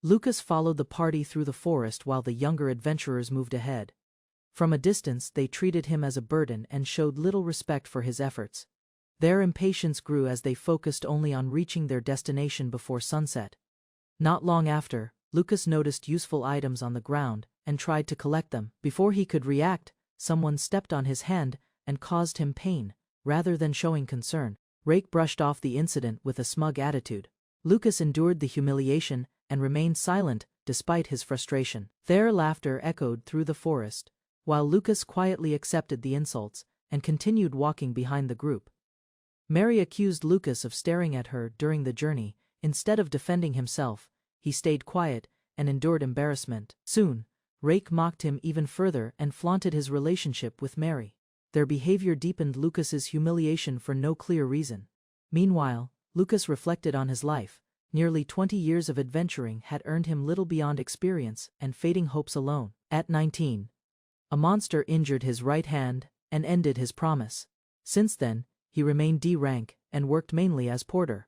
Lucas followed the party through the forest while the younger adventurers moved ahead. From a distance they treated him as a burden and showed little respect for his efforts. Their impatience grew as they focused only on reaching their destination before sunset. Not long after, Lucas noticed useful items on the ground and tried to collect them. Before he could react, someone stepped on his hand and caused him pain, rather than showing concern. Rake brushed off the incident with a smug attitude. Lucas endured the humiliation and remained silent despite his frustration. Their laughter echoed through the forest, while Lucas quietly accepted the insults and continued walking behind the group. Mary accused Lucas of staring at her during the journey. Instead of defending himself, he stayed quiet and endured embarrassment. Soon, Rake mocked him even further and flaunted his relationship with Mary. Their behavior deepened Lucas's humiliation for no clear reason. Meanwhile, Lucas reflected on his life. Nearly 20 years of adventuring had earned him little beyond experience and fading hopes alone. At 19, a monster injured his right hand and ended his promise. Since then, he remained D rank and worked mainly as porter.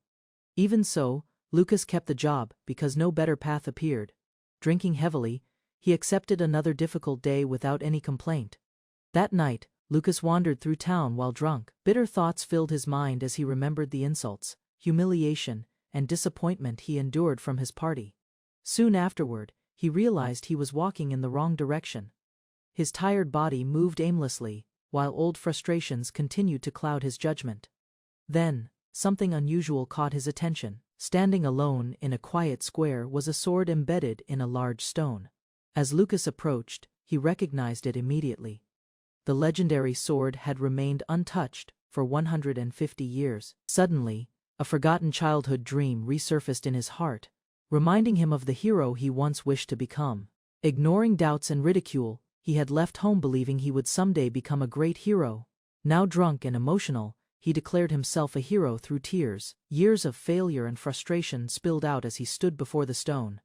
Even so, Lucas kept the job because no better path appeared. Drinking heavily, he accepted another difficult day without any complaint. That night, Lucas wandered through town while drunk. Bitter thoughts filled his mind as he remembered the insults, humiliation, and disappointment he endured from his party. Soon afterward, he realized he was walking in the wrong direction. His tired body moved aimlessly, while old frustrations continued to cloud his judgment. Then, something unusual caught his attention. Standing alone in a quiet square was a sword embedded in a large stone. As Lucas approached, he recognized it immediately. The legendary sword had remained untouched for 150 years. Suddenly, a forgotten childhood dream resurfaced in his heart, reminding him of the hero he once wished to become. Ignoring doubts and ridicule, he had left home believing he would someday become a great hero. Now drunk and emotional, he declared himself a hero through tears. Years of failure and frustration spilled out as he stood before the stone.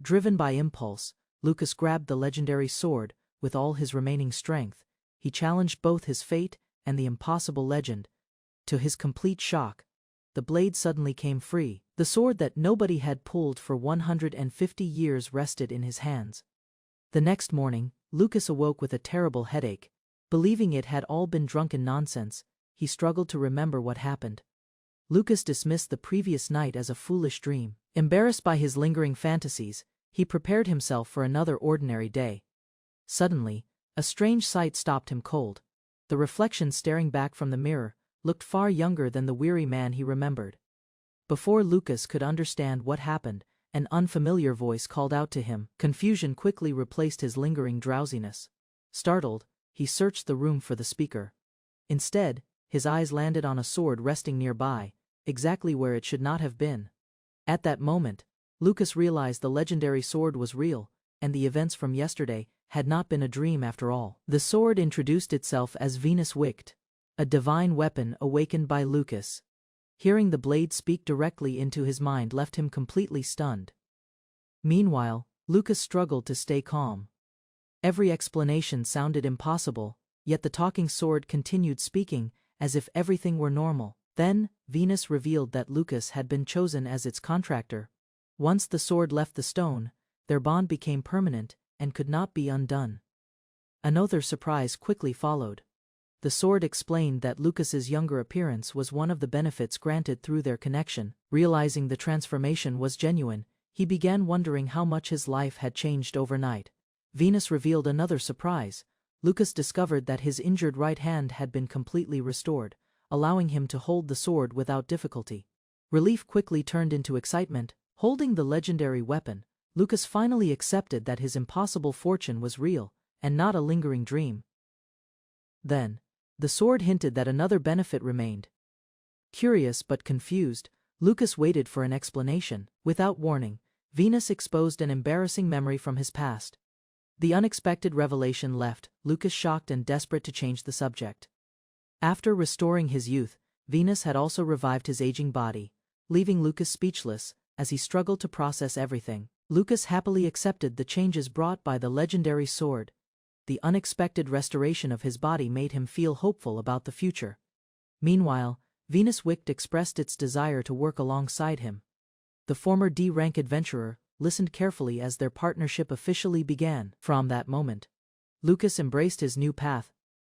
Driven by impulse, Lucas grabbed the legendary sword with all his remaining strength. He challenged both his fate and the impossible legend. To his complete shock, the blade suddenly came free. The sword that nobody had pulled for 150 years rested in his hands. The next morning, Lucas awoke with a terrible headache. Believing it had all been drunken nonsense, he struggled to remember what happened. Lucas dismissed the previous night as a foolish dream. Embarrassed by his lingering fantasies, he prepared himself for another ordinary day. Suddenly, a strange sight stopped him cold. The reflection staring back from the mirror looked far younger than the weary man he remembered. Before Lucas could understand what happened, an unfamiliar voice called out to him. Confusion quickly replaced his lingering drowsiness. Startled, he searched the room for the speaker. Instead, his eyes landed on a sword resting nearby, exactly where it should not have been. At that moment, Lucas realized the legendary sword was real, and the events from yesterday had not been a dream after all. The sword introduced itself as Venus Wicked, a divine weapon awakened by Lucas. Hearing the blade speak directly into his mind left him completely stunned. Meanwhile, Lucas struggled to stay calm. Every explanation sounded impossible, yet the talking sword continued speaking as if everything were normal. Then, Venus revealed that Lucas had been chosen as its contractor. Once the sword left the stone, their bond became permanent and could not be undone. Another surprise quickly followed. The sword explained that Lucas's younger appearance was one of the benefits granted through their connection. Realizing the transformation was genuine, he began wondering how much his life had changed overnight. Venus revealed another surprise. Lucas discovered that his injured right hand had been completely restored, allowing him to hold the sword without difficulty. Relief quickly turned into excitement. Holding the legendary weapon, Lucas finally accepted that his impossible fortune was real, and not a lingering dream. Then, the sword hinted that another benefit remained. Curious but confused, Lucas waited for an explanation. Without warning, Venus exposed an embarrassing memory from his past. The unexpected revelation left Lucas shocked and desperate to change the subject. After restoring his youth, Venus had also revived his aging body, leaving Lucas speechless as he struggled to process everything. Lucas happily accepted the changes brought by the legendary sword. The unexpected restoration of his body made him feel hopeful about the future. Meanwhile, Venus Wicked expressed its desire to work alongside him. The former D-rank adventurer, listened carefully as their partnership officially began. From that moment, Lucas embraced his new path.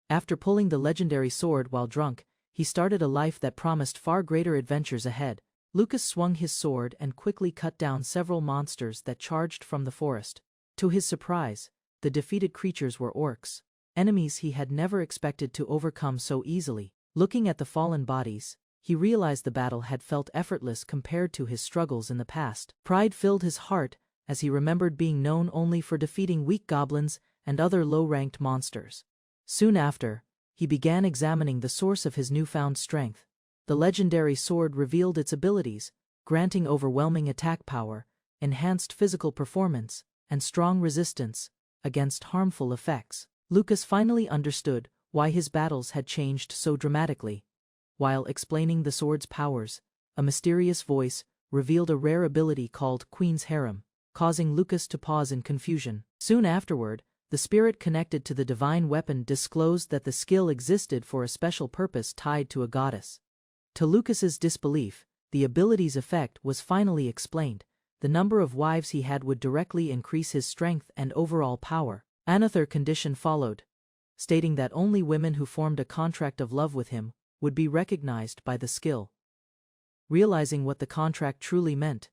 After pulling the legendary sword while drunk, he started a life that promised far greater adventures ahead. Lucas swung his sword and quickly cut down several monsters that charged from the forest. To his surprise, the defeated creatures were orcs, enemies he had never expected to overcome so easily. Looking at the fallen bodies, he realized the battle had felt effortless compared to his struggles in the past. Pride filled his heart as he remembered being known only for defeating weak goblins and other low-ranked monsters. Soon after, he began examining the source of his newfound strength. The legendary sword revealed its abilities, granting overwhelming attack power, enhanced physical performance, and strong resistance against harmful effects. Lucas finally understood why his battles had changed so dramatically. While explaining the sword's powers, a mysterious voice revealed a rare ability called Queen's Harem, causing Lucas to pause in confusion. Soon afterward, the spirit connected to the divine weapon disclosed that the skill existed for a special purpose tied to a goddess. To Lucas's disbelief, the ability's effect was finally explained. The number of wives he had would directly increase his strength and overall power. Another condition followed, stating that only women who formed a contract of love with him would be recognized by the skill. Realizing what the contract truly meant,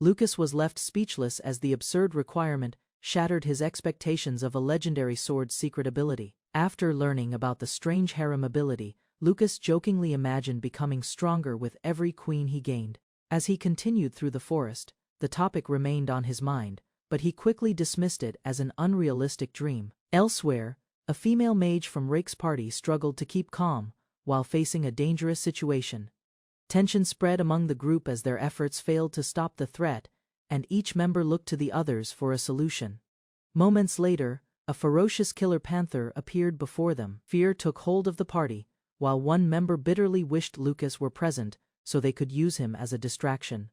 Lucas was left speechless as the absurd requirement shattered his expectations of a legendary sword's secret ability. After learning about the strange harem ability, Lucas jokingly imagined becoming stronger with every queen he gained. As he continued through the forest, the topic remained on his mind, but he quickly dismissed it as an unrealistic dream. Elsewhere, a female mage from Rake's party struggled to keep calm while facing a dangerous situation. Tension spread among the group as their efforts failed to stop the threat, and each member looked to the others for a solution. Moments later, a ferocious killer panther appeared before them. Fear took hold of the party, while one member bitterly wished Lucas were present so they could use him as a distraction.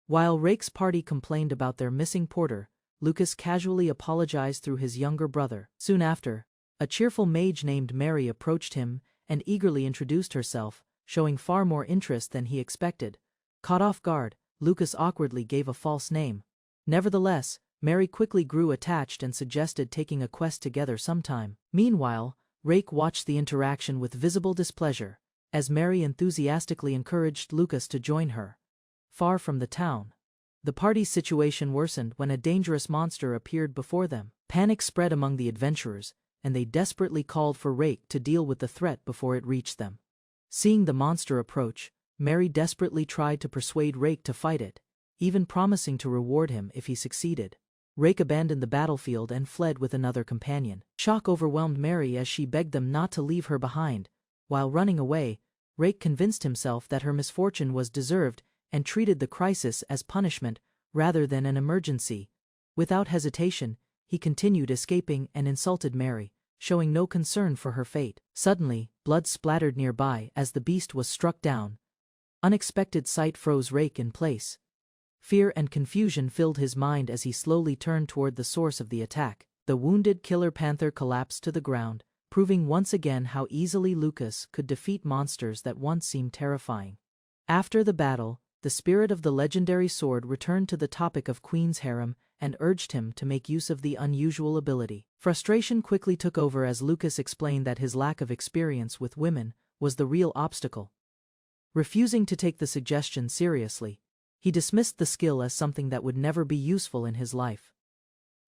While Rake's party complained about their missing porter, Lucas casually apologized through his younger brother. Soon after, a cheerful mage named Mary approached him and eagerly introduced herself, showing far more interest than he expected. Caught off guard, Lucas awkwardly gave a false name. Nevertheless, Mary quickly grew attached and suggested taking a quest together sometime. Meanwhile, Rake watched the interaction with visible displeasure, as Mary enthusiastically encouraged Lucas to join her. Far from the town, the party's situation worsened when a dangerous monster appeared before them. Panic spread among the adventurers, and they desperately called for Rake to deal with the threat before it reached them. Seeing the monster approach, Mary desperately tried to persuade Rake to fight it, even promising to reward him if he succeeded. Rake abandoned the battlefield and fled with another companion. Shock overwhelmed Mary as she begged them not to leave her behind. While running away, Rake convinced himself that her misfortune was deserved and treated the crisis as punishment rather than an emergency. Without hesitation, he continued escaping and insulted Mary, showing no concern for her fate. Suddenly, blood splattered nearby as the beast was struck down. Unexpected sight froze Rake in place. Fear and confusion filled his mind as he slowly turned toward the source of the attack. The wounded killer panther collapsed to the ground, proving once again how easily Lucas could defeat monsters that once seemed terrifying. After the battle, the spirit of the legendary sword returned to the topic of Queen's Harem and urged him to make use of the unusual ability. Frustration quickly took over as Lucas explained that his lack of experience with women was the real obstacle. Refusing to take the suggestion seriously, he dismissed the skill as something that would never be useful in his life.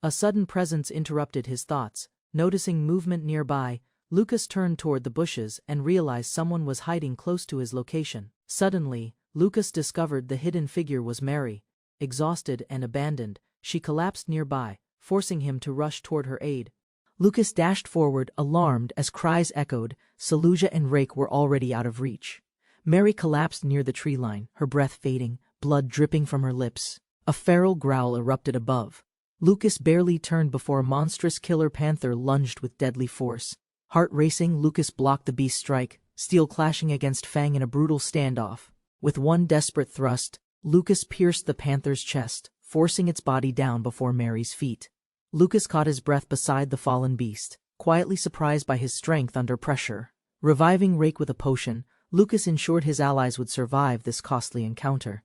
A sudden presence interrupted his thoughts. Noticing movement nearby, Lucas turned toward the bushes and realized someone was hiding close to his location. Suddenly, Lucas discovered the hidden figure was Mary. Exhausted and abandoned, she collapsed nearby, forcing him to rush toward her aid. Lucas dashed forward, alarmed as cries echoed. Saluja and Rake were already out of reach. Mary collapsed near the tree line, her breath fading, blood dripping from her lips. A feral growl erupted above. Lucas barely turned before a monstrous killer panther lunged with deadly force. Heart racing, Lucas blocked the beast's strike, steel clashing against fang in a brutal standoff. With one desperate thrust, Lucas pierced the panther's chest, forcing its body down before Mary's feet. Lucas caught his breath beside the fallen beast, quietly surprised by his strength under pressure. Reviving Rake with a potion, Lucas ensured his allies would survive this costly encounter.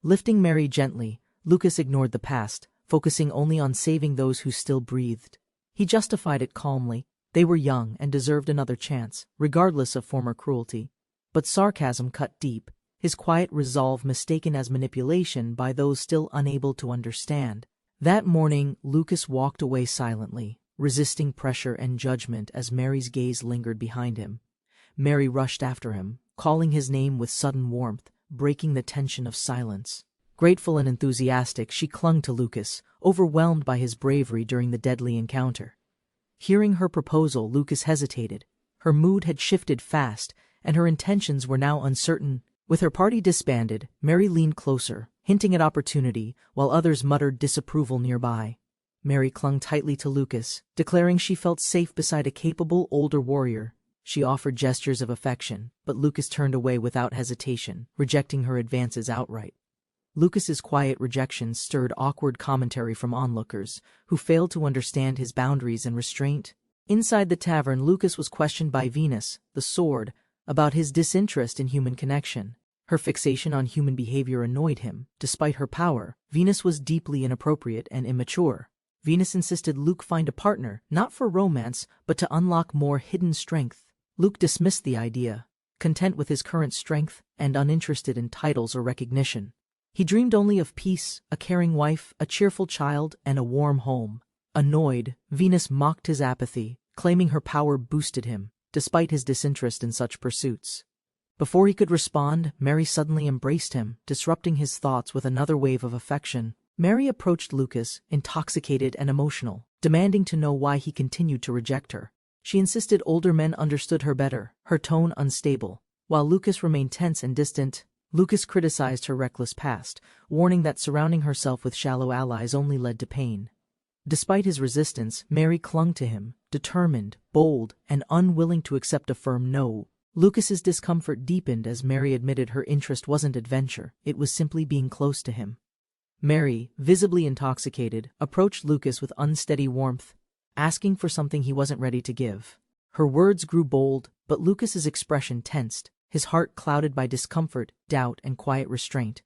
Lifting Mary gently, Lucas ignored the past, focusing only on saving those who still breathed. He justified it calmly. They were young and deserved another chance, regardless of former cruelty. But sarcasm cut deep, his quiet resolve mistaken as manipulation by those still unable to understand. That morning, Lucas walked away silently, resisting pressure and judgment as Mary's gaze lingered behind him. Mary rushed after him, calling his name with sudden warmth, breaking the tension of silence. Grateful and enthusiastic, she clung to Lucas, overwhelmed by his bravery during the deadly encounter. Hearing her proposal, Lucas hesitated. Her mood had shifted fast, and her intentions were now uncertain. With her party disbanded, Mary leaned closer, hinting at opportunity, while others muttered disapproval nearby. Mary clung tightly to Lucas, declaring she felt safe beside a capable older warrior. She offered gestures of affection, but Lucas turned away without hesitation, rejecting her advances outright. Lucas's quiet rejection stirred awkward commentary from onlookers, who failed to understand his boundaries and restraint. Inside the tavern, Lucas was questioned by Venus, the sword, about his disinterest in human connection. Her fixation on human behavior annoyed him. Despite her power, Venus was deeply inappropriate and immature. Venus insisted Luke find a partner, not for romance, but to unlock more hidden strength. Luke dismissed the idea, content with his current strength and uninterested in titles or recognition. He dreamed only of peace, a caring wife, a cheerful child, and a warm home. Annoyed, Venus mocked his apathy, claiming her power boosted him, despite his disinterest in such pursuits. Before he could respond, Mary suddenly embraced him, disrupting his thoughts with another wave of affection. Mary approached Lucas, intoxicated and emotional, demanding to know why he continued to reject her. She insisted older men understood her better, her tone unstable. While Lucas remained tense and distant, Lucas criticized her reckless past, warning that surrounding herself with shallow allies only led to pain. Despite his resistance, Mary clung to him, determined, bold, and unwilling to accept a firm no. Lucas's discomfort deepened as Mary admitted her interest wasn't adventure, it was simply being close to him. Mary, visibly intoxicated, approached Lucas with unsteady warmth, asking for something he wasn't ready to give. Her words grew bold, but Lucas's expression tensed, his heart clouded by discomfort, doubt, and quiet restraint.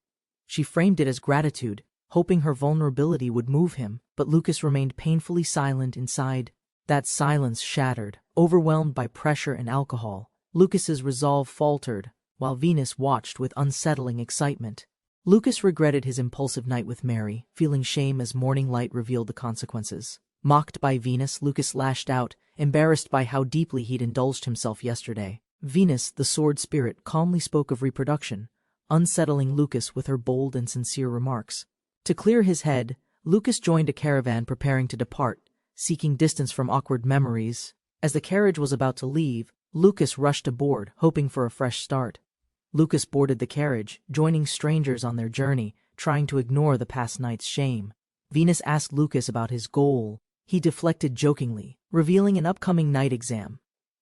She framed it as gratitude, hoping her vulnerability would move him, but Lucas remained painfully silent inside. That silence shattered, overwhelmed by pressure and alcohol. Lucas's resolve faltered, while Venus watched with unsettling excitement. Lucas regretted his impulsive night with Mary, feeling shame as morning light revealed the consequences. Mocked by Venus, Lucas lashed out, embarrassed by how deeply he'd indulged himself yesterday. Venus, the sword spirit, calmly spoke of reproduction, unsettling Lucas with her bold and sincere remarks. To clear his head, Lucas joined a caravan preparing to depart, seeking distance from awkward memories. As the carriage was about to leave, Lucas rushed aboard, hoping for a fresh start. Lucas boarded the carriage, joining strangers on their journey, trying to ignore the past night's shame. Venus asked Lucas about his goal. He deflected jokingly, revealing an upcoming night exam.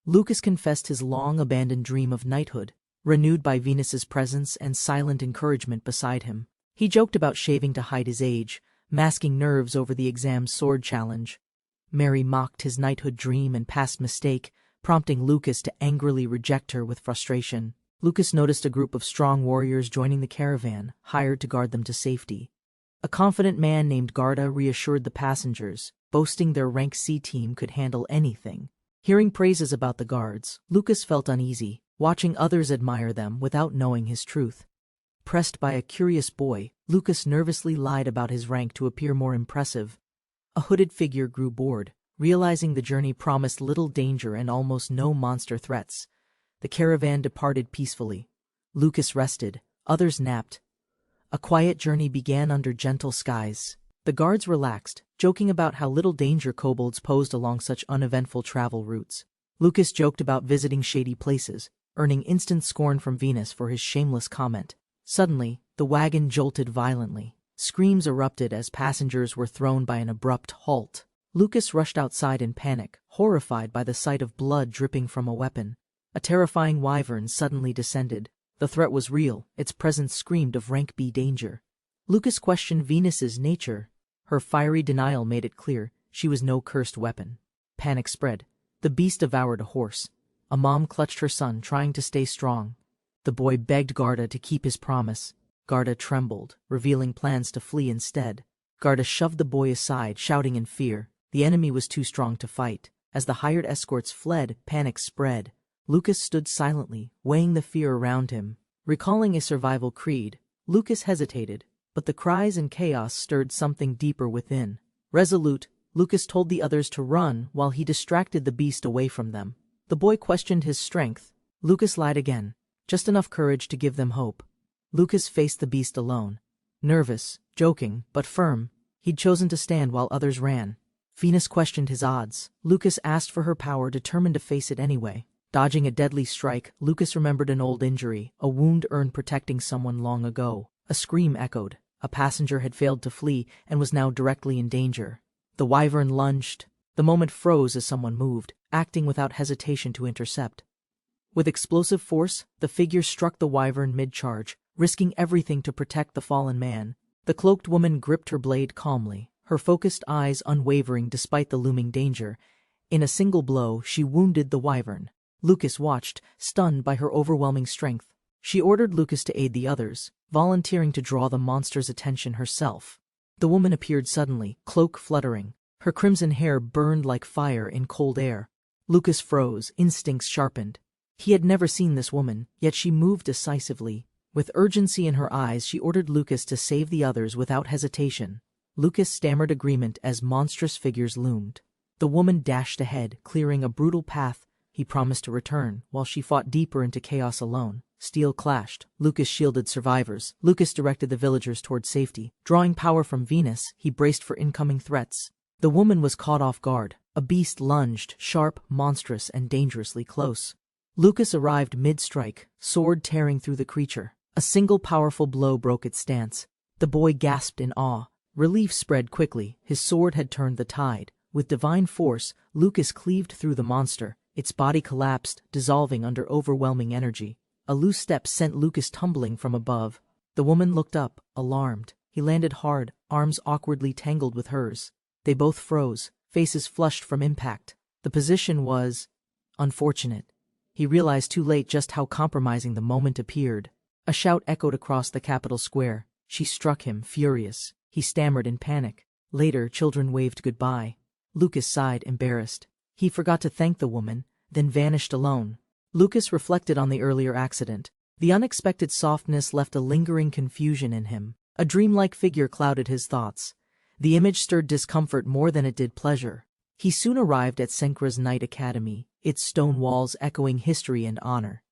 Lucas confessed his long-abandoned dream of knighthood, renewed by Venus's presence and silent encouragement beside him. He joked about shaving to hide his age, masking nerves over the exam's sword challenge. Mary mocked his knighthood dream and past mistake, prompting Lucas to angrily reject her with frustration. Lucas noticed a group of strong warriors joining the caravan, hired to guard them to safety. A confident man named Garda reassured the passengers, boasting their rank C team could handle anything. Hearing praises about the guards, Lucas felt uneasy, watching others admire them without knowing his truth. Pressed by a curious boy, Lucas nervously lied about his rank to appear more impressive. A hooded figure grew bored, realizing the journey promised little danger and almost no monster threats. The caravan departed peacefully. Lucas rested, others napped. A quiet journey began under gentle skies. The guards relaxed, joking about how little danger kobolds posed along such uneventful travel routes. Lucas joked about visiting shady places, earning instant scorn from Venus for his shameless comment. Suddenly, the wagon jolted violently. Screams erupted as passengers were thrown by an abrupt halt. Lucas rushed outside in panic, horrified by the sight of blood dripping from a weapon. A terrifying wyvern suddenly descended. The threat was real, its presence screamed of rank B danger. Lucas questioned Venus's nature. Her fiery denial made it clear she was no cursed weapon. Panic spread. The beast devoured a horse. A mom clutched her son, trying to stay strong. The boy begged Garda to keep his promise. Garda trembled, revealing plans to flee instead. Garda shoved the boy aside, shouting in fear. The enemy was too strong to fight. As the hired escorts fled, panic spread. Lucas stood silently, weighing the fear around him. Recalling a survival creed, Lucas hesitated, but the cries and chaos stirred something deeper within. Resolute, Lucas told the others to run while he distracted the beast away from them. The boy questioned his strength. Lucas lied again, just enough courage to give them hope. Lucas faced the beast alone. Nervous, joking, but firm, he'd chosen to stand while others ran. Venus questioned his odds. Lucas asked for her power, determined to face it anyway. Dodging a deadly strike, Lucas remembered an old injury, a wound earned protecting someone long ago. A scream echoed. A passenger had failed to flee and was now directly in danger. The wyvern lunged. The moment froze as someone moved, acting without hesitation to intercept. With explosive force, the figure struck the wyvern mid-charge, risking everything to protect the fallen man. The cloaked woman gripped her blade calmly, her focused eyes unwavering despite the looming danger. In a single blow, she wounded the wyvern. Lucas watched, stunned by her overwhelming strength. She ordered Lucas to aid the others, volunteering to draw the monster's attention herself. The woman appeared suddenly, cloak fluttering. Her crimson hair burned like fire in cold air. Lucas froze, instincts sharpened. He had never seen this woman, yet she moved decisively. With urgency in her eyes, she ordered Lucas to save the others without hesitation. Lucas stammered agreement as monstrous figures loomed. The woman dashed ahead, clearing a brutal path. He promised to return, while she fought deeper into chaos alone. Steel clashed. Lucas shielded survivors. Lucas directed the villagers toward safety. Drawing power from Venus, he braced for incoming threats. The woman was caught off guard. A beast lunged, sharp, monstrous, and dangerously close. Lucas arrived mid-strike, sword tearing through the creature. A single powerful blow broke its stance. The boy gasped in awe. Relief spread quickly. His sword had turned the tide. With divine force, Lucas cleaved through the monster. Its body collapsed, dissolving under overwhelming energy. A loose step sent Lucas tumbling from above. The woman looked up, alarmed. He landed hard, arms awkwardly tangled with hers. They both froze, faces flushed from impact. The position was unfortunate. He realized too late just how compromising the moment appeared. A shout echoed across the capital square. She struck him, furious. He stammered in panic. Later, children waved goodbye. Lucas sighed, embarrassed. He forgot to thank the woman, then vanished alone. Lucas reflected on the earlier accident. The unexpected softness left a lingering confusion in him. A dreamlike figure clouded his thoughts. The image stirred discomfort more than it did pleasure. He soon arrived at Senkra's Night Academy, its stone walls echoing history and honor.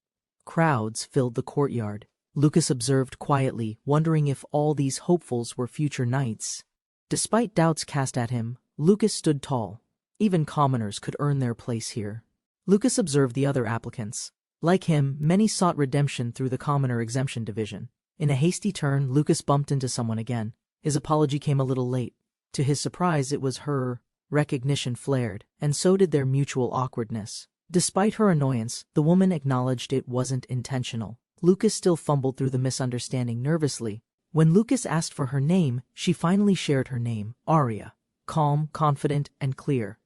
Crowds filled the courtyard. Lucas observed quietly, wondering if all these hopefuls were future knights. Despite doubts cast at him, Lucas stood tall. Even commoners could earn their place here. Lucas observed the other applicants. Like him, many sought redemption through the commoner exemption division. In a hasty turn, Lucas bumped into someone again. His apology came a little late. To his surprise, it was her. Recognition flared, and so did their mutual awkwardness. Despite her annoyance, the woman acknowledged it wasn't intentional. Lucas still fumbled through the misunderstanding nervously. When Lucas asked for her name, she finally shared her name, Arya. Calm, confident, and clear.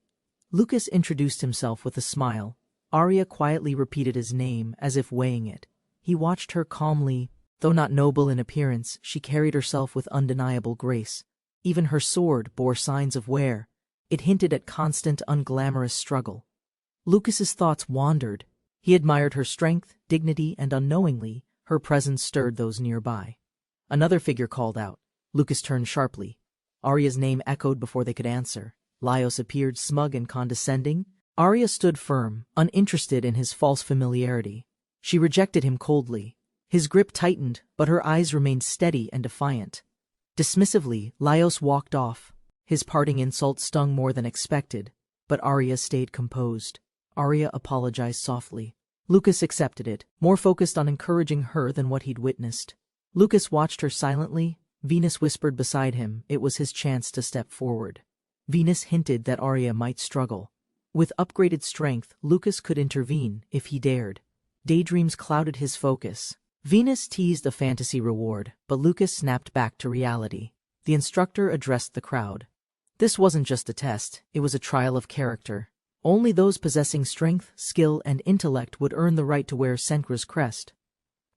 Lucas introduced himself with a smile. Arya quietly repeated his name, as if weighing it. He watched her calmly. Though not noble in appearance, she carried herself with undeniable grace. Even her sword bore signs of wear. It hinted at constant, unglamorous struggle. Lucas's thoughts wandered. He admired her strength, dignity, and unknowingly, her presence stirred those nearby. Another figure called out. Lucas turned sharply. Arya's name echoed before they could answer. Laios appeared smug and condescending. Arya stood firm, uninterested in his false familiarity. She rejected him coldly. His grip tightened, but her eyes remained steady and defiant. Dismissively, Laios walked off. His parting insult stung more than expected, but Arya stayed composed. Arya apologized softly. Lucas accepted it, more focused on encouraging her than what he'd witnessed. Lucas watched her silently. Venus whispered beside him it was his chance to step forward. Venus hinted that Arya might struggle. With upgraded strength, Lucas could intervene if he dared. Daydreams clouded his focus. Venus teased a fantasy reward, but Lucas snapped back to reality. The instructor addressed the crowd. This wasn't just a test, it was a trial of character. Only those possessing strength, skill, and intellect would earn the right to wear Senkra's crest.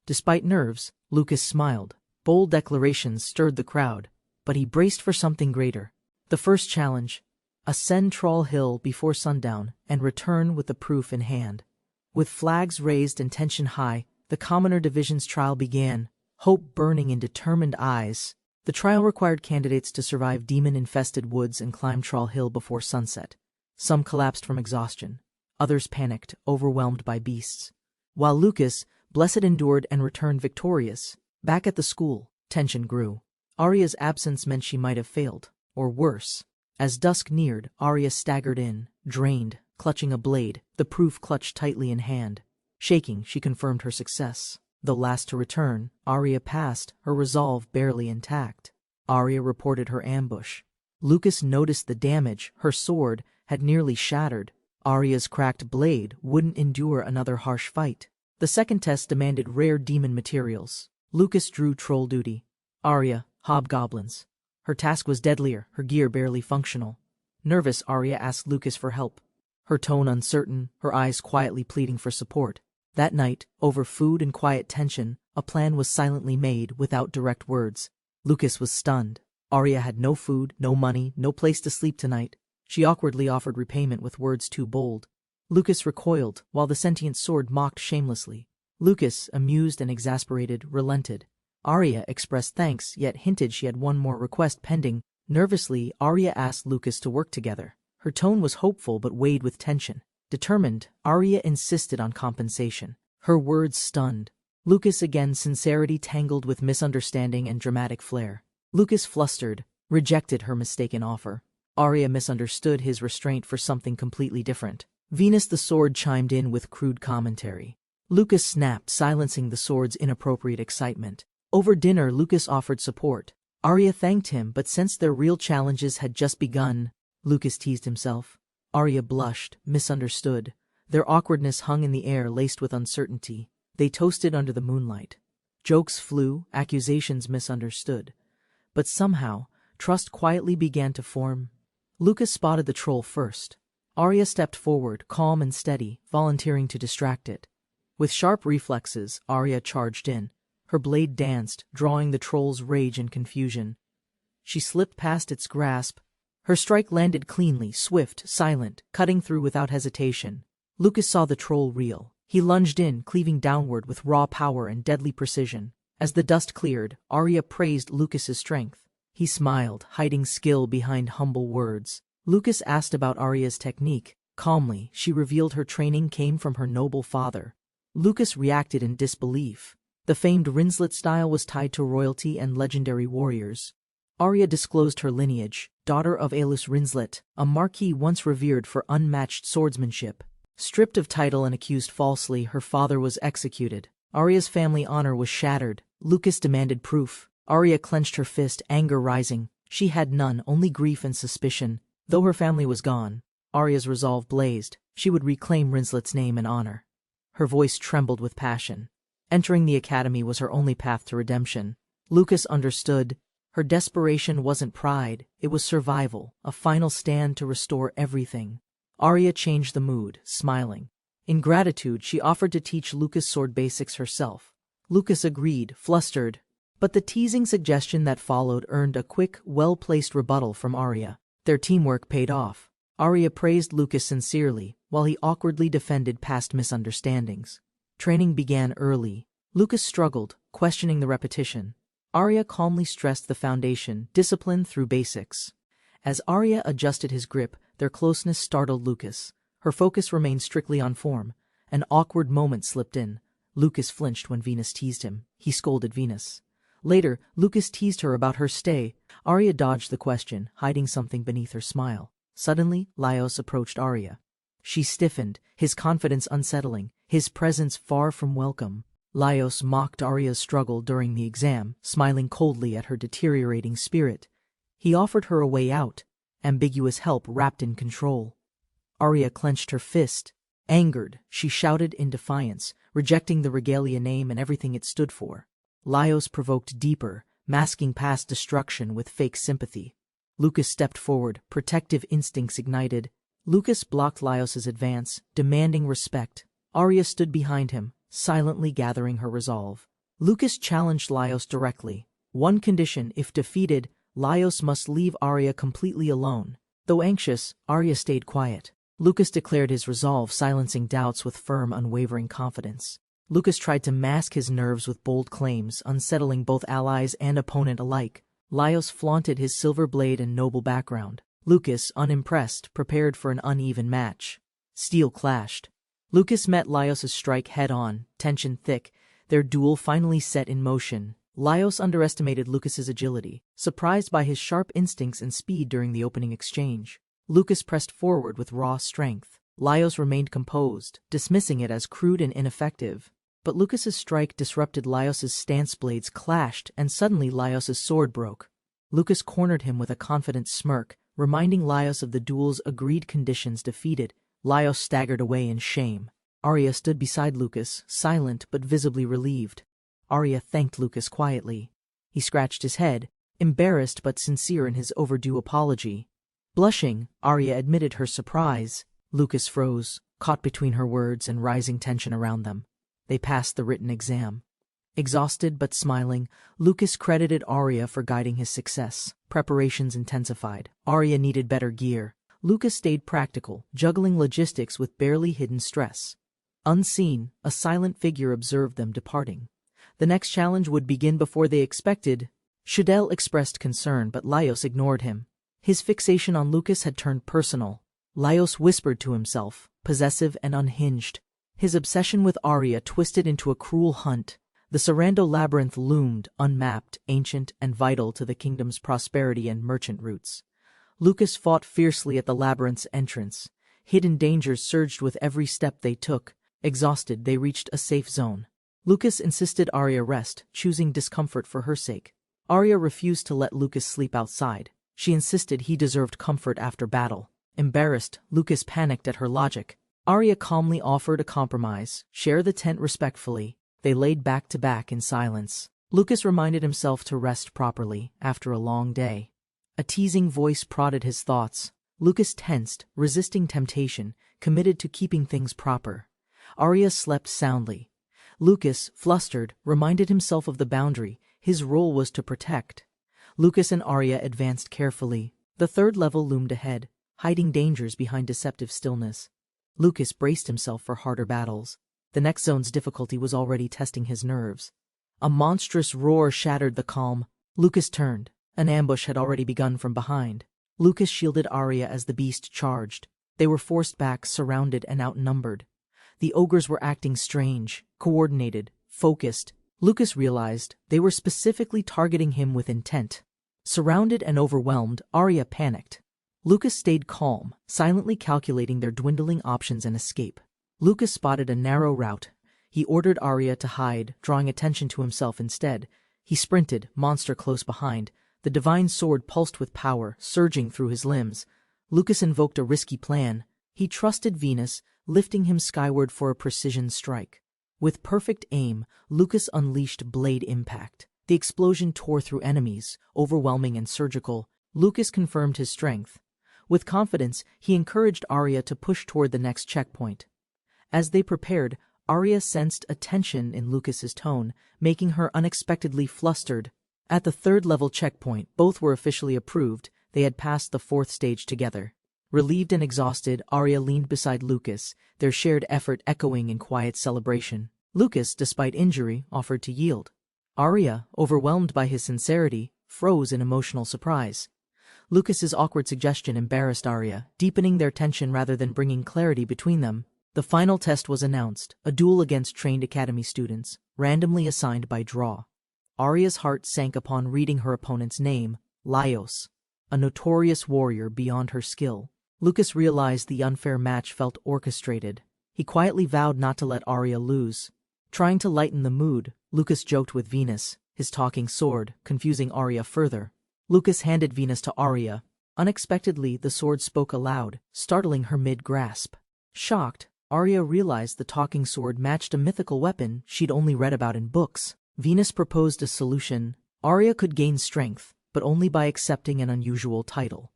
Despite nerves, Lucas smiled. Bold declarations stirred the crowd, but he braced for something greater. The first challenge: ascend Troll Hill before sundown and return with the proof in hand. With flags raised and tension high, the Commoner Division's trial began, hope burning in determined eyes. The trial required candidates to survive demon-infested woods and climb Troll Hill before sunset. Some collapsed from exhaustion. Others panicked, overwhelmed by beasts. While Lucas, blessed, endured and returned victorious. Back at the school, tension grew. Arya's absence meant she might have failed, or worse. As dusk neared, Arya staggered in, drained, clutching a blade, the proof clutched tightly in hand. Shaking, she confirmed her success. Though last to return, Arya passed, her resolve barely intact. Arya reported her ambush. Lucas noticed the damage. Her sword had nearly shattered. Arya's cracked blade wouldn't endure another harsh fight. The second test demanded rare demon materials. Lucas drew troll duty. Arya, hobgoblins. Her task was deadlier, her gear barely functional. Nervous, Arya asked Lucas for help. Her tone uncertain, her eyes quietly pleading for support. That night, over food and quiet tension, a plan was silently made without direct words. Lucas was stunned. Arya had no food, no money, no place to sleep tonight. She awkwardly offered repayment with words too bold. Lucas recoiled, while the sentient sword mocked shamelessly. Lucas, amused and exasperated, relented. Arya expressed thanks, yet hinted she had one more request pending. Nervously, Arya asked Lucas to work together. Her tone was hopeful but weighed with tension. Determined, Arya insisted on compensation. Her words stunned Lucas again, sincerity tangled with misunderstanding and dramatic flair. Lucas, flustered, rejected her mistaken offer. Arya misunderstood his restraint for something completely different. Venus the sword chimed in with crude commentary. Lucas snapped, silencing the sword's inappropriate excitement. Over dinner, Lucas offered support. Arya thanked him, but sensed their real challenges had just begun. Lucas teased himself. Arya blushed, misunderstood. Their awkwardness hung in the air, laced with uncertainty. They toasted under the moonlight. Jokes flew, accusations misunderstood. But somehow, trust quietly began to form. Lucas spotted the troll first. Arya stepped forward, calm and steady, volunteering to distract it. With sharp reflexes, Arya charged in. Her blade danced, drawing the troll's rage and confusion. She slipped past its grasp. Her strike landed cleanly, swift, silent, cutting through without hesitation. Lucas saw the troll reel. He lunged in, cleaving downward with raw power and deadly precision. As the dust cleared, Arya praised Lucas's strength. He smiled, hiding skill behind humble words. Lucas asked about Arya's technique. Calmly, she revealed her training came from her noble father. Lucas reacted in disbelief. The famed Rinslet style was tied to royalty and legendary warriors. Arya disclosed her lineage, daughter of Aelus Rinslet, a marquis once revered for unmatched swordsmanship. Stripped of title and accused falsely, her father was executed. Arya's family honor was shattered. Lucas demanded proof. Arya clenched her fist, anger rising. She had none, only grief and suspicion. Though her family was gone, Arya's resolve blazed. She would reclaim Rinslet's name and honor. Her voice trembled with passion. Entering the academy was her only path to redemption. Lucas understood. Her desperation wasn't pride, it was survival, a final stand to restore everything. Arya changed the mood, smiling. In gratitude, she offered to teach Lucas sword basics herself. Lucas agreed, flustered, but the teasing suggestion that followed earned a quick, well-placed rebuttal from Arya. Their teamwork paid off. Arya praised Lucas sincerely, while he awkwardly defended past misunderstandings. Training began early. Lucas struggled, questioning the repetition. Arya calmly stressed the foundation, discipline through basics. As Arya adjusted his grip, their closeness startled Lucas. Her focus remained strictly on form. An awkward moment slipped in. Lucas flinched when Venus teased him. He scolded Venus. Later, Lucas teased her about her stay. Arya dodged the question, hiding something beneath her smile. Suddenly, Laios approached Arya. She stiffened, his confidence unsettling, his presence far from welcome. Laios mocked Arya's struggle during the exam, smiling coldly at her deteriorating spirit. He offered her a way out, ambiguous help wrapped in control. Arya clenched her fist. Angered, she shouted in defiance, rejecting the regalia name and everything it stood for. Laios provoked deeper, masking past destruction with fake sympathy. Lucas stepped forward, protective instincts ignited. Lucas blocked Laios's advance, demanding respect. Arya stood behind him, silently gathering her resolve. Lucas challenged Laios directly. One condition: if defeated, Laios must leave Arya completely alone. Though anxious, Arya stayed quiet. Lucas declared his resolve, silencing doubts with firm, unwavering confidence. Lucas tried to mask his nerves with bold claims, unsettling both allies and opponent alike. Laios flaunted his silver blade and noble background. Lucas, unimpressed, prepared for an uneven match. Steel clashed. Lucas met Laios' strike head-on, tension thick. Their duel finally set in motion. Laios underestimated Lucas's agility, surprised by his sharp instincts and speed during the opening exchange. Lucas pressed forward with raw strength. Laios remained composed, dismissing it as crude and ineffective. But Lucas's strike disrupted Laios' stance. Blades clashed, and suddenly Laios' sword broke. Lucas cornered him with a confident smirk, reminding Laios of the duel's agreed conditions. Defeated, Laios staggered away in shame. Arya stood beside Lucas, silent but visibly relieved. Arya thanked Lucas quietly. He scratched his head, embarrassed but sincere in his overdue apology. Blushing, Arya admitted her surprise. Lucas froze, caught between her words and rising tension around them. They passed the written exam. Exhausted but smiling, Lucas credited Arya for guiding his success. Preparations intensified. Arya needed better gear. Lucas stayed practical, juggling logistics with barely hidden stress. Unseen, a silent figure observed them departing. The next challenge would begin before they expected. Shadel expressed concern, but Laios ignored him. His fixation on Lucas had turned personal. Laios whispered to himself, possessive and unhinged. His obsession with Arya twisted into a cruel hunt. The Sarando labyrinth loomed, unmapped, ancient, and vital to the kingdom's prosperity and merchant routes. Lucas fought fiercely at the labyrinth's entrance. Hidden dangers surged with every step they took. Exhausted, they reached a safe zone. Lucas insisted Arya rest, choosing discomfort for her sake. Arya refused to let Lucas sleep outside. She insisted he deserved comfort after battle. Embarrassed, Lucas panicked at her logic. Arya calmly offered a compromise: share the tent respectfully. They laid back to back in silence. Lucas reminded himself to rest properly after a long day. A teasing voice prodded his thoughts. Lucas tensed, resisting temptation, committed to keeping things proper. Arya slept soundly. Lucas, flustered, reminded himself of the boundary. His role was to protect. Lucas and Arya advanced carefully. The third level loomed ahead, hiding dangers behind deceptive stillness. Lucas braced himself for harder battles. The next zone's difficulty was already testing his nerves. A monstrous roar shattered the calm. Lucas turned. An ambush had already begun from behind. Lucas shielded Arya as the beast charged. They were forced back, surrounded and outnumbered. The ogres were acting strange, coordinated, focused. Lucas realized they were specifically targeting him with intent. Surrounded and overwhelmed, Arya panicked. Lucas stayed calm, silently calculating their dwindling options and escape. Lucas spotted a narrow route. He ordered Arya to hide, drawing attention to himself instead. He sprinted, monster close behind. The divine sword pulsed with power, surging through his limbs. Lucas invoked a risky plan. He trusted Venus, lifting him skyward for a precision strike. With perfect aim, Lucas unleashed blade impact. The explosion tore through enemies, overwhelming and surgical. Lucas confirmed his strength. With confidence, he encouraged Arya to push toward the next checkpoint. As they prepared, Arya sensed a tension in Lucas's tone, making her unexpectedly flustered. At the third-level checkpoint, both were officially approved. They had passed the fourth stage together. Relieved and exhausted, Arya leaned beside Lucas, their shared effort echoing in quiet celebration. Lucas, despite injury, offered to yield. Arya, overwhelmed by his sincerity, froze in emotional surprise. Lucas's awkward suggestion embarrassed Arya, deepening their tension rather than bringing clarity between them. The final test was announced, a duel against trained academy students, randomly assigned by draw. Arya's heart sank upon reading her opponent's name, Laios, a notorious warrior beyond her skill. Lucas realized the unfair match felt orchestrated. He quietly vowed not to let Arya lose. Trying to lighten the mood, Lucas joked with Venus, his talking sword, confusing Arya further. Lucas handed Venus to Arya. Unexpectedly, the sword spoke aloud, startling her mid-grasp. Shocked, Arya realized the talking sword matched a mythical weapon she'd only read about in books. Venus proposed a solution. Arya could gain strength, but only by accepting an unusual title.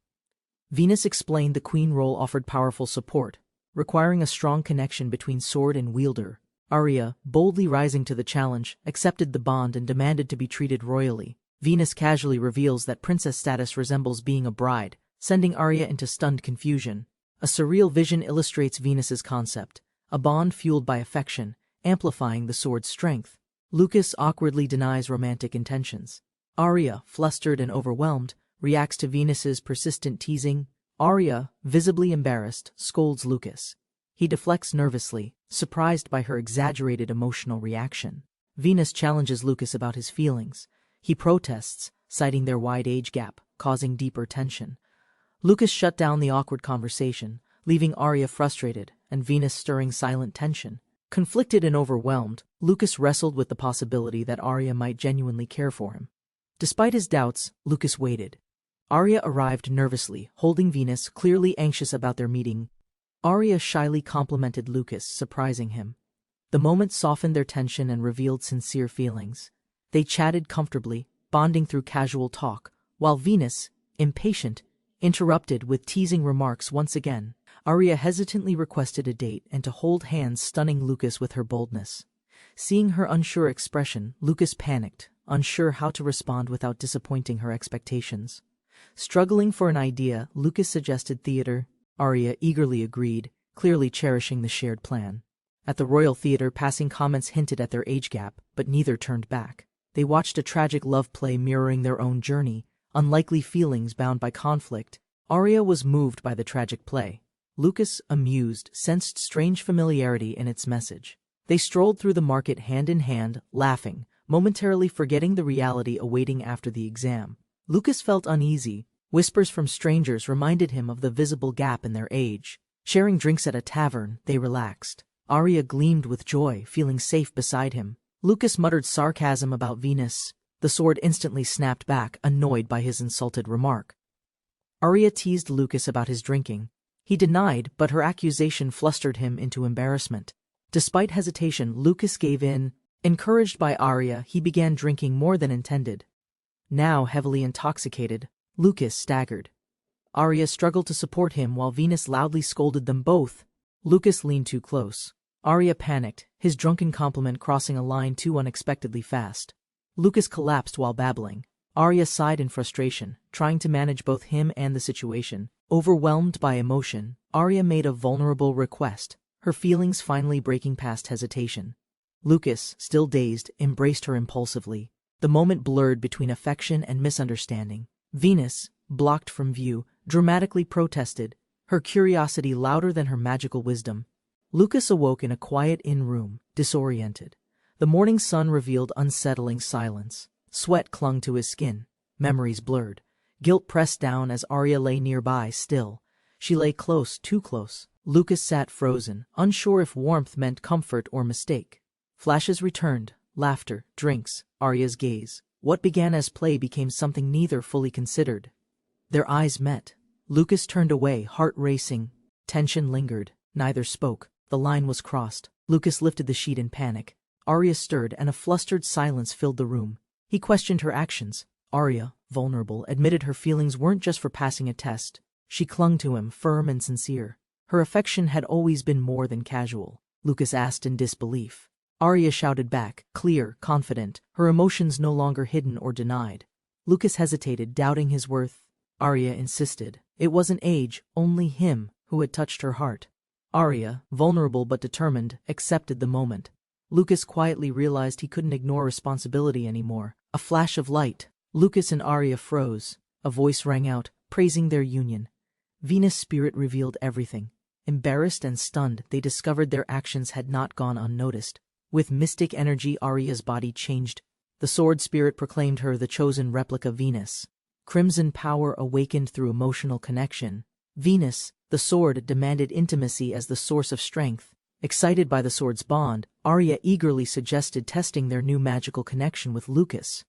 Venus explained the queen role offered powerful support, requiring a strong connection between sword and wielder. Arya, boldly rising to the challenge, accepted the bond and demanded to be treated royally. Venus casually reveals that princess status resembles being a bride, sending Arya into stunned confusion. A surreal vision illustrates Venus's concept, a bond fueled by affection, amplifying the sword's strength. Lucas awkwardly denies romantic intentions. Arya, flustered and overwhelmed, reacts to Venus's persistent teasing. Arya, visibly embarrassed, scolds Lucas. He deflects nervously, surprised by her exaggerated emotional reaction. Venus challenges Lucas about his feelings. He protests, citing their wide age gap, causing deeper tension. Lucas shut down the awkward conversation, leaving Arya frustrated and Venus stirring silent tension. Conflicted and overwhelmed, Lucas wrestled with the possibility that Arya might genuinely care for him. Despite his doubts, Lucas waited. Arya arrived nervously, holding Venus, clearly anxious about their meeting. Arya shyly complimented Lucas, surprising him. The moment softened their tension and revealed sincere feelings. They chatted comfortably, bonding through casual talk, while Venus, impatient, interrupted with teasing remarks once again. Arya hesitantly requested a date and to hold hands, stunning Lucas with her boldness. Seeing her unsure expression, Lucas panicked, unsure how to respond without disappointing her expectations. Struggling for an idea, Lucas suggested theater. Arya eagerly agreed, clearly cherishing the shared plan. At the Royal Theatre, passing comments hinted at their age gap, but neither turned back. They watched a tragic love play mirroring their own journey, unlikely feelings bound by conflict. Arya was moved by the tragic play. Lucas, amused, sensed strange familiarity in its message. They strolled through the market hand in hand, laughing, momentarily forgetting the reality awaiting after the exam. Lucas felt uneasy. Whispers from strangers reminded him of the visible gap in their age. Sharing drinks at a tavern, they relaxed. Arya gleamed with joy, feeling safe beside him. Lucas muttered sarcasm about Venus. The sword instantly snapped back, annoyed by his insulted remark. Arya teased Lucas about his drinking. He denied, but her accusation flustered him into embarrassment. Despite hesitation, Lucas gave in. Encouraged by Arya, he began drinking more than intended. Now heavily intoxicated, Lucas staggered. Arya struggled to support him while Venus loudly scolded them both. Lucas leaned too close. Arya panicked, his drunken compliment crossing a line too unexpectedly fast. Lucas collapsed while babbling. Arya sighed in frustration, trying to manage both him and the situation. Overwhelmed by emotion, Arya made a vulnerable request, her feelings finally breaking past hesitation. Lucas, still dazed, embraced her impulsively. The moment blurred between affection and misunderstanding. Venus, blocked from view, dramatically protested, her curiosity louder than her magical wisdom. Lucas awoke in a quiet inn room, disoriented. The morning sun revealed unsettling silence. Sweat clung to his skin, memories blurred. Guilt pressed down as Arya lay nearby, still. She lay close, too close. Lucas sat frozen, unsure if warmth meant comfort or mistake. Flashes returned, laughter, drinks, Arya's gaze. What began as play became something neither fully considered. Their eyes met. Lucas turned away, heart racing. Tension lingered. Neither spoke. The line was crossed. Lucas lifted the sheet in panic. Arya stirred, and a flustered silence filled the room. He questioned her actions. Arya, vulnerable, admitted her feelings weren't just for passing a test. She clung to him, firm and sincere. Her affection had always been more than casual. Lucas asked in disbelief. Arya shouted back, clear, confident, her emotions no longer hidden or denied. Lucas hesitated, doubting his worth. Arya insisted. It wasn't age, only him, who had touched her heart. Arya, vulnerable but determined, accepted the moment. Lucas quietly realized he couldn't ignore responsibility anymore. A flash of light. Lucas and Arya froze. A voice rang out, praising their union. Venus' spirit revealed everything. Embarrassed and stunned, they discovered their actions had not gone unnoticed. With mystic energy, Arya's body changed. The sword spirit proclaimed her the chosen replica Venus. Crimson power awakened through emotional connection. Venus, the sword, demanded intimacy as the source of strength. Excited by the sword's bond, Arya eagerly suggested testing their new magical connection with Lucas.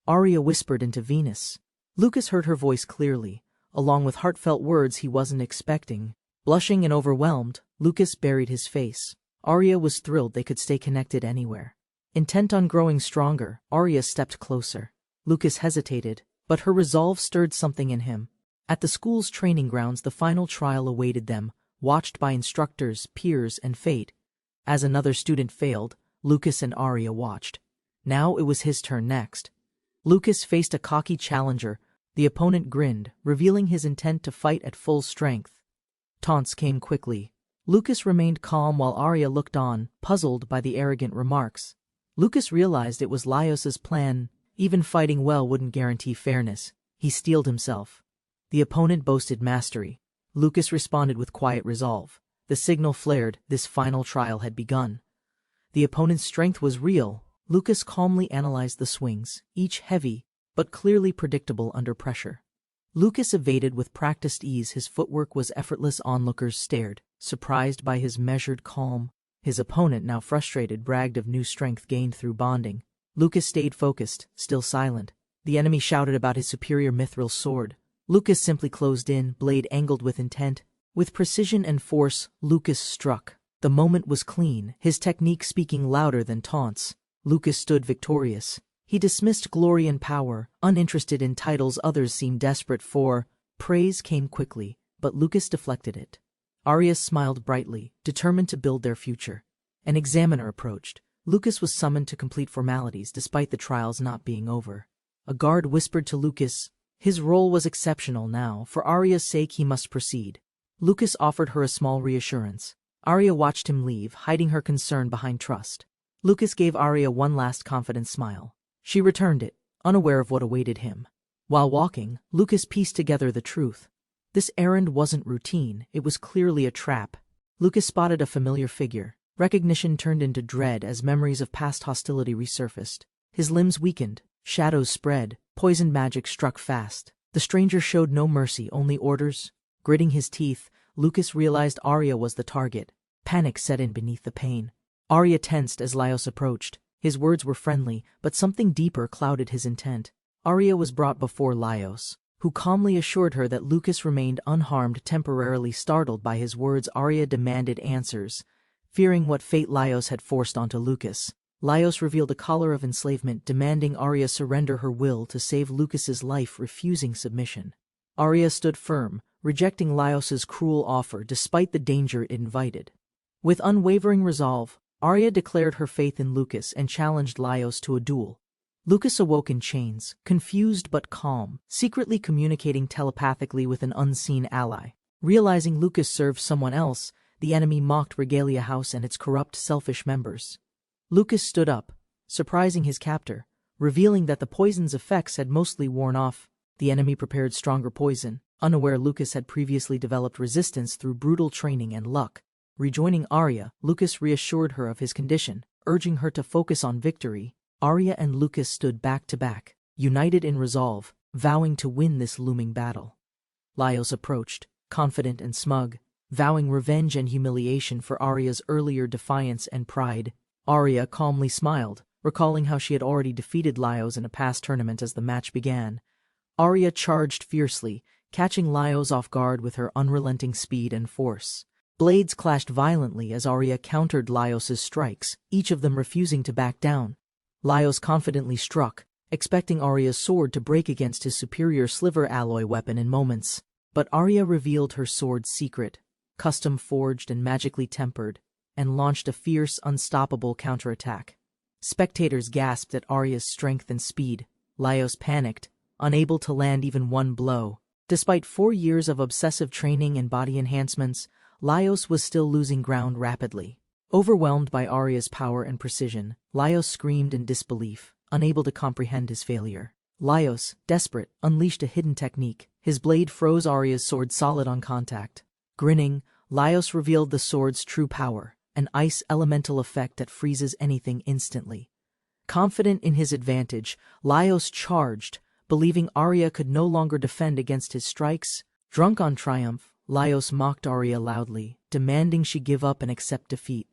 Arya whispered into Venus. Lucas heard her voice clearly, along with heartfelt words he wasn't expecting. Blushing and overwhelmed, Lucas buried his face. Arya was thrilled they could stay connected anywhere. Intent on growing stronger, Arya stepped closer. Lucas hesitated, but her resolve stirred something in him. At the school's training grounds, the final trial awaited them, watched by instructors, peers, and fate. As another student failed, Lucas and Arya watched. Now it was his turn next. Lucas faced a cocky challenger. The opponent grinned, revealing his intent to fight at full strength. Taunts came quickly. Lucas remained calm while Arya looked on, puzzled by the arrogant remarks. Lucas realized it was Laios's plan. Even fighting well wouldn't guarantee fairness. He steeled himself. The opponent boasted mastery. Lucas responded with quiet resolve. The signal flared. This final trial had begun. The opponent's strength was real. Lucas calmly analyzed the swings, each heavy, but clearly predictable under pressure. Lucas evaded with practiced ease. His footwork was effortless. Onlookers stared, surprised by his measured calm. His opponent, now frustrated, bragged of new strength gained through bonding. Lucas stayed focused, still silent. The enemy shouted about his superior mithril sword. Lucas simply closed in, blade angled with intent. With precision and force, Lucas struck. The moment was clean, his technique speaking louder than taunts. Lucas stood victorious. He dismissed glory and power, uninterested in titles others seemed desperate for. Praise came quickly, but Lucas deflected it. Arya smiled brightly, determined to build their future. An examiner approached. Lucas was summoned to complete formalities despite the trials not being over. A guard whispered to Lucas. His role was exceptional now. For Arya's sake he must proceed. Lucas offered her a small reassurance. Arya watched him leave, hiding her concern behind trust. Lucas gave Arya one last confident smile. She returned it, unaware of what awaited him. While walking, Lucas pieced together the truth. This errand wasn't routine, it was clearly a trap. Lucas spotted a familiar figure. Recognition turned into dread as memories of past hostility resurfaced. His limbs weakened, shadows spread, poisoned magic struck fast. The stranger showed no mercy, only orders. Gritting his teeth, Lucas realized Arya was the target. Panic set in beneath the pain. Arya tensed as Laios approached. His words were friendly, but something deeper clouded his intent. Arya was brought before Laios, who calmly assured her that Lucas remained unharmed. Temporarily startled by his words, Arya demanded answers, fearing what fate Laios had forced onto Lucas. Laios revealed a collar of enslavement, demanding Arya surrender her will to save Lucas's life, refusing submission. Arya stood firm, rejecting Laios's cruel offer despite the danger it invited. With unwavering resolve, Arya declared her faith in Lucas and challenged Laios to a duel. Lucas awoke in chains, confused but calm, secretly communicating telepathically with an unseen ally. Realizing Lucas served someone else, the enemy mocked Regalia House and its corrupt, selfish members. Lucas stood up, surprising his captor, revealing that the poison's effects had mostly worn off. The enemy prepared stronger poison. Unaware Lucas had previously developed resistance through brutal training and luck. Rejoining Arya, Lucas reassured her of his condition, urging her to focus on victory. Arya and Lucas stood back to back, united in resolve, vowing to win this looming battle. Laios approached, confident and smug, vowing revenge and humiliation for Arya's earlier defiance and pride. Arya calmly smiled, recalling how she had already defeated Laios in a past tournament. As the match began, Arya charged fiercely, catching Laios off guard with her unrelenting speed and force. Blades clashed violently as Arya countered Laios's strikes, each of them refusing to back down. Laios confidently struck, expecting Arya's sword to break against his superior sliver alloy weapon in moments. But Arya revealed her sword's secret, custom-forged and magically tempered, and launched a fierce, unstoppable counterattack. Spectators gasped at Arya's strength and speed. Laios panicked, unable to land even one blow. Despite 4 years of obsessive training and body enhancements, Laios was still losing ground rapidly. Overwhelmed by Arya's power and precision, Laios screamed in disbelief, unable to comprehend his failure. Laios, desperate, unleashed a hidden technique. His blade froze Arya's sword solid on contact. Grinning, Laios revealed the sword's true power, an ice elemental effect that freezes anything instantly. Confident in his advantage, Laios charged, believing Arya could no longer defend against his strikes. Drunk on triumph, Laios mocked Arya loudly, demanding she give up and accept defeat.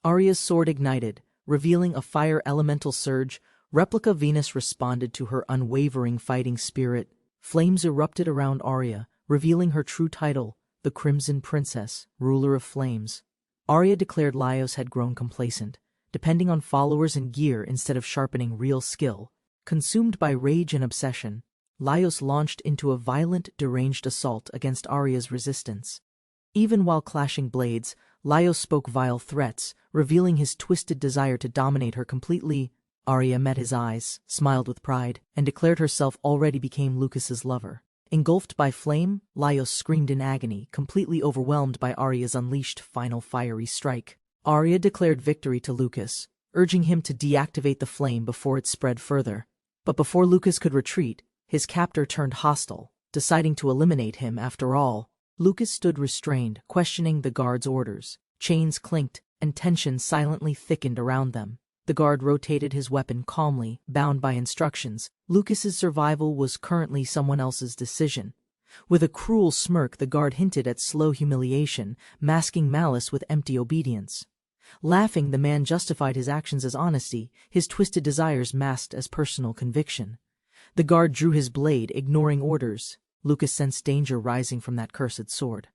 Arya's sword ignited, revealing a fire elemental surge. Replica Venus responded to her unwavering fighting spirit. Flames erupted around Arya, revealing her true title, the Crimson Princess, ruler of flames. Arya declared Laios had grown complacent, depending on followers and gear instead of sharpening real skill. Consumed by rage and obsession, Laios launched into a violent, deranged assault against Arya's resistance. Even while clashing blades, Laios spoke vile threats, revealing his twisted desire to dominate her completely. Arya met his eyes, smiled with pride, and declared herself already became Lucas's lover. Engulfed by flame, Laios screamed in agony, completely overwhelmed by Arya's unleashed final fiery strike. Arya declared victory to Lucas, urging him to deactivate the flame before it spread further. But before Lucas could retreat, his captor turned hostile, deciding to eliminate him after all. Lucas stood restrained, questioning the guard's orders. Chains clinked, and tension silently thickened around them. The guard rotated his weapon calmly, bound by instructions. Lucas's survival was currently someone else's decision. With a cruel smirk, the guard hinted at slow humiliation, masking malice with empty obedience. Laughing, the man justified his actions as honesty, his twisted desires masked as personal conviction. The guard drew his blade, ignoring orders. Lucas sensed danger rising from that cursed sword.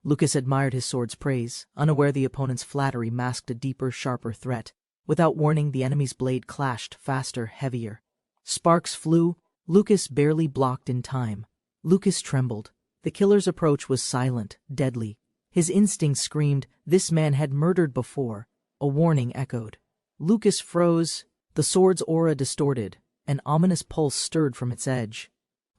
Lucas admired his sword's praise, unaware the opponent's flattery masked a deeper, sharper threat. Without warning, the enemy's blade clashed, faster, heavier. Sparks flew. Lucas barely blocked in time. Lucas trembled. The killer's approach was silent, deadly. His instincts screamed, this man had murdered before. A warning echoed. Lucas froze. The sword's aura distorted. An ominous pulse stirred from its edge.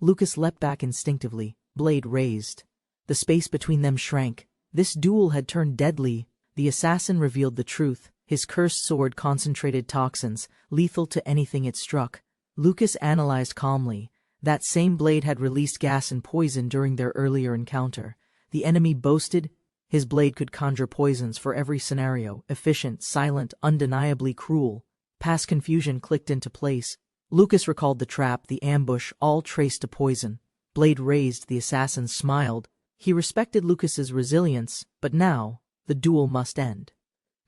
Lucas leapt back instinctively, blade raised. The space between them shrank. This duel had turned deadly. The assassin revealed the truth. His cursed sword concentrated toxins, lethal to anything it struck. Lucas analyzed calmly. That same blade had released gas and poison during their earlier encounter. The enemy boasted his blade could conjure poisons for every scenario, efficient, silent, undeniably cruel. Past confusion clicked into place. Lucas recalled the trap, the ambush, all traced to poison. Blade raised, the assassin smiled. He respected Lucas's resilience, but now, the duel must end.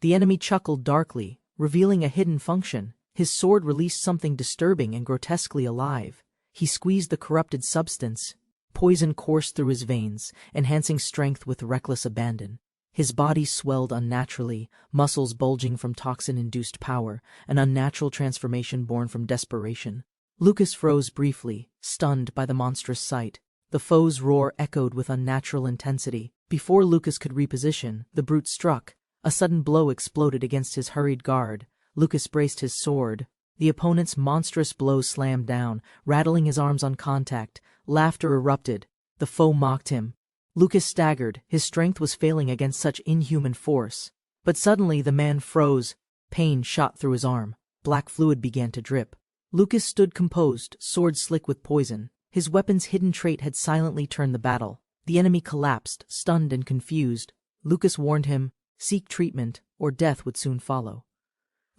The enemy chuckled darkly, revealing a hidden function. His sword released something disturbing and grotesquely alive. He squeezed the corrupted substance. Poison coursed through his veins, enhancing strength with reckless abandon. His body swelled unnaturally, muscles bulging from toxin-induced power, an unnatural transformation born from desperation. Lucas froze briefly, stunned by the monstrous sight. The foe's roar echoed with unnatural intensity. Before Lucas could reposition, the brute struck. A sudden blow exploded against his hurried guard. Lucas braced his sword. The opponent's monstrous blow slammed down, rattling his arms on contact. Laughter erupted. The foe mocked him. Lucas staggered. His strength was failing against such inhuman force. But suddenly the man froze. Pain shot through his arm. Black fluid began to drip. Lucas stood composed, sword slick with poison. His weapon's hidden trait had silently turned the battle. The enemy collapsed, stunned and confused. Lucas warned him, seek treatment, or death would soon follow.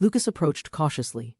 Lucas approached cautiously.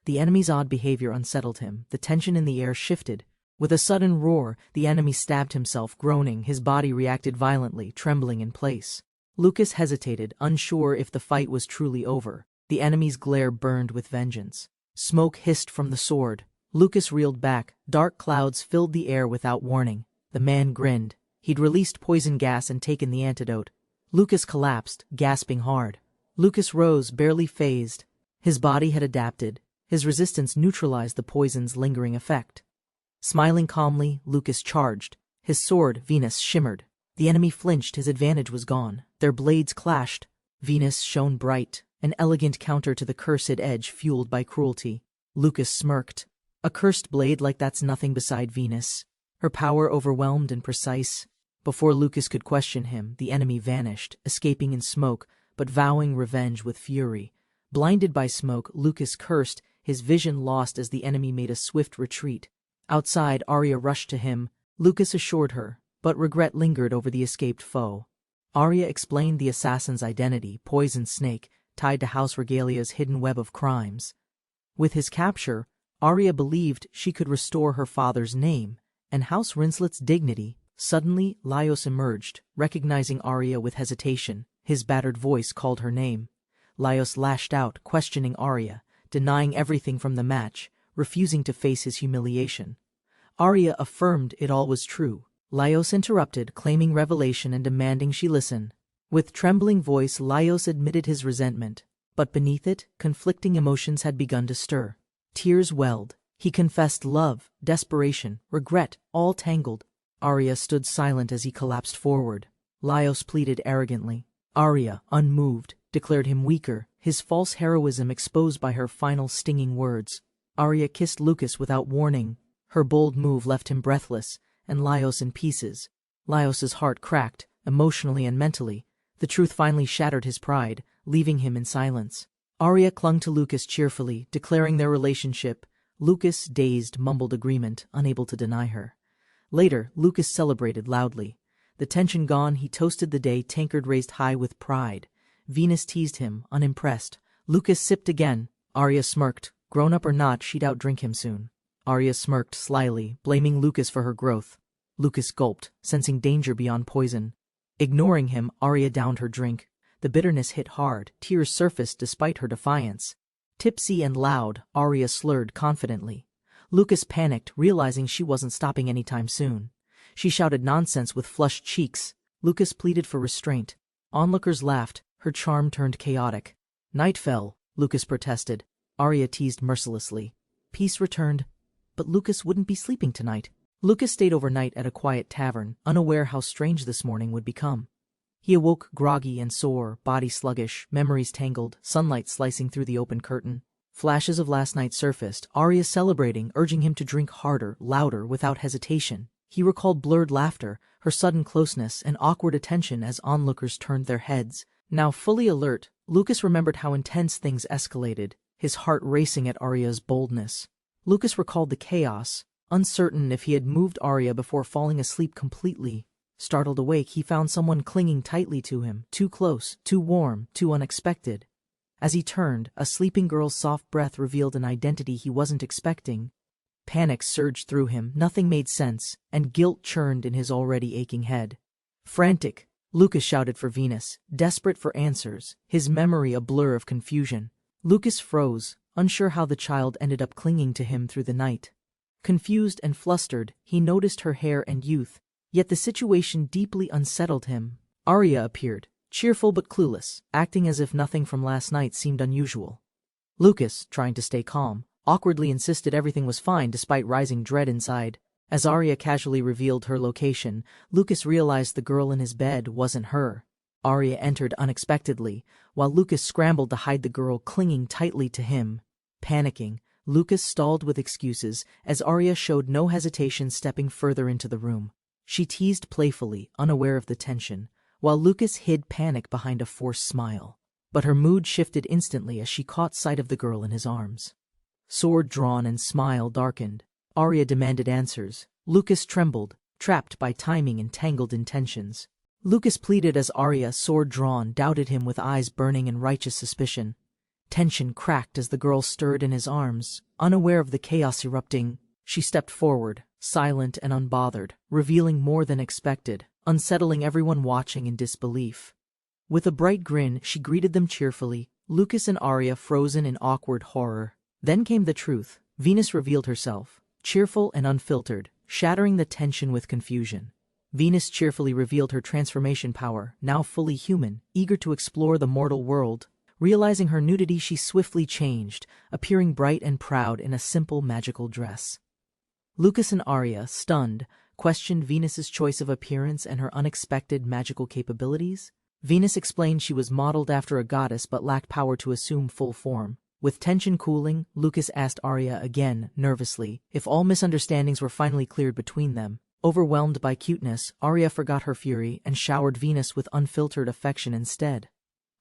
The enemy's odd behavior unsettled him. The tension in the air shifted. With a sudden roar, the enemy stabbed himself, groaning. His body reacted violently, trembling in place. Lucas hesitated, unsure if the fight was truly over. The enemy's glare burned with vengeance. Smoke hissed from the sword. Lucas reeled back. Dark clouds filled the air without warning. The man grinned. He'd released poison gas and taken the antidote. Lucas collapsed, gasping hard. Lucas rose, barely phased. His body had adapted. His resistance neutralized the poison's lingering effect. Smiling calmly, Lucas charged. His sword, Venus, shimmered. The enemy flinched. His advantage was gone. Their blades clashed. Venus shone bright, an elegant counter to the cursed edge fueled by cruelty. Lucas smirked. A cursed blade like that's nothing beside Venus. Her power overwhelmed and precise. Before Lucas could question him, the enemy vanished, escaping in smoke, but vowing revenge with fury. Blinded by smoke, Lucas cursed, his vision lost as the enemy made a swift retreat. Outside, Arya rushed to him. Lucas assured her, but regret lingered over the escaped foe. Arya explained the assassin's identity, poison snake, tied to House Regalia's hidden web of crimes. With his capture, Arya believed she could restore her father's name and House Rinslet's dignity. Suddenly, Laios emerged, recognizing Arya with hesitation. His battered voice called her name. Laios lashed out, questioning Arya, denying everything from the match, refusing to face his humiliation. Arya affirmed it all was true. Laios interrupted, claiming revelation and demanding she listen. With trembling voice, Laios admitted his resentment, but beneath it, conflicting emotions had begun to stir. Tears welled. He confessed love, desperation, regret, all tangled. Arya stood silent as he collapsed forward. Laios pleaded arrogantly. Arya, unmoved, declared him weaker, his false heroism exposed by her final stinging words. Arya kissed Lucas without warning. Her bold move left him breathless, and Laios in pieces. Laios's heart cracked, emotionally and mentally. The truth finally shattered his pride, leaving him in silence. Arya clung to Lucas cheerfully, declaring their relationship. Lucas, dazed, mumbled agreement, unable to deny her. Later, Lucas celebrated loudly. The tension gone, he toasted the day, tankard raised high with pride. Venus teased him, unimpressed. Lucas sipped again. Arya smirked. Grown up or not, she'd outdrink him soon. Arya smirked slyly, blaming Lucas for her growth. Lucas gulped, sensing danger beyond poison. Ignoring him, Arya downed her drink. The bitterness hit hard, tears surfaced despite her defiance. Tipsy and loud, Arya slurred confidently. Lucas panicked, realizing she wasn't stopping anytime soon. She shouted nonsense with flushed cheeks. Lucas pleaded for restraint. Onlookers laughed, her charm turned chaotic. Night fell, Lucas protested. Arya teased mercilessly. Peace returned, but Lucas wouldn't be sleeping tonight. Lucas stayed overnight at a quiet tavern, unaware how strange this morning would become. He awoke groggy and sore, body sluggish, memories tangled, sunlight slicing through the open curtain. Flashes of last night surfaced, Arya celebrating, urging him to drink harder, louder, without hesitation. He recalled blurred laughter, her sudden closeness, and awkward attention as onlookers turned their heads. Now fully alert, Lucas remembered how intense things escalated, his heart racing at Arya's boldness. Lucas recalled the chaos, uncertain if he had moved Arya before falling asleep completely. Startled awake, he found someone clinging tightly to him, too close, too warm, too unexpected. As he turned, a sleeping girl's soft breath revealed an identity he wasn't expecting. Panic surged through him, nothing made sense, and guilt churned in his already aching head. Frantic, Lucas shouted for Venus, desperate for answers, his memory a blur of confusion. Lucas froze, unsure how the child ended up clinging to him through the night. Confused and flustered, he noticed her hair and youth, yet the situation deeply unsettled him. Arya appeared, cheerful but clueless, acting as if nothing from last night seemed unusual. Lucas, trying to stay calm, awkwardly insisted everything was fine despite rising dread inside. As Arya casually revealed her location, Lucas realized the girl in his bed wasn't her. Arya entered unexpectedly, while Lucas scrambled to hide the girl clinging tightly to him. Panicking, Lucas stalled with excuses as Arya showed no hesitation stepping further into the room. She teased playfully, unaware of the tension, while Lucas hid panic behind a forced smile. But her mood shifted instantly as she caught sight of the girl in his arms. Sword drawn and smile darkened. Arya demanded answers. Lucas trembled, trapped by timing and tangled intentions. Lucas pleaded as Arya, sword drawn, doubted him with eyes burning in righteous suspicion. Tension cracked as the girl stirred in his arms, unaware of the chaos erupting. She stepped forward, silent and unbothered, revealing more than expected, unsettling everyone watching in disbelief. With a bright grin, she greeted them cheerfully, Lucas and Arya frozen in awkward horror. Then came the truth. Venus revealed herself, cheerful and unfiltered, shattering the tension with confusion. Venus cheerfully revealed her transformation power, now fully human, eager to explore the mortal world. Realizing her nudity, she swiftly changed, appearing bright and proud in a simple magical dress. Lucas and Arya, stunned, questioned Venus's choice of appearance and her unexpected magical capabilities. Venus explained she was modeled after a goddess but lacked power to assume full form. With tension cooling, Lucas asked Arya again, nervously, if all misunderstandings were finally cleared between them. Overwhelmed by cuteness, Arya forgot her fury and showered Venus with unfiltered affection instead.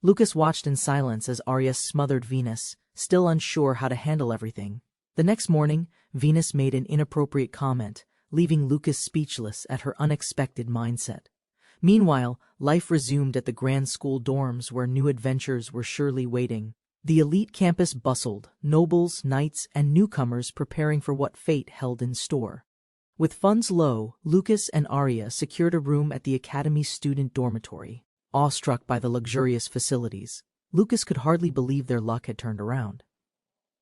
Lucas watched in silence as Arya smothered Venus, still unsure how to handle everything. The next morning, Venus made an inappropriate comment, leaving Lucas speechless at her unexpected mindset. Meanwhile, life resumed at the grand school dorms where new adventures were surely waiting. The elite campus bustled, nobles, knights, and newcomers preparing for what fate held in store. With funds low, Lucas and Arya secured a room at the Academy's student dormitory. Awestruck by the luxurious facilities, Lucas could hardly believe their luck had turned around.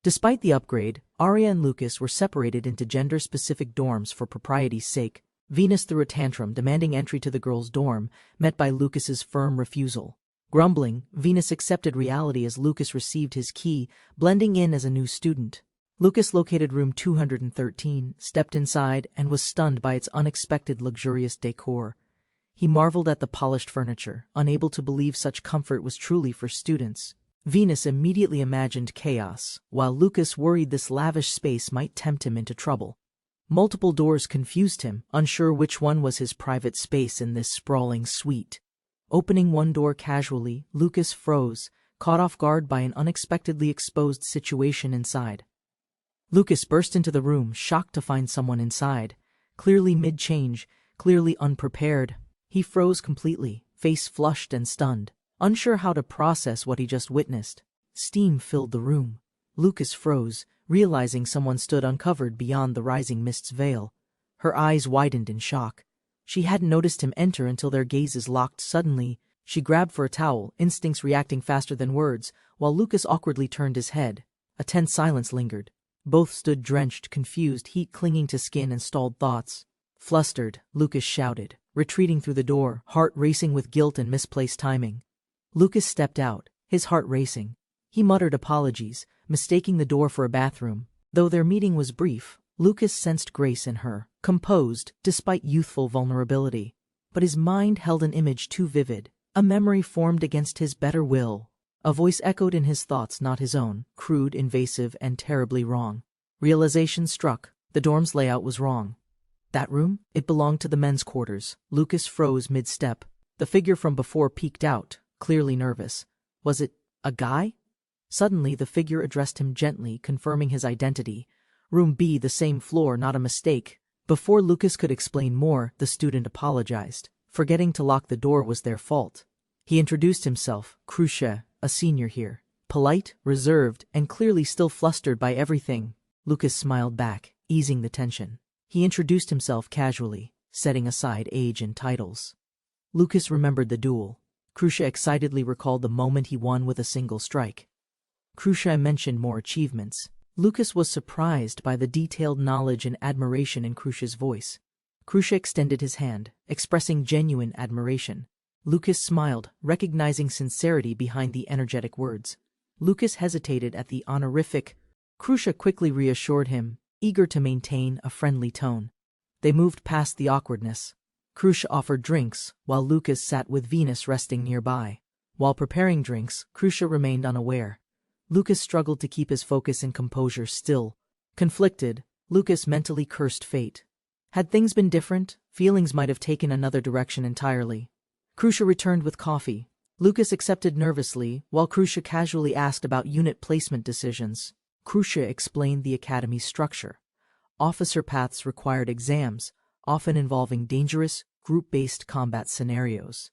Despite the upgrade, Arya and Lucas were separated into gender-specific dorms for propriety's sake. Venus threw a tantrum demanding entry to the girls' dorm, met by Lucas's firm refusal. Grumbling, Venus accepted reality as Lucas received his key, blending in as a new student. Lucas located room 213, stepped inside, and was stunned by its unexpected luxurious decor. He marveled at the polished furniture, unable to believe such comfort was truly for students. Venus immediately imagined chaos, while Lucas worried this lavish space might tempt him into trouble. Multiple doors confused him, unsure which one was his private space in this sprawling suite. Opening one door casually, Lucas froze, caught off guard by an unexpectedly exposed situation inside. Lucas burst into the room, shocked to find someone inside. Clearly mid-change, clearly unprepared. He froze completely, face flushed and stunned, unsure how to process what he just witnessed. Steam filled the room. Lucas froze, realizing someone stood uncovered beyond the rising mist's veil. Her eyes widened in shock. She hadn't noticed him enter until their gazes locked suddenly. She grabbed for a towel, instincts reacting faster than words, while Lucas awkwardly turned his head. A tense silence lingered. Both stood drenched, confused, heat clinging to skin and stalled thoughts. Flustered, Lucas shouted, retreating through the door, heart racing with guilt and misplaced timing. Lucas stepped out, his heart racing. He muttered apologies, mistaking the door for a bathroom. Though their meeting was brief, Lucas sensed grace in her, composed, despite youthful vulnerability. But his mind held an image too vivid, a memory formed against his better will. A voice echoed in his thoughts, not his own, crude, invasive, and terribly wrong. Realization struck. The dorm's layout was wrong. That room? It belonged to the men's quarters. Lucas froze mid-step. The figure from before peeked out, clearly nervous. Was it a guy? Suddenly, the figure addressed him gently, confirming his identity. Room B, the same floor, not a mistake. Before Lucas could explain more, the student apologized. Forgetting to lock the door was their fault. He introduced himself, Krusha, a senior here. Polite, reserved, and clearly still flustered by everything. Lucas smiled back, easing the tension. He introduced himself casually, setting aside age and titles. Lucas remembered the duel. Krusha excitedly recalled the moment he won with a single strike. Krusha mentioned more achievements. Lucas was surprised by the detailed knowledge and admiration in Krusha's voice. Krusha extended his hand, expressing genuine admiration. Lucas smiled, recognizing sincerity behind the energetic words. Lucas hesitated at the honorific. Krusha quickly reassured him, eager to maintain a friendly tone. They moved past the awkwardness. Krusha offered drinks, while Lucas sat with Venus resting nearby. While preparing drinks, Krusha remained unaware. Lucas struggled to keep his focus and composure still. Conflicted, Lucas mentally cursed fate. Had things been different, feelings might have taken another direction entirely. Krusha returned with coffee. Lucas accepted nervously, while Krusha casually asked about unit placement decisions. Krusha explained the academy's structure. Officer paths required exams, often involving dangerous, group-based combat scenarios.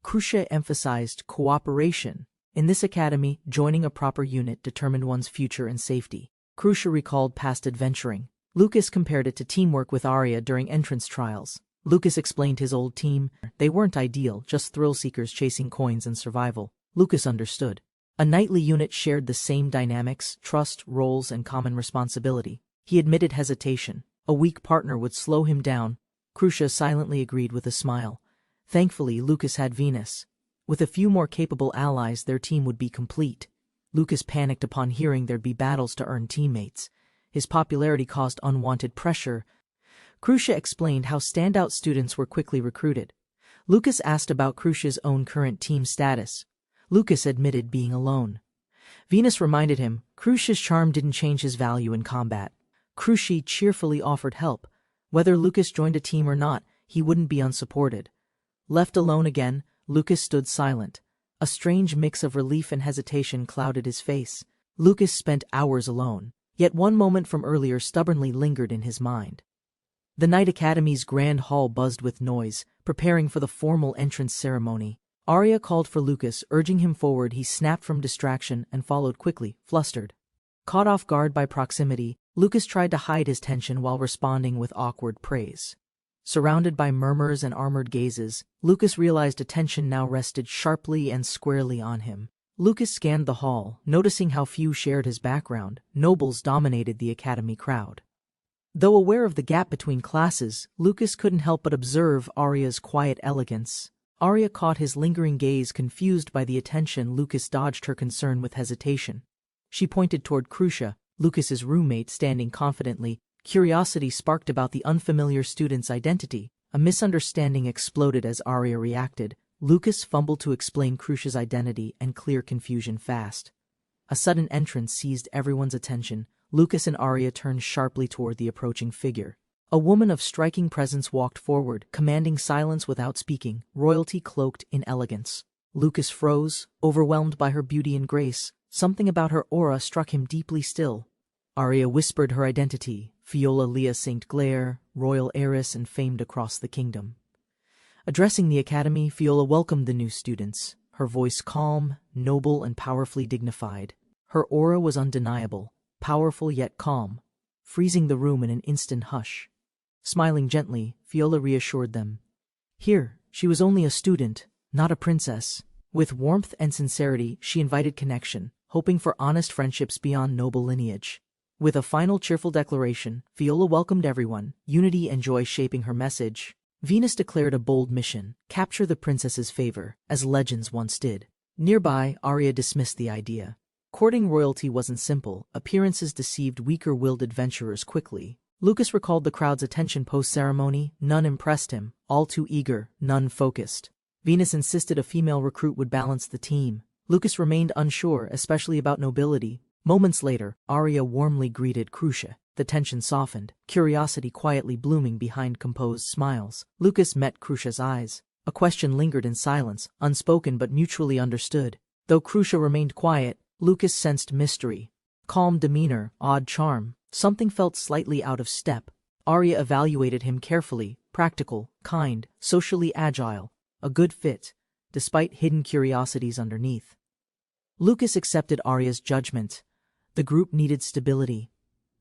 Krusha emphasized cooperation. In this academy, joining a proper unit determined one's future and safety. Krusha recalled past adventuring. Lucas compared it to teamwork with Arya during entrance trials. Lucas explained his old team. They weren't ideal, just thrill-seekers chasing coins and survival. Lucas understood. A knightly unit shared the same dynamics, trust, roles, and common responsibility. He admitted hesitation. A weak partner would slow him down. Krusha silently agreed with a smile. Thankfully, Lucas had Venus. With a few more capable allies, their team would be complete. Lucas panicked upon hearing there'd be battles to earn teammates. His popularity caused unwanted pressure. Krusha explained how standout students were quickly recruited. Lucas asked about Krusha's own current team status. Lucas admitted being alone. Venus reminded him Krusha's charm didn't change his value in combat. Krusha cheerfully offered help. Whether Lucas joined a team or not, he wouldn't be unsupported. Left alone again, Lucas stood silent. A strange mix of relief and hesitation clouded his face. Lucas spent hours alone, yet one moment from earlier stubbornly lingered in his mind. The Night Academy's grand hall buzzed with noise, preparing for the formal entrance ceremony. Arya called for Lucas, urging him forward. He snapped from distraction and followed quickly, flustered. Caught off guard by proximity, Lucas tried to hide his tension while responding with awkward praise. Surrounded by murmurs and armored gazes, Lucas realized attention now rested sharply and squarely on him. Lucas scanned the hall, noticing how few shared his background. Nobles dominated the academy crowd. Though aware of the gap between classes, Lucas couldn't help but observe Arya's quiet elegance. Arya caught his lingering gaze, confused by the attention. Lucas dodged her concern with hesitation. She pointed toward Krusha, Lucas's roommate, standing confidently. Curiosity sparked about the unfamiliar student's identity. A misunderstanding exploded as Arya reacted. Lucas fumbled to explain Crucia's identity and clear confusion fast. A sudden entrance seized everyone's attention. Lucas and Arya turned sharply toward the approaching figure. A woman of striking presence walked forward, commanding silence without speaking, royalty cloaked in elegance. Lucas froze, overwhelmed by her beauty and grace. Something about her aura struck him deeply still. Arya whispered her identity, Fiola Lea St. Clair, royal heiress and famed across the kingdom. Addressing the academy, Fiola welcomed the new students, her voice calm, noble and powerfully dignified. Her aura was undeniable, powerful yet calm, freezing the room in an instant hush. Smiling gently, Fiola reassured them. Here, she was only a student, not a princess. With warmth and sincerity, she invited connection, hoping for honest friendships beyond noble lineage. With a final cheerful declaration, Fiola welcomed everyone, unity and joy shaping her message. Venus declared a bold mission, capture the princess's favor, as legends once did. Nearby, Arya dismissed the idea. Courting royalty wasn't simple, appearances deceived weaker-willed adventurers quickly. Lucas recalled the crowd's attention post-ceremony. None impressed him, all too eager, none focused. Venus insisted a female recruit would balance the team. Lucas remained unsure, especially about nobility. Moments later, Arya warmly greeted Crucia. The tension softened, curiosity quietly blooming behind composed smiles. Lucas met Crucia's eyes. A question lingered in silence, unspoken but mutually understood. Though Crucia remained quiet, Lucas sensed mystery. Calm demeanor, odd charm. Something felt slightly out of step. Arya evaluated him carefully, practical, kind, socially agile. A good fit, despite hidden curiosities underneath. Lucas accepted Arya's judgment. The group needed stability.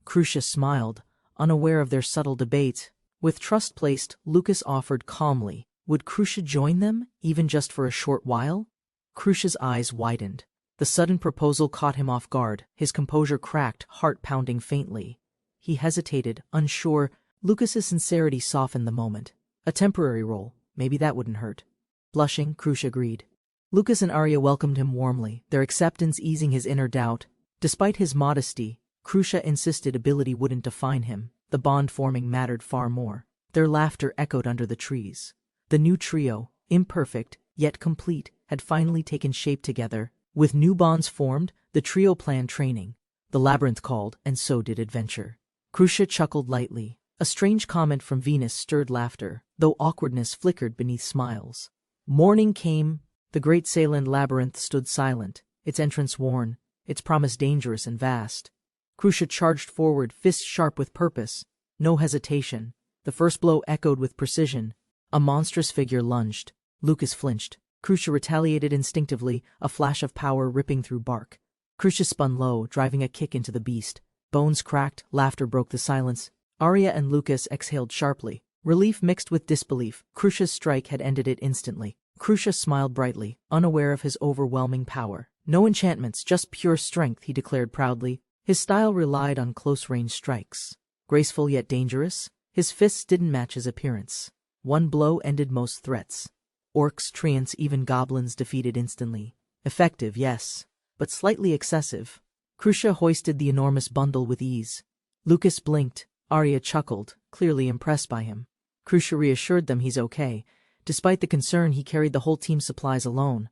Crucia smiled, unaware of their subtle debate. With trust placed, Lucas offered calmly. Would Crucia join them, even just for a short while? Crucia's eyes widened. The sudden proposal caught him off guard. His composure cracked, heart pounding faintly. He hesitated, unsure. Lucas's sincerity softened the moment. A temporary role, maybe that wouldn't hurt. Blushing, Crucia agreed. Lucas and Arya welcomed him warmly, their acceptance easing his inner doubt. Despite his modesty, Crucia insisted ability wouldn't define him. The bond forming mattered far more. Their laughter echoed under the trees. The new trio, imperfect, yet complete, had finally taken shape together. With new bonds formed, the trio planned training. The labyrinth called, and so did adventure. Crucia chuckled lightly. A strange comment from Venus stirred laughter, though awkwardness flickered beneath smiles. Morning came. The great Sayland labyrinth stood silent, its entrance worn, its promise dangerous and vast. Crucia charged forward, fists sharp with purpose. No hesitation. The first blow echoed with precision. A monstrous figure lunged. Lucas flinched. Crucia retaliated instinctively, a flash of power ripping through bark. Crucia spun low, driving a kick into the beast. Bones cracked, laughter broke the silence. Arya and Lucas exhaled sharply. Relief mixed with disbelief. Crucia's strike had ended it instantly. Crucia smiled brightly, unaware of his overwhelming power. No enchantments, just pure strength, he declared proudly. His style relied on close-range strikes. Graceful yet dangerous, his fists didn't match his appearance. One blow ended most threats. Orcs, treants, even goblins defeated instantly. Effective, yes, but slightly excessive. Crucia hoisted the enormous bundle with ease. Lucas blinked. Arya chuckled, clearly impressed by him. Crucia reassured them he's okay. Despite the concern, he carried the whole team's supplies alone.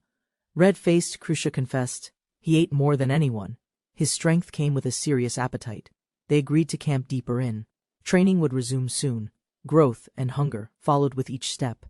Red-faced, Crucia confessed. He ate more than anyone. His strength came with a serious appetite. They agreed to camp deeper in. Training would resume soon. Growth and hunger followed with each step.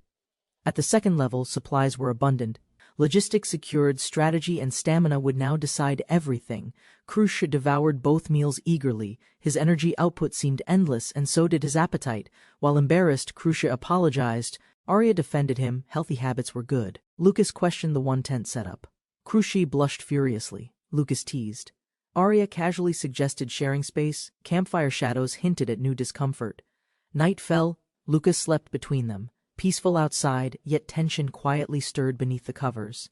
At the second level, supplies were abundant. Logistics secured, strategy and stamina would now decide everything. Crucia devoured both meals eagerly. His energy output seemed endless, and so did his appetite. While embarrassed, Crucia apologized. Arya defended him. Healthy habits were good. Lucas questioned the one-tent setup. Crucia blushed furiously. Lucas teased. Arya casually suggested sharing space. Campfire shadows hinted at new discomfort. Night fell. Lucas slept between them. Peaceful outside, yet tension quietly stirred beneath the covers.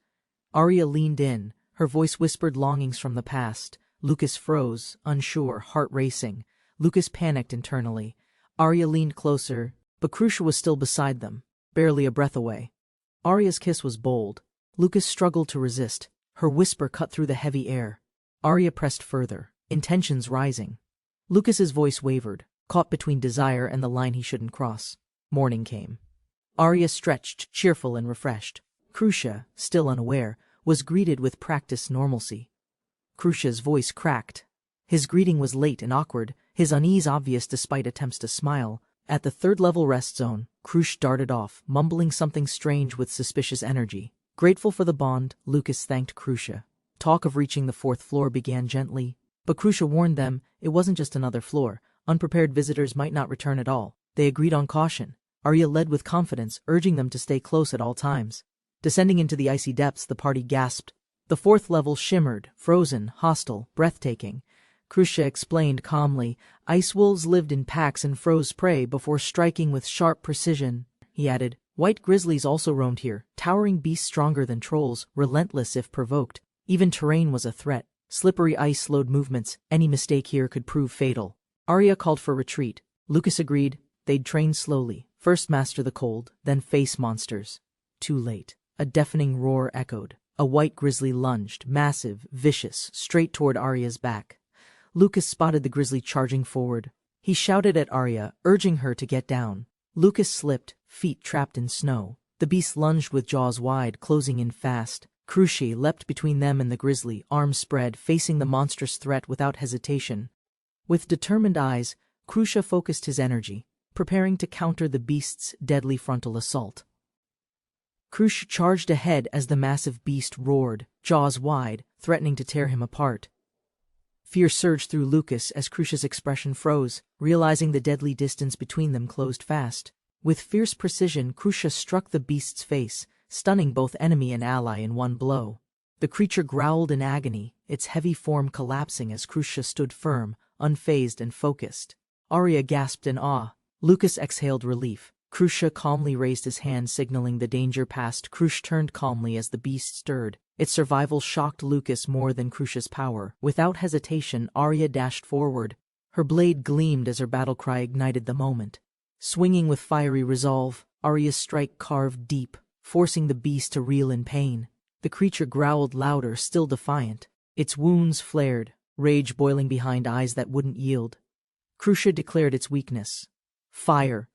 Arya leaned in. Her voice whispered longings from the past. Lucas froze, unsure, heart racing. Lucas panicked internally. Arya leaned closer, but Crucia was still beside them, barely a breath away. Arya's kiss was bold. Lucas struggled to resist. Her whisper cut through the heavy air. Arya pressed further, intentions rising. Lucas's voice wavered, caught between desire and the line he shouldn't cross. Morning came. Arya stretched, cheerful and refreshed. Crucia, still unaware, was greeted with practiced normalcy. Crucia's voice cracked. His greeting was late and awkward, his unease obvious despite attempts to smile. At the third-level rest zone, Crucia darted off, mumbling something strange with suspicious energy. Grateful for the bond, Lucas thanked Crucia. Talk of reaching the fourth floor began gently, but Crucia warned them it wasn't just another floor. Unprepared visitors might not return at all. They agreed on caution. Arya led with confidence, urging them to stay close at all times. Descending into the icy depths, the party gasped. The fourth level shimmered, frozen, hostile, breathtaking. Crucia explained calmly, ice wolves lived in packs and froze prey before striking with sharp precision. He added, white grizzlies also roamed here, towering beasts stronger than trolls, relentless if provoked. Even terrain was a threat. Slippery ice slowed movements. Any mistake here could prove fatal. Arya called for retreat. Lucas agreed. They'd train slowly. First master the cold, then face monsters. Too late. A deafening roar echoed. A white grizzly lunged, massive, vicious, straight toward Arya's back. Lucas spotted the grizzly charging forward. He shouted at Arya, urging her to get down. Lucas slipped, feet trapped in snow. The beast lunged with jaws wide, closing in fast. Crucia leapt between them and the grizzly, arms spread, facing the monstrous threat without hesitation. With determined eyes, Crucia focused his energy, preparing to counter the beast's deadly frontal assault. Crucia charged ahead as the massive beast roared, jaws wide, threatening to tear him apart. Fear surged through Lucas as Crucia's expression froze, realizing the deadly distance between them closed fast. With fierce precision, Crucia struck the beast's face, stunning both enemy and ally in one blow. The creature growled in agony, its heavy form collapsing as Crucia stood firm, unfazed and focused. Arya gasped in awe. Lucas exhaled relief. Crucia calmly raised his hand, signaling the danger past. Crucia turned calmly as the beast stirred. Its survival shocked Lucas more than Crucia's power. Without hesitation, Arya dashed forward. Her blade gleamed as her battle cry ignited the moment. Swinging with fiery resolve, Arya's strike carved deep, forcing the beast to reel in pain. The creature growled louder, still defiant. Its wounds flared, rage boiling behind eyes that wouldn't yield. Crucia declared its weakness. Fire.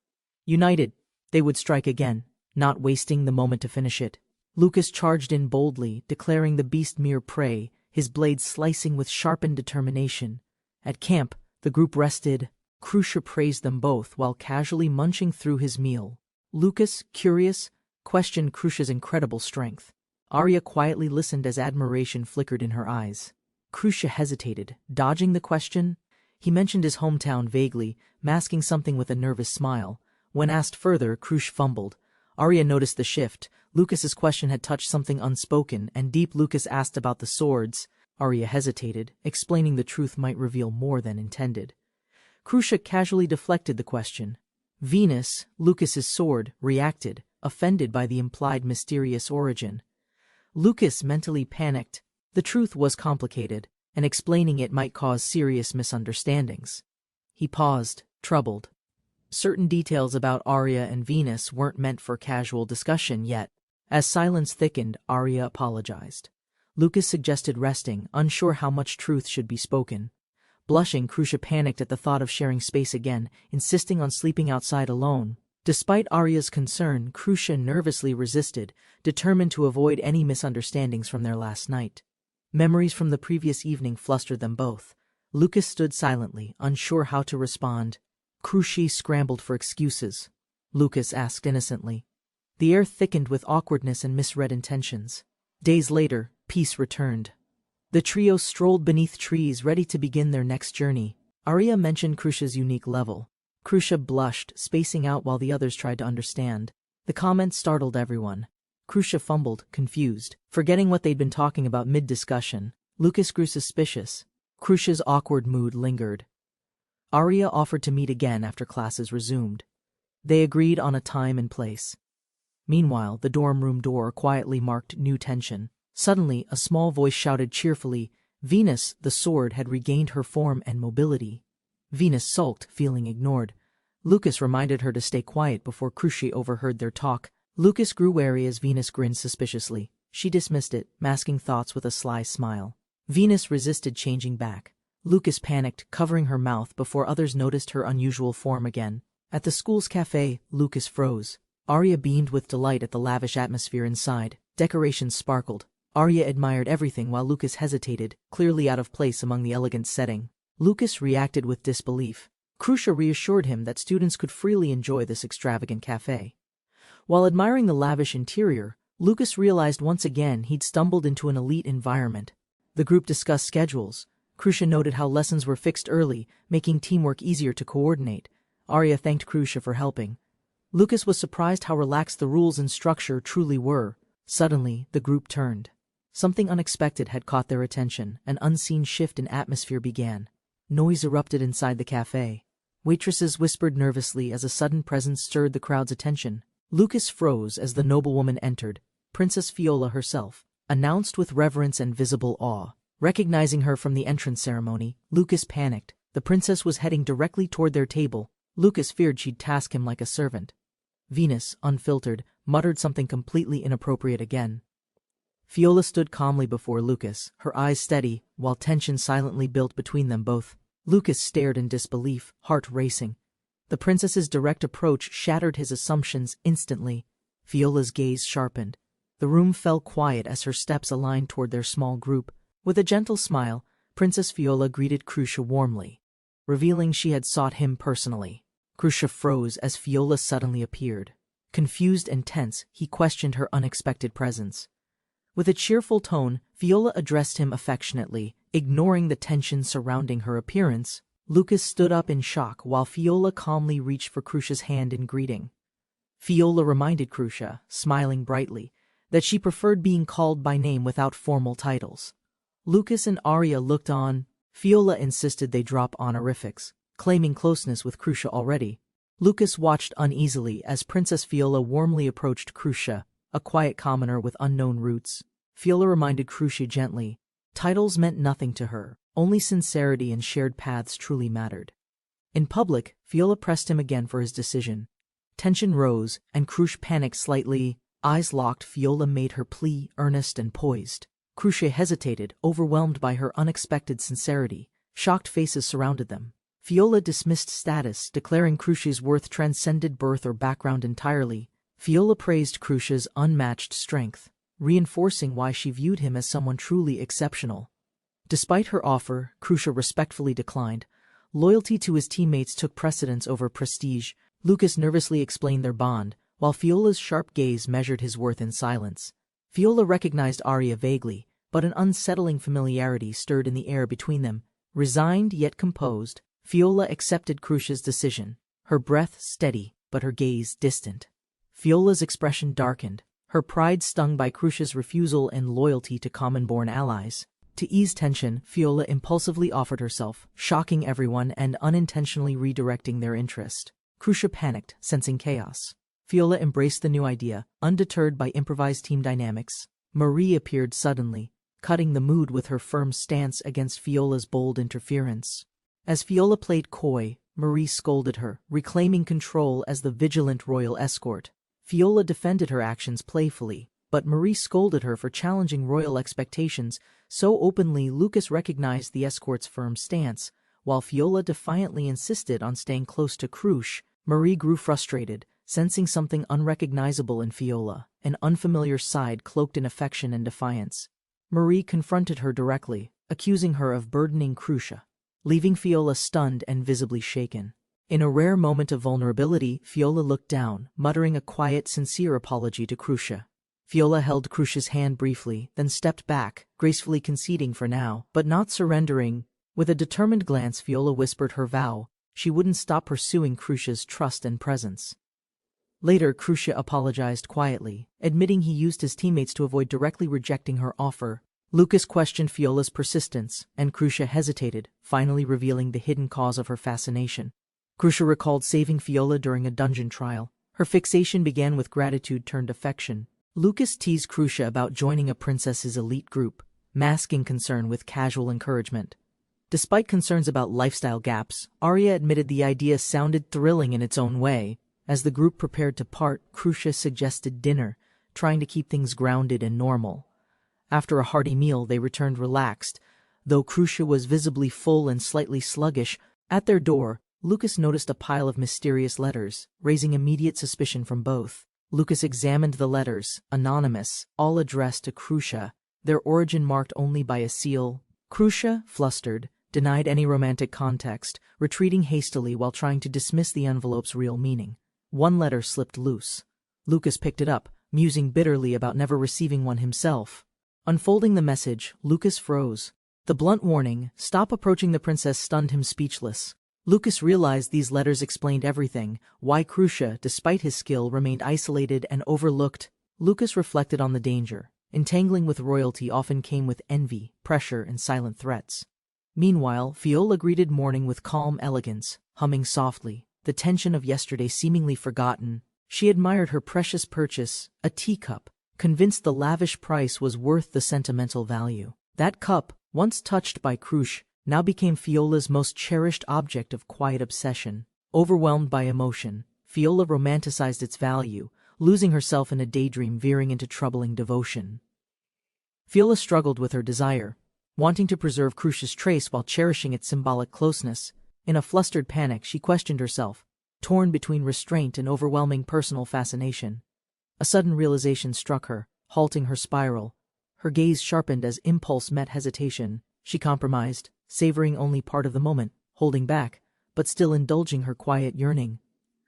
United, they would strike again, not wasting the moment to finish it. Lucas charged in boldly, declaring the beast mere prey, his blade slicing with sharpened determination. At camp, the group rested. Crucia praised them both while casually munching through his meal. Lucas, curious, questioned Crucia's incredible strength. Arya quietly listened as admiration flickered in her eyes. Crucia hesitated, dodging the question. He mentioned his hometown vaguely, masking something with a nervous smile. When asked further, Crucia fumbled. Arya noticed the shift. Lucas's question had touched something unspoken, and deep. Lucas asked about the swords. Arya hesitated, explaining the truth might reveal more than intended. Crucia casually deflected the question. Venus, Lucas's sword, reacted, offended by the implied mysterious origin. Lucas mentally panicked. The truth was complicated, and explaining it might cause serious misunderstandings. He paused, troubled. Certain details about Arya and Venus weren't meant for casual discussion yet. As silence thickened, Arya apologized. Lucas suggested resting, unsure how much truth should be spoken. Blushing, Crucia panicked at the thought of sharing space again, insisting on sleeping outside alone. Despite Arya's concern, Crucia nervously resisted, determined to avoid any misunderstandings from their last night. Memories from the previous evening flustered them both. Lucas stood silently, unsure how to respond. Crucia scrambled for excuses. Lucas asked innocently. The air thickened with awkwardness and misread intentions. Days later, peace returned. The trio strolled beneath trees, ready to begin their next journey. Arya mentioned Crucia's unique level. Crucia blushed, spacing out while the others tried to understand. The comment startled everyone. Crucia fumbled, confused, forgetting what they'd been talking about mid-discussion. Lucas grew suspicious. Crucia's awkward mood lingered. Arya offered to meet again after classes resumed. They agreed on a time and place. Meanwhile, the dorm room door quietly marked new tension. Suddenly, a small voice shouted cheerfully, Venus, the sword, had regained her form and mobility. Venus sulked, feeling ignored. Lucas reminded her to stay quiet before Crucia overheard their talk. Lucas grew wary as Venus grinned suspiciously. She dismissed it, masking thoughts with a sly smile. Venus resisted changing back. Lucas panicked, covering her mouth before others noticed her unusual form again. At the school's cafe, Lucas froze. Arya beamed with delight at the lavish atmosphere inside. Decorations sparkled. Arya admired everything while Lucas hesitated, clearly out of place among the elegant setting. Lucas reacted with disbelief. Crucia reassured him that students could freely enjoy this extravagant cafe. While admiring the lavish interior, Lucas realized once again he'd stumbled into an elite environment. The group discussed schedules. Crucia noted how lessons were fixed early, making teamwork easier to coordinate. Arya thanked Crucia for helping. Lucas was surprised how relaxed the rules and structure truly were. Suddenly, the group turned. Something unexpected had caught their attention. An unseen shift in atmosphere began. Noise erupted inside the cafe. Waitresses whispered nervously as a sudden presence stirred the crowd's attention. Lucas froze as the noblewoman entered. Princess Fiola herself, announced with reverence and visible awe. Recognizing her from the entrance ceremony, Lucas panicked. The princess was heading directly toward their table. Lucas feared she'd task him like a servant. Venus, unfiltered, muttered something completely inappropriate again. Fiola stood calmly before Lucas, her eyes steady, while tension silently built between them both. Lucas stared in disbelief, heart racing. The princess's direct approach shattered his assumptions instantly. Fiola's gaze sharpened. The room fell quiet as her steps aligned toward their small group. With a gentle smile, Princess Fiola greeted Crucia warmly, revealing she had sought him personally. Crucia froze as Fiola suddenly appeared. Confused and tense, he questioned her unexpected presence. With a cheerful tone, Fiola addressed him affectionately, ignoring the tension surrounding her appearance. Lucas stood up in shock while Fiola calmly reached for Crucia's hand in greeting. Fiola reminded Crucia, smiling brightly, that she preferred being called by name without formal titles. Lucas and Arya looked on. Fiola insisted they drop honorifics, claiming closeness with Crucia already. Lucas watched uneasily as Princess Fiola warmly approached Crucia, a quiet commoner with unknown roots. Fiola reminded Crucia gently, titles meant nothing to her, only sincerity and shared paths truly mattered. In public, Fiola pressed him again for his decision. Tension rose, and Crucia panicked slightly. Eyes locked, Fiola made her plea earnest and poised. Crucia hesitated, overwhelmed by her unexpected sincerity. Shocked faces surrounded them. Fiola dismissed status, declaring Crucia's worth transcended birth or background entirely. Fiola praised Crucia's unmatched strength, reinforcing why she viewed him as someone truly exceptional. Despite her offer, Crucia respectfully declined. Loyalty to his teammates took precedence over prestige. Lucas nervously explained their bond, while Fiola's sharp gaze measured his worth in silence. Fiola recognized Arya vaguely, but an unsettling familiarity stirred in the air between them. Resigned yet composed, Fiola accepted Crucia's decision, her breath steady, but her gaze distant. Fiola's expression darkened, her pride stung by Crucia's refusal and loyalty to common-born allies. To ease tension, Fiola impulsively offered herself, shocking everyone and unintentionally redirecting their interest. Crucia panicked, sensing chaos. Fiola embraced the new idea, undeterred by improvised team dynamics. Marie appeared suddenly, cutting the mood with her firm stance against Fiola's bold interference. As Fiola played coy, Marie scolded her, reclaiming control as the vigilant royal escort. Fiola defended her actions playfully, but Marie scolded her for challenging royal expectations so openly Lucas recognized the escort's firm stance. While Fiola defiantly insisted on staying close to Crucia, Marie grew frustrated, sensing something unrecognizable in Fiola, an unfamiliar side cloaked in affection and defiance. Marie confronted her directly, accusing her of burdening Crucia, leaving Fiola stunned and visibly shaken. In a rare moment of vulnerability, Fiola looked down, muttering a quiet, sincere apology to Crucia. Fiola held Crucia's hand briefly, then stepped back, gracefully conceding for now, but not surrendering. With a determined glance, Fiola whispered her vow. She wouldn't stop pursuing Crucia's trust and presence. Later, Crucia apologized quietly, admitting he used his teammates to avoid directly rejecting her offer. Lucas questioned Fiola's persistence, and Crucia hesitated, finally revealing the hidden cause of her fascination. Crucia recalled saving Fiola during a dungeon trial. Her fixation began with gratitude turned affection. Lucas teased Crucia about joining a princess's elite group, masking concern with casual encouragement. Despite concerns about lifestyle gaps, Arya admitted the idea sounded thrilling in its own way. As the group prepared to part, Crucia suggested dinner, trying to keep things grounded and normal. After a hearty meal, they returned relaxed, though Crucia was visibly full and slightly sluggish. At their door, Lucas noticed a pile of mysterious letters, raising immediate suspicion from both. Lucas examined the letters, anonymous, all addressed to Crucia, their origin marked only by a seal. Crucia, flustered, denied any romantic context, retreating hastily while trying to dismiss the envelope's real meaning. One letter slipped loose. Lucas picked it up, musing bitterly about never receiving one himself. Unfolding the message, Lucas froze. The blunt warning, "Stop approaching the princess," stunned him speechless. Lucas realized these letters explained everything, why Crucia, despite his skill, remained isolated and overlooked. Lucas reflected on the danger. Entangling with royalty often came with envy, pressure, and silent threats. Meanwhile, Fiola greeted morning with calm elegance, humming softly, the tension of yesterday seemingly forgotten. She admired her precious purchase, a teacup, convinced the lavish price was worth the sentimental value. That cup, once touched by Crucia, now became Fiola's most cherished object of quiet obsession. Overwhelmed by emotion, Fiola romanticized its value, losing herself in a daydream veering into troubling devotion. Fiola struggled with her desire, wanting to preserve Crucia's trace while cherishing its symbolic closeness. In a flustered panic, she questioned herself, torn between restraint and overwhelming personal fascination. A sudden realization struck her, halting her spiral. Her gaze sharpened as impulse met hesitation. She compromised, savoring only part of the moment, holding back, but still indulging her quiet yearning.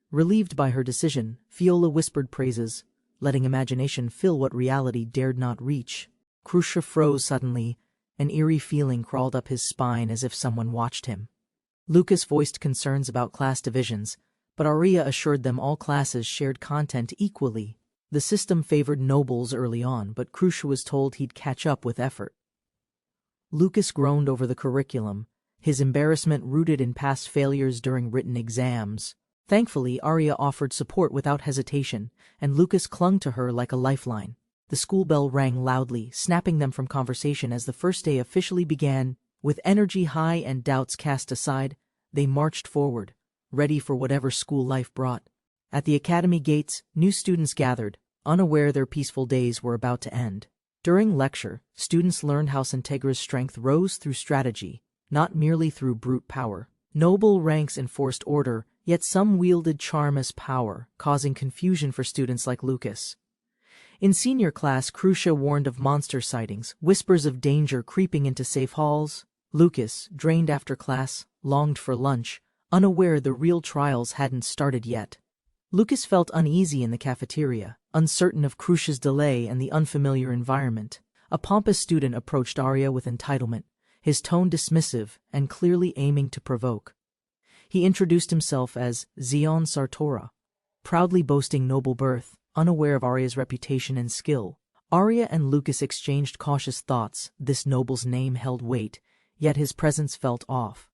Relieved by her decision, Fiola whispered praises, letting imagination fill what reality dared not reach. Crucia froze suddenly. An eerie feeling crawled up his spine as if someone watched him. Lucas voiced concerns about class divisions, but Aria assured them all classes shared content equally. The system favored nobles early on, but Crucia was told he'd catch up with effort. Lucas groaned over the curriculum, his embarrassment rooted in past failures during written exams. Thankfully, Aria offered support without hesitation, and Lucas clung to her like a lifeline. The school bell rang loudly, snapping them from conversation as the first day officially began. With energy high and doubts cast aside, they marched forward, ready for whatever school life brought. At the academy gates, new students gathered, unaware their peaceful days were about to end. During lecture, students learned how Syntegra's strength rose through strategy, not merely through brute power. Noble ranks enforced order, yet some wielded charm as power, causing confusion for students like Lucas. In senior class, Crucia warned of monster sightings, whispers of danger creeping into safe halls. Lucas, drained after class, longed for lunch, unaware the real trials hadn't started yet. Lucas felt uneasy in the cafeteria, uncertain of Crucia's delay and the unfamiliar environment. A pompous student approached Aria with entitlement, his tone dismissive and clearly aiming to provoke. He introduced himself as Xion Sartora, proudly boasting noble birth, unaware of Aria's reputation and skill. Aria and Lucas exchanged cautious thoughts. This noble's name held weight, yet his presence felt off.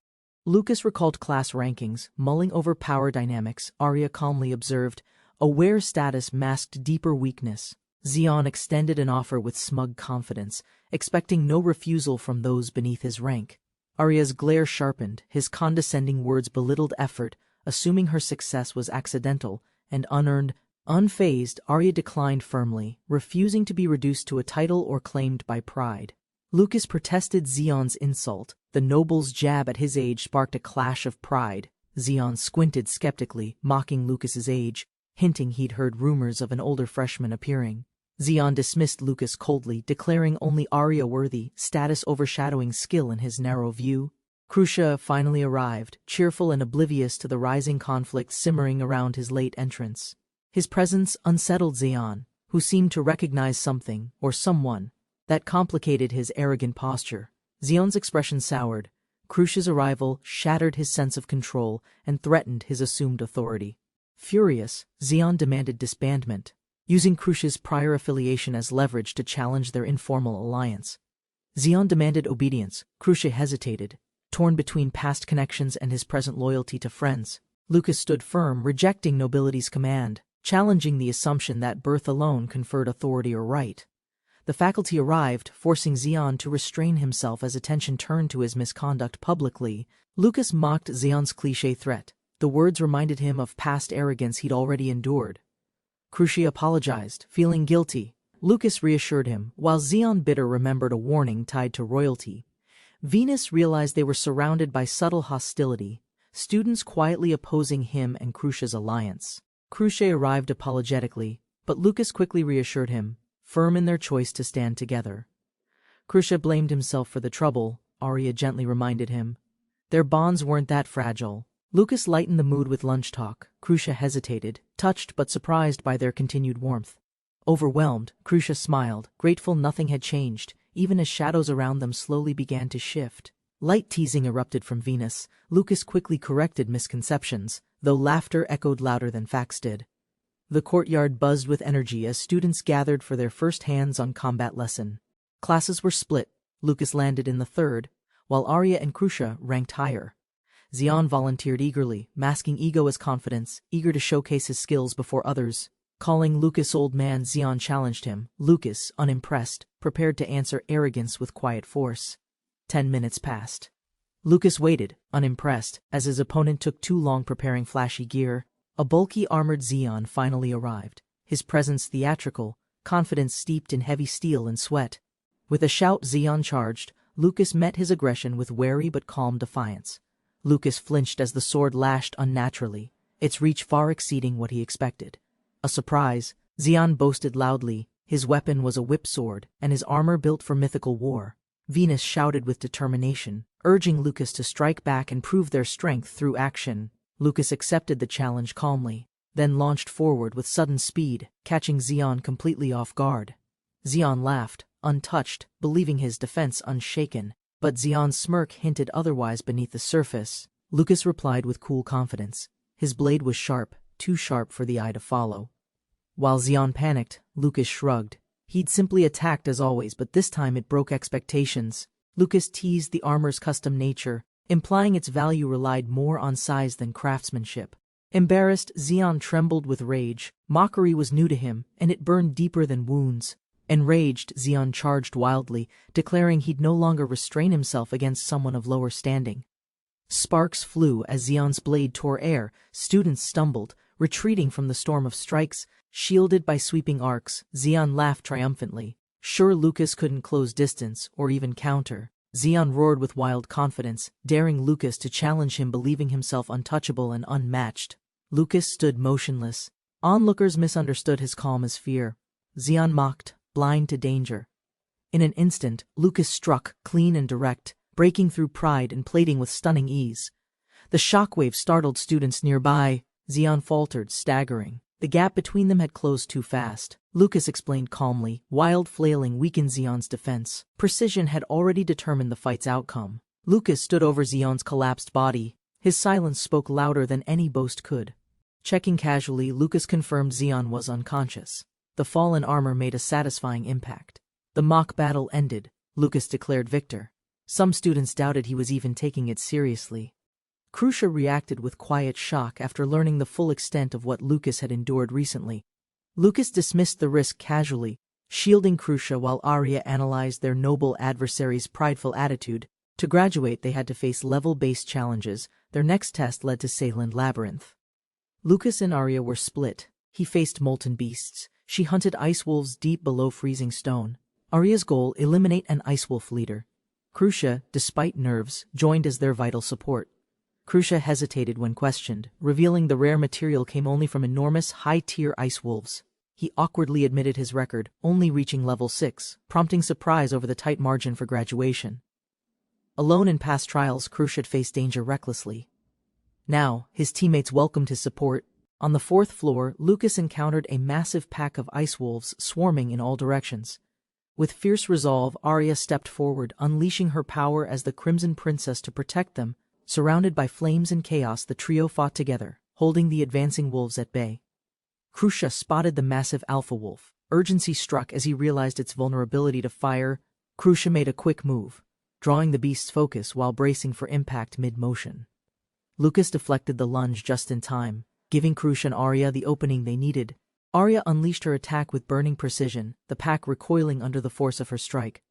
Lucas recalled class rankings, mulling over power dynamics. Aria calmly observed, aware status masked deeper weakness. Xion extended an offer with smug confidence, expecting no refusal from those beneath his rank. Aria's glare sharpened, his condescending words belittled effort, assuming her success was accidental and unearned. Unfazed, Aria declined firmly, refusing to be reduced to a title or claimed by pride. Lucas protested Xion's insult. The noble's jab at his age sparked a clash of pride. Xion squinted skeptically, mocking Lucas's age, hinting he'd heard rumors of an older freshman appearing. Xion dismissed Lucas coldly, declaring only Aria worthy, status overshadowing skill in his narrow view. Crucia finally arrived, cheerful and oblivious to the rising conflict simmering around his late entrance. His presence unsettled Xion, who seemed to recognize something, or someone, that complicated his arrogant posture. Xion's expression soured. Crucia's arrival shattered his sense of control and threatened his assumed authority. Furious, Xion demanded disbandment, using Crucia's prior affiliation as leverage to challenge their informal alliance. Xion demanded obedience. Crucia hesitated, torn between past connections and his present loyalty to friends. Lucas stood firm, rejecting nobility's command, challenging the assumption that birth alone conferred authority or right. The faculty arrived, forcing Xion to restrain himself as attention turned to his misconduct publicly. Lucas mocked Xion's cliché threat. The words reminded him of past arrogance he'd already endured. Crucia apologized, feeling guilty. Lucas reassured him, while Xion bitter remembered a warning tied to royalty. Venus realized they were surrounded by subtle hostility, students quietly opposing him and Crucia's alliance. Crucia arrived apologetically, But Lucas quickly reassured him, firm in their choice to stand together. Krusha blamed himself for the trouble, Arya gently reminded him. Their bonds weren't that fragile. Lucas lightened the mood with lunch talk. Krusha hesitated, touched but surprised by their continued warmth. Overwhelmed, Krusha smiled, grateful nothing had changed, even as shadows around them slowly began to shift. Light teasing erupted from Venus. Lucas quickly corrected misconceptions, though laughter echoed louder than facts did. The courtyard buzzed with energy as students gathered for their first hands-on combat lesson. Classes were split. Lucas landed in the third, while Arya and Krusha ranked higher. Xian volunteered eagerly, masking ego as confidence, eager to showcase his skills before others. Calling Lucas old man, Xian challenged him. Lucas, unimpressed, prepared to answer arrogance with quiet force. 10 minutes passed. Lucas waited, unimpressed, as his opponent took too long preparing flashy gear. A bulky armored Xian finally arrived, his presence theatrical, confidence steeped in heavy steel and sweat. With a shout, Xian charged. Lucas met his aggression with wary but calm defiance. Lucas flinched as the sword lashed unnaturally, its reach far exceeding what he expected. A surprise, Xian boasted loudly. His weapon was a whip sword, and his armor built for mythical war. Venus shouted with determination, urging Lucas to strike back and prove their strength through action. Lucas accepted the challenge calmly, then launched forward with sudden speed, catching Xian completely off guard. Xian laughed, untouched, believing his defense unshaken, but Xian's smirk hinted otherwise beneath the surface. Lucas replied with cool confidence. His blade was sharp, too sharp for the eye to follow. While Xian panicked, Lucas shrugged. He'd simply attacked as always, but this time it broke expectations. Lucas teased the armor's custom nature, implying its value relied more on size than craftsmanship. Embarrassed, Xian trembled with rage. Mockery was new to him, and it burned deeper than wounds. Enraged, Xian charged wildly, declaring he'd no longer restrain himself against someone of lower standing. Sparks flew as Xian's blade tore air. Students stumbled, retreating from the storm of strikes. Shielded by sweeping arcs, Xian laughed triumphantly. Sure Lucas couldn't close distance, or even counter. Xian roared with wild confidence, daring Lucas to challenge him, believing himself untouchable and unmatched. Lucas stood motionless. Onlookers misunderstood his calm as fear. Xian mocked, blind to danger. In an instant, Lucas struck, clean and direct, breaking through pride and plating with stunning ease. The shockwave startled students nearby. Xian faltered, staggering. The gap between them had closed too fast. Lucas explained calmly. Wild flailing weakened Xian's defense. Precision had already determined the fight's outcome. Lucas stood over Xian's collapsed body. His silence spoke louder than any boast could. Checking casually, Lucas confirmed Xian was unconscious. The fallen armor made a satisfying impact. The mock battle ended. Lucas declared victor. Some students doubted he was even taking it seriously. Krusha reacted with quiet shock after learning the full extent of what Lucas had endured recently. Lucas dismissed the risk casually, shielding Krusha while Arya analyzed their noble adversary's prideful attitude. To graduate, they had to face level-based challenges. Their next test led to Saland Labyrinth. Lucas and Arya were split. He faced molten beasts. She hunted ice wolves deep below freezing stone. Arya's goal: eliminate an ice wolf leader. Krusha, despite nerves, joined as their vital support. Krusha hesitated when questioned, revealing the rare material came only from enormous, high-tier ice wolves. He awkwardly admitted his record, only reaching level 6, prompting surprise over the tight margin for graduation. Alone in past trials, Krusha faced danger recklessly. Now, his teammates welcomed his support. On the 4th floor, Lucas encountered a massive pack of ice wolves swarming in all directions. With fierce resolve, Arya stepped forward, unleashing her power as the Crimson Princess to protect them. Surrounded by flames and chaos, the trio fought together, holding the advancing wolves at bay. Krusha spotted the massive alpha wolf. Urgency struck as he realized its vulnerability to fire. Krusha made a quick move, drawing the beast's focus while bracing for impact mid-motion. Lucas deflected the lunge just in time, giving Krusha and Arya the opening they needed. Arya unleashed her attack with burning precision, the pack recoiling under the force of her strike.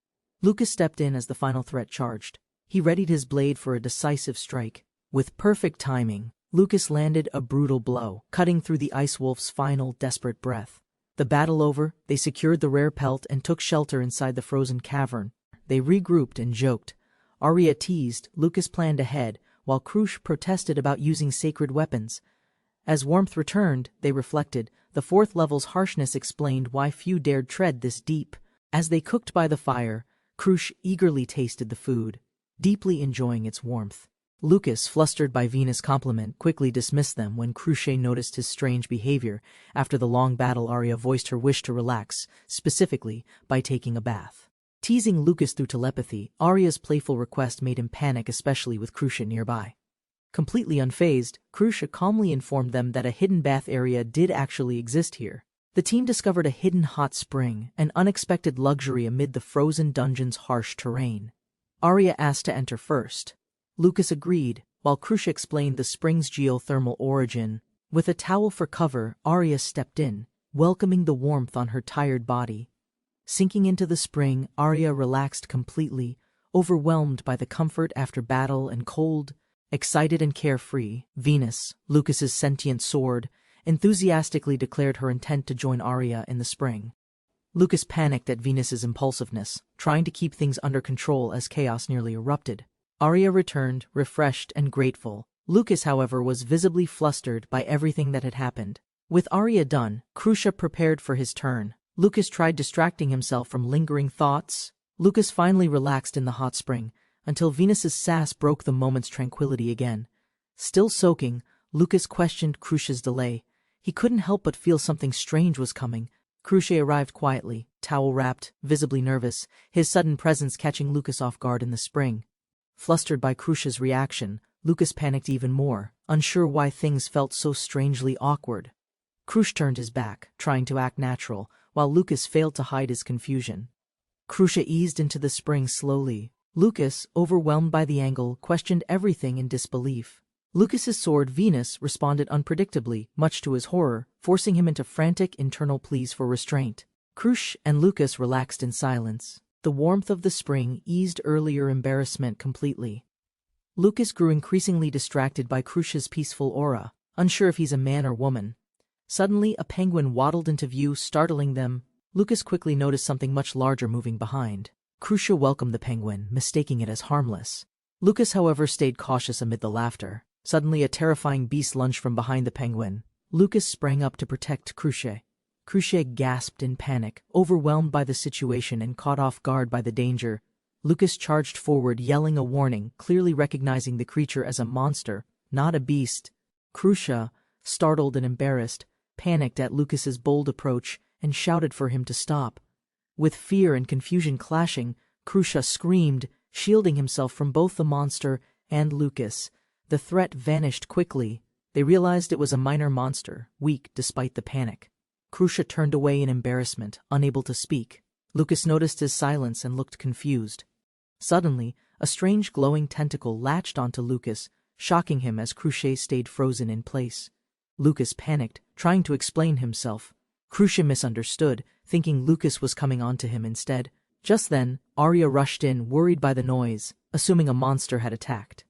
Lucas stepped in as the final threat charged. He readied his blade for a decisive strike. With perfect timing, Lucas landed a brutal blow, cutting through the ice wolf's final, desperate breath. The battle over, they secured the rare pelt and took shelter inside the frozen cavern. They regrouped and joked. Arya teased, Lucas planned ahead, while Krush protested about using sacred weapons. As warmth returned, they reflected, the fourth level's harshness explained why few dared tread this deep. As they cooked by the fire, Krush eagerly tasted the food, deeply enjoying its warmth. Lucas, flustered by Venus' compliment, quickly dismissed them when Cruche noticed his strange behavior. After the long battle, Arya voiced her wish to relax, specifically by taking a bath. Teasing Lucas through telepathy, Arya's playful request made him panic, especially with Cruche nearby. Completely unfazed, Cruche calmly informed them that a hidden bath area did actually exist here. The team discovered a hidden hot spring, an unexpected luxury amid the frozen dungeon's harsh terrain. Arya asked to enter first. Lucas agreed, while Cruche explained the spring's geothermal origin. With a towel for cover, Arya stepped in, welcoming the warmth on her tired body. Sinking into the spring, Arya relaxed completely, overwhelmed by the comfort after battle and cold. Excited and carefree, Venus, Lucas's sentient sword, enthusiastically declared her intent to join Arya in the spring. Lucas panicked at Venus's impulsiveness, trying to keep things under control as chaos nearly erupted. Arya returned, refreshed and grateful. Lucas, however, was visibly flustered by everything that had happened. With Arya done, Cruche prepared for his turn. Lucas tried distracting himself from lingering thoughts. Lucas finally relaxed in the hot spring, until Venus's sass broke the moment's tranquility again. Still soaking, Lucas questioned Cruche's delay. He couldn't help but feel something strange was coming. Cruche arrived quietly, towel-wrapped, visibly nervous, his sudden presence catching Lucas off guard in the spring. Flustered by Cruche's reaction, Lucas panicked even more, unsure why things felt so strangely awkward. Cruche turned his back, trying to act natural, while Lucas failed to hide his confusion. Cruche eased into the spring slowly. Lucas, overwhelmed by the angle, questioned everything in disbelief. Lucas's sword, Venus, responded unpredictably, much to his horror, forcing him into frantic internal pleas for restraint. Cruche and Lucas relaxed in silence. The warmth of the spring eased earlier embarrassment completely. Lucas grew increasingly distracted by Cruche's peaceful aura, unsure if he's a man or woman. Suddenly, a penguin waddled into view, startling them. Lucas quickly noticed something much larger moving behind. Cruche welcomed the penguin, mistaking it as harmless. Lucas, however, stayed cautious amid the laughter. Suddenly, a terrifying beast lunged from behind the penguin. Lucas sprang up to protect Cruche. Cruche gasped in panic, overwhelmed by the situation and caught off guard by the danger. Lucas charged forward, yelling a warning, clearly recognizing the creature as a monster, not a beast. Cruche, startled and embarrassed, panicked at Lucas's bold approach and shouted for him to stop. With fear and confusion clashing, Cruche screamed, shielding himself from both the monster and Lucas. The threat vanished quickly. They realized it was a minor monster, weak despite the panic. Cruche turned away in embarrassment, unable to speak. Lucas noticed his silence and looked confused. Suddenly, a strange glowing tentacle latched onto Lucas, shocking him as Cruche stayed frozen in place. Lucas panicked, trying to explain himself. Cruche misunderstood, thinking Lucas was coming onto him instead. Just then, Arya rushed in, worried by the noise, assuming a monster had attacked.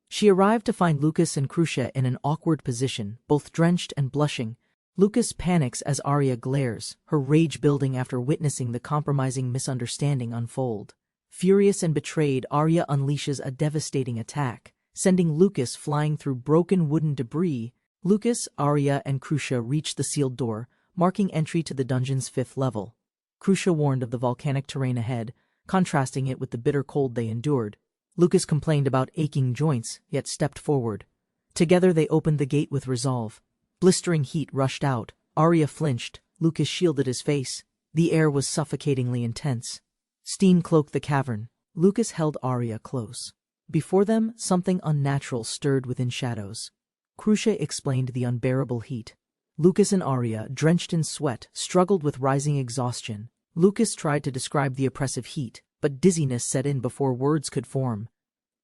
She arrived to find Lucas and Cruche in an awkward position, both drenched and blushing. Lucas panics as Arya glares, her rage building after witnessing the compromising misunderstanding unfold. Furious and betrayed, Arya unleashes a devastating attack, sending Lucas flying through broken wooden debris. Lucas, Arya, and Cruche reach the sealed door, marking entry to the dungeon's 5th level. Cruche warned of the volcanic terrain ahead, contrasting it with the bitter cold they endured. Lucas complained about aching joints, yet stepped forward. Together they opened the gate with resolve. Blistering heat rushed out. Arya flinched. Lucas shielded his face. The air was suffocatingly intense. Steam cloaked the cavern. Lucas held Arya close. Before them, something unnatural stirred within shadows. Cruche explained the unbearable heat. Lucas and Arya, drenched in sweat, struggled with rising exhaustion. Lucas tried to describe the oppressive heat, but dizziness set in before words could form.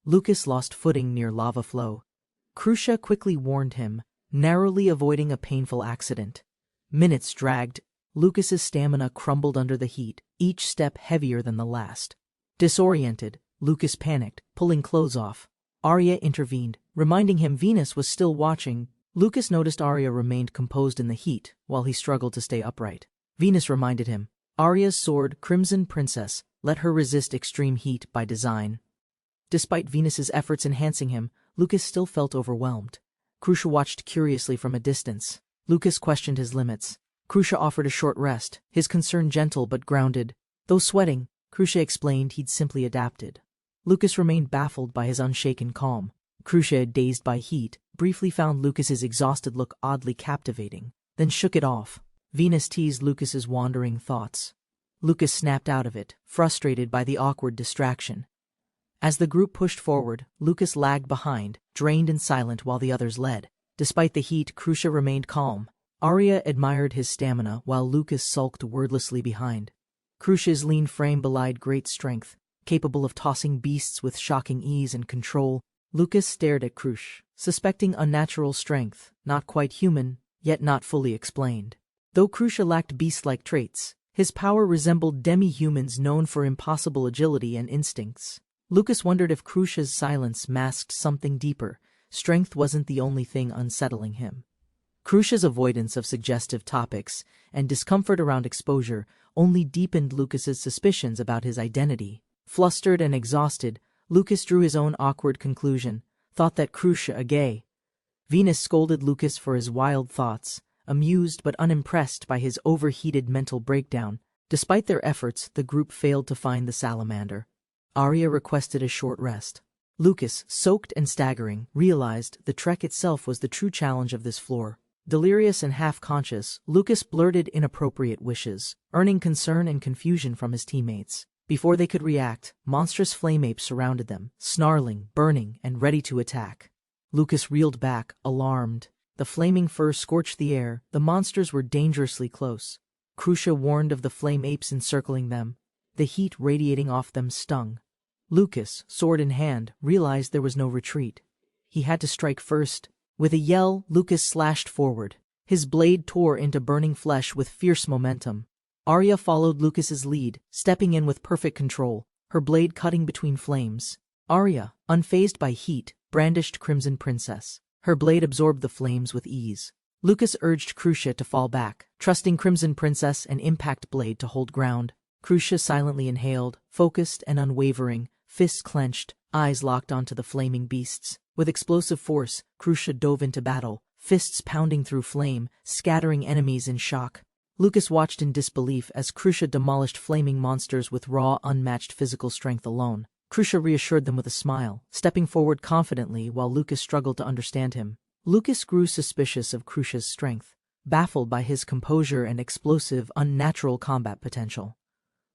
Lucas lost footing near lava flow. Cruche quickly warned him, narrowly avoiding a painful accident. Minutes dragged. Lucas's stamina crumbled under the heat, each step heavier than the last. Disoriented, Lucas panicked, pulling clothes off. Arya intervened, reminding him Venus was still watching. Lucas noticed Arya remained composed in the heat, while he struggled to stay upright. Venus reminded him, Arya's sword, Crimson Princess, let her resist extreme heat by design. Despite Venus's efforts enhancing him, Lucas still felt overwhelmed. Crucia watched curiously from a distance. Lucas questioned his limits. Crucia offered a short rest, his concern gentle but grounded. Though sweating, Crucia explained he'd simply adapted. Lucas remained baffled by his unshaken calm. Crucia, dazed by heat, briefly found Lucas's exhausted look oddly captivating, then shook it off. Venus teased Lucas's wandering thoughts. Lucas snapped out of it, frustrated by the awkward distraction. As the group pushed forward, Lucas lagged behind, drained and silent while the others led. Despite the heat, Crucia remained calm. Arya admired his stamina while Lucas sulked wordlessly behind. Crucia's lean frame belied great strength, capable of tossing beasts with shocking ease and control. Lucas stared at Crucia, suspecting unnatural strength, not quite human, yet not fully explained. Though Crucia lacked beast-like traits, his power resembled demi-humans known for impossible agility and instincts. Lucas wondered if Crucia's silence masked something deeper. Strength wasn't the only thing unsettling him. Crucia's avoidance of suggestive topics and discomfort around exposure only deepened Lucas's suspicions about his identity. Flustered and exhausted, Lucas drew his own awkward conclusion, thought that Crucia a gay. Venus scolded Lucas for his wild thoughts, amused but unimpressed by his overheated mental breakdown. Despite their efforts, the group failed to find the salamander. Arya requested a short rest. Lucas, soaked and staggering, realized the trek itself was the true challenge of this floor. Delirious and half-conscious, Lucas blurted inappropriate wishes, earning concern and confusion from his teammates. Before they could react, monstrous flame apes surrounded them, snarling, burning, and ready to attack. Lucas reeled back, alarmed. The flaming fur scorched the air, the monsters were dangerously close. Crucia warned of the flame apes encircling them. The heat radiating off them stung. Lucas, sword in hand, realized there was no retreat. He had to strike first. With a yell, Lucas slashed forward. His blade tore into burning flesh with fierce momentum. Arya followed Lucas's lead, stepping in with perfect control, her blade cutting between flames. Arya, unfazed by heat, brandished Crimson Princess. Her blade absorbed the flames with ease. Lucas urged Crucia to fall back, trusting Crimson Princess and Impact Blade to hold ground. Crucia silently inhaled, focused and unwavering, fists clenched, eyes locked onto the flaming beasts. With explosive force, Crucia dove into battle, fists pounding through flame, scattering enemies in shock. Lucas watched in disbelief as Crucia demolished flaming monsters with raw, unmatched physical strength alone. Crucia reassured them with a smile, stepping forward confidently while Lucas struggled to understand him. Lucas grew suspicious of Crucia's strength, baffled by his composure and explosive, unnatural combat potential.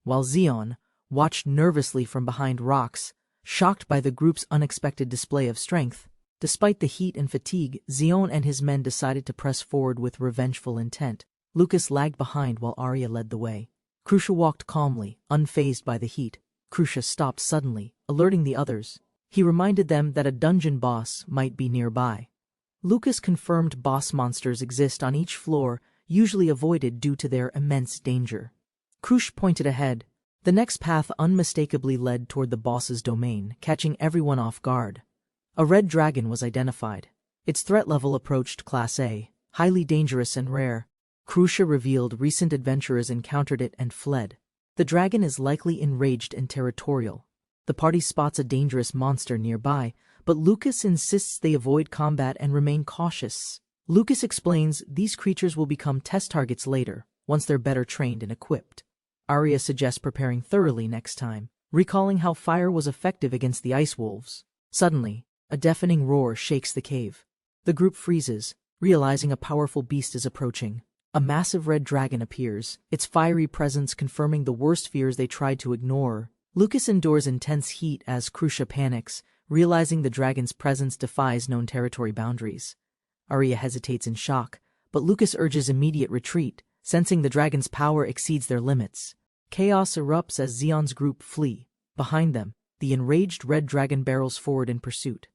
While Zeon watched nervously from behind rocks, shocked by the group's unexpected display of strength. Despite the heat and fatigue, Zeon and his men decided to press forward with revengeful intent. Lucas lagged behind while Arya led the way. Crucia walked calmly, unfazed by the heat. Crucia stopped suddenly, alerting the others. He reminded them that a dungeon boss might be nearby. Lucas confirmed boss monsters exist on each floor, usually avoided due to their immense danger. Crucia pointed ahead. The next path unmistakably led toward the boss's domain, catching everyone off guard. A red dragon was identified. Its threat level approached Class A, highly dangerous and rare. Crucia revealed recent adventurers encountered it and fled. The dragon is likely enraged and territorial. The party spots a dangerous monster nearby, but Lucas insists they avoid combat and remain cautious. Lucas explains these creatures will become test targets later, once they're better trained and equipped. Arya suggests preparing thoroughly next time, recalling how fire was effective against the ice wolves. Suddenly, a deafening roar shakes the cave. The group freezes, realizing a powerful beast is approaching. A massive red dragon appears, its fiery presence confirming the worst fears they tried to ignore. Lucas endures intense heat as Crucia panics, realizing the dragon's presence defies known territory boundaries. Arya hesitates in shock, but Lucas urges immediate retreat, sensing the dragon's power exceeds their limits. Chaos erupts as Zeon's group flee. Behind them, the enraged red dragon barrels forward in pursuit.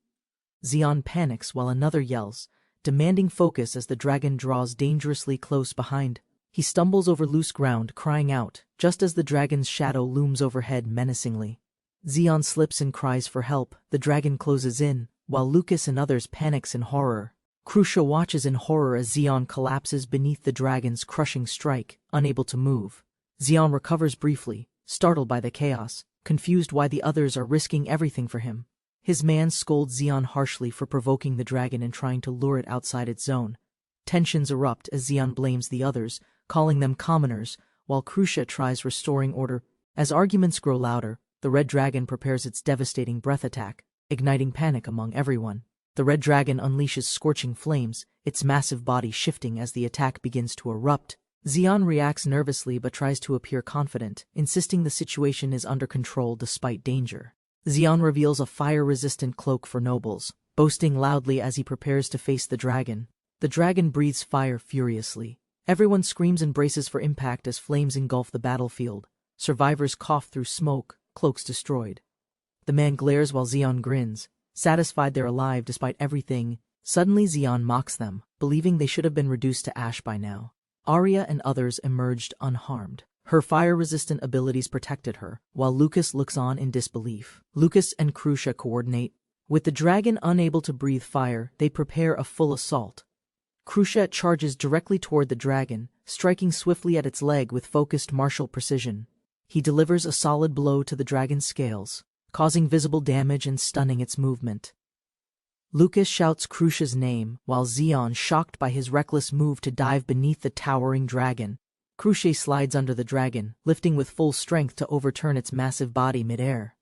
Zeon panics while another yells, demanding focus as the dragon draws dangerously close behind. He stumbles over loose ground, crying out, just as the dragon's shadow looms overhead menacingly. Zeon slips and cries for help. The dragon closes in, while Lucas and others panics in horror. Crucia watches in horror as Zeon collapses beneath the dragon's crushing strike, unable to move. Zeon recovers briefly, startled by the chaos, confused why the others are risking everything for him. His man scolds Zeon harshly for provoking the dragon and trying to lure it outside its zone. Tensions erupt as Zeon blames the others, calling them commoners, while Crucia tries restoring order. As arguments grow louder, the red dragon prepares its devastating breath attack, igniting panic among everyone. The red dragon unleashes scorching flames, its massive body shifting as the attack begins to erupt. Zeon reacts nervously but tries to appear confident, insisting the situation is under control despite danger. Zeon reveals a fire-resistant cloak for nobles, boasting loudly as he prepares to face the dragon. The dragon breathes fire furiously. Everyone screams and braces for impact as flames engulf the battlefield. Survivors cough through smoke, cloaks destroyed. The man glares while Zeon grins, satisfied they're alive despite everything. Suddenly Zeon mocks them, believing they should have been reduced to ash by now. Arya and others emerged unharmed. Her fire-resistant abilities protected her, while Lucas looks on in disbelief. Lucas and Crucia coordinate. With the dragon unable to breathe fire, they prepare a full assault. Crucia charges directly toward the dragon, striking swiftly at its leg with focused martial precision. He delivers a solid blow to the dragon's scales, causing visible damage and stunning its movement. Lucas shouts Crucia's name, while Zeon, shocked by his reckless move to dive beneath the towering dragon. Crucia slides under the dragon, lifting with full strength to overturn its massive body mid-air.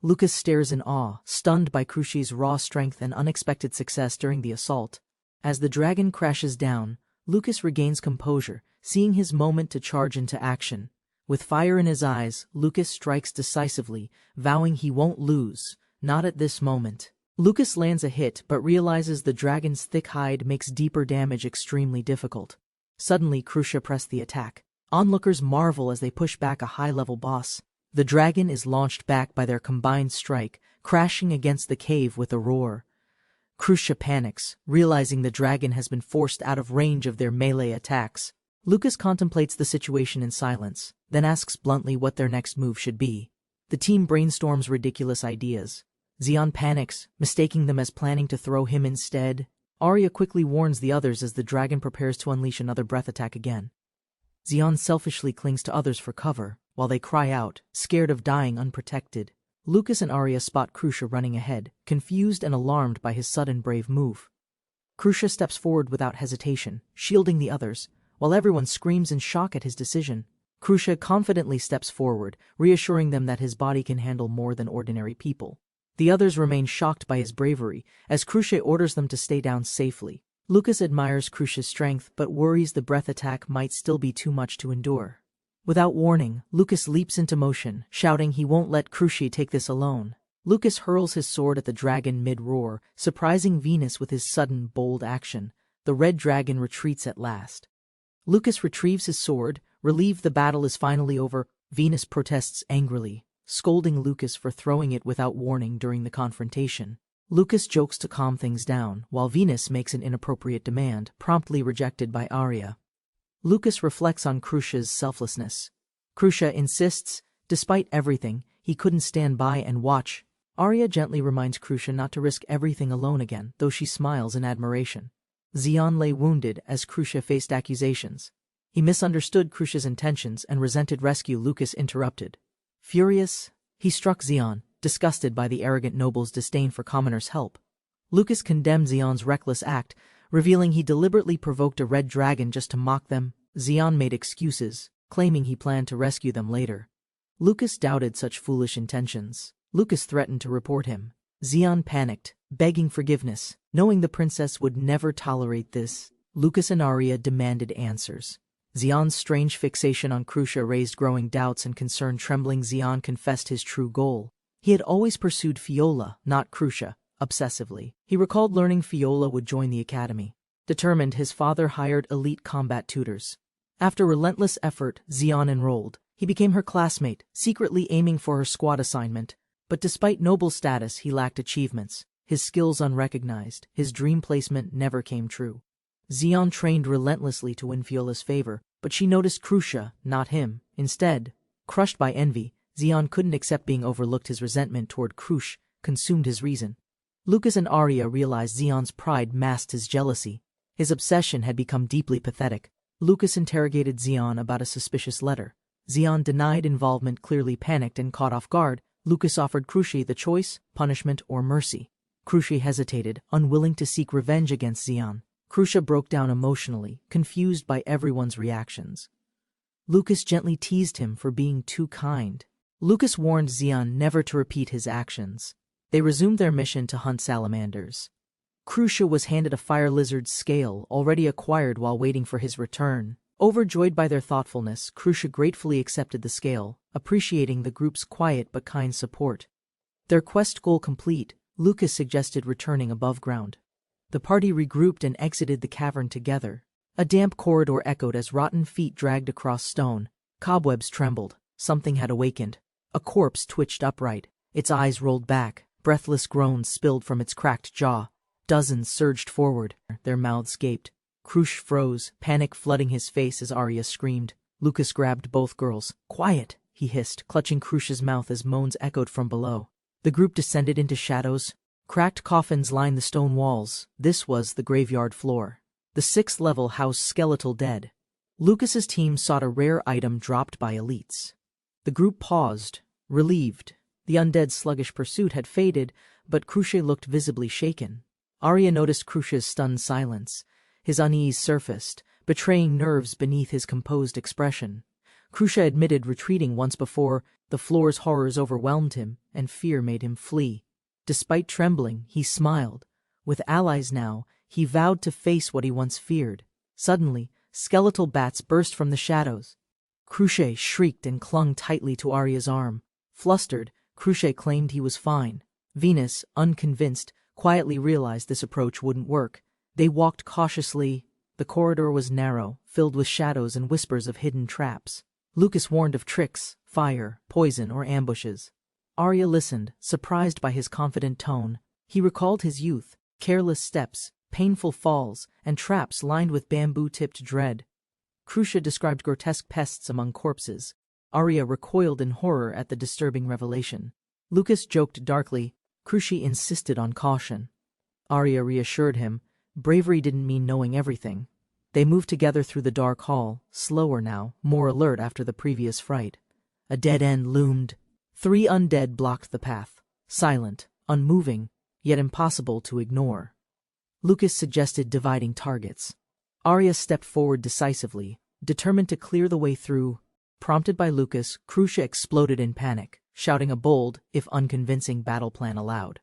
Lucas stares in awe, stunned by Crucia's raw strength and unexpected success during the assault. As the dragon crashes down, Lucas regains composure, seeing his moment to charge into action. With fire in his eyes, Lucas strikes decisively, vowing he won't lose, not at this moment. Lucas lands a hit but realizes the dragon's thick hide makes deeper damage extremely difficult. Suddenly, Crucia pressed the attack. Onlookers marvel as they push back a high-level boss. The dragon is launched back by their combined strike, crashing against the cave with a roar. Crucia panics, realizing the dragon has been forced out of range of their melee attacks. Lucas contemplates the situation in silence, then asks bluntly what their next move should be. The team brainstorms ridiculous ideas. Zeon panics, mistaking them as planning to throw him instead. Arya quickly warns the others as the dragon prepares to unleash another breath attack again. Zeon selfishly clings to others for cover, while they cry out, scared of dying unprotected. Lucas and Arya spot Crucia running ahead, confused and alarmed by his sudden brave move. Crucia steps forward without hesitation, shielding the others, while everyone screams in shock at his decision. Crucia confidently steps forward, reassuring them that his body can handle more than ordinary people. The others remain shocked by his bravery, as Crucia orders them to stay down safely. Lucas admires Crucia's strength but worries the breath attack might still be too much to endure. Without warning, Lucas leaps into motion, shouting he won't let Crucia take this alone. Lucas hurls his sword at the dragon mid-roar, surprising Venus with his sudden, bold action. The red dragon retreats at last. Lucas retrieves his sword, relieved the battle is finally over. Venus protests angrily, scolding Lucas for throwing it without warning during the confrontation. Lucas jokes to calm things down, while Venus makes an inappropriate demand, promptly rejected by Arya. Lucas reflects on Crucia's selflessness. Crucia insists, despite everything, he couldn't stand by and watch. Arya gently reminds Crucia not to risk everything alone again, though she smiles in admiration. Zeon lay wounded as Crucia faced accusations. He misunderstood Crucia's intentions and resented rescue. Lucas interrupted. Furious, he struck Zeon, disgusted by the arrogant noble's disdain for commoners' help. Lucas condemned Zeon's reckless act, revealing he deliberately provoked a red dragon just to mock them. Zeon made excuses, claiming he planned to rescue them later. Lucas doubted such foolish intentions. Lucas threatened to report him. Zeon panicked, begging forgiveness, knowing the princess would never tolerate this. Lucas and Arya demanded answers. Zeon's strange fixation on Crucia raised growing doubts and concern. Trembling, Zeon confessed his true goal. He had always pursued Fiola, not Crucia, obsessively. He recalled learning Fiola would join the academy. Determined, his father hired elite combat tutors. After relentless effort, Zeon enrolled. He became her classmate, secretly aiming for her squad assignment. But despite noble status, he lacked achievements. His skills unrecognized, his dream placement never came true. Zeon trained relentlessly to win Fiola's favor, but she noticed Crucia, not him. Instead, crushed by envy, Zeon couldn't accept being overlooked. His resentment toward Crucia consumed his reason. Lucas and Arya realized Zeon's pride masked his jealousy. His obsession had become deeply pathetic. Lucas interrogated Zeon about a suspicious letter. Zeon denied involvement, clearly panicked and caught off guard. Lucas offered Crucia the choice, punishment or mercy. Crucia hesitated, unwilling to seek revenge against Xian. Crucia broke down emotionally, confused by everyone's reactions. Lucas gently teased him for being too kind. Lucas warned Xian never to repeat his actions. They resumed their mission to hunt salamanders. Crucia was handed a fire lizard's scale, already acquired while waiting for his return. Overjoyed by their thoughtfulness, Crucia gratefully accepted the scale, appreciating the group's quiet but kind support. Their quest goal complete, Lucas suggested returning above ground. The party regrouped and exited the cavern together. A damp corridor echoed as rotten feet dragged across stone. Cobwebs trembled. Something had awakened. A corpse twitched upright. Its eyes rolled back. Breathless groans spilled from its cracked jaw. Dozens surged forward. Their mouths gaped. Crucia froze, panic flooding his face as Arya screamed. Lucas grabbed both girls. "Quiet!" he hissed, clutching Crucia's mouth as moans echoed from below. The group descended into shadows. Cracked coffins lined the stone walls. This was the graveyard floor. The 6th level housed skeletal dead. Lucas's team sought a rare item dropped by elites. The group paused, relieved. The undead's sluggish pursuit had faded, but Crucia looked visibly shaken. Arya noticed Crucia's stunned silence. His unease surfaced, betraying nerves beneath his composed expression. Crucia admitted retreating once before. The floor's horrors overwhelmed him, and fear made him flee. Despite trembling, he smiled. With allies now, he vowed to face what he once feared. Suddenly, skeletal bats burst from the shadows. Crucia shrieked and clung tightly to Arya's arm. Flustered, Crucia claimed he was fine. Venus, unconvinced, quietly realized this approach wouldn't work. They walked cautiously. The corridor was narrow, filled with shadows and whispers of hidden traps. Lucas warned of tricks, fire, poison, or ambushes. Arya listened, surprised by his confident tone. He recalled his youth, careless steps, painful falls, and traps lined with bamboo-tipped dread. Crucia described grotesque pests among corpses. Arya recoiled in horror at the disturbing revelation. Lucas joked darkly. Crucia insisted on caution. Arya reassured him. Bravery didn't mean knowing everything. They moved together through the dark hall, slower now, more alert after the previous fright. A dead end loomed. 3 undead blocked the path, silent, unmoving, yet impossible to ignore. Lucas suggested dividing targets. Arya stepped forward decisively, determined to clear the way through. Prompted by Lucas, Crucia exploded in panic, shouting a bold, if unconvincing, battle plan aloud.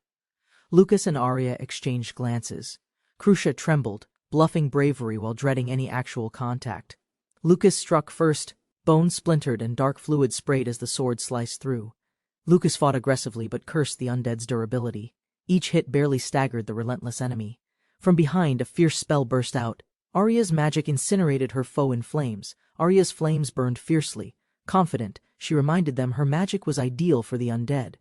Lucas and Arya exchanged glances. Crucia trembled, bluffing bravery while dreading any actual contact. Lucas struck first. Bones splintered and dark fluid sprayed as the sword sliced through. Lucas fought aggressively but cursed the undead's durability. Each hit barely staggered the relentless enemy. From behind, a fierce spell burst out. Arya's magic incinerated her foe in flames. Arya's flames burned fiercely. Confident, she reminded them her magic was ideal for the undead.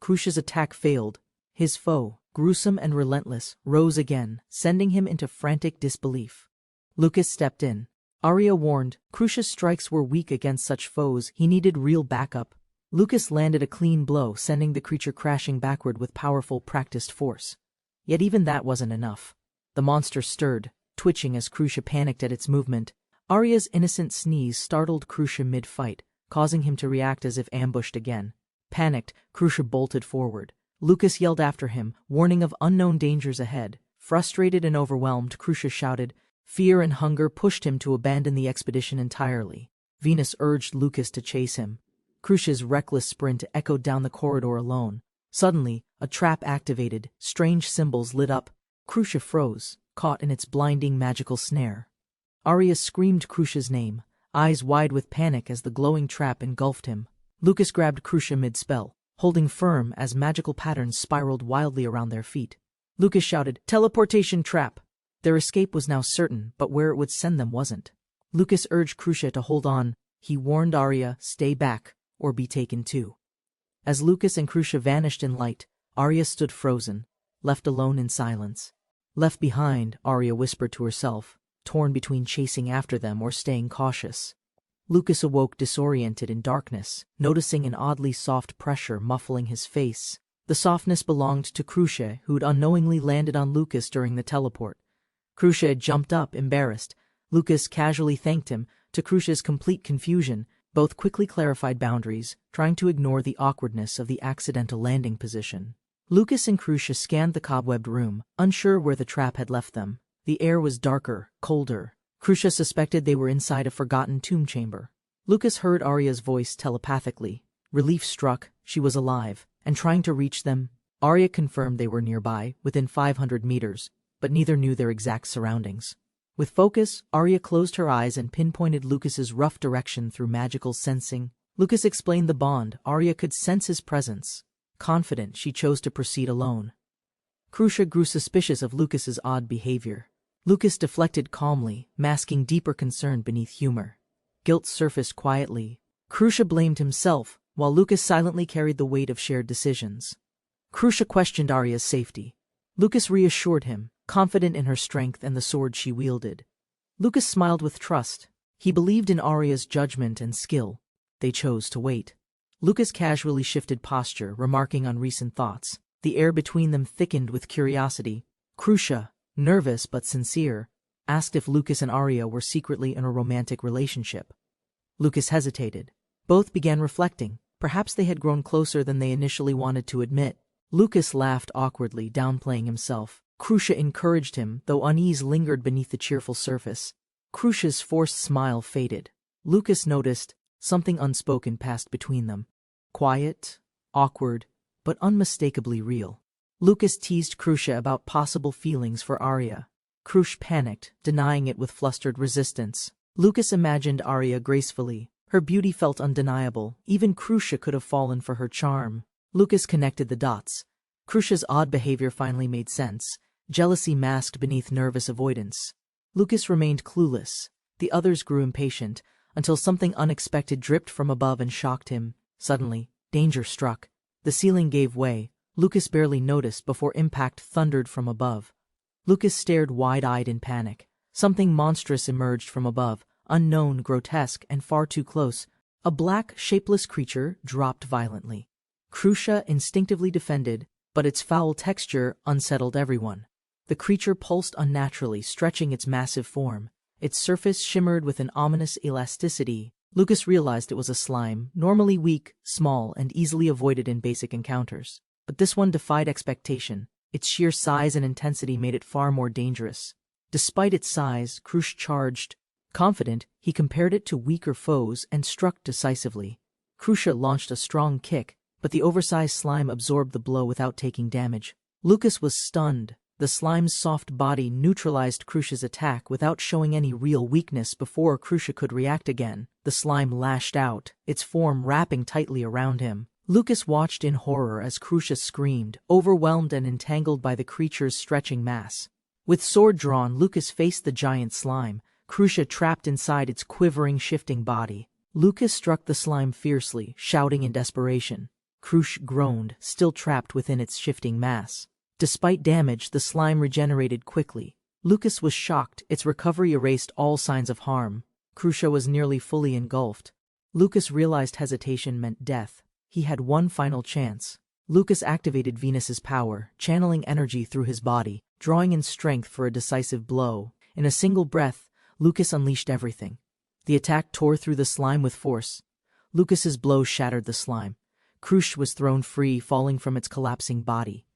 Crucia's attack failed. His foe, gruesome and relentless, rose again, sending him into frantic disbelief. Lucas stepped in. Arya warned, Crucia's strikes were weak against such foes. He needed real backup. Lucas landed a clean blow, sending the creature crashing backward with powerful, practiced force. Yet even that wasn't enough. The monster stirred, twitching as Crucia panicked at its movement. Arya's innocent sneeze startled Crucia mid-fight, causing him to react as if ambushed again. Panicked, Crucia bolted forward. Lucas yelled after him, warning of unknown dangers ahead. Frustrated and overwhelmed, Crucia shouted. Fear and hunger pushed him to abandon the expedition entirely. Venus urged Lucas to chase him. Crucia's reckless sprint echoed down the corridor alone. Suddenly, a trap activated, strange symbols lit up. Crucia froze, caught in its blinding magical snare. Arya screamed Crucia's name, eyes wide with panic as the glowing trap engulfed him. Lucas grabbed Crucia mid-spell, holding firm as magical patterns spiraled wildly around their feet. Lucas shouted, "Teleportation trap!" Their escape was now certain, but where it would send them wasn't. Lucas urged Crucia to hold on. He warned Arya, "Stay back, or be taken too." As Lucas and Crucia vanished in light, Arya stood frozen, left alone in silence. Left behind, Arya whispered to herself, torn between chasing after them or staying cautious. Lucas awoke disoriented in darkness, noticing an oddly soft pressure muffling his face. The softness belonged to Crucia, who'd unknowingly landed on Lucas during the teleport. Crucia had jumped up, embarrassed. Lucas casually thanked him, to Crucia's complete confusion, Both quickly clarified boundaries, trying to ignore the awkwardness of the accidental landing position. Lucas and Crucia scanned the cobwebbed room, unsure where the trap had left them. The air was darker, colder. Crucia suspected they were inside a forgotten tomb chamber. Lucas heard Arya's voice telepathically. Relief struck, she was alive, and trying to reach them. Arya confirmed they were nearby, within 500 meters, but neither knew their exact surroundings. With focus, Arya closed her eyes and pinpointed Lucas's rough direction through magical sensing. Lucas explained the bond. Arya could sense his presence. Confident, she chose to proceed alone. Crucia grew suspicious of Lucas's odd behavior. Lucas deflected calmly, masking deeper concern beneath humor. Guilt surfaced quietly. Crucia blamed himself, while Lucas silently carried the weight of shared decisions. Crucia questioned Arya's safety. Lucas reassured him, confident in her strength and the sword she wielded. Lucas smiled with trust. He believed in Arya's judgment and skill. They chose to wait. Lucas casually shifted posture, remarking on recent thoughts. The air between them thickened with curiosity. Crucia, nervous but sincere, asked if Lucas and Arya were secretly in a romantic relationship. Lucas hesitated. Both began reflecting. Perhaps they had grown closer than they initially wanted to admit. Lucas laughed awkwardly, downplaying himself. Crucia encouraged him, though unease lingered beneath the cheerful surface. Crucia's forced smile faded. Lucas noticed something unspoken passed between them. Quiet, awkward, but unmistakably real. Lucas teased Crucia about possible feelings for Arya. Crucia panicked, denying it with flustered resistance. Lucas imagined Arya gracefully. Her beauty felt undeniable. Even Crucia could have fallen for her charm. Lucas connected the dots. Crucia's odd behavior finally made sense. Jealousy masked beneath nervous avoidance. Lucas remained clueless. The others grew impatient, until something unexpected dripped from above and shocked him. Suddenly, danger struck. The ceiling gave way. Lucas barely noticed before impact thundered from above. Lucas stared wide-eyed in panic. Something monstrous emerged from above, unknown, grotesque, and far too close. A black, shapeless creature dropped violently. Crucia instinctively defended, but its foul texture unsettled everyone. The creature pulsed unnaturally, stretching its massive form. Its surface shimmered with an ominous elasticity. Lucas realized it was a slime, normally weak, small, and easily avoided in basic encounters. But this one defied expectation. Its sheer size and intensity made it far more dangerous. Despite its size, Crucia charged. Confident, he compared it to weaker foes and struck decisively. Crucia launched a strong kick, but the oversized slime absorbed the blow without taking damage. Lucas was stunned. The slime's soft body neutralized Crucia's attack without showing any real weakness. Before Crucia could react again, the slime lashed out, its form wrapping tightly around him. Lucas watched in horror as Crucia screamed, overwhelmed and entangled by the creature's stretching mass. With sword drawn, Lucas faced the giant slime, Crucia trapped inside its quivering, shifting body. Lucas struck the slime fiercely, shouting in desperation. Crucia groaned, still trapped within its shifting mass. Despite damage, the slime regenerated quickly. Lucas was shocked. Its recovery erased all signs of harm. Crucia was nearly fully engulfed. Lucas realized hesitation meant death. He had one final chance. Lucas activated Venus's power, channeling energy through his body, drawing in strength for a decisive blow. In a single breath, Lucas unleashed everything. The attack tore through the slime with force. Lucas's blow shattered the slime. Crucia was thrown free, falling from its collapsing body.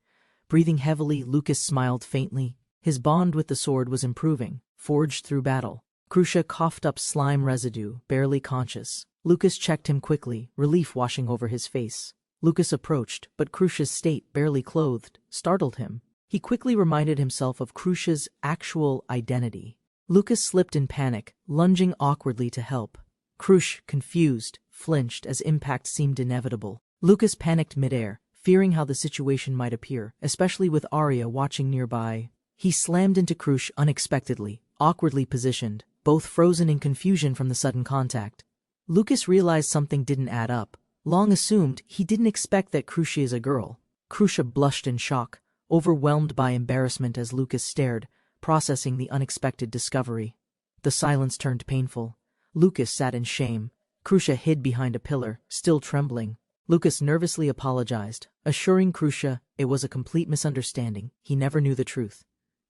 Breathing heavily, Lucas smiled faintly. His bond with the sword was improving, forged through battle. Crucia coughed up slime residue, barely conscious. Lucas checked him quickly, relief washing over his face. Lucas approached, but Crucia's state, barely clothed, startled him. He quickly reminded himself of Crucia's actual identity. Lucas slipped in panic, lunging awkwardly to help. Crucia, confused, flinched as impact seemed inevitable. Lucas panicked midair, fearing how the situation might appear, especially with Arya watching nearby. He slammed into Crucia unexpectedly, awkwardly positioned, both frozen in confusion from the sudden contact. Lucas realized something didn't add up. Long assumed, he didn't expect that Crucia is a girl. Crucia blushed in shock, overwhelmed by embarrassment as Lucas stared, processing the unexpected discovery. The silence turned painful. Lucas sat in shame. Crucia hid behind a pillar, still trembling. Lucas nervously apologized, assuring Crucia it was a complete misunderstanding. He never knew the truth.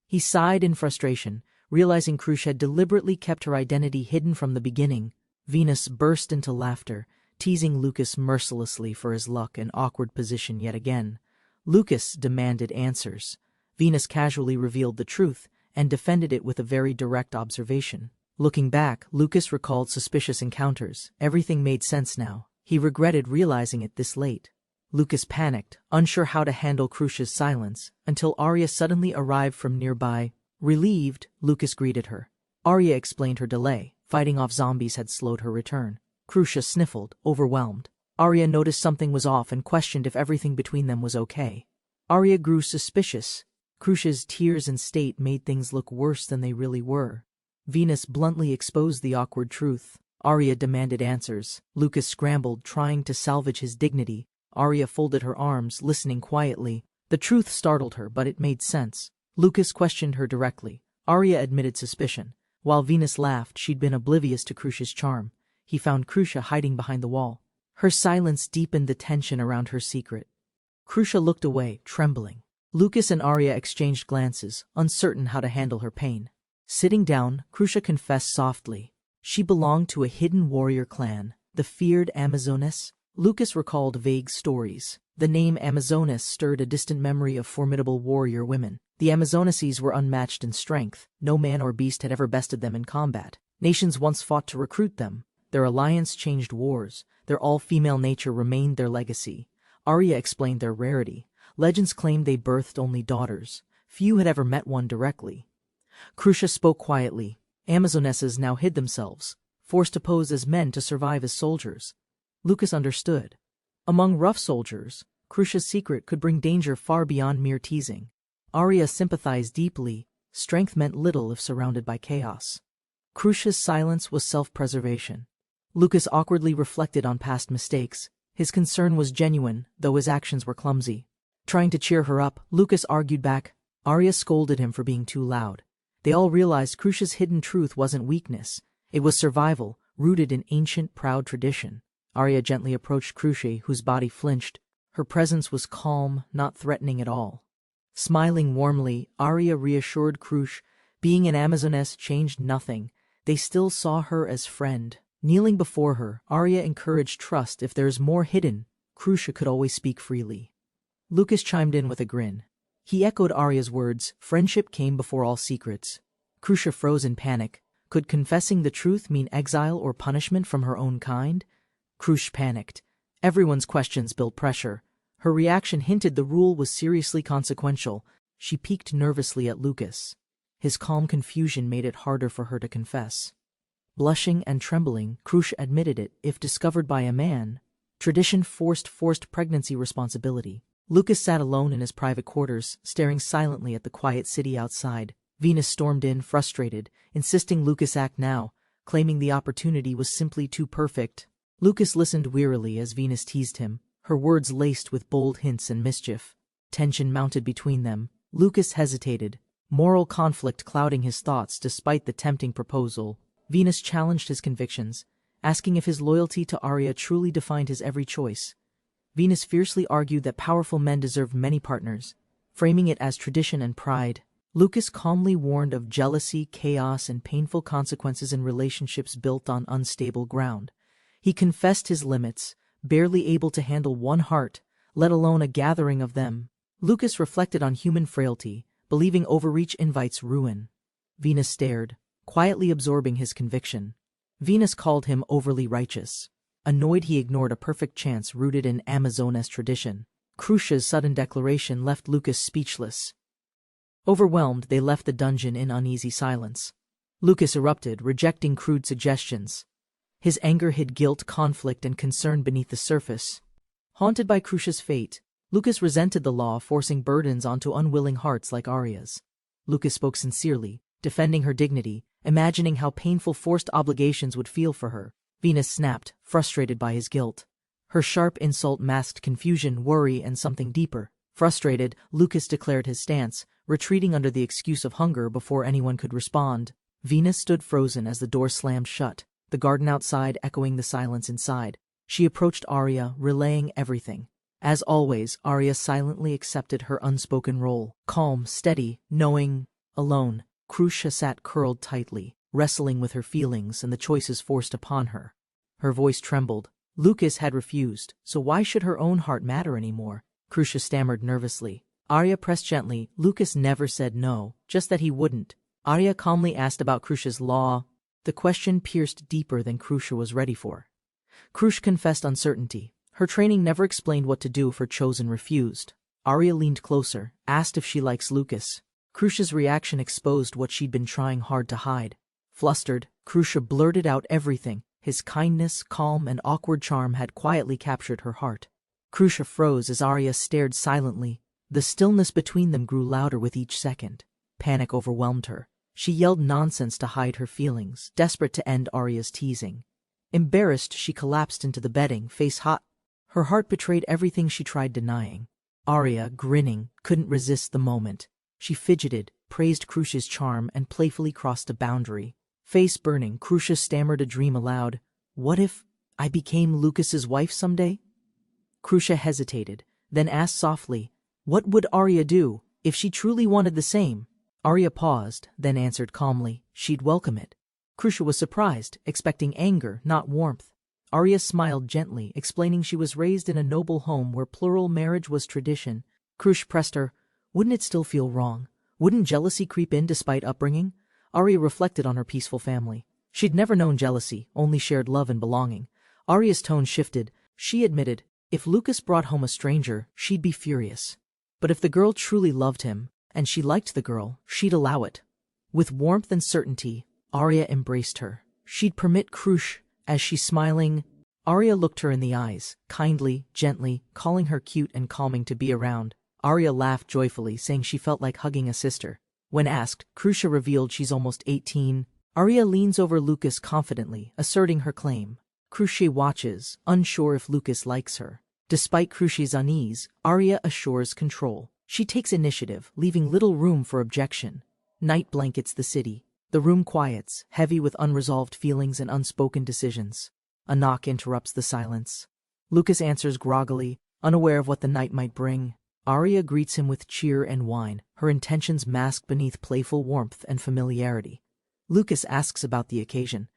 He sighed in frustration, realizing Crucia had deliberately kept her identity hidden from the beginning. Venus burst into laughter, teasing Lucas mercilessly for his luck and awkward position yet again. Lucas demanded answers. Venus casually revealed the truth and defended it with a very direct observation. Looking back, Lucas recalled suspicious encounters. Everything made sense now. He regretted realizing it this late. Lucas panicked, unsure how to handle Crucia's silence, until Arya suddenly arrived from nearby. Relieved, Lucas greeted her. Arya explained her delay. Fighting off zombies had slowed her return. Crucia sniffled, overwhelmed. Arya noticed something was off and questioned if everything between them was okay. Arya grew suspicious. Crucia's tears and state made things look worse than they really were. Venus bluntly exposed the awkward truth. Arya demanded answers. Lucas scrambled, trying to salvage his dignity. Arya folded her arms, listening quietly. The truth startled her, but it made sense. Lucas questioned her directly. Arya admitted suspicion. While Venus laughed, she'd been oblivious to Crucia's charm. He found Crucia hiding behind the wall. Her silence deepened the tension around her secret. Crucia looked away, trembling. Lucas and Arya exchanged glances, uncertain how to handle her pain. Sitting down, Crucia confessed softly. She belonged to a hidden warrior clan, the feared Amazonas. Lucas recalled vague stories. The name Amazonas stirred a distant memory of formidable warrior women. The Amazonases were unmatched in strength. No man or beast had ever bested them in combat. Nations once fought to recruit them. Their alliance changed wars. Their all-female nature remained their legacy. Arya explained their rarity. Legends claimed they birthed only daughters. Few had ever met one directly. Crucia spoke quietly. Amazonesses now hid themselves, forced to pose as men to survive as soldiers. Lucas understood. Among rough soldiers, Crucia's secret could bring danger far beyond mere teasing. Arya sympathized deeply. Strength meant little if surrounded by chaos. Crucia's silence was self-preservation. Lucas awkwardly reflected on past mistakes. His concern was genuine, though his actions were clumsy. Trying to cheer her up, Lucas argued back. Arya scolded him for being too loud. They all realized Crucia's hidden truth wasn't weakness. It was survival, rooted in ancient, proud tradition. Arya gently approached Crucia, whose body flinched. Her presence was calm, not threatening at all. Smiling warmly, Arya reassured Crucia. Being an Amazoness changed nothing. They still saw her as friend. Kneeling before her, Arya encouraged trust. If there's more hidden, Crucia could always speak freely. Lucas chimed in with a grin. He echoed Arya's words. Friendship came before all secrets. Crucia froze in panic. Could confessing the truth mean exile or punishment from her own kind? Crucia panicked. Everyone's questions built pressure. Her reaction hinted the rule was seriously consequential. She peeked nervously at Lucas. His calm confusion made it harder for her to confess. Blushing and trembling, Crucia admitted it. If discovered by a man, tradition forced pregnancy responsibility. Lucas sat alone in his private quarters, staring silently at the quiet city outside. Venus stormed in, frustrated, insisting Lucas act now, claiming the opportunity was simply too perfect. Lucas listened wearily as Venus teased him, her words laced with bold hints and mischief. Tension mounted between them. Lucas hesitated, moral conflict clouding his thoughts despite the tempting proposal. Venus challenged his convictions, asking if his loyalty to Arya truly defined his every choice. Venus fiercely argued that powerful men deserved many partners, framing it as tradition and pride. Lucas calmly warned of jealousy, chaos, and painful consequences in relationships built on unstable ground. He confessed his limits, barely able to handle one heart, let alone a gathering of them. Lucas reflected on human frailty, believing overreach invites ruin. Venus stared, quietly absorbing his conviction. Venus called him overly righteous. Annoyed, he ignored a perfect chance rooted in Amazonas tradition. Crucia's sudden declaration left Lucas speechless. Overwhelmed, they left the dungeon in uneasy silence. Lucas erupted, rejecting crude suggestions. His anger hid guilt, conflict, and concern beneath the surface. Haunted by Crucia's fate, Lucas resented the law forcing burdens onto unwilling hearts like Arya's. Lucas spoke sincerely, defending her dignity, imagining how painful forced obligations would feel for her. Venus snapped, frustrated by his guilt. Her sharp insult masked confusion, worry, and something deeper. Frustrated, Lucas declared his stance, retreating under the excuse of hunger before anyone could respond. Venus stood frozen as the door slammed shut, the garden outside echoing the silence inside. She approached Arya, relaying everything. As always, Arya silently accepted her unspoken role. Calm, steady, knowing, alone. Crucia sat curled tightly, wrestling with her feelings and the choices forced upon her. Her voice trembled. Lucas had refused, so why should her own heart matter anymore? Crucia stammered nervously. Arya pressed gently. Lucas never said no, just that he wouldn't. Arya calmly asked about Crucia's law. The question pierced deeper than Crucia was ready for. Crucia confessed uncertainty. Her training never explained what to do if her chosen refused. Arya leaned closer, asked if she likes Lucas. Crucia's reaction exposed what she'd been trying hard to hide. Flustered, Crucia blurted out everything. His kindness, calm, and awkward charm had quietly captured her heart. Crucia froze as Arya stared silently. The stillness between them grew louder with each second. Panic overwhelmed her. She yelled nonsense to hide her feelings, desperate to end Arya's teasing. Embarrassed, she collapsed into the bedding, face hot. Her heart betrayed everything she tried denying. Arya, grinning, couldn't resist the moment. She fidgeted, praised Crucia's charm, and playfully crossed a boundary. Face burning, Crucia stammered a dream aloud. What if I became Lucas's wife someday? Crucia hesitated, then asked softly, what would Arya do if she truly wanted the same? Arya paused, then answered calmly, she'd welcome it. Crucia was surprised, expecting anger, not warmth. Arya smiled gently, explaining she was raised in a noble home where plural marriage was tradition. Crucia pressed her, wouldn't it still feel wrong? Wouldn't jealousy creep in despite upbringing? Arya reflected on her peaceful family. She'd never known jealousy, only shared love and belonging. Arya's tone shifted. She admitted, if Lucas brought home a stranger, she'd be furious. But if the girl truly loved him, and she liked the girl, she'd allow it. With warmth and certainty, Arya embraced her. She'd permit Crucia, as she smiling. Arya looked her in the eyes, kindly, gently, calling her cute and calming to be around. Arya laughed joyfully, saying she felt like hugging a sister. When asked, Crucia revealed she's almost 18. Arya leans over Lucas confidently, asserting her claim. Crucia watches, unsure if Lucas likes her. Despite Crucia's unease, Arya assures control. She takes initiative, leaving little room for objection. Night blankets the city. The room quiets, heavy with unresolved feelings and unspoken decisions. A knock interrupts the silence. Lucas answers groggily, unaware of what the night might bring. Arya greets him with cheer and wine, her intentions masked beneath playful warmth and familiarity. Lucas asks about the occasion.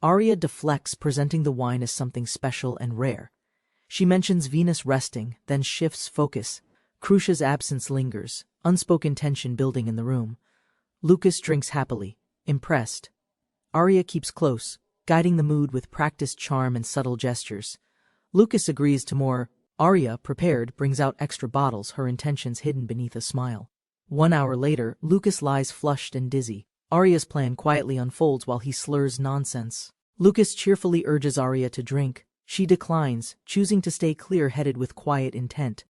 Arya deflects, presenting the wine as something special and rare. She mentions Venus resting, then shifts focus. Crucia's absence lingers, unspoken tension building in the room. Lucas drinks happily, impressed. Arya keeps close, guiding the mood with practiced charm and subtle gestures. Lucas agrees to more. Arya, prepared, brings out extra bottles, her intentions hidden beneath a smile. 1 hour later, Lucas lies flushed and dizzy. Arya's plan quietly unfolds while he slurs nonsense. Lucas cheerfully urges Arya to drink. She declines, choosing to stay clear-headed with quiet intent.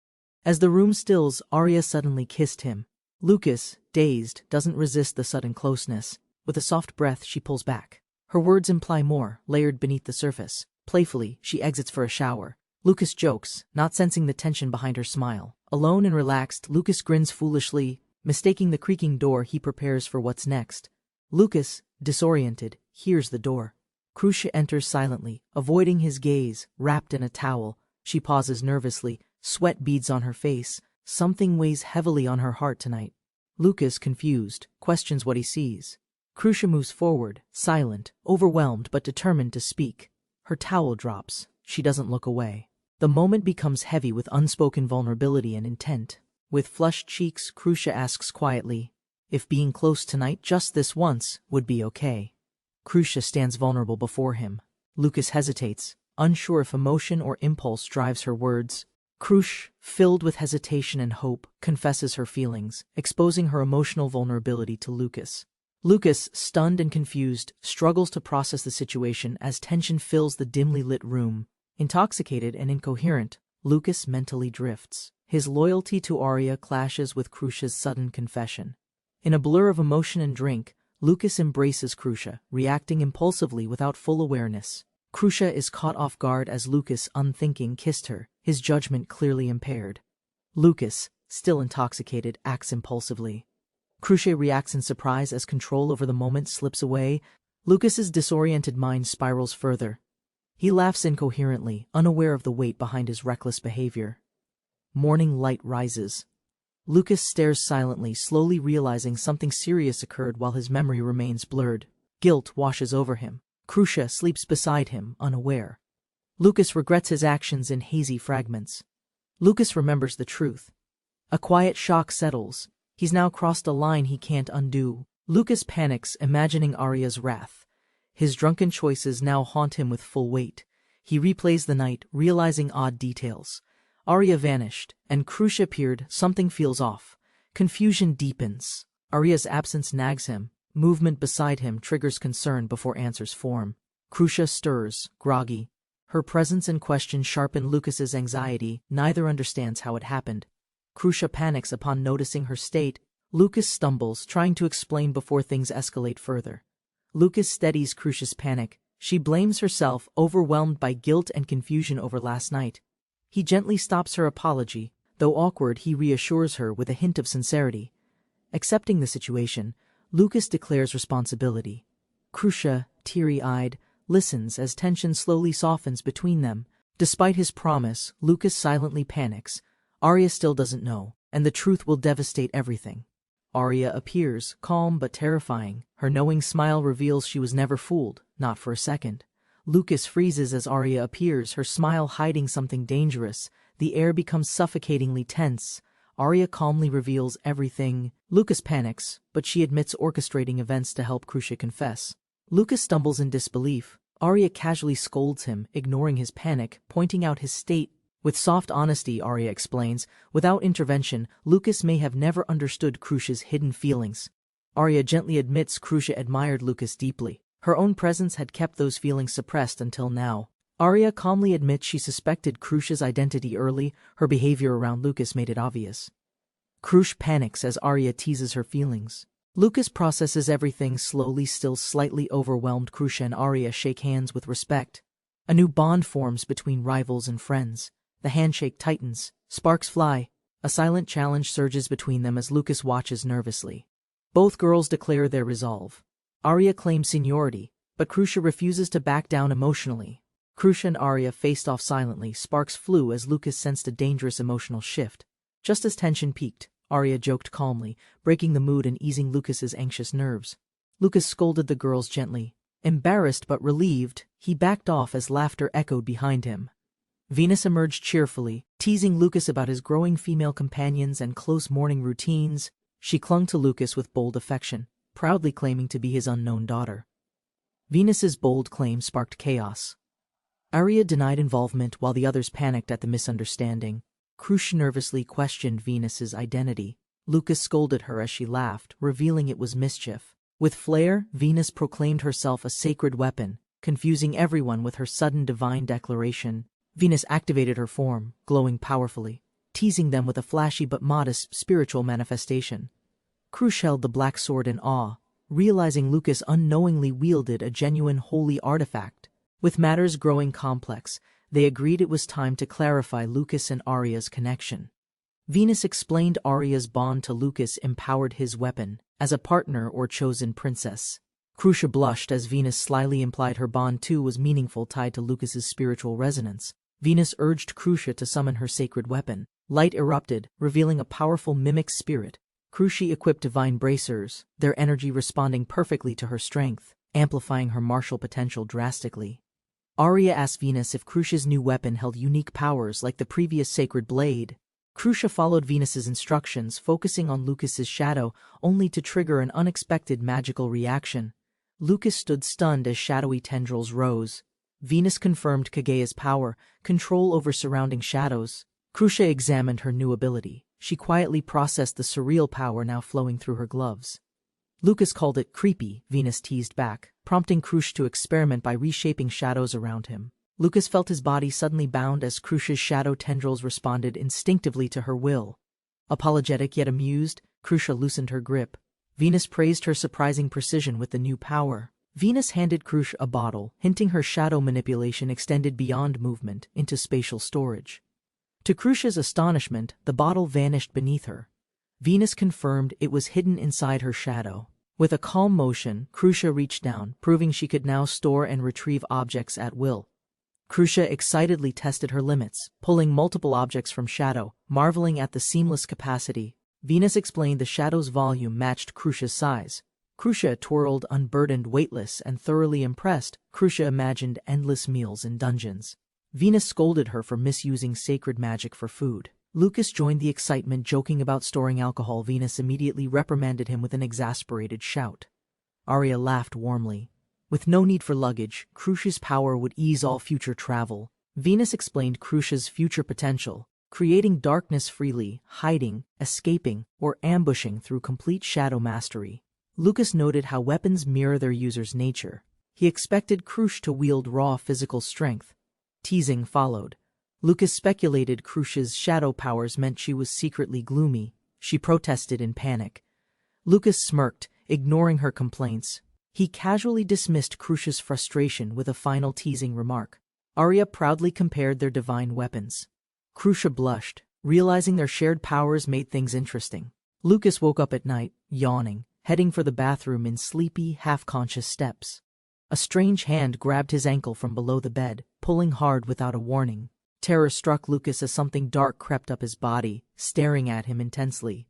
As the room stills, Arya suddenly kissed him. Lucas, dazed, doesn't resist the sudden closeness. With a soft breath, she pulls back. Her words imply more, layered beneath the surface. Playfully, she exits for a shower. Lucas jokes, not sensing the tension behind her smile. Alone and relaxed, Lucas grins foolishly. Mistaking the creaking door, he prepares for what's next. Lucas, disoriented, hears the door. Crucia enters silently, avoiding his gaze, wrapped in a towel. She pauses nervously, sweat beads on her face. Something weighs heavily on her heart tonight. Lucas, confused, questions what he sees. Crucia moves forward, silent, overwhelmed but determined to speak. Her towel drops. She doesn't look away. The moment becomes heavy with unspoken vulnerability and intent. With flushed cheeks, Crucia asks quietly, if being close tonight, just this once, would be okay. Crucia stands vulnerable before him. Lucas hesitates, unsure if emotion or impulse drives her words. Crucia, filled with hesitation and hope, confesses her feelings, exposing her emotional vulnerability to Lucas. Lucas, stunned and confused, struggles to process the situation as tension fills the dimly lit room. Intoxicated and incoherent, Lucas mentally drifts. His loyalty to Arya clashes with Crucia's sudden confession. In a blur of emotion and drink, Lucas embraces Crucia, reacting impulsively without full awareness. Crucia is caught off guard as Lucas, unthinking, kissed her, his judgment clearly impaired. Lucas, still intoxicated, acts impulsively. Crucia reacts in surprise as control over the moment slips away. Lucas's disoriented mind spirals further. He laughs incoherently, unaware of the weight behind his reckless behavior. Morning light rises. Lucas stares silently, slowly realizing something serious occurred while his memory remains blurred. Guilt washes over him. Crucia sleeps beside him, unaware. Lucas regrets his actions in hazy fragments. Lucas remembers the truth. A quiet shock settles. He's now crossed a line he can't undo. Lucas panics, imagining Arya's wrath. His drunken choices now haunt him with full weight. He replays the night, realizing odd details. Arya vanished, and Crucia appeared. Something feels off. Confusion deepens. Arya's absence nags him. Movement beside him triggers concern before answers form. Crucia stirs, groggy. Her presence and question sharpen Lucas's anxiety. Neither understands how it happened. Crucia panics upon noticing her state. Lucas stumbles, trying to explain before things escalate further. Lucas steadies Crucia's panic. She blames herself, overwhelmed by guilt and confusion over last night. He gently stops her apology. Though awkward, he reassures her with a hint of sincerity. Accepting the situation, Lucas declares responsibility. Crucia, teary-eyed, listens as tension slowly softens between them. Despite his promise, Lucas silently panics. Arya still doesn't know, and the truth will devastate everything. Arya appears, calm but terrifying. Her knowing smile reveals she was never fooled, not for a second. Lucas freezes as Arya appears, her smile hiding something dangerous. The air becomes suffocatingly tense. Arya calmly reveals everything. Lucas panics, but she admits orchestrating events to help Crucia confess. Lucas stumbles in disbelief. Arya casually scolds him, ignoring his panic, pointing out his state. With soft honesty, Arya explains, without intervention, Lucas may have never understood Crucia's hidden feelings. Arya gently admits Crucia admired Lucas deeply. Her own presence had kept those feelings suppressed until now. Arya calmly admits she suspected Crucia's identity early. Her behavior around Lucas made it obvious. Crucia panics as Arya teases her feelings. Lucas processes everything slowly, still slightly overwhelmed. Crucia and Arya shake hands with respect. A new bond forms between rivals and friends. The handshake tightens. Sparks fly. A silent challenge surges between them as Lucas watches nervously. Both girls declare their resolve. Arya claims seniority, but Crucia refuses to back down emotionally. Crucia and Arya faced off silently. Sparks flew as Lucas sensed a dangerous emotional shift. Just as tension peaked, Arya joked calmly, breaking the mood and easing Lucas's anxious nerves. Lucas scolded the girls gently. Embarrassed but relieved, he backed off as laughter echoed behind him. Venus emerged cheerfully, teasing Lucas about his growing female companions and close morning routines. She clung to Lucas with bold affection, proudly claiming to be his unknown daughter. Venus's bold claim sparked chaos. Arya denied involvement while the others panicked at the misunderstanding. Crucia nervously questioned Venus's identity. Lucas scolded her as she laughed, revealing it was mischief. With flair, Venus proclaimed herself a sacred weapon, confusing everyone with her sudden divine declaration. Venus activated her form, glowing powerfully, teasing them with a flashy but modest spiritual manifestation. Crucia held the black sword in awe, realizing Lucas unknowingly wielded a genuine holy artifact. With matters growing complex, they agreed it was time to clarify Lucas and Arya's connection. Venus explained Arya's bond to Lucas empowered his weapon, as a partner or chosen princess. Crucia blushed as Venus slyly implied her bond too was meaningful, tied to Lucas's spiritual resonance. Venus urged Crucia to summon her sacred weapon. Light erupted, revealing a powerful mimic spirit. Crucia equipped divine bracers, their energy responding perfectly to her strength, amplifying her martial potential drastically. Arya asked Venus if Crucia's new weapon held unique powers like the previous sacred blade. Crucia followed Venus's instructions, focusing on Lucas's shadow, only to trigger an unexpected magical reaction. Lucas stood stunned as shadowy tendrils rose. Venus confirmed Kaguya's power, control over surrounding shadows. Crucia examined her new ability. She quietly processed the surreal power now flowing through her gloves. Lucas called it creepy, Venus teased back, prompting Crucia to experiment by reshaping shadows around him. Lucas felt his body suddenly bound as Crucia's shadow tendrils responded instinctively to her will. Apologetic yet amused, Crucia loosened her grip. Venus praised her surprising precision with the new power. Venus handed Crucia a bottle, hinting her shadow manipulation extended beyond movement into spatial storage. To Crucia's astonishment, the bottle vanished beneath her. Venus confirmed it was hidden inside her shadow. With a calm motion, Crucia reached down, proving she could now store and retrieve objects at will. Crucia excitedly tested her limits, pulling multiple objects from shadow, marveling at the seamless capacity. Venus explained the shadow's volume matched Crucia's size. Crucia twirled, unburdened, weightless, and thoroughly impressed. Crucia imagined endless meals in dungeons. Venus scolded her for misusing sacred magic for food. Lucas joined the excitement, joking about storing alcohol. Venus immediately reprimanded him with an exasperated shout. Arya laughed warmly. With no need for luggage, Crucia's power would ease all future travel. Venus explained Crucia's future potential, creating darkness freely, hiding, escaping, or ambushing through complete shadow mastery. Lucas noted how weapons mirror their user's nature. He expected Crucia to wield raw physical strength. Teasing followed. Lucas speculated Crucia's shadow powers meant she was secretly gloomy. She protested in panic. Lucas smirked, ignoring her complaints. He casually dismissed Crucia's frustration with a final teasing remark. Arya proudly compared their divine weapons. Crucia blushed, realizing their shared powers made things interesting. Lucas woke up at night, yawning, heading for the bathroom in sleepy, half-conscious steps. A strange hand grabbed his ankle from below the bed, pulling hard without a warning. Terror struck Lucas as something dark crept up his body, staring at him intensely.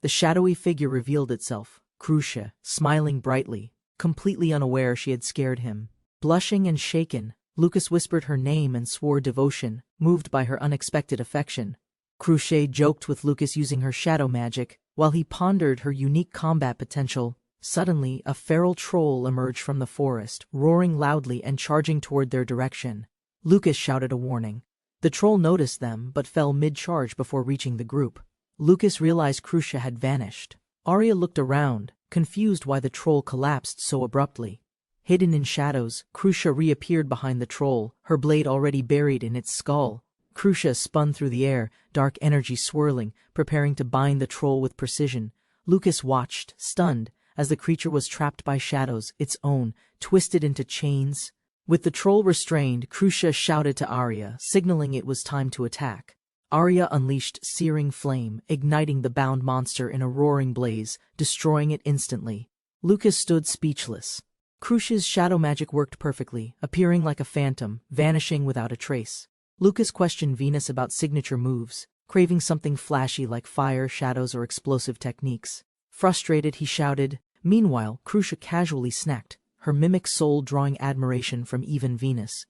The shadowy figure revealed itself, Crucia, smiling brightly, completely unaware she had scared him. Blushing and shaken, Lucas whispered her name and swore devotion, moved by her unexpected affection. Crucia joked with Lucas using her shadow magic, while he pondered her unique combat potential. Suddenly, a feral troll emerged from the forest, roaring loudly and charging toward their direction. Lucas shouted a warning. The troll noticed them but fell mid-charge before reaching the group. Lucas realized Crucia had vanished. Arya looked around, confused why the troll collapsed so abruptly. Hidden in shadows, Crucia reappeared behind the troll, her blade already buried in its skull. Crucia spun through the air, dark energy swirling, preparing to bind the troll with precision. Lucas watched, stunned, as the creature was trapped by shadows, its own, twisted into chains. With the troll restrained, Crucia shouted to Arya, signaling it was time to attack. Arya unleashed searing flame, igniting the bound monster in a roaring blaze, destroying it instantly. Lucas stood speechless. Crucia's shadow magic worked perfectly, appearing like a phantom, vanishing without a trace. Lucas questioned Venus about signature moves, craving something flashy like fire, shadows, or explosive techniques. Frustrated, he shouted. Meanwhile, Crucia casually snacked, her mimic soul drawing admiration from even Venus.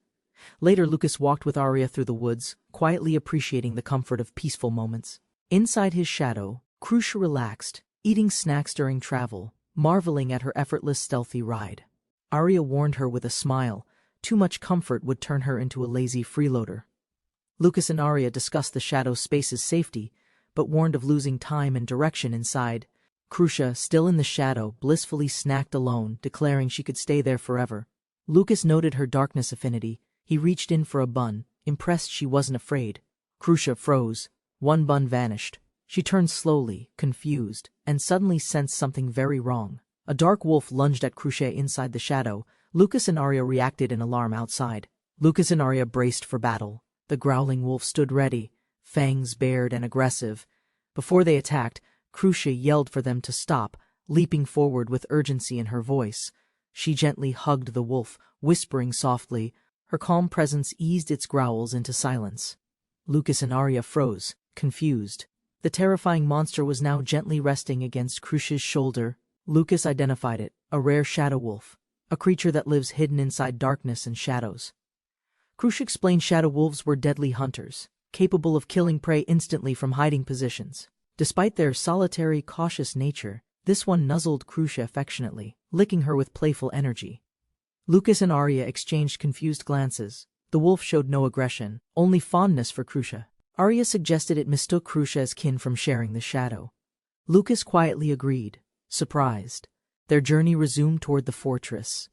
Later, Lucas walked with Arya through the woods, quietly appreciating the comfort of peaceful moments. Inside his shadow, Crucia relaxed, eating snacks during travel, marveling at her effortless, stealthy ride. Arya warned her with a smile. Too much comfort would turn her into a lazy freeloader. Lucas and Arya discussed the shadow space's safety, but warned of losing time and direction inside. Crucia, still in the shadow, blissfully snacked alone, declaring she could stay there forever. Lucas noted her darkness affinity. He reached in for a bun, impressed she wasn't afraid. Crucia froze. One bun vanished. She turned slowly, confused, and suddenly sensed something very wrong. A dark wolf lunged at Crucia inside the shadow. Lucas and Arya reacted in alarm outside. Lucas and Arya braced for battle. The growling wolf stood ready, fangs bared and aggressive. Before they attacked, Crucia yelled for them to stop, leaping forward with urgency in her voice. She gently hugged the wolf, whispering softly. Her calm presence eased its growls into silence. Lucas and Arya froze, confused. The terrifying monster was now gently resting against Crucia's shoulder. Lucas identified it, a rare shadow wolf, a creature that lives hidden inside darkness and shadows. Crucia explained shadow wolves were deadly hunters, capable of killing prey instantly from hiding positions. Despite their solitary, cautious nature, this one nuzzled Crucia affectionately, licking her with playful energy. Lucas and Arya exchanged confused glances. The wolf showed no aggression, only fondness for Crucia. Arya suggested it mistook Crucia as kin from sharing the shadow. Lucas quietly agreed, surprised. Their journey resumed toward the fortress.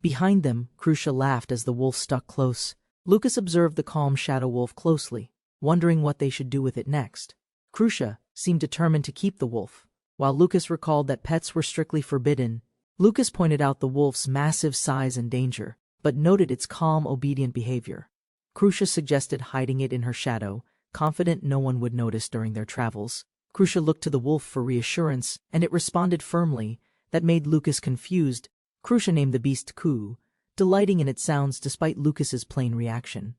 Behind them, Crucia laughed as the wolf stuck close. Lucas observed the calm shadow wolf closely, wondering what they should do with it next. Crucia seemed determined to keep the wolf, while Lucas recalled that pets were strictly forbidden. Lucas pointed out the wolf's massive size and danger, but noted its calm, obedient behavior. Crucia suggested hiding it in her shadow, confident no one would notice during their travels. Crucia looked to the wolf for reassurance, and it responded firmly. That made Lucas confused. Crucia named the beast Ku, delighting in its sounds despite Lucas's plain reaction.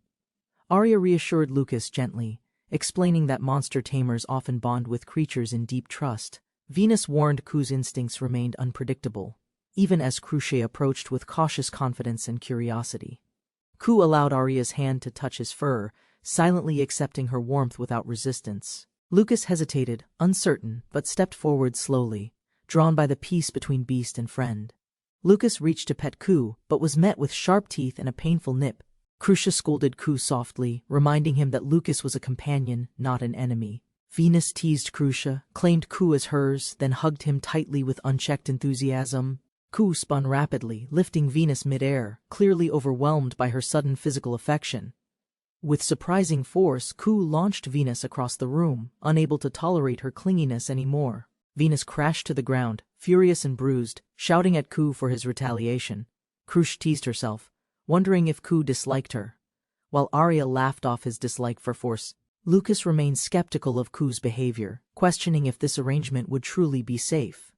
Arya reassured Lucas gently, explaining that monster tamers often bond with creatures in deep trust. Venus warned Ku's instincts remained unpredictable, even as Crucia approached with cautious confidence and curiosity. Ku allowed Arya's hand to touch his fur, silently accepting her warmth without resistance. Lucas hesitated, uncertain, but stepped forward slowly, drawn by the peace between beast and friend. Lucas reached to pet Ku, but was met with sharp teeth and a painful nip. Crucia scolded Ku softly, reminding him that Lucas was a companion, not an enemy. Venus teased Crucia, claimed Ku as hers, then hugged him tightly with unchecked enthusiasm. Ku spun rapidly, lifting Venus mid-air, clearly overwhelmed by her sudden physical affection. With surprising force, Ku launched Venus across the room, unable to tolerate her clinginess anymore. Venus crashed to the ground, furious and bruised, shouting at Ku for his retaliation. Crucia teased herself, wondering if Ku disliked her, while Arya laughed off his dislike for force. Lucas remained skeptical of Ku's behavior, questioning if this arrangement would truly be safe.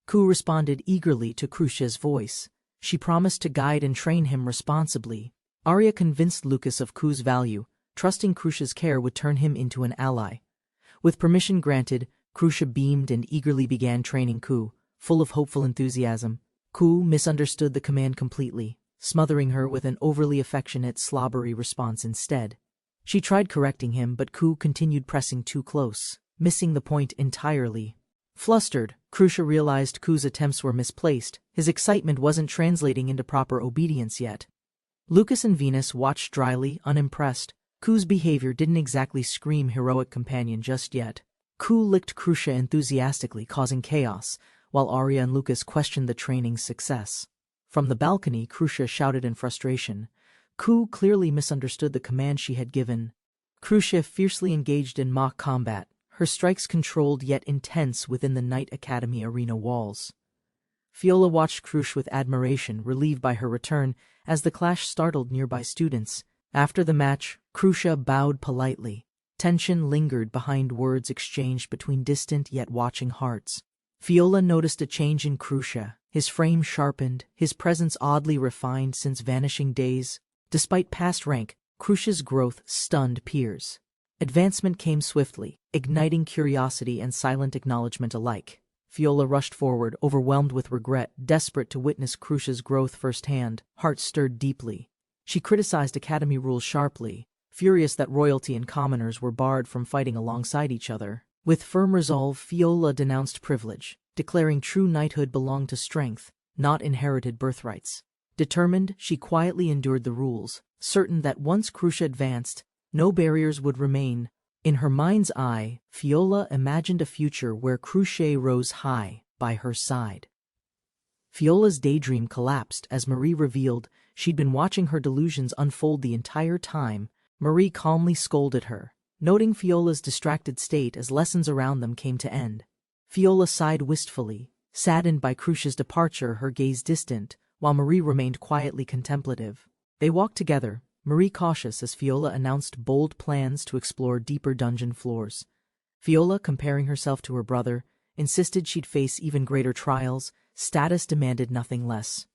Ku responded eagerly to Crucia's voice. She promised to guide and train him responsibly. Arya convinced Lucas of Ku's value, trusting Crucia's care would turn him into an ally. With permission granted, Crucia beamed and eagerly began training Ku, full of hopeful enthusiasm. Ku misunderstood the command completely, smothering her with an overly affectionate, slobbery response instead. She tried correcting him, but Ku continued pressing too close, missing the point entirely. Flustered, Crucia realized Ku's attempts were misplaced. His excitement wasn't translating into proper obedience yet. Lucas and Venus watched dryly, unimpressed. Ku's behavior didn't exactly scream heroic companion just yet. Ku licked Crucia enthusiastically, causing chaos, while Arya and Lucas questioned the training's success. From the balcony, Crucia shouted in frustration. Ku clearly misunderstood the command she had given. Crucia fiercely engaged in mock combat, her strikes controlled yet intense within the Knight Academy arena walls. Fiola watched Crucia with admiration, relieved by her return, as the clash startled nearby students. After the match, Crucia bowed politely. Tension lingered behind words exchanged between distant yet watching hearts. Fiola noticed a change in Crucia. His frame sharpened, his presence oddly refined since vanishing days. Despite past rank, Crucia's growth stunned peers. Advancement came swiftly, igniting curiosity and silent acknowledgement alike. Fiola rushed forward, overwhelmed with regret, desperate to witness Crucia's growth firsthand, heart stirred deeply. She criticized Academy rules sharply, furious that royalty and commoners were barred from fighting alongside each other. With firm resolve, Fiola denounced privilege, declaring true knighthood belonged to strength, not inherited birthrights. Determined, she quietly endured the rules, certain that once Crucia advanced, no barriers would remain. In her mind's eye, Fiola imagined a future where Crucia rose high by her side. Fiola's daydream collapsed as Marie revealed she'd been watching her delusions unfold the entire time. Marie calmly scolded her, noting Fiola's distracted state as lessons around them came to end. Fiola sighed wistfully, saddened by Crucia's departure, her gaze distant, while Marie remained quietly contemplative. They walked together, Marie cautious as Fiola announced bold plans to explore deeper dungeon floors. Fiola, comparing herself to her brother, insisted she'd face even greater trials. Status demanded nothing less.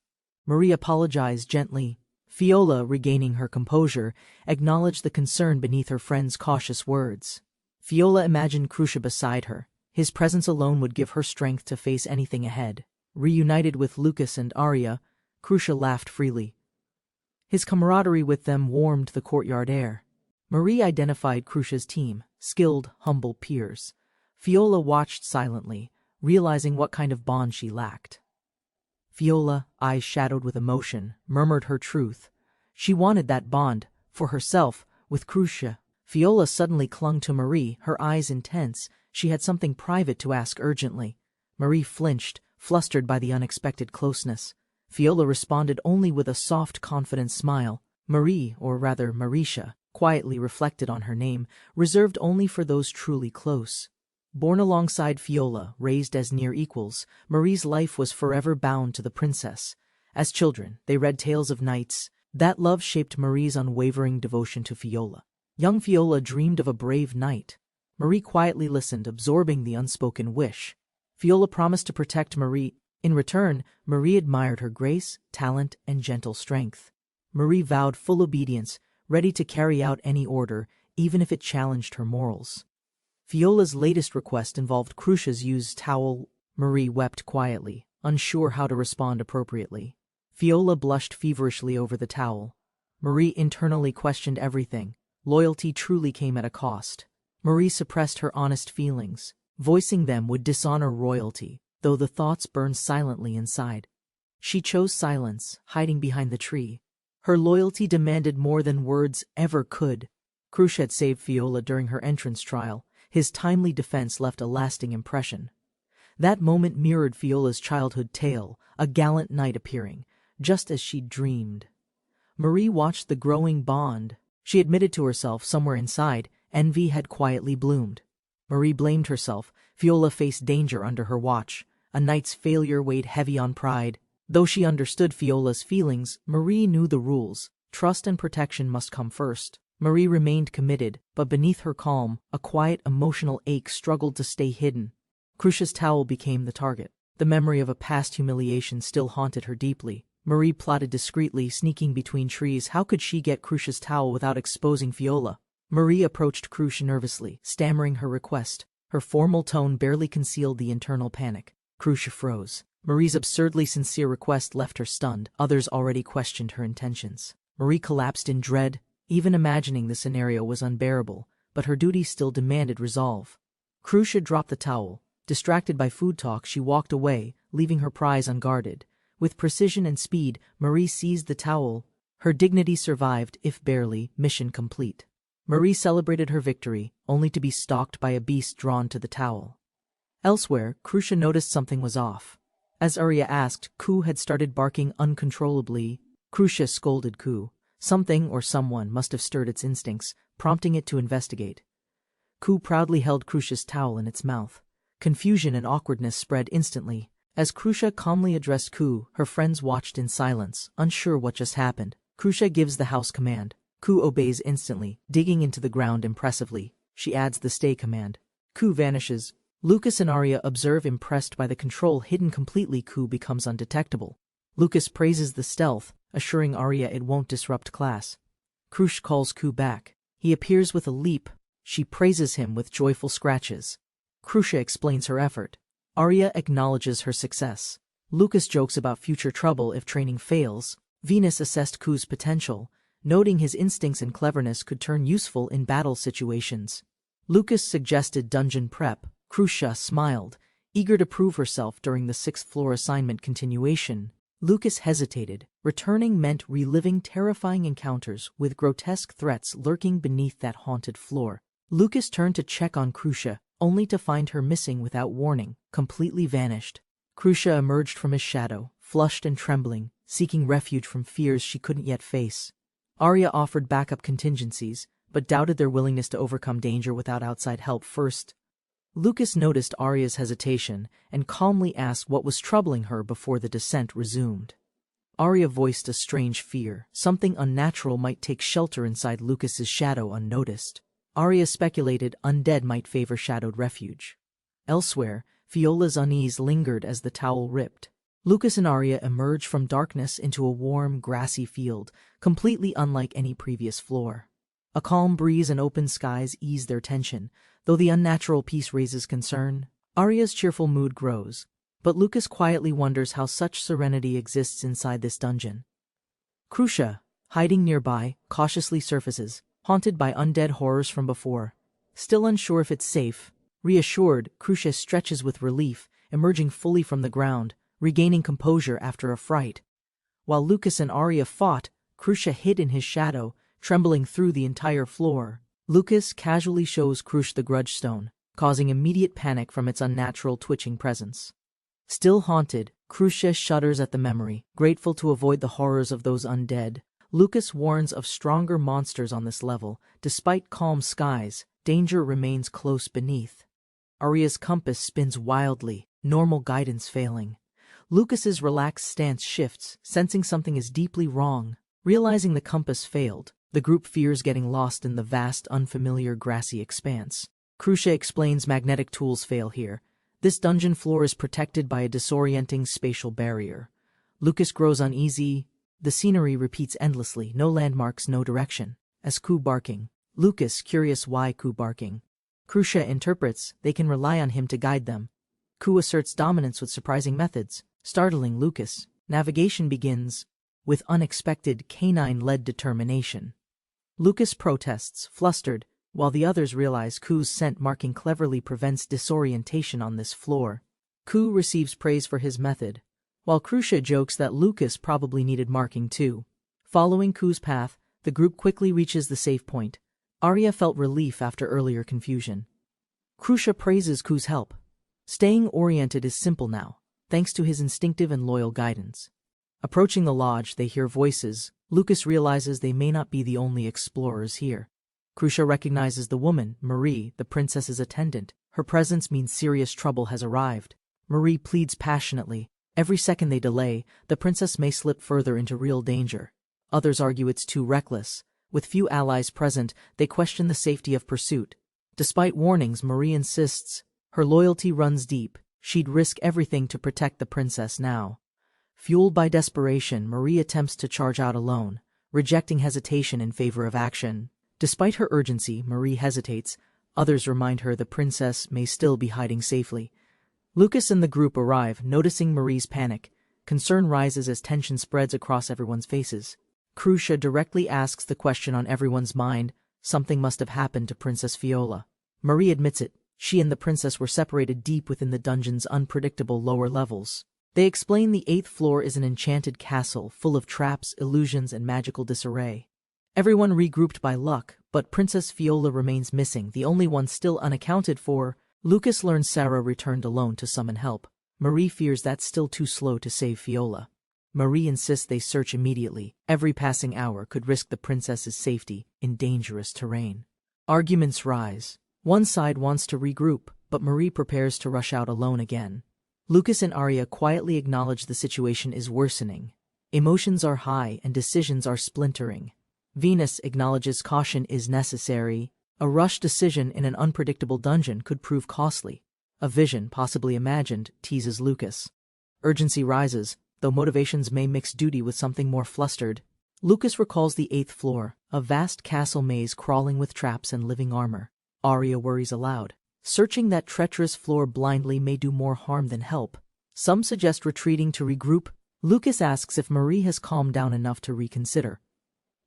Marie apologized gently. Fiola, regaining her composure, acknowledged the concern beneath her friend's cautious words. Fiola imagined Crucia beside her. His presence alone would give her strength to face anything ahead. Reunited with Lucas and Arya, Crucia laughed freely. His camaraderie with them warmed the courtyard air. Marie identified Crucia's team, skilled, humble peers. Fiola watched silently, realizing what kind of bond she lacked. Fiola, eyes shadowed with emotion, murmured her truth. She wanted that bond, for herself, with Crucia. Fiola suddenly clung to Marie, her eyes intense. She had something private to ask urgently. Marie flinched, flustered by the unexpected closeness. Fiola responded only with a soft, confident smile. Marie, or rather Marisha, quietly reflected on her name, reserved only for those truly close. Born alongside Fiola, raised as near equals, Marie's life was forever bound to the princess. As children, they read tales of knights. That love shaped Marie's unwavering devotion to Fiola. Young Fiola dreamed of a brave knight. Marie quietly listened, absorbing the unspoken wish. Fiola promised to protect Marie. In return, Marie admired her grace, talent, and gentle strength. Marie vowed full obedience, ready to carry out any order, even if it challenged her morals. Fiola's latest request involved Crucia's used towel. Marie wept quietly, unsure how to respond appropriately. Fiola blushed feverishly over the towel. Marie internally questioned everything. Loyalty truly came at a cost. Marie suppressed her honest feelings. Voicing them would dishonor royalty, though the thoughts burned silently inside. She chose silence, hiding behind the tree. Her loyalty demanded more than words ever could. Crucia had saved Fiola during her entrance trial. His timely defense left a lasting impression. That moment mirrored Fiola's childhood tale, a gallant knight appearing, just as she'd dreamed. Marie watched the growing bond. She admitted to herself somewhere inside, envy had quietly bloomed. Marie blamed herself. Fiola faced danger under her watch. A knight's failure weighed heavy on pride. Though she understood Fiola's feelings, Marie knew the rules. Trust and protection must come first. Marie remained committed, but beneath her calm, a quiet emotional ache struggled to stay hidden. Crucia's towel became the target. The memory of a past humiliation still haunted her deeply. Marie plotted discreetly, sneaking between trees. How could she get Crucia's towel without exposing Fiola? Marie approached Crucia nervously, stammering her request. Her formal tone barely concealed the internal panic. Crucia froze. Marie's absurdly sincere request left her stunned. Others already questioned her intentions. Marie collapsed in dread. Even imagining the scenario was unbearable, but her duty still demanded resolve. Crucia dropped the towel. Distracted by food talk, she walked away, leaving her prize unguarded. With precision and speed, Marie seized the towel. Her dignity survived, if barely. Mission complete. Marie celebrated her victory, only to be stalked by a beast drawn to the towel. Elsewhere, Crucia noticed something was off. As Arya asked, Ku had started barking uncontrollably. Crucia scolded Ku. Something or someone must have stirred its instincts, prompting it to investigate. Ku proudly held Crucia's towel in its mouth. Confusion and awkwardness spread instantly. As Crucia calmly addressed Ku, her friends watched in silence, unsure what just happened. Crucia gives the house command. Ku obeys instantly, digging into the ground impressively. She adds the stay command. Ku vanishes. Lucas and Arya observe, impressed by the control hidden completely. Ku becomes undetectable. Lucas praises the stealth, assuring Arya it won't disrupt class. Crucia calls Ku back. He appears with a leap. She praises him with joyful scratches. Crucia explains her effort. Arya acknowledges her success. Lucas jokes about future trouble if training fails. Venus assessed Ku's potential, noting his instincts and cleverness could turn useful in battle situations. Lucas suggested dungeon prep. Crucia smiled, eager to prove herself during the 6th floor assignment continuation. Lucas hesitated. Returning meant reliving terrifying encounters with grotesque threats lurking beneath that haunted floor. Lucas turned to check on Crucia, only to find her missing without warning, completely vanished. Crucia emerged from his shadow, flushed and trembling, seeking refuge from fears she couldn't yet face. Arya offered backup contingencies, but doubted their willingness to overcome danger without outside help first. Lucas noticed Arya's hesitation and calmly asked what was troubling her before the descent resumed. Arya voiced a strange fear. Something unnatural might take shelter inside Lucas's shadow unnoticed. Arya speculated undead might favor shadowed refuge. Elsewhere, Fiola's unease lingered as the towel ripped. Lucas and Arya emerged from darkness into a warm, grassy field, completely unlike any previous floor. A calm breeze and open skies ease their tension, though the unnatural peace raises concern. Arya's cheerful mood grows, but Lucas quietly wonders how such serenity exists inside this dungeon. Crucia, hiding nearby, cautiously surfaces, haunted by undead horrors from before. Still unsure if it's safe, reassured, Crucia stretches with relief, emerging fully from the ground, regaining composure after a fright. While Lucas and Arya fought, Crucia hid in his shadow, trembling through the entire floor. Lucas casually shows Crucia the grudge stone, causing immediate panic from its unnatural twitching presence. Still haunted, Crucia shudders at the memory, grateful to avoid the horrors of those undead. Lucas warns of stronger monsters on this level. Despite calm skies, danger remains close beneath. Arya's compass spins wildly, normal guidance failing. Lucas's relaxed stance shifts, sensing something is deeply wrong. Realizing the compass failed, the group fears getting lost in the vast, unfamiliar grassy expanse. Crucia explains magnetic tools fail here. This dungeon floor is protected by a disorienting spatial barrier. Lucas grows uneasy. The scenery repeats endlessly, no landmarks, no direction. As Ku barking. Lucas, curious why Ku barking. Crucia interprets, they can rely on him to guide them. Ku asserts dominance with surprising methods, startling Lucas. Navigation begins with unexpected canine-led determination. Lucas protests, flustered, while the others realize Ku's scent marking cleverly prevents disorientation on this floor. Ku receives praise for his method, while Crucia jokes that Lucas probably needed marking too. Following Ku's path, the group quickly reaches the safe point. Arya felt relief after earlier confusion. Crucia praises Ku's help. Staying oriented is simple now, thanks to his instinctive and loyal guidance. Approaching the lodge, they hear voices. Lucas realizes they may not be the only explorers here. Crucia recognizes the woman, Marie, the princess's attendant. Her presence means serious trouble has arrived. Marie pleads passionately. Every second they delay, the princess may slip further into real danger. Others argue it's too reckless. With few allies present, they question the safety of pursuit. Despite warnings, Marie insists. Her loyalty runs deep. She'd risk everything to protect the princess now. Fueled by desperation, Marie attempts to charge out alone, rejecting hesitation in favor of action. Despite her urgency, Marie hesitates. Others remind her the princess may still be hiding safely. Lucas and the group arrive, noticing Marie's panic. Concern rises as tension spreads across everyone's faces. Crucia directly asks the question on everyone's mind. Something must have happened to Princess Fiola. Marie admits it. She and the princess were separated deep within the dungeon's unpredictable lower levels. They explain the 8th floor is an enchanted castle full of traps, illusions, and magical disarray. Everyone regrouped by luck, but Princess Fiola remains missing, the only one still unaccounted for. Lucas learns Sarah returned alone to summon help. Marie fears that's still too slow to save Fiola. Marie insists they search immediately. Every passing hour could risk the princess's safety in dangerous terrain. Arguments rise. One side wants to regroup, but Marie prepares to rush out alone again. Lucas and Arya quietly acknowledge the situation is worsening. Emotions are high and decisions are splintering. Venus acknowledges caution is necessary. A rushed decision in an unpredictable dungeon could prove costly. A vision, possibly imagined, teases Lucas. Urgency rises, though motivations may mix duty with something more flustered. Lucas recalls the 8th floor, a vast castle maze crawling with traps and living armor. Arya worries aloud. Searching that treacherous floor blindly may do more harm than help. Some suggest retreating to regroup. Lucas asks if Marie has calmed down enough to reconsider.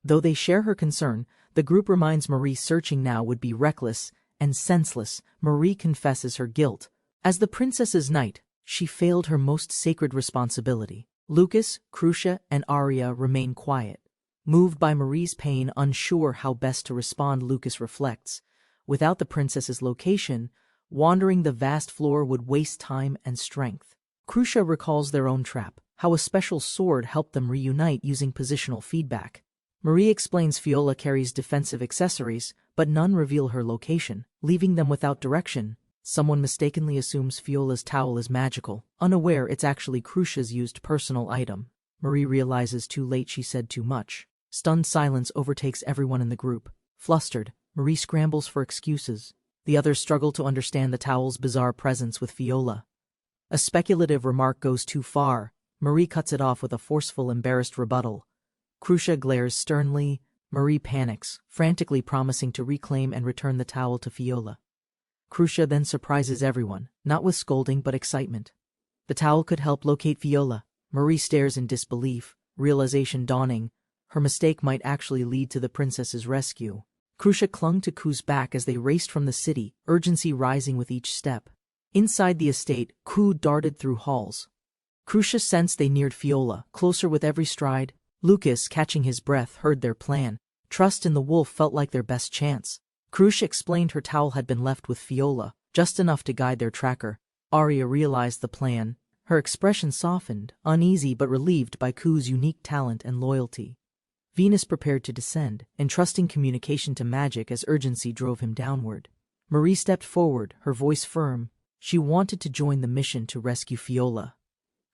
Though they share her concern, the group reminds Marie searching now would be reckless and senseless. Marie confesses her guilt. As the princess's knight, she failed her most sacred responsibility. Lucas, Crucia, and Arya remain quiet. Moved by Marie's pain, unsure how best to respond, Lucas reflects. Without the princess's location, wandering the vast floor would waste time and strength. Crucia recalls their own trap, how a special sword helped them reunite using positional feedback. Marie explains Fiola carries defensive accessories, but none reveal her location, leaving them without direction. Someone mistakenly assumes Fiola's towel is magical, unaware it's actually Crucia's used personal item. Marie realizes too late she said too much. Stunned silence overtakes everyone in the group. Flustered, Marie scrambles for excuses. The others struggle to understand the towel's bizarre presence with Fiola. A speculative remark goes too far. Marie cuts it off with a forceful, embarrassed rebuttal. Crucia glares sternly. Marie panics, frantically promising to reclaim and return the towel to Fiola. Crucia then surprises everyone, not with scolding but excitement. The towel could help locate Fiola. Marie stares in disbelief, realization dawning. Her mistake might actually lead to the princess's rescue. Crucia clung to Ku's back as they raced from the city, urgency rising with each step. Inside the estate, Ku darted through halls. Crucia sensed they neared Fiola, closer with every stride. Lucas, catching his breath, heard their plan. Trust in the wolf felt like their best chance. Crucia explained her towel had been left with Fiola, just enough to guide their tracker. Arya realized the plan. Her expression softened, uneasy but relieved by Ku's unique talent and loyalty. Venus prepared to descend, entrusting communication to magic as urgency drove him downward. Marie stepped forward, her voice firm. She wanted to join the mission to rescue Fiola.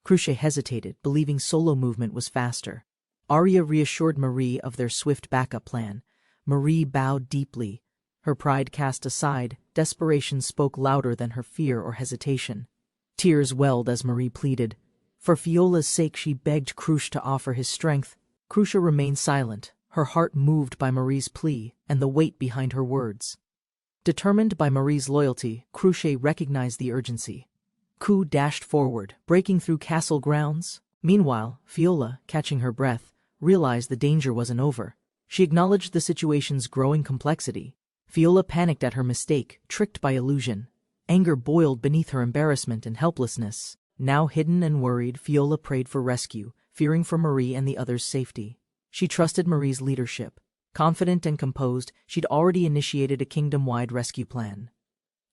Crucia hesitated, believing solo movement was faster. Arya reassured Marie of their swift backup plan. Marie bowed deeply. Her pride cast aside, desperation spoke louder than her fear or hesitation. Tears welled as Marie pleaded. For Fiola's sake she begged Crucia to offer his strength. Crucia remained silent, her heart moved by Marie's plea and the weight behind her words. Determined by Marie's loyalty, Cruche recognized the urgency. Ku dashed forward, breaking through castle grounds. Meanwhile, Fiola, catching her breath, realized the danger wasn't over. She acknowledged the situation's growing complexity. Fiola panicked at her mistake, tricked by illusion. Anger boiled beneath her embarrassment and helplessness. Now hidden and worried, Fiola prayed for rescue, fearing for Marie and the others' safety. She trusted Marie's leadership. Confident and composed, she'd already initiated a kingdom-wide rescue plan.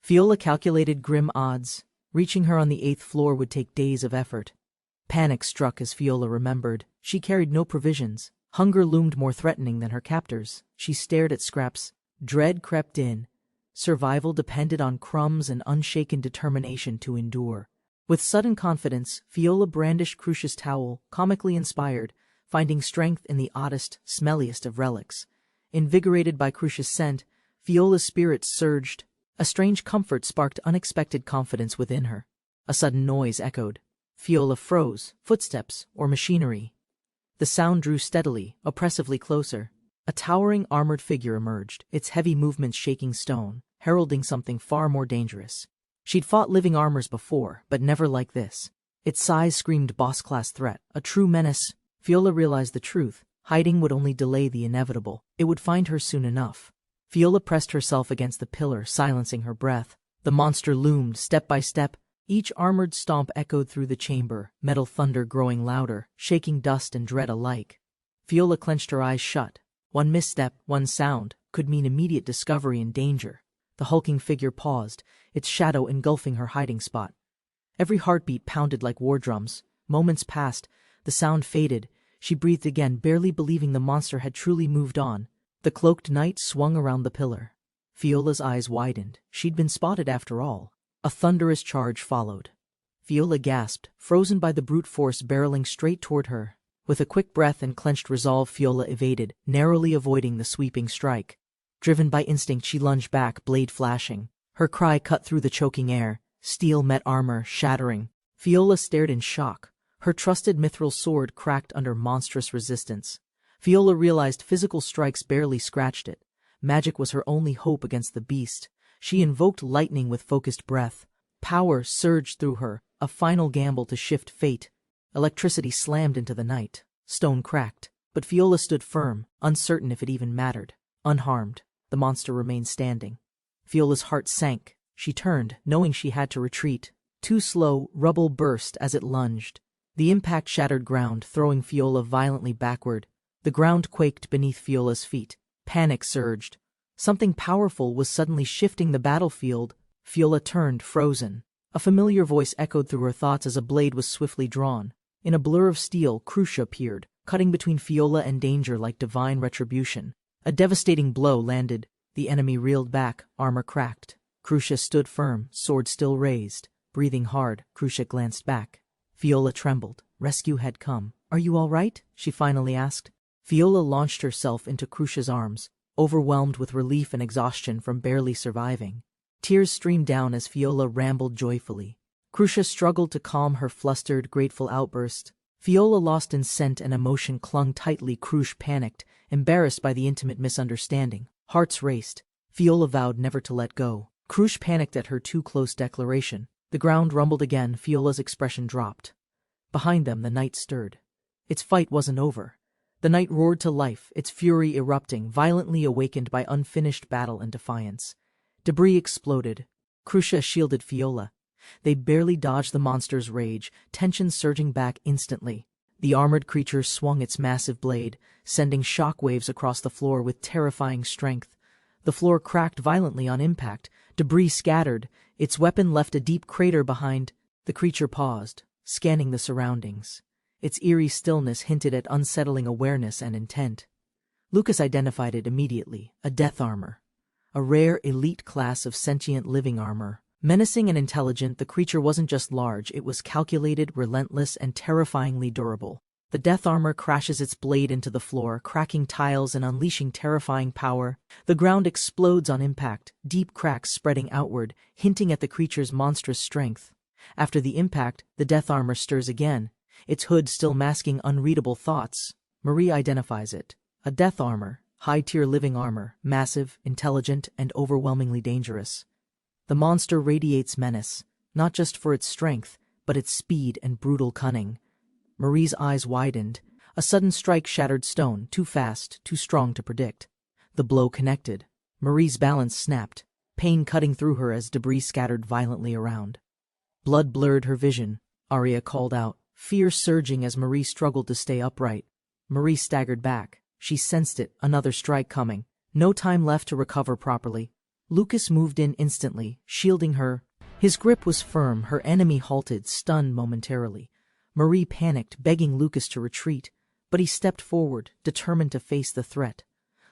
Fiola calculated grim odds. Reaching her on the 8th floor would take days of effort. Panic struck as Fiola remembered. She carried no provisions. Hunger loomed more threatening than her captors. She stared at scraps. Dread crept in. Survival depended on crumbs and unshaken determination to endure. With sudden confidence, Fiola brandished Cruche's towel, comically inspired, finding strength in the oddest, smelliest of relics. Invigorated by Cruche's scent, Fiola's spirits surged. A strange comfort sparked unexpected confidence within her. A sudden noise echoed. Fiola froze. Footsteps, or machinery. The sound drew steadily, oppressively closer. A towering armored figure emerged, its heavy movements shaking stone, heralding something far more dangerous. She'd fought living armors before, but never like this. Its size screamed boss-class threat, a true menace. Fiola realized the truth. Hiding would only delay the inevitable. It would find her soon enough. Fiola pressed herself against the pillar, silencing her breath. The monster loomed, step by step. Each armored stomp echoed through the chamber, metal thunder growing louder, shaking dust and dread alike. Fiola clenched her eyes shut. One misstep, one sound, could mean immediate discovery and danger. The hulking figure paused, its shadow engulfing her hiding spot. Every heartbeat pounded like war drums. Moments passed, the sound faded. She breathed again, barely believing the monster had truly moved on. The cloaked knight swung around the pillar. Fiola's eyes widened. She'd been spotted after all. A thunderous charge followed. Fiola gasped, frozen by the brute force barreling straight toward her. With a quick breath and clenched resolve, Fiola evaded, narrowly avoiding the sweeping strike. Driven by instinct, she lunged back, blade flashing. Her cry cut through the choking air. Steel met armor, shattering. Fiola stared in shock. Her trusted mithril sword cracked under monstrous resistance. Fiola realized physical strikes barely scratched it. Magic was her only hope against the beast. She invoked lightning with focused breath. Power surged through her, a final gamble to shift fate. Electricity slammed into the night. Stone cracked. But Fiola stood firm, uncertain if it even mattered. Unharmed, the monster remained standing. Fiola's heart sank. She turned, knowing she had to retreat. Too slow, rubble burst as it lunged. The impact shattered ground, throwing Fiola violently backward. The ground quaked beneath Fiola's feet. Panic surged. Something powerful was suddenly shifting the battlefield. Fiola turned, frozen. A familiar voice echoed through her thoughts as a blade was swiftly drawn. In a blur of steel, Cruche appeared, cutting between Fiola and danger like divine retribution. A devastating blow landed. The enemy reeled back, armor cracked. Cruche stood firm, sword still raised. Breathing hard, Cruche glanced back. Fiola trembled. Rescue had come. "Are you all right?" she finally asked. Fiola launched herself into Cruche's arms, overwhelmed with relief and exhaustion from barely surviving. Tears streamed down as Fiola rambled joyfully. Cruche struggled to calm her flustered, grateful outburst. Fiola, lost in scent and emotion, clung tightly. Cruche panicked, embarrassed by the intimate misunderstanding. Hearts raced. Fiola vowed never to let go. Cruche panicked at her too-close declaration. The ground rumbled again. Fiola's expression dropped. Behind them, the night stirred. Its fight wasn't over. The night roared to life, its fury erupting, violently awakened by unfinished battle and defiance. Debris exploded. Cruche shielded Fiola. They barely dodged the monster's rage, tension surging back instantly. The armored creature swung its massive blade, sending shockwaves across the floor with terrifying strength. The floor cracked violently on impact. Debris scattered. Its weapon left a deep crater behind. The creature paused, scanning the surroundings. Its eerie stillness hinted at unsettling awareness and intent. Lucas identified it immediately, a death armor. A rare elite class of sentient living armor. Menacing and intelligent, the creature wasn't just large, it was calculated, relentless, and terrifyingly durable. The death armor crashes its blade into the floor, cracking tiles and unleashing terrifying power. The ground explodes on impact, deep cracks spreading outward, hinting at the creature's monstrous strength. After the impact, the death armor stirs again, its hood still masking unreadable thoughts. Marie identifies it. A death armor, high-tier living armor, massive, intelligent, and overwhelmingly dangerous. The monster radiates menace, not just for its strength, but its speed and brutal cunning. Marie's eyes widened. A sudden strike shattered stone, too fast, too strong to predict. The blow connected. Marie's balance snapped, pain cutting through her as debris scattered violently around. Blood blurred her vision. Arya called out, fear surging as Marie struggled to stay upright. Marie staggered back. She sensed it, another strike coming. No time left to recover properly. Lucas moved in instantly, shielding her. His grip was firm, her enemy halted, stunned momentarily. Marie panicked, begging Lucas to retreat, but he stepped forward, determined to face the threat.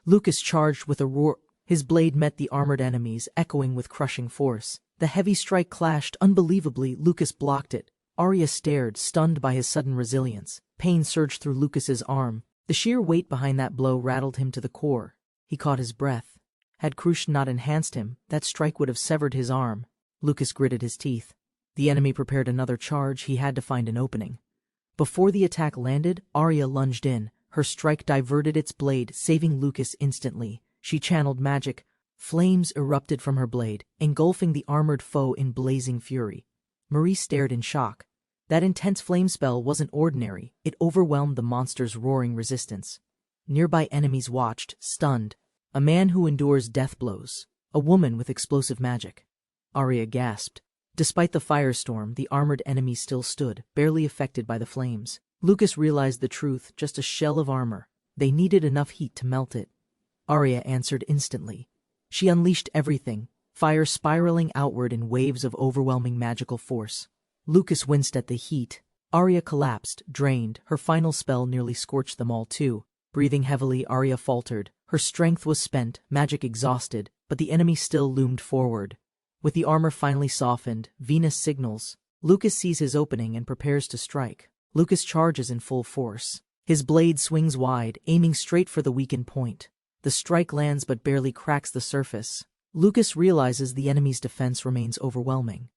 Lucas charged with a roar. His blade met the armored enemies, echoing with crushing force. The heavy strike clashed unbelievably. Lucas blocked it. Arya stared, stunned by his sudden resilience. Pain surged through Lucas's arm. The sheer weight behind that blow rattled him to the core. He caught his breath. Had Krush not enhanced him, that strike would have severed his arm. Lucas gritted his teeth. The enemy prepared another charge. He had to find an opening. Before the attack landed, Arya lunged in. Her strike diverted its blade, saving Lucas instantly. She channeled magic. Flames erupted from her blade, engulfing the armored foe in blazing fury. Marie stared in shock. That intense flame spell wasn't ordinary. It overwhelmed the monster's roaring resistance. Nearby enemies watched, stunned. A man who endures death blows. A woman with explosive magic. Arya gasped. Despite the firestorm, the armored enemy still stood, barely affected by the flames. Lucas realized the truth, just a shell of armor. They needed enough heat to melt it. Arya answered instantly. She unleashed everything, fire spiraling outward in waves of overwhelming magical force. Lucas winced at the heat. Arya collapsed, drained. Her final spell nearly scorched them all too. Breathing heavily, Arya faltered. Her strength was spent, magic exhausted, but the enemy still loomed forward. With the armor finally softened, Venus signals. Lucas sees his opening and prepares to strike. Lucas charges in full force. His blade swings wide, aiming straight for the weakened point. The strike lands but barely cracks the surface. Lucas realizes the enemy's defense remains overwhelming.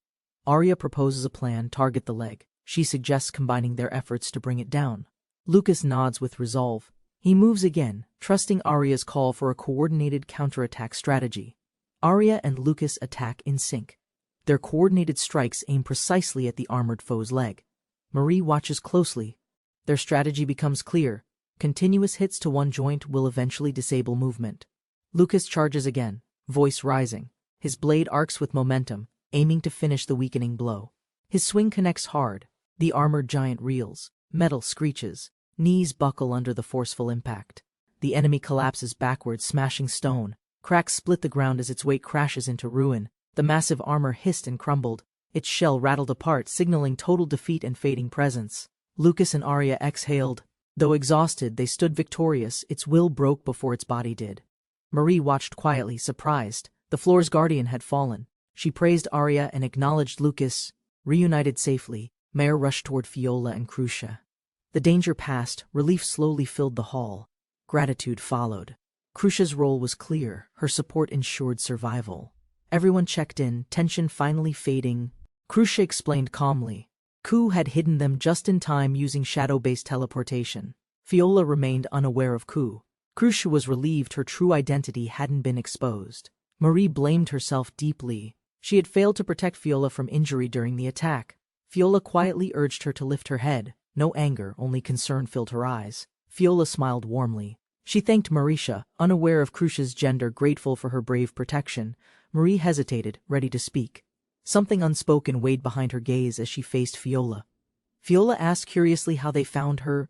Arya proposes a plan: target the leg. She suggests combining their efforts to bring it down. Lucas nods with resolve. He moves again, trusting Arya's call for a coordinated counterattack strategy. Arya and Lucas attack in sync. Their coordinated strikes aim precisely at the armored foe's leg. Marie watches closely. Their strategy becomes clear. Continuous hits to one joint will eventually disable movement. Lucas charges again, voice rising. His blade arcs with momentum, aiming to finish the weakening blow. His swing connects hard. The armored giant reels. Metal screeches. Knees buckle under the forceful impact. The enemy collapses backwards, smashing stone. Cracks split the ground as its weight crashes into ruin. The massive armor hissed and crumbled. Its shell rattled apart, signaling total defeat and fading presence. Lucas and Arya exhaled. Though exhausted, they stood victorious. Its will broke before its body did. Marie watched quietly, surprised. The floor's guardian had fallen. She praised Arya and acknowledged Lucas. Reunited safely, Mare rushed toward Fiola and Crucia. The danger passed, relief slowly filled the hall. Gratitude followed. Crucia's role was clear, her support ensured survival. Everyone checked in, tension finally fading. Crucia explained calmly. Ku had hidden them just in time using shadow-based teleportation. Fiola remained unaware of Ku. Crucia was relieved her true identity hadn't been exposed. Marie blamed herself deeply. She had failed to protect Fiola from injury during the attack. Fiola quietly urged her to lift her head. No anger, only concern filled her eyes. Fiola smiled warmly. She thanked Marisha, unaware of Crucia's gender, grateful for her brave protection. Marie hesitated, ready to speak. Something unspoken weighed behind her gaze as she faced Fiola. Fiola asked curiously how they found her.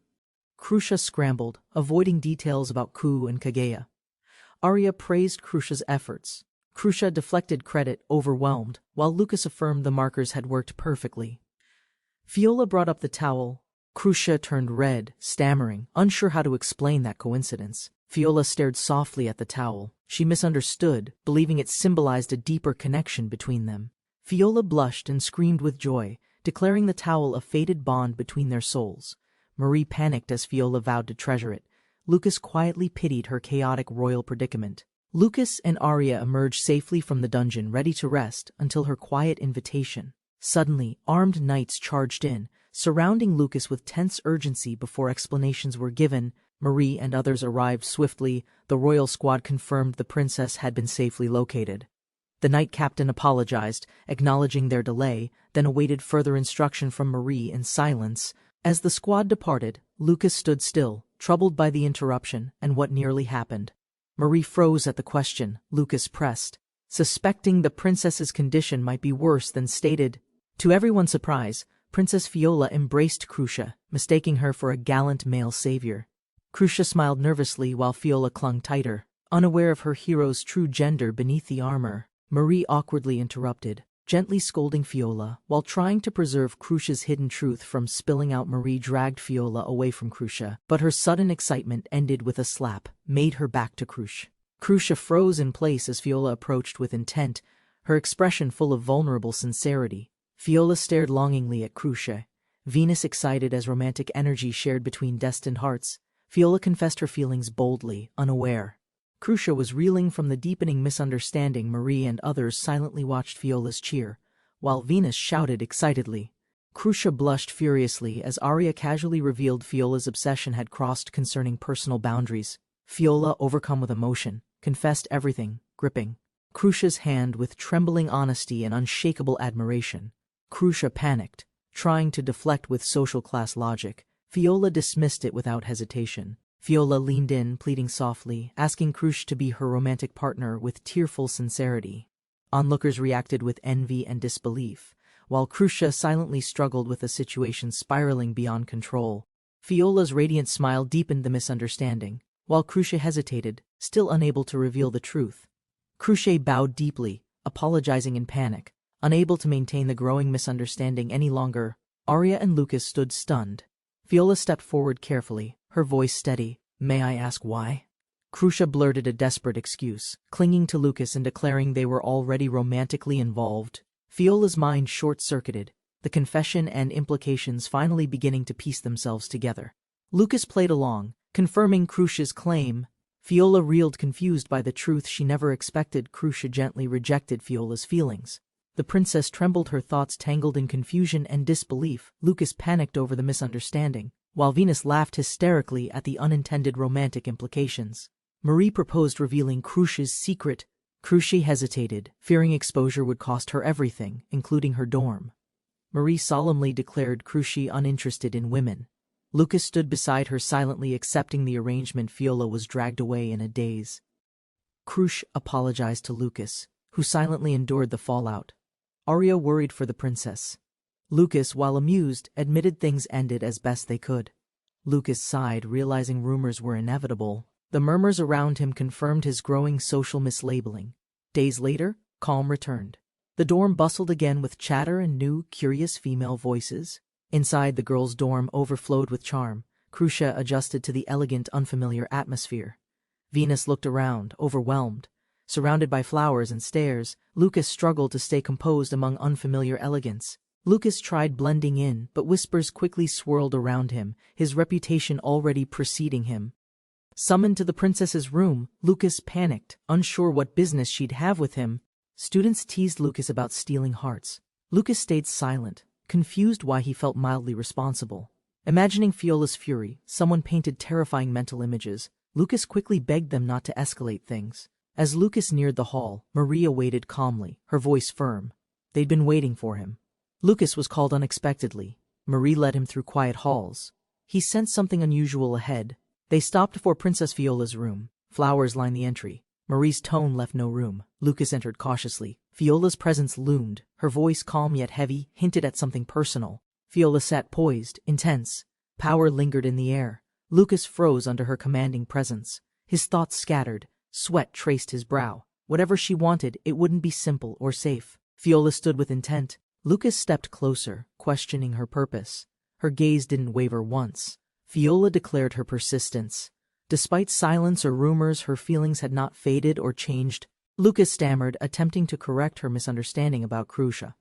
Crucia scrambled, avoiding details about Ku and Kageya. Arya praised Crucia's efforts. Crucia deflected credit, overwhelmed, while Lucas affirmed the markers had worked perfectly. Fiola brought up the towel. Crucia turned red, stammering, unsure how to explain that coincidence. Fiola stared softly at the towel. She misunderstood, believing it symbolized a deeper connection between them. Fiola blushed and screamed with joy, declaring the towel a fated bond between their souls. Marie panicked as Fiola vowed to treasure it. Lucas quietly pitied her chaotic royal predicament. Lucas and Arya emerged safely from the dungeon, ready to rest, until her quiet invitation. Suddenly, armed knights charged in, surrounding Lucas with tense urgency before explanations were given. Marie and others arrived swiftly. The royal squad confirmed the princess had been safely located. The knight captain apologized, acknowledging their delay, then awaited further instruction from Marie in silence. As the squad departed, Lucas stood still, troubled by the interruption and what nearly happened. Marie froze at the question. Lucas pressed, suspecting the princess's condition might be worse than stated. To everyone's surprise, Princess Fiola embraced Crucia, mistaking her for a gallant male savior. Crucia smiled nervously while Fiola clung tighter, unaware of her hero's true gender beneath the armor. Marie awkwardly interrupted, gently scolding Fiola, while trying to preserve Crucia's hidden truth from spilling out. Marie dragged Fiola away from Crucia, but her sudden excitement ended with a slap, made her back to Crucia. Crucia froze in place as Fiola approached with intent, her expression full of vulnerable sincerity. Fiola stared longingly at Crucia, Venus excited as romantic energy shared between destined hearts. Fiola confessed her feelings boldly, unaware. Crucia was reeling from the deepening misunderstanding. Marie and others silently watched Fiola's cheer, while Venus shouted excitedly. Crucia blushed furiously as Arya casually revealed Fiola's obsession had crossed concerning personal boundaries. Fiola, overcome with emotion, confessed everything, gripping Crucia's hand with trembling honesty and unshakable admiration. Crucia panicked, trying to deflect with social class logic. Fiola dismissed it without hesitation. Fiola leaned in, pleading softly, asking Crucia to be her romantic partner with tearful sincerity. Onlookers reacted with envy and disbelief, while Crucia silently struggled with the situation spiraling beyond control. Fiola's radiant smile deepened the misunderstanding, while Crucia hesitated, still unable to reveal the truth. Crucia bowed deeply, apologizing in panic, unable to maintain the growing misunderstanding any longer. Arya and Lucas stood stunned. Fiola stepped forward carefully, her voice steady. "May I ask why?" Crucia blurted a desperate excuse, clinging to Lucas and declaring they were already romantically involved. Fiola's mind short-circuited, the confession and implications finally beginning to piece themselves together. Lucas played along, confirming Crucia's claim. Fiola reeled, confused by the truth she never expected. Crucia gently rejected Fiola's feelings. The princess trembled, her thoughts tangled in confusion and disbelief. Lucas panicked over the misunderstanding, while Venus laughed hysterically at the unintended romantic implications. Marie proposed revealing Crucia's secret. Crucia hesitated, fearing exposure would cost her everything, including her dorm. Marie solemnly declared Crucia uninterested in women. Lucas stood beside her, silently accepting the arrangement. Fiola was dragged away in a daze. Crucia apologized to Lucas, who silently endured the fallout. Arya worried for the princess. Lucas, while amused, admitted things ended as best they could. Lucas sighed, realizing rumors were inevitable. The murmurs around him confirmed his growing social mislabeling. Days later, calm returned. The dorm bustled again with chatter and new, curious female voices. Inside, the girls' dorm overflowed with charm. Crucia adjusted to the elegant, unfamiliar atmosphere. Venus looked around, overwhelmed. Surrounded by flowers and stairs, Lucas struggled to stay composed among unfamiliar elegance. Lucas tried blending in, but whispers quickly swirled around him, his reputation already preceding him. Summoned to the princess's room, Lucas panicked, unsure what business she'd have with him. Students teased Lucas about stealing hearts. Lucas stayed silent, confused why he felt mildly responsible. Imagining Fiola's fury, someone painted terrifying mental images. Lucas quickly begged them not to escalate things. As Lucas neared the hall, Maria waited calmly, her voice firm. They'd been waiting for him. Lucas was called unexpectedly. Marie led him through quiet halls. He sensed something unusual ahead. They stopped before Princess Fiola's room. Flowers lined the entry. Marie's tone left no room. Lucas entered cautiously. Fiola's presence loomed. Her voice, calm yet heavy, hinted at something personal. Fiola sat poised, intense. Power lingered in the air. Lucas froze under her commanding presence. His thoughts scattered. Sweat traced his brow. Whatever she wanted, it wouldn't be simple or safe. Fiola stood with intent. Lucas stepped closer, questioning her purpose. Her gaze didn't waver once. Fiola declared her persistence. Despite silence or rumors, her feelings had not faded or changed. Lucas stammered, attempting to correct her misunderstanding about Crucia.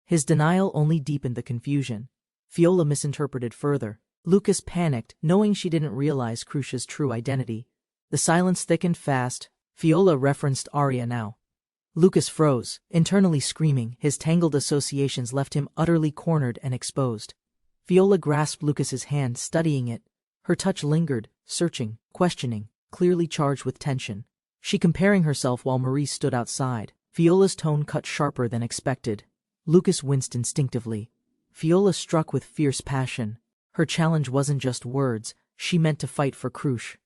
His denial only deepened the confusion. Fiola misinterpreted further. Lucas panicked, knowing she didn't realize Crucia's true identity. The silence thickened fast. Fiola referenced Arya now. Lucas froze, internally screaming. His tangled associations left him utterly cornered and exposed. Fiola grasped Lucas's hand, studying it. Her touch lingered, searching, questioning, clearly charged with tension. She comparing herself while Marie stood outside. Fiola's tone cut sharper than expected. Lucas winced instinctively. Fiola struck with fierce passion. Her challenge wasn't just words, she meant to fight for Crush.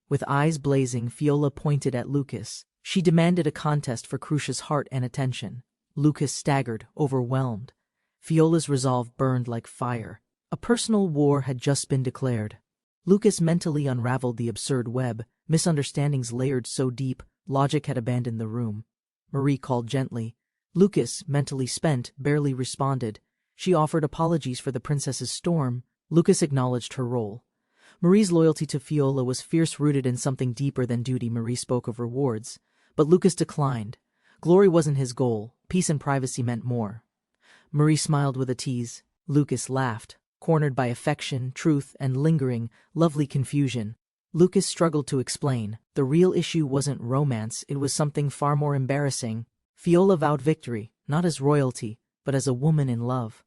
With eyes blazing, Fiola pointed at Lucas. She demanded a contest for Crush's heart and attention. Lucas staggered, overwhelmed. Fiola's resolve burned like fire. A personal war had just been declared. Lucas mentally unraveled the absurd web. Misunderstandings layered so deep, logic had abandoned the room. Marie called gently. Lucas, mentally spent, barely responded. She offered apologies for the princess's storm. Lucas acknowledged her role. Marie's loyalty to Fiola was fierce, rooted in something deeper than duty. Marie spoke of rewards, but Lucas declined. Glory wasn't his goal. Peace and privacy meant more. Marie smiled with a tease. Lucas laughed, cornered by affection, truth, and lingering, lovely confusion. Lucas struggled to explain. The real issue wasn't romance, it was something far more embarrassing. Fiola vowed victory, not as royalty, but as a woman in love.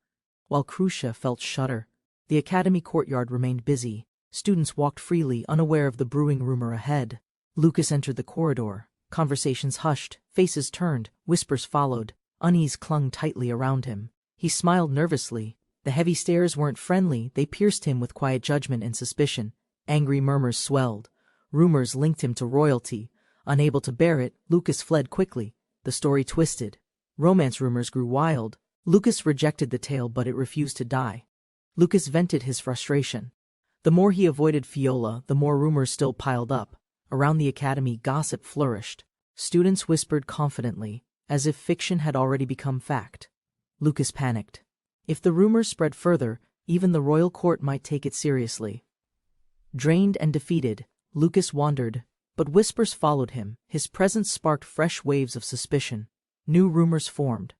While Crucia felt shudder. The academy courtyard remained busy. Students walked freely, unaware of the brewing rumor ahead. Lucas entered the corridor. Conversations hushed, faces turned, whispers followed. Unease clung tightly around him. He smiled nervously. The heavy stares weren't friendly, they pierced him with quiet judgment and suspicion. Angry murmurs swelled. Rumors linked him to royalty. Unable to bear it, Lucas fled quickly. The story twisted. Romance rumors grew wild. Lucas rejected the tale, but it refused to die. Lucas vented his frustration. The more he avoided Fiola, the more rumors still piled up. Around the academy, gossip flourished. Students whispered confidently, as if fiction had already become fact. Lucas panicked. If the rumors spread further, even the royal court might take it seriously. Drained and defeated, Lucas wandered, but whispers followed him. His presence sparked fresh waves of suspicion. New rumors formed.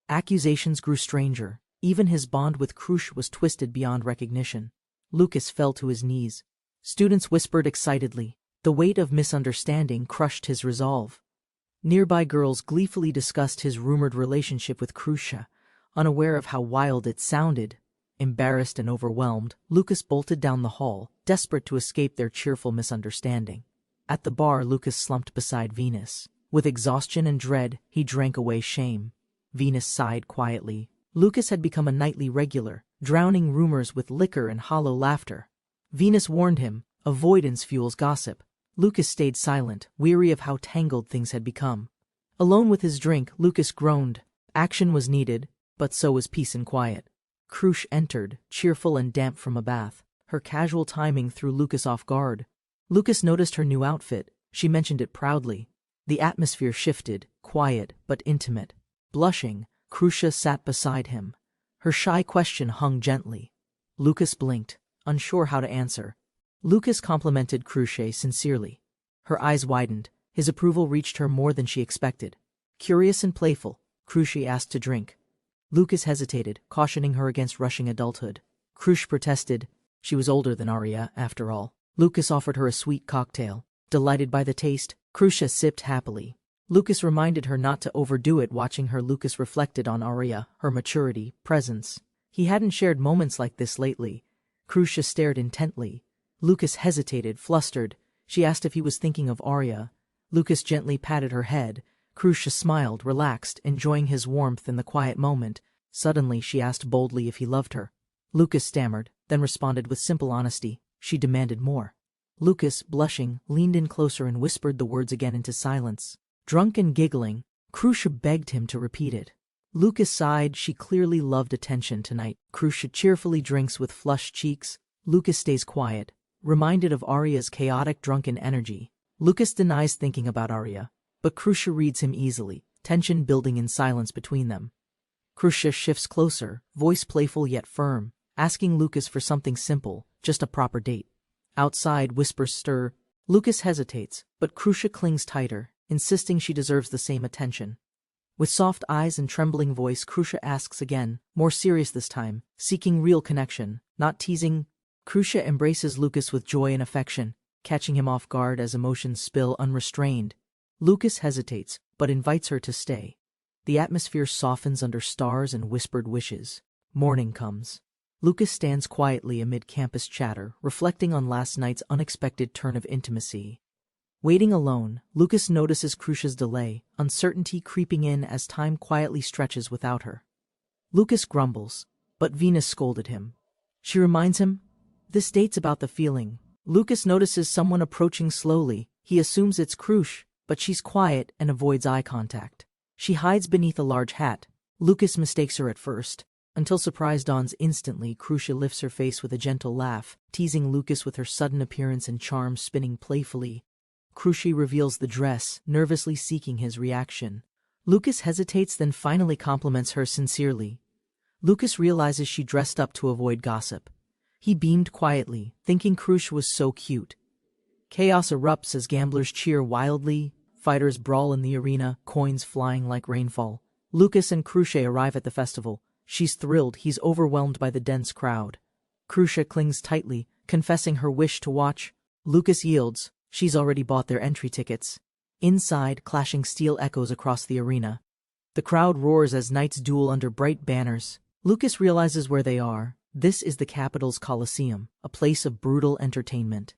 Accusations grew stranger. Even his bond with Crush was twisted beyond recognition. Lucas fell to his knees. Students whispered excitedly. The weight of misunderstanding crushed his resolve. Nearby girls gleefully discussed his rumored relationship with Crucia, unaware of how wild it sounded. Embarrassed and overwhelmed, Lucas bolted down the hall, desperate to escape their cheerful misunderstanding. At the bar, Lucas slumped beside Venus. With exhaustion and dread, he drank away shame. Venus sighed quietly. Lucas had become a nightly regular, drowning rumors with liquor and hollow laughter. Venus warned him, avoidance fuels gossip. Lucas stayed silent, weary of how tangled things had become. Alone with his drink, Lucas groaned. Action was needed, but so was peace and quiet. Crush entered, cheerful and damp from a bath. Her casual timing threw Lucas off guard. Lucas noticed her new outfit. She mentioned it proudly. The atmosphere shifted, quiet but intimate. Blushing, Crucia sat beside him. Her shy question hung gently. Lucas blinked, unsure how to answer. Lucas complimented Crucia sincerely. Her eyes widened. His approval reached her more than she expected. Curious and playful, Crucia asked to drink. Lucas hesitated, cautioning her against rushing adulthood. Crush protested. She was older than Arya, after all. Lucas offered her a sweet cocktail. Delighted by the taste, Crucia sipped happily. Lucas reminded her not to overdo it. Watching her, Lucas reflected on Arya, her maturity, presence. He hadn't shared moments like this lately. Crucia stared intently. Lucas hesitated, flustered. She asked if he was thinking of Arya. Lucas gently patted her head. Crucia smiled, relaxed, enjoying his warmth in the quiet moment. Suddenly she asked boldly if he loved her. Lucas stammered, then responded with simple honesty. She demanded more. Lucas, blushing, leaned in closer and whispered the words again into silence. Drunk and giggling, Crucia begged him to repeat it. Lucas sighed. She clearly loved attention tonight. Crucia cheerfully drinks with flushed cheeks. Lucas stays quiet, reminded of Arya's chaotic, drunken energy. Lucas denies thinking about Arya, but Crucia reads him easily, tension building in silence between them. Crucia shifts closer, voice playful yet firm, asking Lucas for something simple, just a proper date. Outside, whispers stir. Lucas hesitates, but Crucia clings tighter, insisting she deserves the same attention. With soft eyes and trembling voice, Crucia asks again, more serious this time, seeking real connection, not teasing. Crucia embraces Lucas with joy and affection, catching him off guard as emotions spill unrestrained. Lucas hesitates, but invites her to stay. The atmosphere softens under stars and whispered wishes. Morning comes. Lucas stands quietly amid campus chatter, reflecting on last night's unexpected turn of intimacy. Waiting alone, Lucas notices Crucia's delay, uncertainty creeping in as time quietly stretches without her. Lucas grumbles, but Venus scolded him. She reminds him, "This date's about the feeling." Lucas notices someone approaching slowly. He assumes it's Crucia, but she's quiet and avoids eye contact. She hides beneath a large hat. Lucas mistakes her at first, until surprise dawns instantly. Crucia lifts her face with a gentle laugh, teasing Lucas with her sudden appearance and charm, spinning playfully. Crucia reveals the dress, nervously seeking his reaction. Lucas hesitates, then finally compliments her sincerely. Lucas realizes she dressed up to avoid gossip. He beamed quietly, thinking Crucia was so cute. Chaos erupts as gamblers cheer wildly, fighters brawl in the arena, coins flying like rainfall. Lucas and Crucia arrive at the festival. She's thrilled, he's overwhelmed by the dense crowd. Crucia clings tightly, confessing her wish to watch. Lucas yields. She's already bought their entry tickets. Inside, clashing steel echoes across the arena. The crowd roars as knights duel under bright banners. Lucas realizes where they are. This is the capital's Colosseum, a place of brutal entertainment.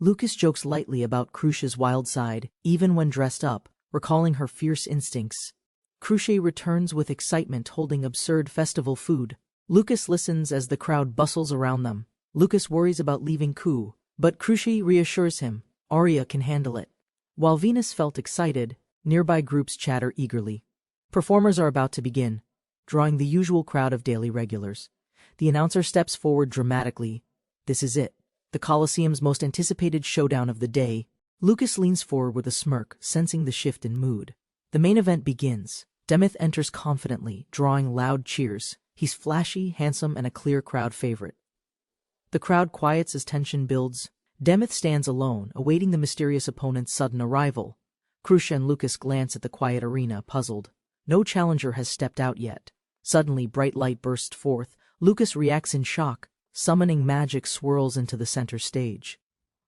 Lucas jokes lightly about Crucia's wild side, even when dressed up, recalling her fierce instincts. Crucia returns with excitement, holding absurd festival food. Lucas listens as the crowd bustles around them. Lucas worries about leaving Ku, but Crucia reassures him. Arya can handle it. While Venus felt excited, nearby groups chatter eagerly. Performers are about to begin, drawing the usual crowd of daily regulars. The announcer steps forward dramatically. This is it, the Colosseum's most anticipated showdown of the day. Lucas leans forward with a smirk, sensing the shift in mood. The main event begins. Demeth enters confidently, drawing loud cheers. He's flashy, handsome, and a clear crowd favorite. The crowd quiets as tension builds. Demeth stands alone, awaiting the mysterious opponent's sudden arrival. Crucia and Lucas glance at the quiet arena, puzzled. No challenger has stepped out yet. Suddenly, bright light bursts forth. Lucas reacts in shock. Summoning magic swirls into the center stage.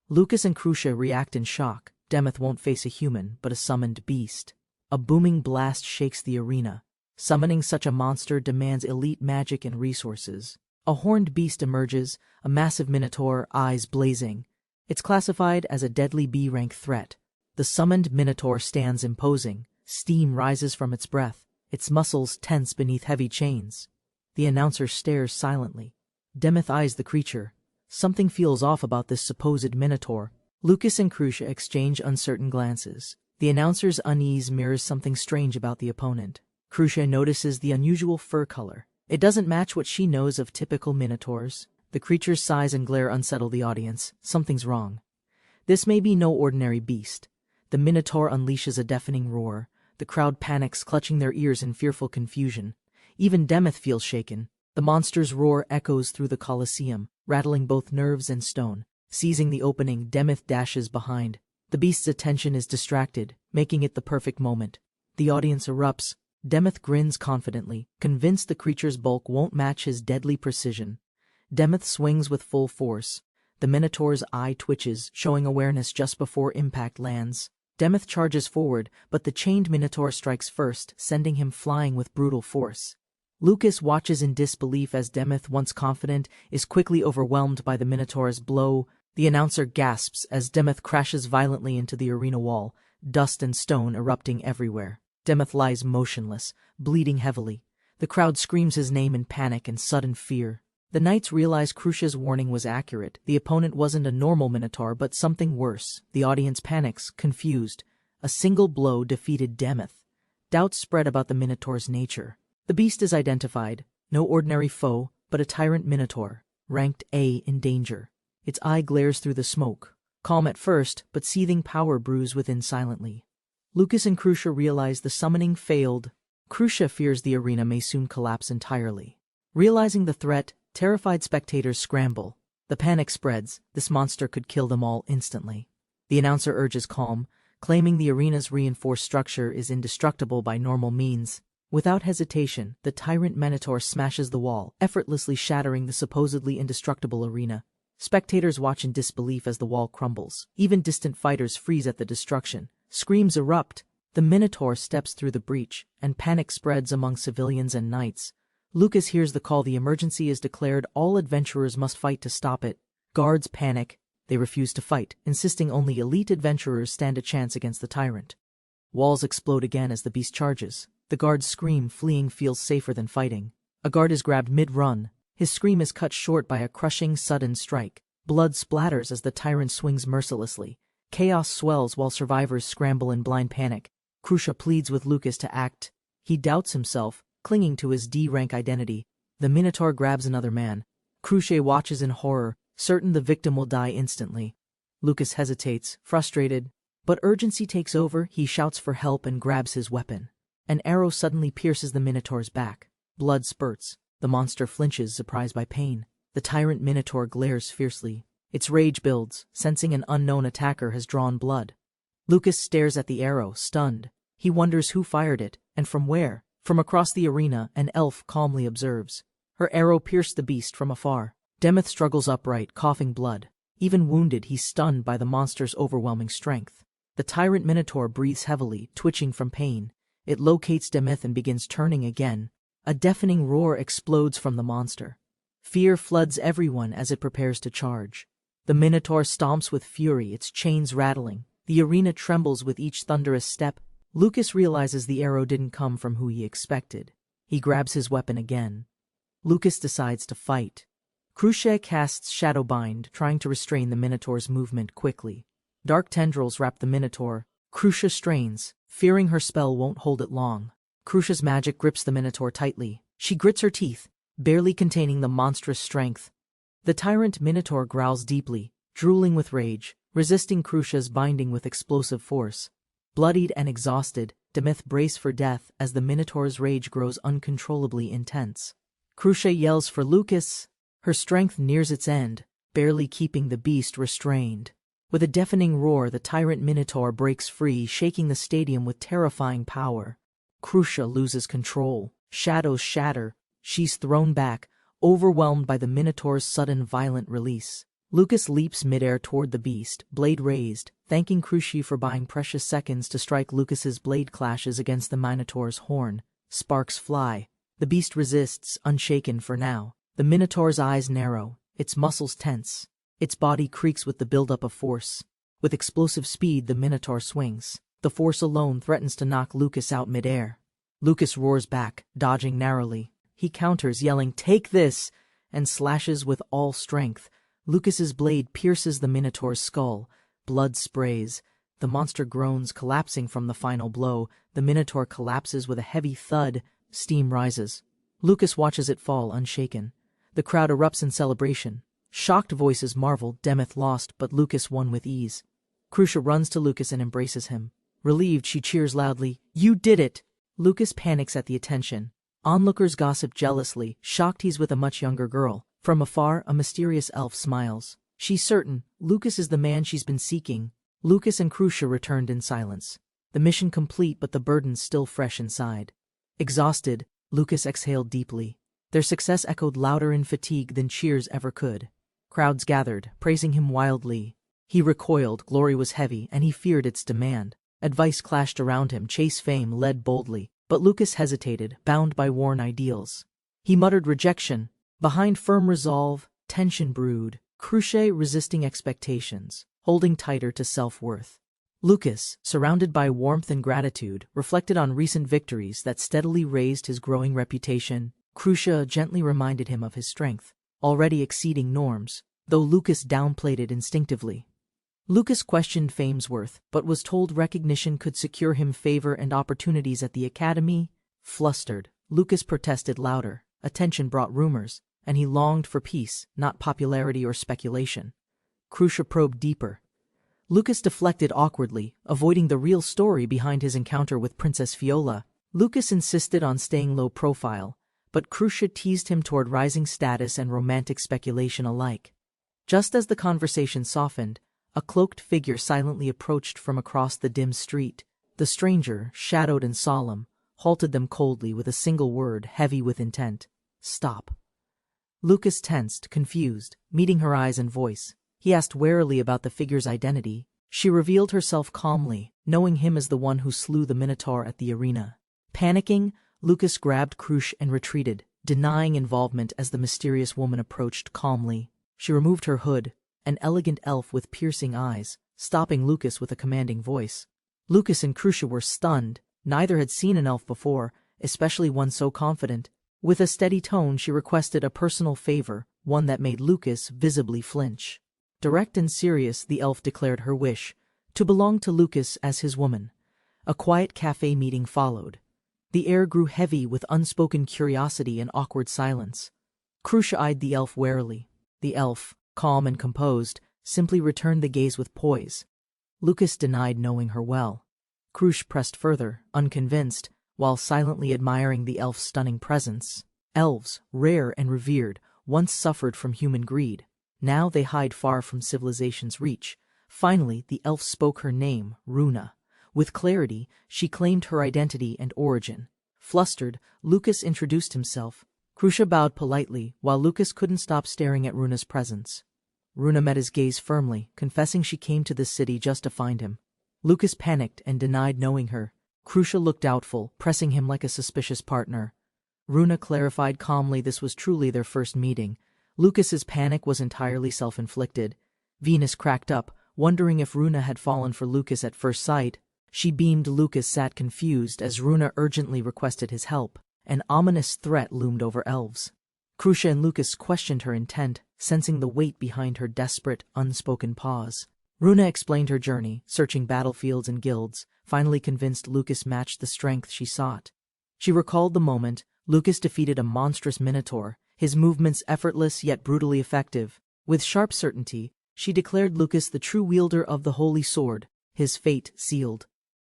Lucas and Crucia react in shock. Demeth won't face a human, but a summoned beast. A booming blast shakes the arena. Summoning such a monster demands elite magic and resources. A horned beast emerges, a massive minotaur, eyes blazing. It's classified as a deadly B-rank threat. The summoned minotaur stands imposing. Steam rises from its breath, its muscles tense beneath heavy chains. The announcer stares silently. Demeth eyes the creature. Something feels off about this supposed minotaur. Lucas and Crucia exchange uncertain glances. The announcer's unease mirrors something strange about the opponent. Crucia notices the unusual fur color. It doesn't match what she knows of typical minotaurs. The creature's size and glare unsettle the audience. Something's wrong. This may be no ordinary beast. The minotaur unleashes a deafening roar. The crowd panics, clutching their ears in fearful confusion. Even Demeth feels shaken. The monster's roar echoes through the Colosseum, rattling both nerves and stone. Seizing the opening, Demeth dashes behind. The beast's attention is distracted, making it the perfect moment. The audience erupts. Demeth grins confidently, convinced the creature's bulk won't match his deadly precision. Demeth swings with full force. The minotaur's eye twitches, showing awareness just before impact lands. Demeth charges forward, but the chained minotaur strikes first, sending him flying with brutal force. Lucas watches in disbelief as Demeth, once confident, is quickly overwhelmed by the minotaur's blow. The announcer gasps as Demeth crashes violently into the arena wall, dust and stone erupting everywhere. Demeth lies motionless, bleeding heavily. The crowd screams his name in panic and sudden fear. The knights realize Crucia's warning was accurate. The opponent wasn't a normal minotaur, but something worse. The audience panics, confused. A single blow defeated Demeth. Doubts spread about the minotaur's nature. The beast is identified. No ordinary foe, but a tyrant minotaur, ranked A in danger. Its eye glares through the smoke. Calm at first, but seething power brews within silently. Lucas and Crucia realize the summoning failed. Crucia fears the arena may soon collapse entirely. Realizing the threat, terrified spectators scramble. The panic spreads. This monster could kill them all instantly. The announcer urges calm, claiming the arena's reinforced structure is indestructible by normal means. Without hesitation, the tyrant minotaur smashes the wall, effortlessly shattering the supposedly indestructible arena. Spectators watch in disbelief as the wall crumbles. Even distant fighters freeze at the destruction. Screams erupt. The minotaur steps through the breach, and panic spreads among civilians and knights. Lucas hears the call. The emergency is declared. All adventurers must fight to stop it. Guards panic. They refuse to fight, insisting only elite adventurers stand a chance against the tyrant. Walls explode again as the beast charges. The guards scream. Fleeing feels safer than fighting. A guard is grabbed mid-run. His scream is cut short by a crushing, sudden strike. Blood splatters as the tyrant swings mercilessly. Chaos swells while survivors scramble in blind panic. Crucia pleads with Lucas to act. He doubts himself, clinging to his D-rank identity. The Minotaur grabs another man. Crucia watches in horror, certain the victim will die instantly. Lucas hesitates, frustrated, but urgency takes over. He shouts for help and grabs his weapon. An arrow suddenly pierces the Minotaur's back. Blood spurts. The monster flinches, surprised by pain. The tyrant Minotaur glares fiercely. Its rage builds, sensing an unknown attacker has drawn blood. Lucas stares at the arrow, stunned. He wonders who fired it, and from where. From across the arena, an elf calmly observes. Her arrow pierced the beast from afar. Demeth struggles upright, coughing blood. Even wounded, he's stunned by the monster's overwhelming strength. The tyrant Minotaur breathes heavily, twitching from pain. It locates Demeth and begins turning again. A deafening roar explodes from the monster. Fear floods everyone as it prepares to charge. The Minotaur stomps with fury, its chains rattling. The arena trembles with each thunderous step. Lucas realizes the arrow didn't come from who he expected. He grabs his weapon again. Lucas decides to fight. Crucia casts Shadowbind, trying to restrain the Minotaur's movement quickly. Dark tendrils wrap the Minotaur. Crucia strains, fearing her spell won't hold it long. Crucia's magic grips the Minotaur tightly. She grits her teeth, barely containing the monstrous strength. The tyrant Minotaur growls deeply, drooling with rage, resisting Crucia's binding with explosive force. Bloodied and exhausted, Demeth brace for death as the Minotaur's rage grows uncontrollably intense. Crucia yells for Lucas. Her strength nears its end, barely keeping the beast restrained. With a deafening roar, the tyrant Minotaur breaks free, shaking the stadium with terrifying power. Crucia loses control. Shadows shatter. She's thrown back, overwhelmed by the Minotaur's sudden violent release. Lucas leaps midair toward the beast, blade raised, thanking Crucia for buying precious seconds to strike. Lucas's blade clashes against the Minotaur's horn. Sparks fly. The beast resists, unshaken for now. The Minotaur's eyes narrow, its muscles tense. Its body creaks with the buildup of force. With explosive speed, the Minotaur swings. The force alone threatens to knock Lucas out midair. Lucas roars back, dodging narrowly. He counters, yelling, "Take this!" and slashes with all strength. Lucas's blade pierces the Minotaur's skull. Blood sprays. The monster groans, collapsing from the final blow. The Minotaur collapses with a heavy thud. Steam rises. Lucas watches it fall, unshaken. The crowd erupts in celebration. Shocked voices marvel. Demeth lost, but Lucas won with ease. Crucia runs to Lucas and embraces him. Relieved, she cheers loudly, "You did it!" Lucas panics at the attention. Onlookers gossip jealously, shocked he's with a much younger girl. From afar, a mysterious elf smiles. She's certain Lucas is the man she's been seeking. Lucas and Crucia returned in silence. The mission complete, but the burden still fresh inside. Exhausted, Lucas exhaled deeply. Their success echoed louder in fatigue than cheers ever could. Crowds gathered, praising him wildly. He recoiled, glory was heavy, and he feared its demand. Advice clashed around him, chase fame led boldly. But Lucas hesitated, bound by worn ideals. He muttered rejection. Behind firm resolve, tension brewed. Crucia resisting expectations, holding tighter to self-worth. Lucas, surrounded by warmth and gratitude, reflected on recent victories that steadily raised his growing reputation. Crucia gently reminded him of his strength, already exceeding norms, though Lucas downplayed it instinctively. Lucas questioned fame's worth, but was told recognition could secure him favor and opportunities at the academy. Flustered, Lucas protested louder. Attention brought rumors, and he longed for peace, not popularity or speculation. Crucia probed deeper. Lucas deflected awkwardly, avoiding the real story behind his encounter with Princess Fiola. Lucas insisted on staying low profile, but Crucia teased him toward rising status and romantic speculation alike. Just as the conversation softened, a cloaked figure silently approached from across the dim street. The stranger, shadowed and solemn, halted them coldly with a single word, heavy with intent. "Stop." Lucas tensed, confused, meeting her eyes and voice. He asked warily about the figure's identity. She revealed herself calmly, knowing him as the one who slew the Minotaur at the arena. Panicking, Lucas grabbed Crucia and retreated, denying involvement as the mysterious woman approached calmly. She removed her hood, an elegant elf with piercing eyes, stopping Lucas with a commanding voice. Lucas and Crucia were stunned. Neither had seen an elf before, especially one so confident. With a steady tone, she requested a personal favor, one that made Lucas visibly flinch. Direct and serious, the elf declared her wish, to belong to Lucas as his woman. A quiet cafe meeting followed. The air grew heavy with unspoken curiosity and awkward silence. Crucia eyed the elf warily. The elf, calm and composed, simply returned the gaze with poise. Lucas denied knowing her well. Crucia pressed further, unconvinced, while silently admiring the elf's stunning presence. Elves, rare and revered, once suffered from human greed. Now they hide far from civilization's reach. Finally, the elf spoke her name, Runa. With clarity, she claimed her identity and origin. Flustered, Lucas introduced himself. Crucia bowed politely, while Lucas couldn't stop staring at Runa's presence. Runa met his gaze firmly, confessing she came to this city just to find him. Lucas panicked and denied knowing her. Crucia looked doubtful, pressing him like a suspicious partner. Runa clarified calmly this was truly their first meeting. Lucas's panic was entirely self-inflicted. Venus cracked up, wondering if Runa had fallen for Lucas at first sight. She beamed. Lucas sat confused as Runa urgently requested his help. An ominous threat loomed over elves. Crucia and Lucas questioned her intent, sensing the weight behind her desperate, unspoken pause. Runa explained her journey, searching battlefields and guilds, finally convinced Lucas matched the strength she sought. She recalled the moment Lucas defeated a monstrous minotaur, his movements effortless yet brutally effective. With sharp certainty, she declared Lucas the true wielder of the holy sword, his fate sealed.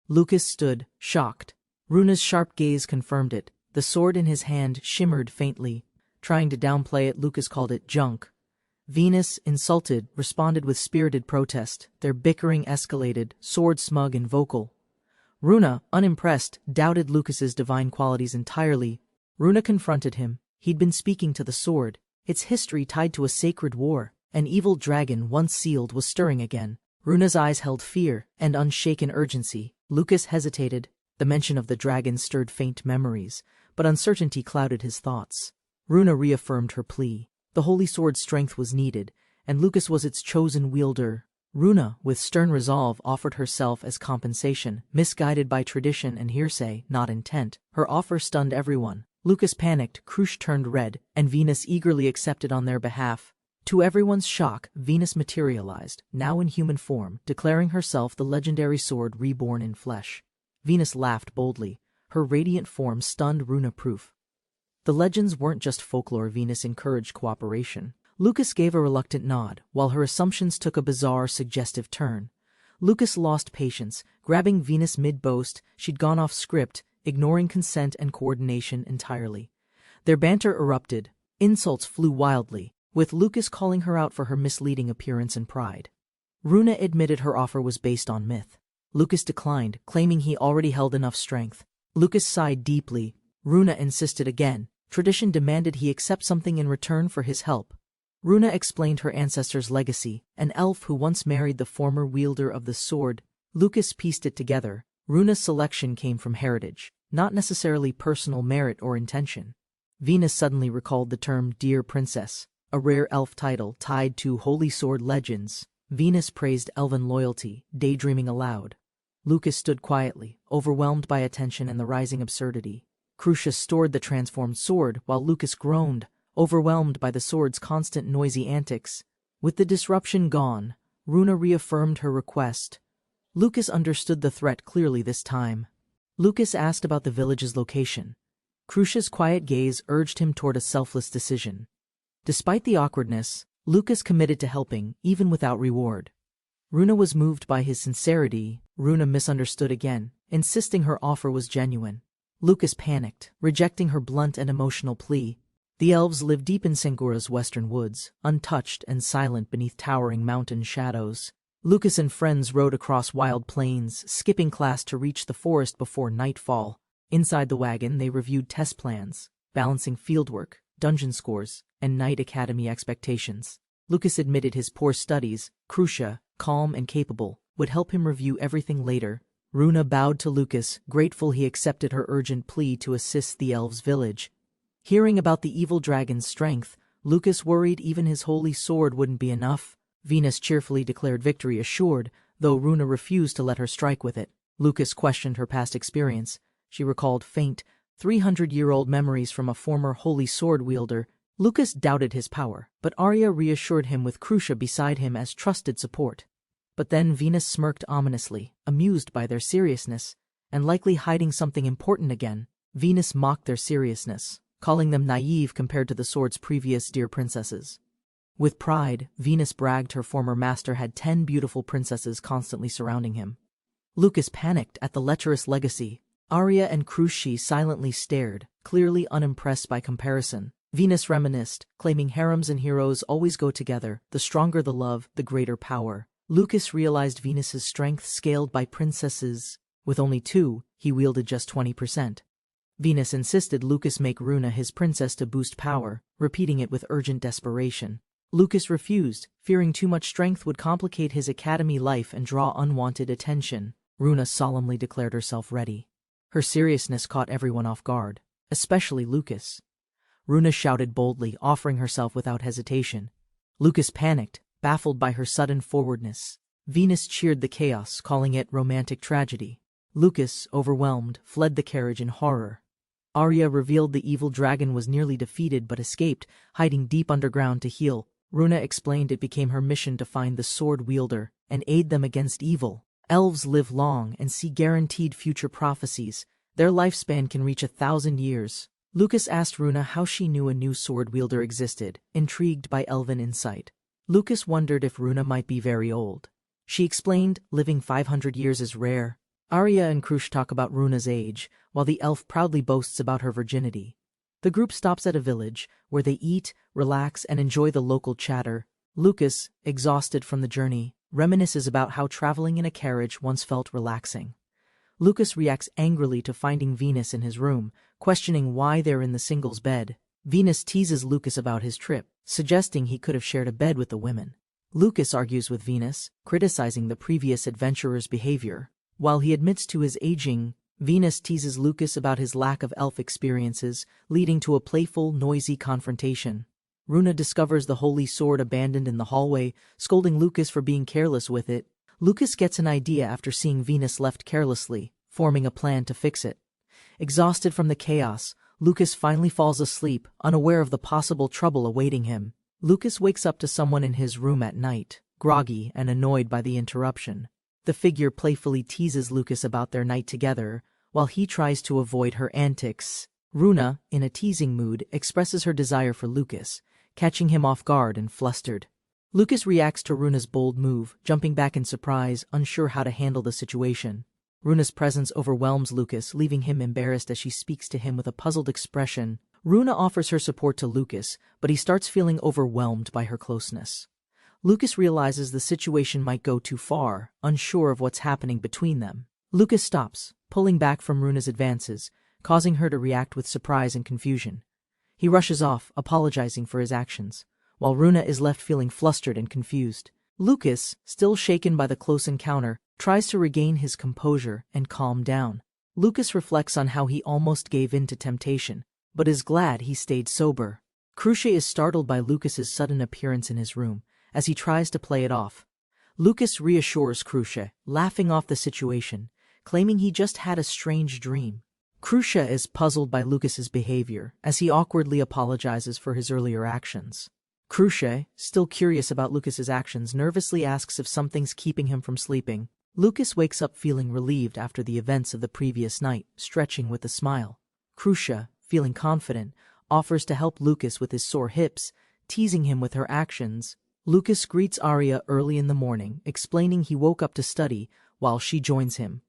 Lucas stood, shocked. Runa's sharp gaze confirmed it. The sword in his hand shimmered faintly. Trying to downplay it, Lucas called it junk. Venus, insulted, responded with spirited protest. Their bickering escalated, sword smug and vocal. Runa, unimpressed, doubted Lucas's divine qualities entirely. Runa confronted him. He'd been speaking to the sword. Its history tied to a sacred war. An evil dragon once sealed was stirring again. Runa's eyes held fear and unshaken urgency. Lucas hesitated. The mention of the dragon stirred faint memories, but uncertainty clouded his thoughts. Runa reaffirmed her plea. The holy sword's strength was needed, and Lucas was its chosen wielder. Runa, with stern resolve, offered herself as compensation, misguided by tradition and hearsay, not intent. Her offer stunned everyone. Lucas panicked, Crucia turned red, and Venus eagerly accepted on their behalf. To everyone's shock, Venus materialized, now in human form, declaring herself the legendary sword reborn in flesh. Venus laughed boldly. Her radiant form stunned Runa proof. The legends weren't just folklore. Venus encouraged cooperation. Lucas gave a reluctant nod, while her assumptions took a bizarre, suggestive turn. Lucas lost patience, grabbing Venus mid-boast. She'd gone off script, ignoring consent and coordination entirely. Their banter erupted. Insults flew wildly, with Lucas calling her out for her misleading appearance and pride. Runa admitted her offer was based on myth. Lucas declined, claiming he already held enough strength. Lucas sighed deeply. Runa insisted again. Tradition demanded he accept something in return for his help. Runa explained her ancestor's legacy, an elf who once married the former wielder of the sword. Lucas pieced it together. Runa's selection came from heritage, not necessarily personal merit or intention. Venus suddenly recalled the term Dear Princess, a rare elf title tied to holy sword legends. Venus praised elven loyalty, daydreaming aloud. Lucas stood quietly, overwhelmed by attention and the rising absurdity. Crucia stored the transformed sword, while Lucas groaned, overwhelmed by the sword's constant noisy antics. With the disruption gone, Runa reaffirmed her request. Lucas understood the threat clearly this time. Lucas asked about the village's location. Crucia's quiet gaze urged him toward a selfless decision. Despite the awkwardness, Lucas committed to helping, even without reward. Runa was moved by his sincerity. Runa misunderstood again, insisting her offer was genuine. Lucas panicked, rejecting her blunt and emotional plea. The elves lived deep in Sengura's western woods, untouched and silent beneath towering mountain shadows. Lucas and friends rode across wild plains, skipping class to reach the forest before nightfall. Inside the wagon, they reviewed test plans, balancing fieldwork, dungeon scores, and night academy expectations. Lucas admitted his poor studies. Crucia, calm and capable, would help him review everything later. Runa bowed to Lucas, grateful he accepted her urgent plea to assist the elves' village. Hearing about the evil dragon's strength, Lucas worried even his holy sword wouldn't be enough. Venus cheerfully declared victory assured, though Runa refused to let her strike with it. Lucas questioned her past experience. She recalled faint, 300-year-old memories from a former holy sword wielder. Lucas doubted his power, but Arya reassured him with Crucia beside him as trusted support. But then Venus smirked ominously, amused by their seriousness, and likely hiding something important again. Venus mocked their seriousness, calling them naive compared to the sword's previous dear princesses. With pride, Venus bragged her former master had 10 beautiful princesses constantly surrounding him. Lucas panicked at the lecherous legacy. Arya and Crucia silently stared, clearly unimpressed by comparison. Venus reminisced, claiming harems and heroes always go together. The stronger the love, the greater power. Lucas realized Venus's strength scaled by princesses. With only 2, he wielded just 20%. Venus insisted Lucas make Runa his princess to boost power, repeating it with urgent desperation. Lucas refused, fearing too much strength would complicate his academy life and draw unwanted attention. Runa solemnly declared herself ready. Her seriousness caught everyone off guard, especially Lucas. Runa shouted boldly, offering herself without hesitation. Lucas panicked, baffled by her sudden forwardness. Venus cheered the chaos, calling it romantic tragedy. Lucas, overwhelmed, fled the carriage in horror. Arya revealed the evil dragon was nearly defeated but escaped, hiding deep underground to heal. Runa explained it became her mission to find the sword wielder and aid them against evil. Elves live long and see guaranteed future prophecies. Their lifespan can reach 1,000 years. Lucas asked Runa how she knew a new sword wielder existed, intrigued by elven insight. Lucas wondered if Runa might be very old. She explained, living 500 years is rare. Arya and Crucia talk about Runa's age, while the elf proudly boasts about her virginity. The group stops at a village, where they eat, relax, and enjoy the local chatter. Lucas, exhausted from the journey, reminisces about how traveling in a carriage once felt relaxing. Lucas reacts angrily to finding Venus in his room, questioning why they're in the singles bed. Venus teases Lucas about his trip, suggesting he could have shared a bed with the women. Lucas argues with Venus, criticizing the previous adventurer's behavior. While he admits to his aging, Venus teases Lucas about his lack of elf experiences, leading to a playful, noisy confrontation. Runa discovers the holy sword abandoned in the hallway, scolding Lucas for being careless with it. Lucas gets an idea after seeing Venus left carelessly, forming a plan to fix it. Exhausted from the chaos, Lucas finally falls asleep, unaware of the possible trouble awaiting him. Lucas wakes up to someone in his room at night, groggy and annoyed by the interruption. The figure playfully teases Lucas about their night together, while he tries to avoid her antics. Runa, in a teasing mood, expresses her desire for Lucas, catching him off guard and flustered. Lucas reacts to Runa's bold move, jumping back in surprise, unsure how to handle the situation. Runa's presence overwhelms Lucas, leaving him embarrassed as she speaks to him with a puzzled expression. Runa offers her support to Lucas, but he starts feeling overwhelmed by her closeness. Lucas realizes the situation might go too far, unsure of what's happening between them. Lucas stops, pulling back from Runa's advances, causing her to react with surprise and confusion. He rushes off, apologizing for his actions, while Runa is left feeling flustered and confused. Lucas, still shaken by the close encounter, tries to regain his composure and calm down. Lucas reflects on how he almost gave in to temptation, but is glad he stayed sober. Crucia is startled by Lucas's sudden appearance in his room, as he tries to play it off. Lucas reassures Crucia, laughing off the situation, claiming he just had a strange dream. Crucia is puzzled by Lucas's behavior, as he awkwardly apologizes for his earlier actions. Crucia, still curious about Lucas's actions, nervously asks if something's keeping him from sleeping. Lucas wakes up feeling relieved after the events of the previous night, stretching with a smile. Crucia, feeling confident, offers to help Lucas with his sore hips, teasing him with her actions. Lucas greets Arya early in the morning, explaining he woke up to study, while she joins him.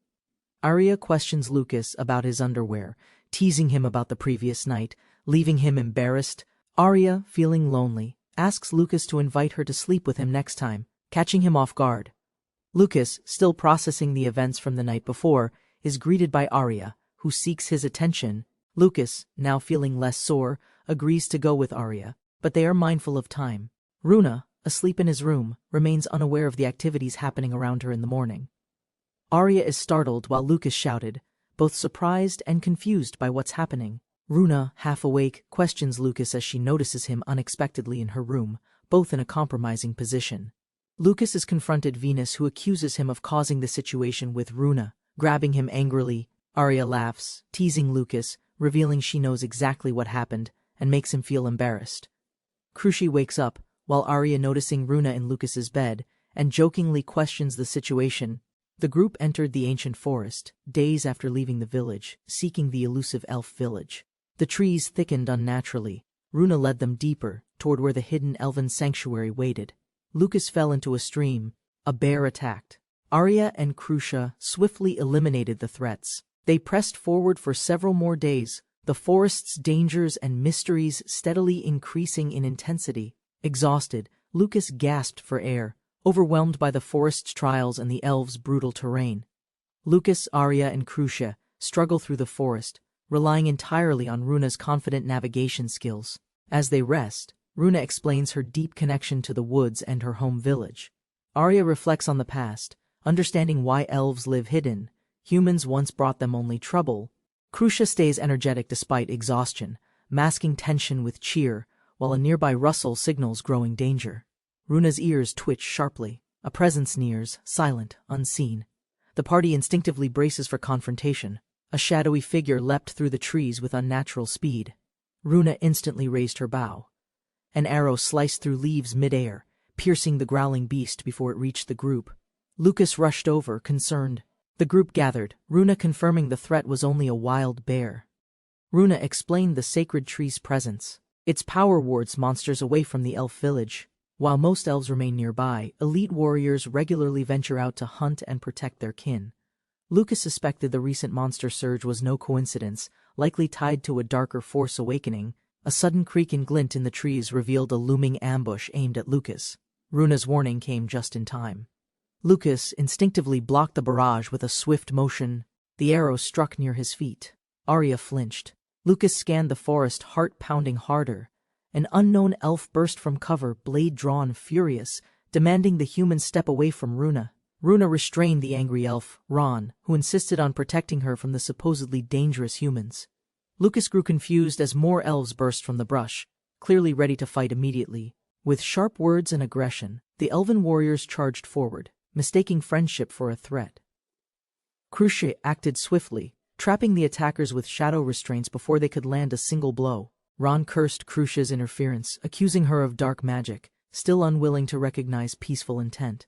Arya questions Lucas about his underwear, teasing him about the previous night, leaving him embarrassed. Arya, feeling lonely, asks Lucas to invite her to sleep with him next time, catching him off guard. Lucas, still processing the events from the night before, is greeted by Arya, who seeks his attention. Lucas, now feeling less sore, agrees to go with Arya, but they are mindful of time. Runa, asleep in his room, remains unaware of the activities happening around her in the morning. Arya is startled while Lucas shouted, both surprised and confused by what's happening. Runa, half awake, questions Lucas as she notices him unexpectedly in her room, both in a compromising position. Lucas is confronted Venus, who accuses him of causing the situation with Runa, grabbing him angrily. Arya laughs, teasing Lucas, revealing she knows exactly what happened, and makes him feel embarrassed. Krushi wakes up, while Arya noticing Runa in Lucas's bed, and jokingly questions the situation. The group entered the ancient forest, days after leaving the village, seeking the elusive elf village. The trees thickened unnaturally. Runa led them deeper, toward where the hidden elven sanctuary waited. Lucas fell into a stream. A bear attacked. Arya and Krusha swiftly eliminated the threats. They pressed forward for several more days, the forest's dangers and mysteries steadily increasing in intensity. Exhausted, Lucas gasped for air, overwhelmed by the forest's trials and the elves' brutal terrain. Lucas, Arya, and Krusha struggle through the forest, relying entirely on Runa's confident navigation skills. As they rest, Runa explains her deep connection to the woods and her home village. Arya reflects on the past, understanding why elves live hidden. Humans once brought them only trouble. Krusha stays energetic despite exhaustion, masking tension with cheer, while a nearby rustle signals growing danger. Runa's ears twitch sharply. A presence nears, silent, unseen. The party instinctively braces for confrontation. A shadowy figure leapt through the trees with unnatural speed. Runa instantly raised her bow. An arrow sliced through leaves mid-air, piercing the growling beast before it reached the group. Lucas rushed over, concerned. The group gathered, Runa confirming the threat was only a wild bear. Runa explained the sacred tree's presence. Its power wards monsters away from the elf village. While most elves remain nearby, elite warriors regularly venture out to hunt and protect their kin. Lucas suspected the recent monster surge was no coincidence, likely tied to a darker force awakening. A sudden creak and glint in the trees revealed a looming ambush aimed at Lucas. Runa's warning came just in time. Lucas instinctively blocked the barrage with a swift motion. The arrow struck near his feet. Arya flinched. Lucas scanned the forest, heart pounding harder. An unknown elf burst from cover, blade drawn, furious, demanding the human step away from Runa. Runa restrained the angry elf, Ron, who insisted on protecting her from the supposedly dangerous humans. Lucas grew confused as more elves burst from the brush, clearly ready to fight immediately. With sharp words and aggression, the elven warriors charged forward, mistaking friendship for a threat. Krusha acted swiftly, trapping the attackers with shadow restraints before they could land a single blow. Ron cursed Krusha's interference, accusing her of dark magic, still unwilling to recognize peaceful intent.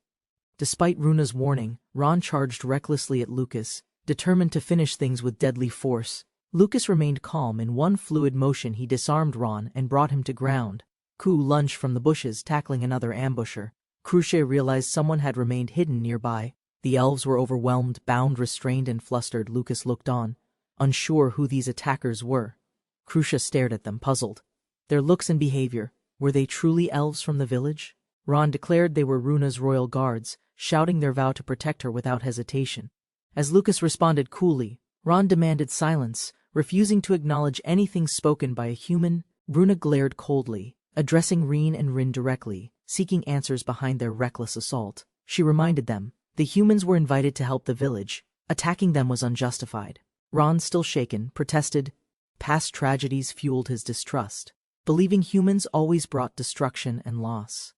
Despite Runa's warning, Ron charged recklessly at Lucas, determined to finish things with deadly force. Lucas remained calm. In one fluid motion he disarmed Ron and brought him to ground. Ku lunged from the bushes, tackling another ambusher. Krusha realized someone had remained hidden nearby. The elves were overwhelmed, bound, restrained, and flustered. Lucas looked on, unsure who these attackers were. Krusha stared at them, puzzled. Their looks and behavior, were they truly elves from the village? Ron declared they were Runa's royal guards, shouting their vow to protect her without hesitation. As Lucas responded coolly, Ron demanded silence, refusing to acknowledge anything spoken by a human. Runa glared coldly, addressing Reen and Rin directly, seeking answers behind their reckless assault. She reminded them, the humans were invited to help the village. Attacking them was unjustified. Ron, still shaken, protested. Past tragedies fueled his distrust, believing humans always brought destruction and loss.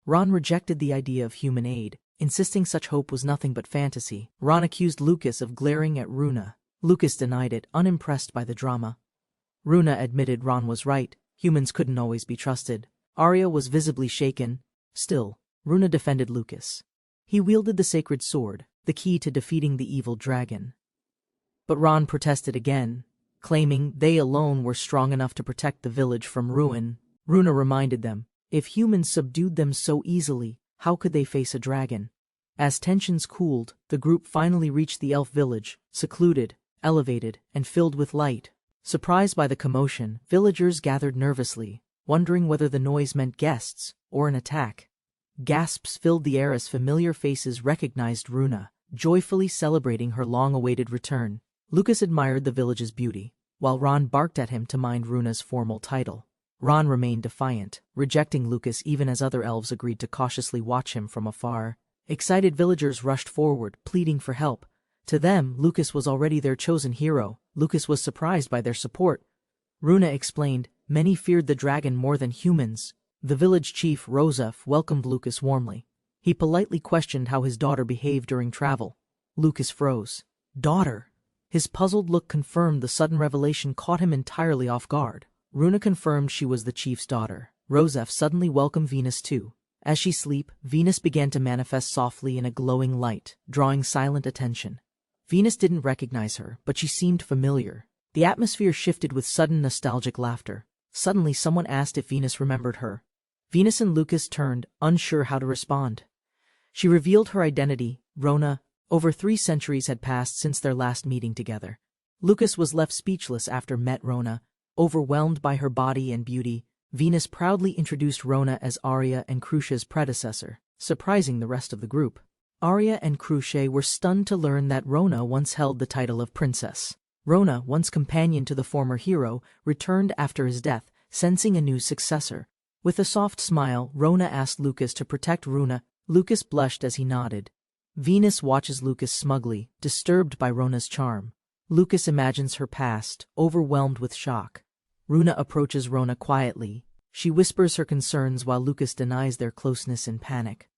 Ron rejected the idea of human aid, insisting such hope was nothing but fantasy. Ron accused Lucas of glaring at Runa. Lucas denied it, unimpressed by the drama. Runa admitted Ron was right, humans couldn't always be trusted. Arya was visibly shaken. Still, Runa defended Lucas. He wielded the sacred sword, the key to defeating the evil dragon. But Ron protested again, claiming they alone were strong enough to protect the village from ruin. Runa reminded them, if humans subdued them so easily, how could they face a dragon? As tensions cooled, the group finally reached the elf village, secluded, elevated, and filled with light. Surprised by the commotion, villagers gathered nervously, wondering whether the noise meant guests or an attack. Gasps filled the air as familiar faces recognized Runa, joyfully celebrating her long-awaited return. Lucas admired the village's beauty, while Ron barked at him to mind Runa's formal title. Ron remained defiant, rejecting Lucas even as other elves agreed to cautiously watch him from afar. Excited villagers rushed forward, pleading for help. To them, Lucas was already their chosen hero. Lucas was surprised by their support. Runa explained, many feared the dragon more than humans. The village chief, Rosef, welcomed Lucas warmly. He politely questioned how his daughter behaved during travel. Lucas froze. Daughter? His puzzled look confirmed the sudden revelation caught him entirely off guard. Runa confirmed she was the chief's daughter. Rosef suddenly welcomed Venus too. As she slept, Venus began to manifest softly in a glowing light, drawing silent attention. Venus didn't recognize her, but she seemed familiar. The atmosphere shifted with sudden nostalgic laughter. Suddenly someone asked if Venus remembered her. Venus and Lucas turned, unsure how to respond. She revealed her identity, Rona. Over 3 centuries had passed since their last meeting together. Lucas was left speechless after met Rona. Overwhelmed by her body and beauty, Venus proudly introduced Rona as Arya and Crucia's predecessor, surprising the rest of the group. Arya and Crucia were stunned to learn that Rona once held the title of princess. Rona, once companion to the former hero, returned after his death, sensing a new successor. With a soft smile, Rona asked Lucas to protect Runa. Lucas blushed as he nodded. Venus watches Lucas smugly, disturbed by Rona's charm. Lucas imagines her past, overwhelmed with shock. Runa approaches Rona quietly. She whispers her concerns while Lucas denies their closeness in panic.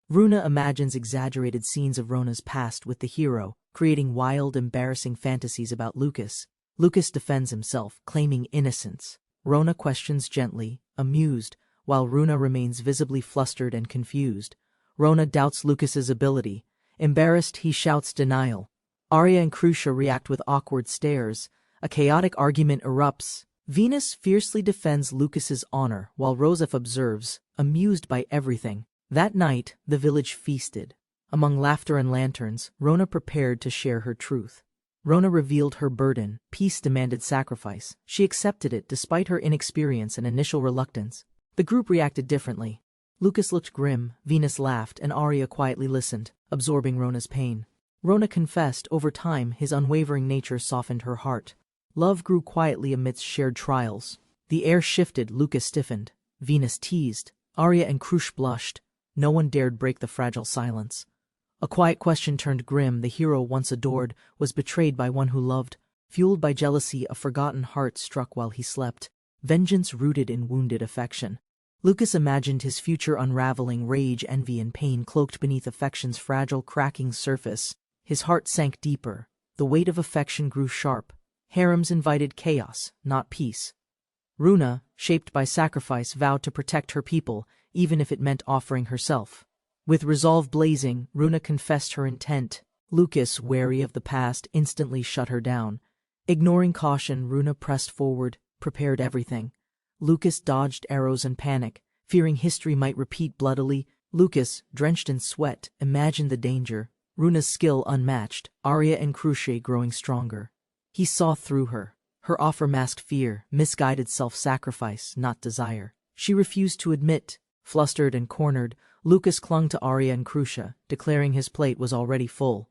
Runa imagines exaggerated scenes of Rona's past with the hero, creating wild, embarrassing fantasies about Lucas. Lucas defends himself, claiming innocence. Rona questions gently, amused, while Runa remains visibly flustered and confused. Rona doubts Lucas's ability. Embarrassed, he shouts denial. Arya and Crucia react with awkward stares. A chaotic argument erupts. Venus fiercely defends Lucas's honor, while Rosef observes, amused by everything. That night, the village feasted. Among laughter and lanterns, Rona prepared to share her truth. Rona revealed her burden. Peace demanded sacrifice. She accepted it despite her inexperience and initial reluctance. The group reacted differently. Lucas looked grim, Venus laughed, and Arya quietly listened, absorbing Rona's pain. Rona confessed. Over time, his unwavering nature softened her heart. Love grew quietly amidst shared trials. The air shifted, Lucas stiffened. Venus teased. Arya and Crucia blushed. No one dared break the fragile silence. A quiet question turned grim. The hero once adored was betrayed by one who loved. Fueled by jealousy, a forgotten heart struck while he slept. Vengeance rooted in wounded affection. Lucas imagined his future unraveling, rage, envy, and pain cloaked beneath affection's fragile, cracking surface. His heart sank deeper. The weight of affection grew sharp. Harems invited chaos, not peace. Runa, shaped by sacrifice, vowed to protect her people, even if it meant offering herself. With resolve blazing, Runa confessed her intent. Lucas, wary of the past, instantly shut her down. Ignoring caution, Runa pressed forward, prepared everything. Lucas dodged arrows and panic, fearing history might repeat bloodily. Lucas, drenched in sweat, imagined the danger. Runa's skill unmatched, Arya and Crucia growing stronger. He saw through her. Her offer masked fear, misguided self-sacrifice, not desire. She refused to admit. Flustered and cornered, Lucas clung to Arya and Crucia, declaring his plate was already full.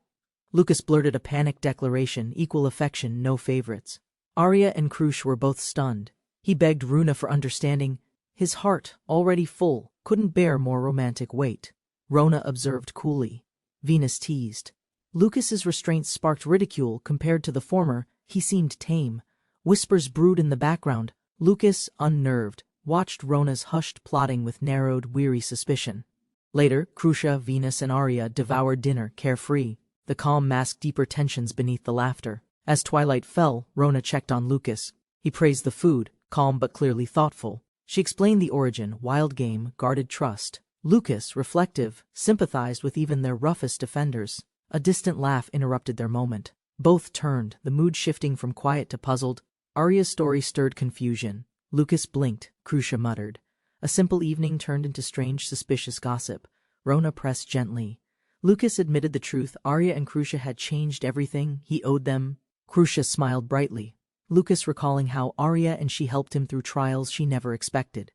Lucas blurted a panicked declaration, equal affection, no favorites. Arya and Crucia were both stunned. He begged Runa for understanding. His heart, already full, couldn't bear more romantic weight. Rona observed coolly. Venus teased. Lucas's restraint sparked ridicule. Compared to the former, he seemed tame. Whispers brewed in the background. Lucas, unnerved, watched Rona's hushed plotting with narrowed, weary suspicion. Later, Crucia, Venus, and Arya devoured dinner, carefree. The calm masked deeper tensions beneath the laughter. As twilight fell, Rona checked on Lucas. He praised the food, calm but clearly thoughtful. She explained the origin, wild game, guarded trust. Lucas, reflective, sympathized with even their roughest defenders. A distant laugh interrupted their moment. Both turned, the mood shifting from quiet to puzzled. Arya's story stirred confusion. Lucas blinked, Crucia muttered. A simple evening turned into strange, suspicious gossip. Rona pressed gently. Lucas admitted the truth. Arya and Crucia had changed everything. He owed them. Crucia smiled brightly. Lucas recalling how Arya and she helped him through trials she never expected.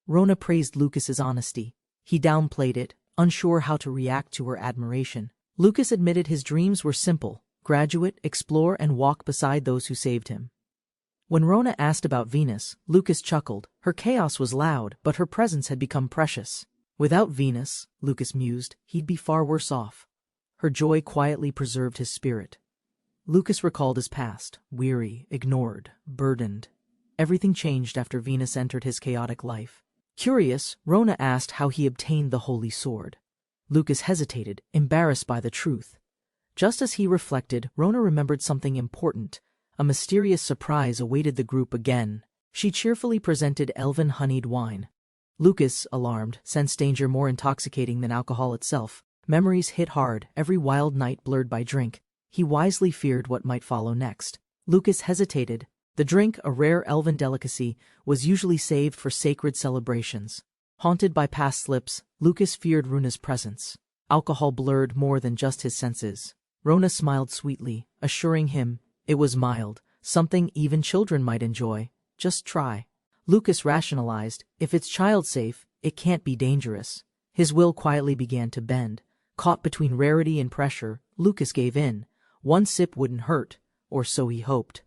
Rona praised Lucas's honesty. He downplayed it, unsure how to react to her admiration. Lucas admitted his dreams were simple: graduate, explore, and walk beside those who saved him. When Rona asked about Venus, Lucas chuckled. Her chaos was loud, but her presence had become precious. Without Venus, Lucas mused, he'd be far worse off. Her joy quietly preserved his spirit. Lucas recalled his past, weary, ignored, burdened. everything changed after Venus entered his chaotic life. Curious, Rona asked how he obtained the holy sword. Lucas hesitated, embarrassed by the truth. Just as he reflected, Rona remembered something important. A mysterious surprise awaited the group again. She cheerfully presented elven-honeyed wine. Lucas, alarmed, sensed danger more intoxicating than alcohol itself. Memories hit hard, every wild night blurred by drink. He wisely feared what might follow next. Lucas hesitated. The drink, a rare elven delicacy, was usually saved for sacred celebrations. Haunted by past slips, Lucas feared Runa's presence. Alcohol blurred more than just his senses. Rona smiled sweetly, assuring him it was mild, something even children might enjoy. Just try. Lucas rationalized, if it's child-safe, it can't be dangerous. His will quietly began to bend. Caught between rarity and pressure, Lucas gave in. One sip wouldn't hurt, or so he hoped.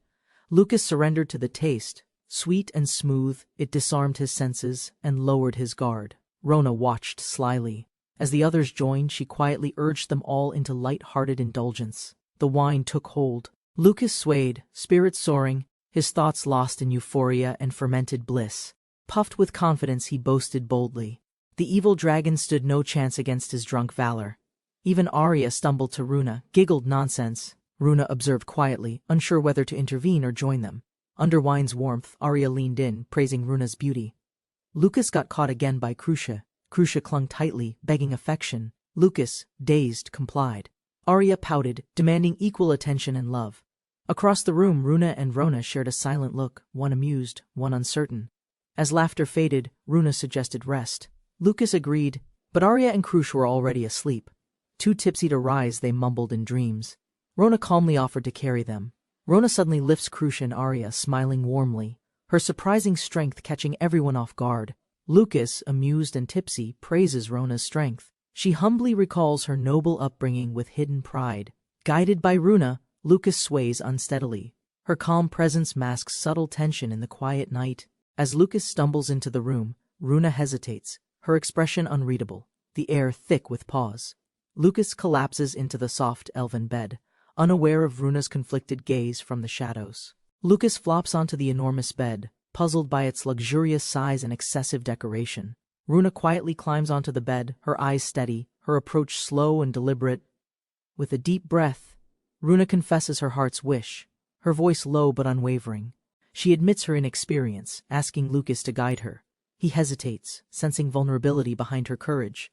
Lucas surrendered to the taste. Sweet and smooth, it disarmed his senses and lowered his guard. Rona watched slyly. As the others joined, she quietly urged them all into light-hearted indulgence. The wine took hold. Lucas swayed, spirits soaring, his thoughts lost in euphoria and fermented bliss. Puffed with confidence, he boasted boldly. The evil dragon stood no chance against his drunk valor. Even Arya stumbled to Runa, giggled nonsense. Runa observed quietly, unsure whether to intervene or join them. Under wine's warmth, Arya leaned in, praising Runa's beauty. Lucas got caught again by Crucia. Crucia clung tightly, begging affection. Lucas, dazed, complied. Arya pouted, demanding equal attention and love. Across the room, Runa and Rona shared a silent look, one amused, one uncertain. As laughter faded, Runa suggested rest. Lucas agreed, but Arya and Crucia were already asleep. Too tipsy to rise, they mumbled in dreams. Rona calmly offered to carry them. Rona suddenly lifts Crucia and Arya, smiling warmly, her surprising strength catching everyone off guard. Lucas, amused and tipsy, praises Rona's strength. She humbly recalls her noble upbringing with hidden pride. Guided by Runa, Lucas sways unsteadily. Her calm presence masks subtle tension in the quiet night. As Lucas stumbles into the room, Runa hesitates, her expression unreadable, the air thick with pause. Lucas collapses into the soft elven bed, unaware of Runa's conflicted gaze from the shadows. Lucas flops onto the enormous bed, puzzled by its luxurious size and excessive decoration. Runa quietly climbs onto the bed, her eyes steady, her approach slow and deliberate. With a deep breath, Runa confesses her heart's wish, her voice low but unwavering. She admits her inexperience, asking Lucas to guide her. He hesitates, sensing vulnerability behind her courage.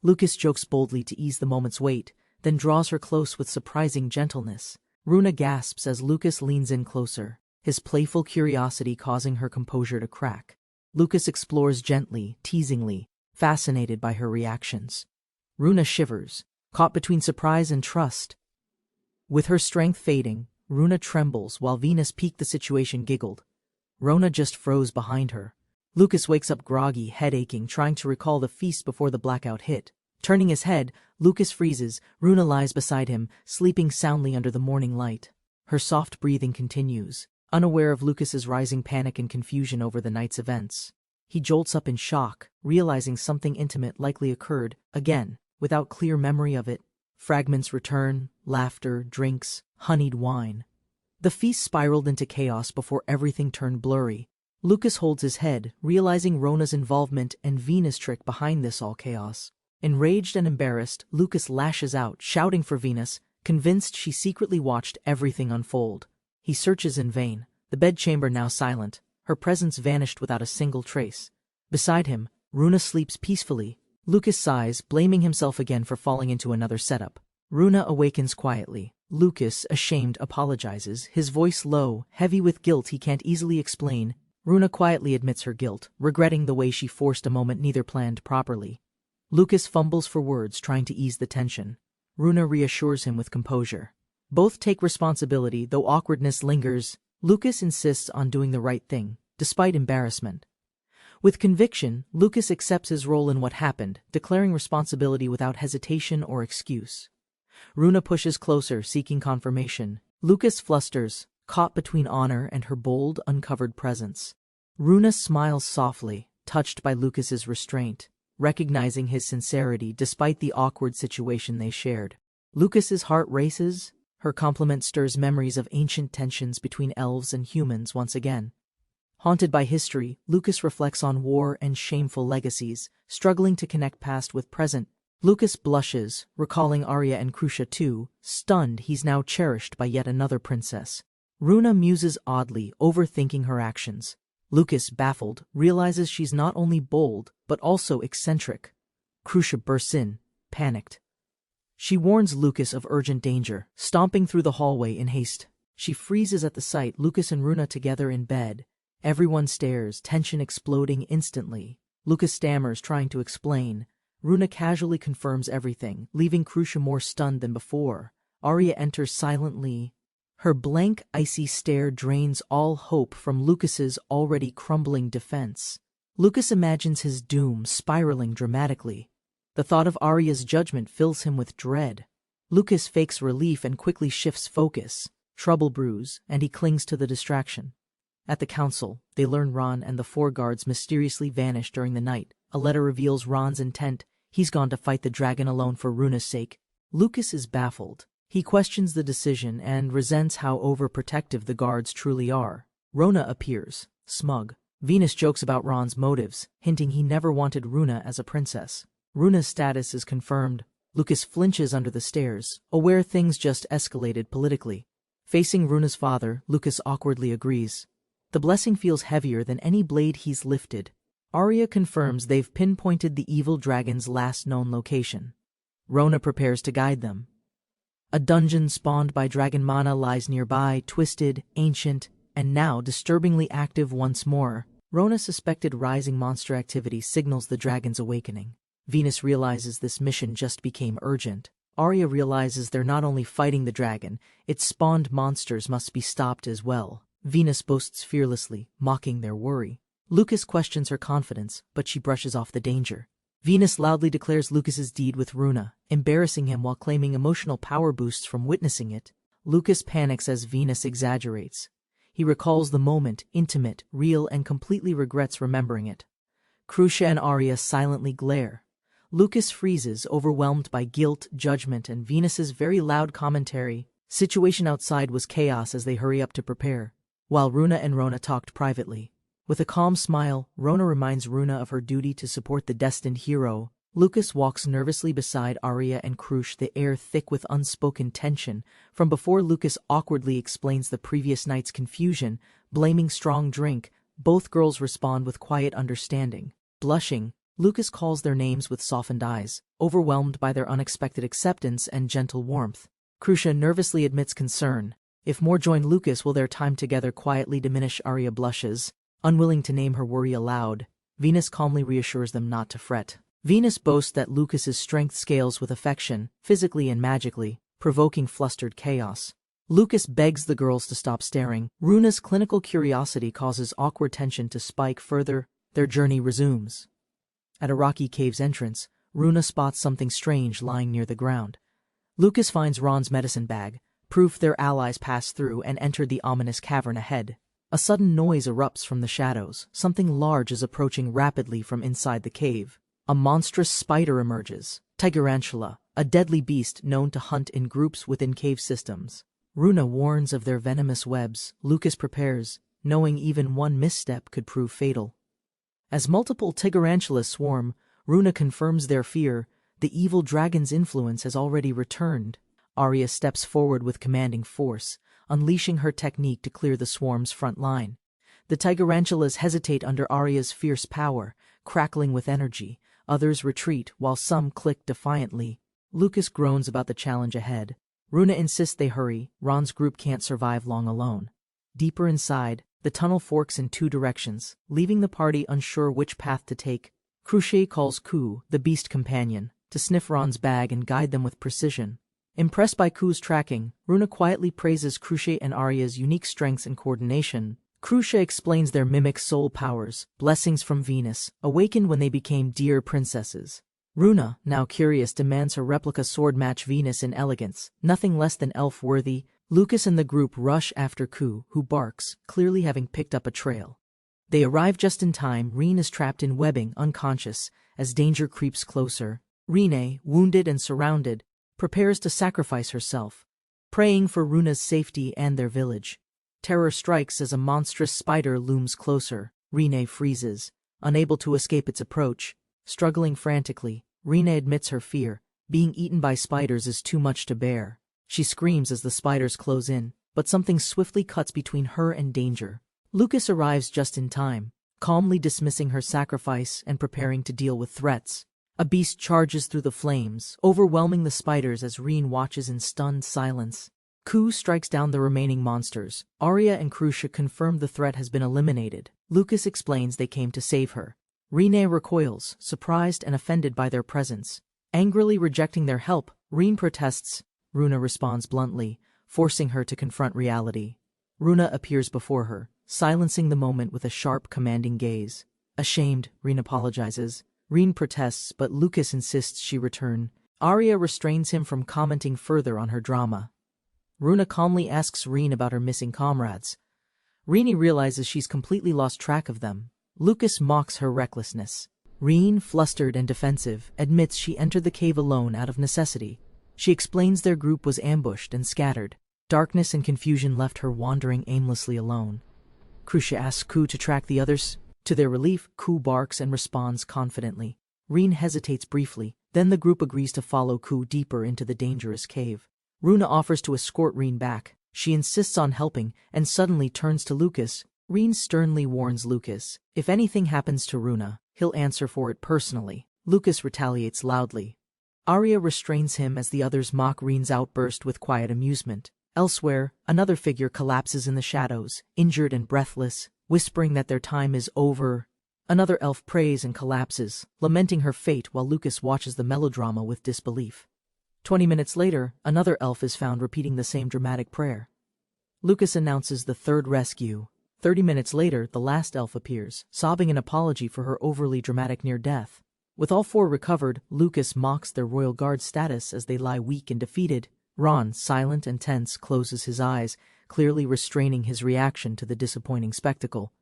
Lucas jokes boldly to ease the moment's weight, then draws her close with surprising gentleness. Runa gasps as Lucas leans in closer, his playful curiosity causing her composure to crack. Lucas explores gently, teasingly, fascinated by her reactions. Runa shivers, caught between surprise and trust. With her strength fading, Runa trembles while Venus piqued the situation giggled. Rona just froze behind her. Lucas wakes up groggy, head aching, trying to recall the feast before the blackout hit. Turning his head, Lucas freezes. Runa lies beside him, sleeping soundly under the morning light. Her soft breathing continues, unaware of Lucas's rising panic and confusion over the night's events. He jolts up in shock, realizing something intimate likely occurred, again, without clear memory of it. Fragments return, laughter, drinks, honeyed wine. The feast spiraled into chaos before everything turned blurry. Lucas holds his head, realizing Rona's involvement and Venus' trick behind this all chaos. Enraged and embarrassed, Lucas lashes out, shouting for Venus, convinced she secretly watched everything unfold. He searches in vain, the bedchamber now silent, her presence vanished without a single trace. Beside him, Runa sleeps peacefully. Lucas sighs, blaming himself again for falling into another setup. Runa awakens quietly. Lucas, ashamed, apologizes, his voice low, heavy with guilt he can't easily explain. Runa quietly admits her guilt, regretting the way she forced a moment neither planned properly. Lucas fumbles for words, trying to ease the tension. Runa reassures him with composure. Both take responsibility, though awkwardness lingers. Lucas insists on doing the right thing, despite embarrassment. With conviction, Lucas accepts his role in what happened, declaring responsibility without hesitation or excuse. Runa pushes closer, seeking confirmation. Lucas flusters, caught between honor and her bold, uncovered presence. Runa smiles softly, touched by Lucas's restraint, recognizing his sincerity despite the awkward situation they shared. Lucas's heart races. Her compliment stirs memories of ancient tensions between elves and humans once again. Haunted by history, Lucas reflects on war and shameful legacies, struggling to connect past with present. Lucas blushes, recalling Arya and Crucia too, stunned he's now cherished by yet another princess. Runa muses oddly, overthinking her actions. Lucas, baffled, realizes she's not only bold, but also eccentric. Crucia bursts in, panicked. She warns Lucas of urgent danger, stomping through the hallway in haste. She freezes at the sight, Lucas and Runa together in bed. Everyone stares, tension exploding instantly. Lucas stammers, trying to explain. Runa casually confirms everything, leaving Crucia more stunned than before. Arya enters silently. Her blank, icy stare drains all hope from Lucas's already crumbling defense. Lucas imagines his doom spiraling dramatically. The thought of Arya's judgment fills him with dread. Lucas fakes relief and quickly shifts focus. Trouble brews, and he clings to the distraction. At the council, they learn Ron and the 4 guards mysteriously vanished during the night. A letter reveals Ron's intent. He's gone to fight the dragon alone for Runa's sake. Lucas is baffled. He questions the decision and resents how overprotective the guards truly are. Rona appears, smug. Venus jokes about Ron's motives, hinting he never wanted Runa as a princess. Runa's status is confirmed. Lucas flinches under the stairs, aware things just escalated politically. Facing Runa's father, Lucas awkwardly agrees. The blessing feels heavier than any blade he's lifted. Arya confirms they've pinpointed the evil dragon's last known location. Rona prepares to guide them. A dungeon spawned by dragon mana lies nearby, twisted, ancient, and now disturbingly active once more. Rona's suspected rising monster activity signals the dragon's awakening. Venus realizes this mission just became urgent. Arya realizes they're not only fighting the dragon, its spawned monsters must be stopped as well. Venus boasts fearlessly, mocking their worry. Lucas questions her confidence, but she brushes off the danger. Venus loudly declares Lucas's deed with Runa, embarrassing him while claiming emotional power boosts from witnessing it. Lucas panics as Venus exaggerates. He recalls the moment, intimate, real, and completely regrets remembering it. Crucia and Arya silently glare. Lucas freezes, overwhelmed by guilt, judgment, and Venus's very loud commentary. Situation outside was chaos as they hurry up to prepare, while Runa and Rona talked privately. With a calm smile, Rona reminds Runa of her duty to support the destined hero. Lucas walks nervously beside Arya and Crucia, the air thick with unspoken tension. From before Lucas awkwardly explains the previous night's confusion, blaming strong drink, both girls respond with quiet understanding. Blushing, Lucas calls their names with softened eyes, overwhelmed by their unexpected acceptance and gentle warmth. Crucia nervously admits concern. If more join Lucas, will their time together quietly diminish? Arya blushes. Unwilling to name her worry aloud, Venus calmly reassures them not to fret. Venus boasts that Lucas's strength scales with affection, physically and magically, provoking flustered chaos. Lucas begs the girls to stop staring. Runa's clinical curiosity causes awkward tension to spike further. Their journey resumes. At a rocky cave's entrance, Runa spots something strange lying near the ground. Lucas finds Ron's medicine bag, proof their allies passed through and entered the ominous cavern ahead. A sudden noise erupts from the shadows. Something large is approaching rapidly from inside the cave. A monstrous spider emerges, Tigerantula, a deadly beast known to hunt in groups within cave systems. Runa warns of their venomous webs. Lucas prepares, knowing even one misstep could prove fatal. As multiple Tigerantulas swarm, Runa confirms their fear. The evil dragon's influence has already returned. Arya steps forward with commanding force, unleashing her technique to clear the swarm's front line. The Tigerantulas hesitate under Arya's fierce power, crackling with energy. Others retreat, while some click defiantly. Lucas groans about the challenge ahead. Runa insists they hurry. Ron's group can't survive long alone. Deeper inside, the tunnel forks in 2 directions, leaving the party unsure which path to take. Crucia calls Ku, the beast companion, to sniff Ron's bag and guide them with precision. Impressed by Ku's tracking, Runa quietly praises Crucia and Arya's unique strengths and coordination. Crucia explains their mimic soul powers, blessings from Venus, awakened when they became dear princesses. Runa, now curious, demands her replica sword match Venus in elegance, nothing less than elf-worthy. Lucas and the group rush after Ku, who barks, clearly having picked up a trail. They arrive just in time. Reen is trapped in webbing, unconscious, as danger creeps closer. Rene, wounded and surrounded, prepares to sacrifice herself, praying for Runa's safety and their village. Terror strikes as a monstrous spider looms closer. Rine freezes, unable to escape its approach. Struggling frantically, Rine admits her fear. Being eaten by spiders is too much to bear. She screams as the spiders close in, but something swiftly cuts between her and danger. Lucas arrives just in time, calmly dismissing her sacrifice and preparing to deal with threats. A beast charges through the flames, overwhelming the spiders as Rine watches in stunned silence. Ku strikes down the remaining monsters. Arya and Crucia confirm the threat has been eliminated. Lucas explains they came to save her. Rine recoils, surprised and offended by their presence. Angrily rejecting their help, Rine protests. Runa responds bluntly, forcing her to confront reality. Runa appears before her, silencing the moment with a sharp, commanding gaze. Ashamed, Rine apologizes. Rine protests, but Lucas insists she return. Arya restrains him from commenting further on her drama. Runa calmly asks Rine about her missing comrades. Rine realizes she's completely lost track of them. Lucas mocks her recklessness. Rine, flustered and defensive, admits she entered the cave alone out of necessity. She explains their group was ambushed and scattered. Darkness and confusion left her wandering aimlessly alone. Crucia asks Ku to track the others. To their relief, Ku barks and responds confidently. Rine hesitates briefly, then the group agrees to follow Ku deeper into the dangerous cave. Runa offers to escort Rine back. She insists on helping and suddenly turns to Lucas. Rine sternly warns Lucas, if anything happens to Runa, he'll answer for it personally. Lucas retaliates loudly. Arya restrains him as the others mock Rine's outburst with quiet amusement. Elsewhere, another figure collapses in the shadows, injured and breathless, whispering that their time is over. Another elf prays and collapses, lamenting her fate while Lucas watches the melodrama with disbelief. 20 minutes later, another elf is found repeating the same dramatic prayer. Lucas announces the third rescue. 30 minutes later, the last elf appears, sobbing an apology for her overly dramatic near-death. With all four recovered, Lucas mocks their royal guard status as they lie weak and defeated. Ron, silent and tense, closes his eyes, clearly restraining his reaction to the disappointing spectacle.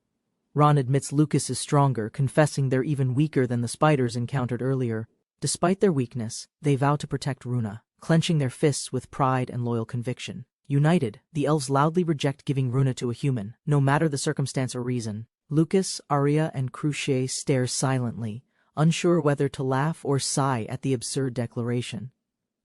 Ron admits Lucas is stronger, confessing they're even weaker than the spiders encountered earlier. Despite their weakness, they vow to protect Runa, clenching their fists with pride and loyal conviction. United, the elves loudly reject giving Runa to a human, no matter the circumstance or reason. Lucas, Arya, and Crucia stare silently, unsure whether to laugh or sigh at the absurd declaration.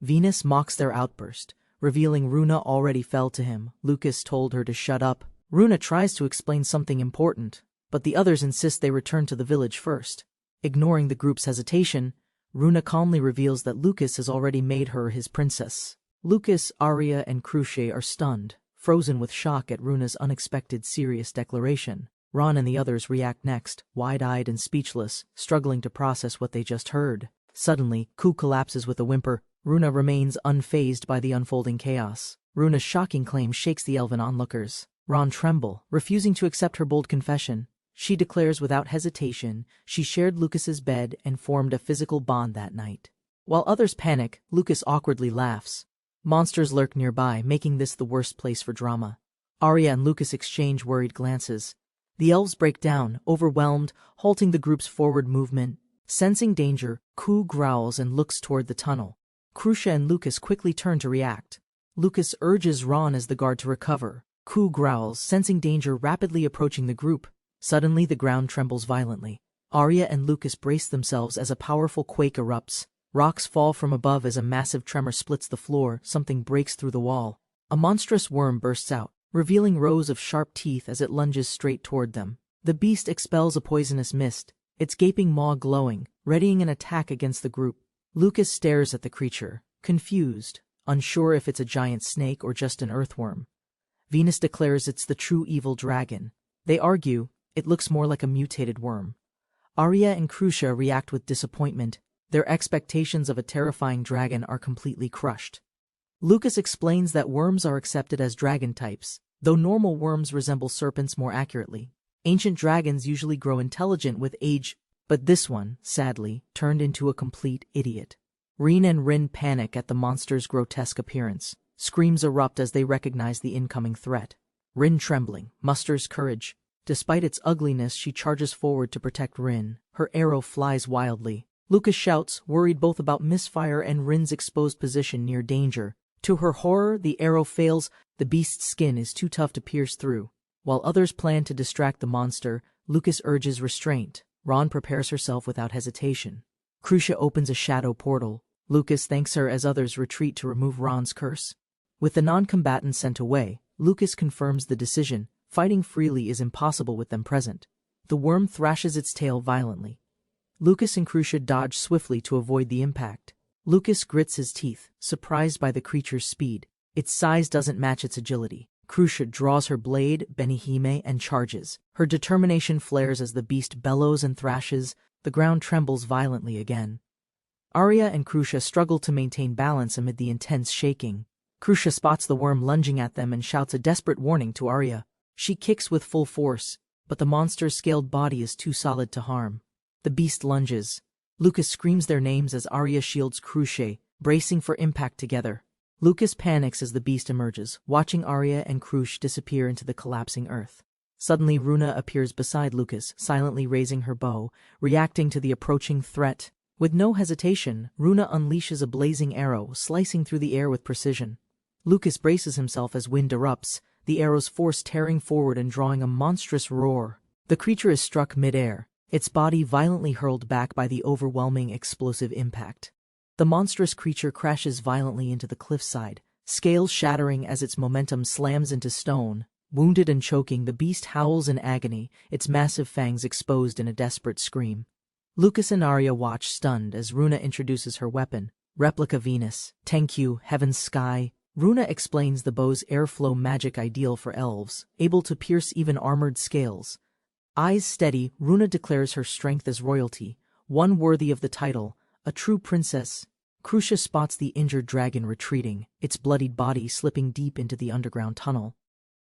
Venus mocks their outburst, revealing Runa already fell to him. Lucas told her to shut up. Runa tries to explain something important, but the others insist they return to the village first. Ignoring the group's hesitation, Runa calmly reveals that Lucas has already made her his princess. Lucas, Arya, and Crucia are stunned, frozen with shock at Runa's unexpected serious declaration. Ron and the others react next, wide-eyed and speechless, struggling to process what they just heard. Suddenly, Ku collapses with a whimper. Runa remains unfazed by the unfolding chaos. Runa's shocking claim shakes the elven onlookers. Ron tremble, refusing to accept her bold confession. She declares without hesitation she shared Lucas's bed and formed a physical bond that night. While others panic, Lucas awkwardly laughs. Monsters lurk nearby, making this the worst place for drama. Arya and Lucas exchange worried glances. The elves break down, overwhelmed, halting the group's forward movement. Sensing danger, Ku growls and looks toward the tunnel. Crucia and Lucas quickly turn to react. Lucas urges Ron as the guard to recover. Ku growls, sensing danger rapidly approaching the group. Suddenly the ground trembles violently. Arya and Lucas brace themselves as a powerful quake erupts. Rocks fall from above as a massive tremor splits the floor. Something breaks through the wall. A monstrous worm bursts out, revealing rows of sharp teeth as it lunges straight toward them. The beast expels a poisonous mist, its gaping maw glowing, readying an attack against the group. Lucas stares at the creature, confused, unsure if it's a giant snake or just an earthworm. Venus declares it's the true evil dragon. They argue, it looks more like a mutated worm. Arya and Crucia react with disappointment. Their expectations of a terrifying dragon are completely crushed. Lucas explains that worms are accepted as dragon types, though normal worms resemble serpents more accurately. Ancient dragons usually grow intelligent with age, but this one, sadly, turned into a complete idiot. Rine and Rin panic at the monster's grotesque appearance. Screams erupt as they recognize the incoming threat. Rin, trembling, musters courage. Despite its ugliness, she charges forward to protect Rin. Her arrow flies wildly. Lucas shouts, worried both about misfire and Rin's exposed position near danger. To her horror, the arrow fails, The beast's skin is too tough to pierce through. While others plan to distract the monster, Lucas urges restraint. Ron prepares herself without hesitation. Crucia opens a shadow portal. Lucas thanks her as others retreat to remove Ron's curse. With the non-combatants sent away, Lucas confirms the decision. Fighting freely is impossible with them present. The worm thrashes its tail violently. Lucas and Crucia dodge swiftly to avoid the impact. Lucas grits his teeth, surprised by the creature's speed. Its size doesn't match its agility. Crucia draws her blade, Benihime, and charges. Her determination flares as the beast bellows and thrashes. The ground trembles violently again. Arya and Crucia struggle to maintain balance amid the intense shaking. Crucia spots the worm lunging at them and shouts a desperate warning to Arya. She kicks with full force, but the monster's scaled body is too solid to harm. The beast lunges. Lucas screams their names as Arya shields Crucia, bracing for impact together. Lucas panics as the beast emerges, watching Arya and Crucia disappear into the collapsing earth. Suddenly Runa appears beside Lucas, silently raising her bow, reacting to the approaching threat. With no hesitation, Runa unleashes a blazing arrow, slicing through the air with precision. Lucas braces himself as wind erupts, the arrow's force tearing forward and drawing a monstrous roar. The creature is struck mid-air, its body violently hurled back by the overwhelming explosive impact. The monstrous creature crashes violently into the cliffside, scales shattering as its momentum slams into stone. Wounded and choking, the beast howls in agony, its massive fangs exposed in a desperate scream. Lucas and Arya watch stunned as Runa introduces her weapon, Replica Venus, Tenkyu, Heaven's Sky. Runa explains the bow's airflow magic ideal for elves, able to pierce even armored scales. Eyes steady, Runa declares her strength as royalty, one worthy of the title, a true princess. Crucia spots the injured dragon retreating, its bloodied body slipping deep into the underground tunnel.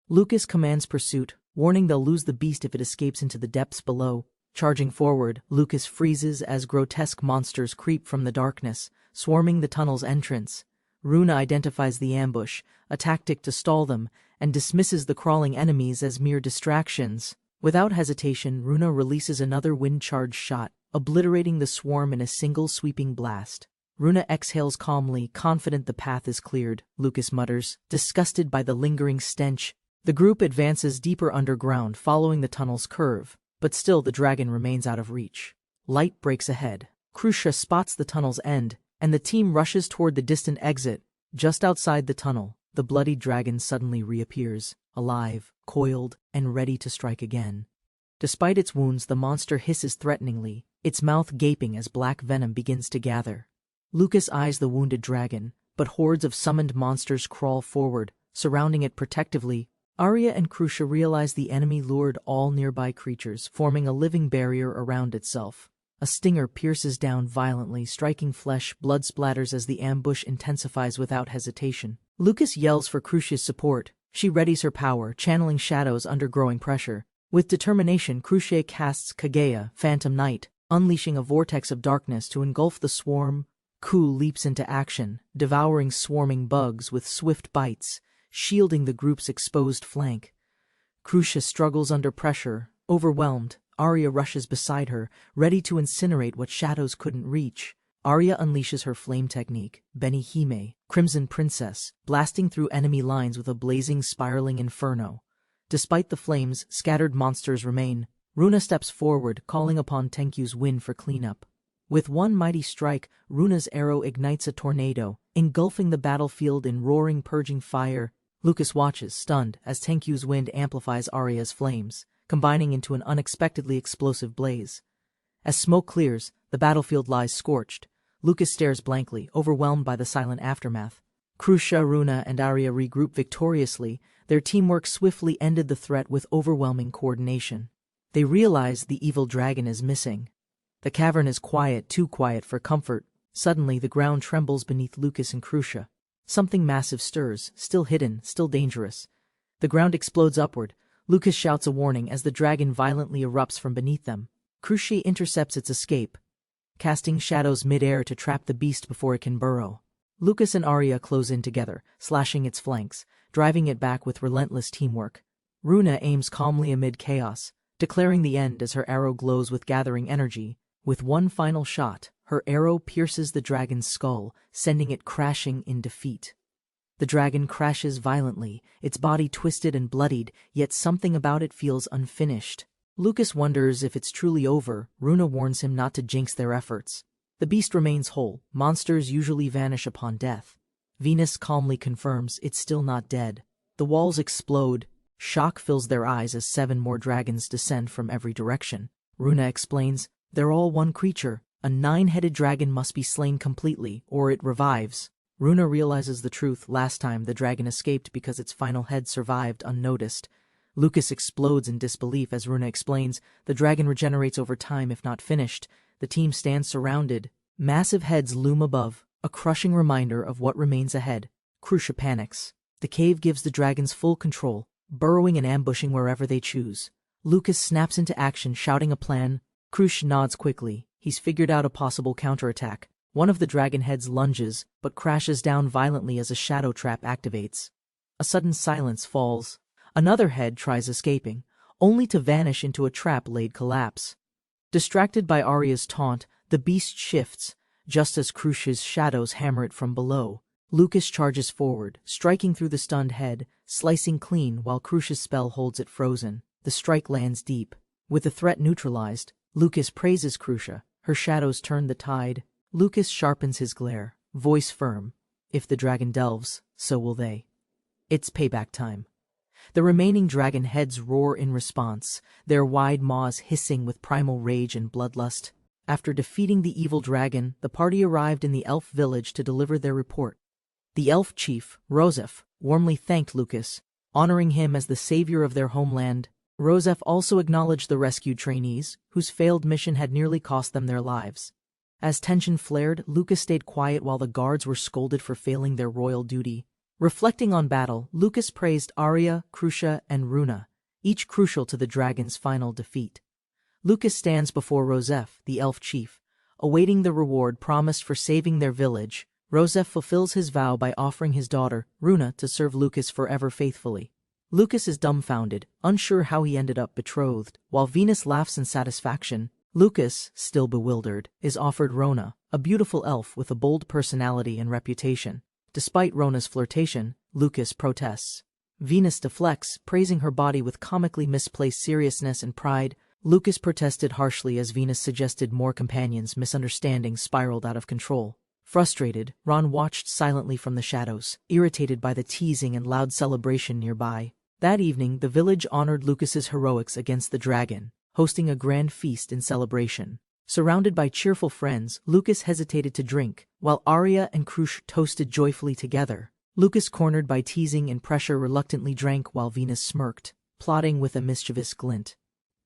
Lucas commands pursuit, warning they'll lose the beast if it escapes into the depths below. Charging forward, Lucas freezes as grotesque monsters creep from the darkness, swarming the tunnel's entrance. Runa identifies the ambush, a tactic to stall them, and dismisses the crawling enemies as mere distractions. Without hesitation, Runa releases another wind-charged shot, obliterating the swarm in a single sweeping blast. Runa exhales calmly, confident the path is cleared. Lucas mutters, disgusted by the lingering stench. The group advances deeper underground, following the tunnel's curve, but still the dragon remains out of reach. Light breaks ahead. Crucia spots the tunnel's end, and the team rushes toward the distant exit. Just outside the tunnel, the bloodied dragon suddenly reappears, alive, coiled, and ready to strike again. Despite its wounds, the monster hisses threateningly, its mouth gaping as black venom begins to gather. Lucas eyes the wounded dragon, but hordes of summoned monsters crawl forward, surrounding it protectively. Arya and Crucia realize the enemy lured all nearby creatures, forming a living barrier around itself. A stinger pierces down violently, striking flesh. Blood splatters as the ambush intensifies without hesitation. Lucas yells for Crucia's support. She readies her power, channeling shadows under growing pressure. With determination, Crucia casts Kageya, Phantom Knight, unleashing a vortex of darkness to engulf the swarm. Ku leaps into action, devouring swarming bugs with swift bites, shielding the group's exposed flank. Crucia struggles under pressure, overwhelmed. Arya rushes beside her, ready to incinerate what shadows couldn't reach. Arya unleashes her flame technique, Benihime, Crimson Princess, blasting through enemy lines with a blazing, spiraling inferno. Despite the flames, scattered monsters remain. Runa steps forward, calling upon Tenkyu's wind for cleanup. With one mighty strike, Runa's arrow ignites a tornado, engulfing the battlefield in roaring, purging fire. Lucas watches, stunned, as Tenkyu's wind amplifies Arya's flames, combining into an unexpectedly explosive blaze. As smoke clears, the battlefield lies scorched. Lucas stares blankly, overwhelmed by the silent aftermath. Crucia, Runa, and Arya regroup victoriously. Their teamwork swiftly ended the threat with overwhelming coordination. They realize the evil dragon is missing. The cavern is quiet, too quiet for comfort. Suddenly, the ground trembles beneath Lucas and Crucia. Something massive stirs, still hidden, still dangerous. The ground explodes upward. Lucas shouts a warning as the dragon violently erupts from beneath them. Crucia intercepts its escape, casting shadows mid-air to trap the beast before it can burrow. Lucas and Arya close in together, slashing its flanks, driving it back with relentless teamwork. Runa aims calmly amid chaos, declaring the end as her arrow glows with gathering energy. With one final shot, her arrow pierces the dragon's skull, sending it crashing in defeat. The dragon crashes violently, its body twisted and bloodied, yet something about it feels unfinished. Lucas wonders if it's truly over. Runa warns him not to jinx their efforts. The beast remains whole. Monsters usually vanish upon death. Venus calmly confirms it's still not dead. The walls explode. Shock fills their eyes as 7 more dragons descend from every direction. Runa explains, they're all one creature. A 9-headed dragon must be slain completely, or it revives. Runa realizes the truth. Last time the dragon escaped because its final head survived unnoticed. Lucas explodes in disbelief as Runa explains, the dragon regenerates over time if not finished. The team stands surrounded. Massive heads loom above, a crushing reminder of what remains ahead. Crucia panics. The cave gives the dragons full control, burrowing and ambushing wherever they choose. Lucas snaps into action, shouting a plan. Crucia nods quickly. He's figured out a possible counterattack. One of the dragon heads lunges, but crashes down violently as a shadow trap activates. A sudden silence falls. Another head tries escaping, only to vanish into a trap-laid collapse. Distracted by Arya's taunt, the beast shifts, just as Crucia's shadows hammer it from below. Lucas charges forward, striking through the stunned head, slicing clean while Crucia's spell holds it frozen. The strike lands deep. With the threat neutralized, Lucas praises Crucia. Her shadows turn the tide. Lucas sharpens his glare, voice firm. If the dragon delves, so will they. It's payback time. The remaining dragon heads roar in response, their wide maws hissing with primal rage and bloodlust. After defeating the evil dragon, the party arrived in the elf village to deliver their report. The elf chief, Rosef, warmly thanked Lucas, honoring him as the savior of their homeland. Rosef also acknowledged the rescued trainees, whose failed mission had nearly cost them their lives. As tension flared, Lucas stayed quiet while the guards were scolded for failing their royal duty. Reflecting on battle, Lucas praised Arya, Crucia, and Runa, each crucial to the dragon's final defeat. Lucas stands before Rosef, the elf chief, awaiting the reward promised for saving their village. Rosef fulfills his vow by offering his daughter, Runa, to serve Lucas forever faithfully. Lucas is dumbfounded, unsure how he ended up betrothed. While Venus laughs in satisfaction, Lucas, still bewildered, is offered Rona, a beautiful elf with a bold personality and reputation. Despite Rona's flirtation, Lucas protests. Venus deflects, praising her body with comically misplaced seriousness and pride. Lucas protested harshly as Venus suggested more companions. Misunderstandings spiraled out of control. Frustrated, Ron watched silently from the shadows, irritated by the teasing and loud celebration nearby. That evening, the village honored Lucas's heroics against the dragon, hosting a grand feast in celebration. Surrounded by cheerful friends, Lucas hesitated to drink, while Arya and Crucia toasted joyfully together. Lucas, cornered by teasing and pressure, reluctantly drank while Venus smirked, plotting with a mischievous glint.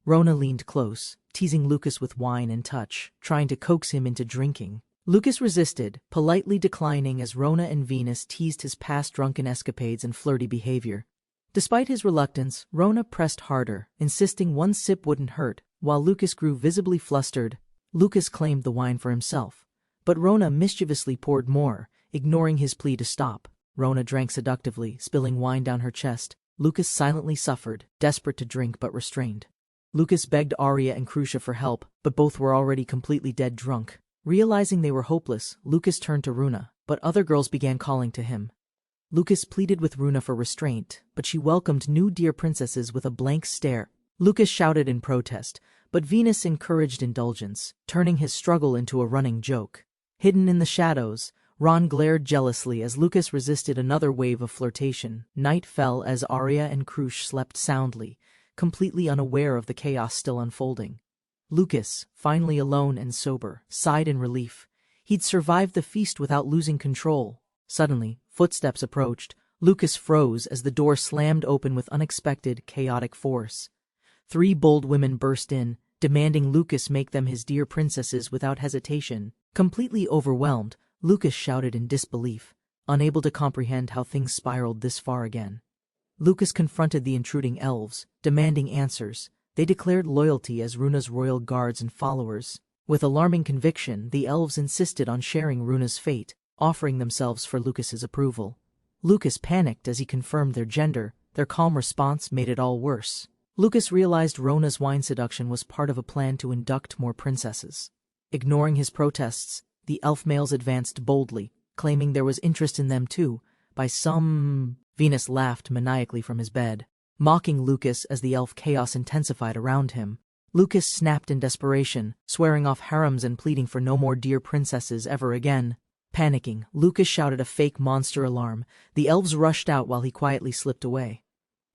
Rona leaned close, teasing Lucas with wine and touch, trying to coax him into drinking. Lucas resisted, politely declining as Rona and Venus teased his past drunken escapades and flirty behavior. Despite his reluctance, Rona pressed harder, insisting one sip wouldn't hurt. While Lucas grew visibly flustered, Lucas claimed the wine for himself. But Rona mischievously poured more, ignoring his plea to stop. Rona drank seductively, spilling wine down her chest. Lucas silently suffered, desperate to drink but restrained. Lucas begged Arya and Crucia for help, but both were already completely dead drunk. Realizing they were hopeless, Lucas turned to Runa, but other girls began calling to him. Lucas pleaded with Runa for restraint, but she welcomed new dear princesses with a blank stare. Lucas shouted in protest, but Venus encouraged indulgence, turning his struggle into a running joke. Hidden in the shadows, Ron glared jealously as Lucas resisted another wave of flirtation. Night fell as Arya and Crucia slept soundly, completely unaware of the chaos still unfolding. Lucas, finally alone and sober, sighed in relief. He'd survived the feast without losing control. Suddenly, footsteps approached. Lucas froze as the door slammed open with unexpected, chaotic force. 3 bold women burst in, demanding Lucas make them his dear princesses without hesitation. Completely overwhelmed, Lucas shouted in disbelief, unable to comprehend how things spiraled this far again. Lucas confronted the intruding elves, demanding answers. They declared loyalty as Runa's royal guards and followers. With alarming conviction, the elves insisted on sharing Runa's fate, offering themselves for Lucas's approval. Lucas panicked as he confirmed their gender. Their calm response made it all worse. Lucas realized Rona's wine seduction was part of a plan to induct more princesses. Ignoring his protests, the elf males advanced boldly, claiming there was interest in them too, by some... Venus laughed maniacally from his bed, mocking Lucas as the elf chaos intensified around him. Lucas snapped in desperation, swearing off harems and pleading for no more dear princesses ever again. Panicking, Lucas shouted a fake monster alarm. The elves rushed out while he quietly slipped away.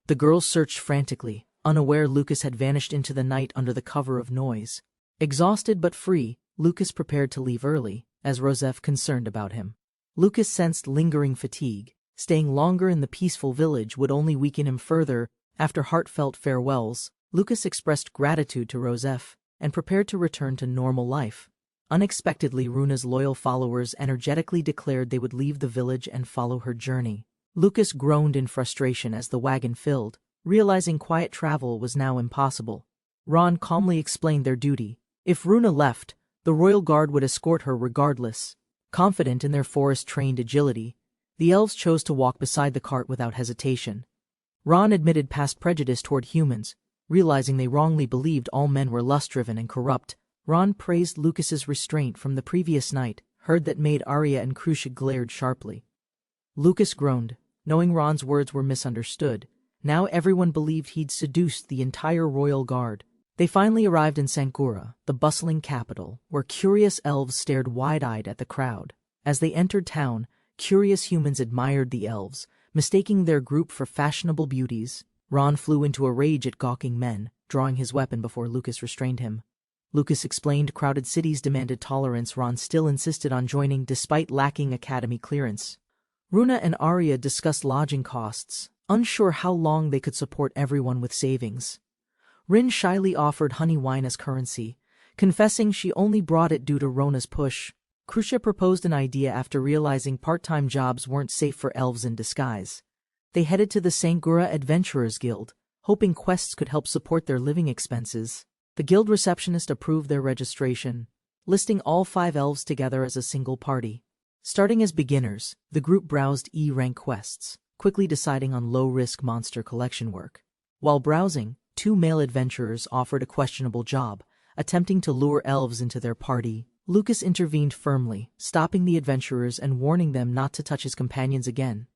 The girls searched frantically, unaware Lucas had vanished into the night under the cover of noise. Exhausted but free, Lucas prepared to leave early, as Rosef concerned about him. Lucas sensed lingering fatigue. Staying longer in the peaceful village would only weaken him further. After heartfelt farewells, Lucas expressed gratitude to Rosef and prepared to return to normal life. Unexpectedly, Runa's loyal followers energetically declared they would leave the village and follow her journey. Lucas groaned in frustration as the wagon filled, realizing quiet travel was now impossible. Ron calmly explained their duty. If Runa left, the royal guard would escort her regardless. Confident in their forest-trained agility, the elves chose to walk beside the cart without hesitation. Ron admitted past prejudice toward humans, realizing they wrongly believed all men were lust-driven and corrupt. Ron praised Lucas's restraint from the previous night, heard that made Arya and Krusha glared sharply. Lucas groaned, knowing Ron's words were misunderstood. Now everyone believed he'd seduced the entire royal guard. They finally arrived in Sankura, the bustling capital, where curious elves stared wide-eyed at the crowd. As they entered town, curious humans admired the elves, mistaking their group for fashionable beauties. Ron flew into a rage at gawking men, drawing his weapon before Lucas restrained him. Lucas explained crowded cities demanded tolerance. Ron still insisted on joining despite lacking academy clearance. Runa and Arya discussed lodging costs, unsure how long they could support everyone with savings. Rin shyly offered honey wine as currency, confessing she only brought it due to Rona's push. Krusha proposed an idea after realizing part-time jobs weren't safe for elves in disguise. They headed to the Sankura Adventurers Guild, hoping quests could help support their living expenses. The guild receptionist approved their registration, listing all 5 elves together as a single party. Starting as beginners, the group browsed E-rank quests, quickly deciding on low-risk monster collection work. While browsing, 2 male adventurers offered a questionable job, attempting to lure elves into their party. Lucas intervened firmly, stopping the adventurers and warning them not to touch his companions again.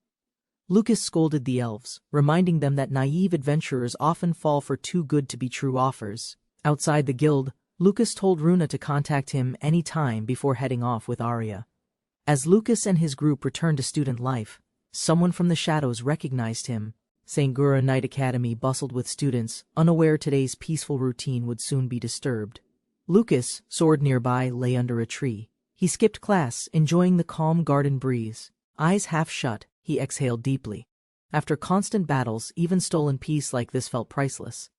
Lucas scolded the elves, reminding them that naive adventurers often fall for too good to be true offers. Outside the guild, Lucas told Runa to contact him any time before heading off with Arya. As Lucas and his group returned to student life, someone from the shadows recognized him. Sankura Night Academy bustled with students, unaware today's peaceful routine would soon be disturbed. Lucas, sword nearby, lay under a tree. He skipped class, enjoying the calm garden breeze. Eyes half shut, he exhaled deeply. After constant battles, even stolen peace like this felt priceless.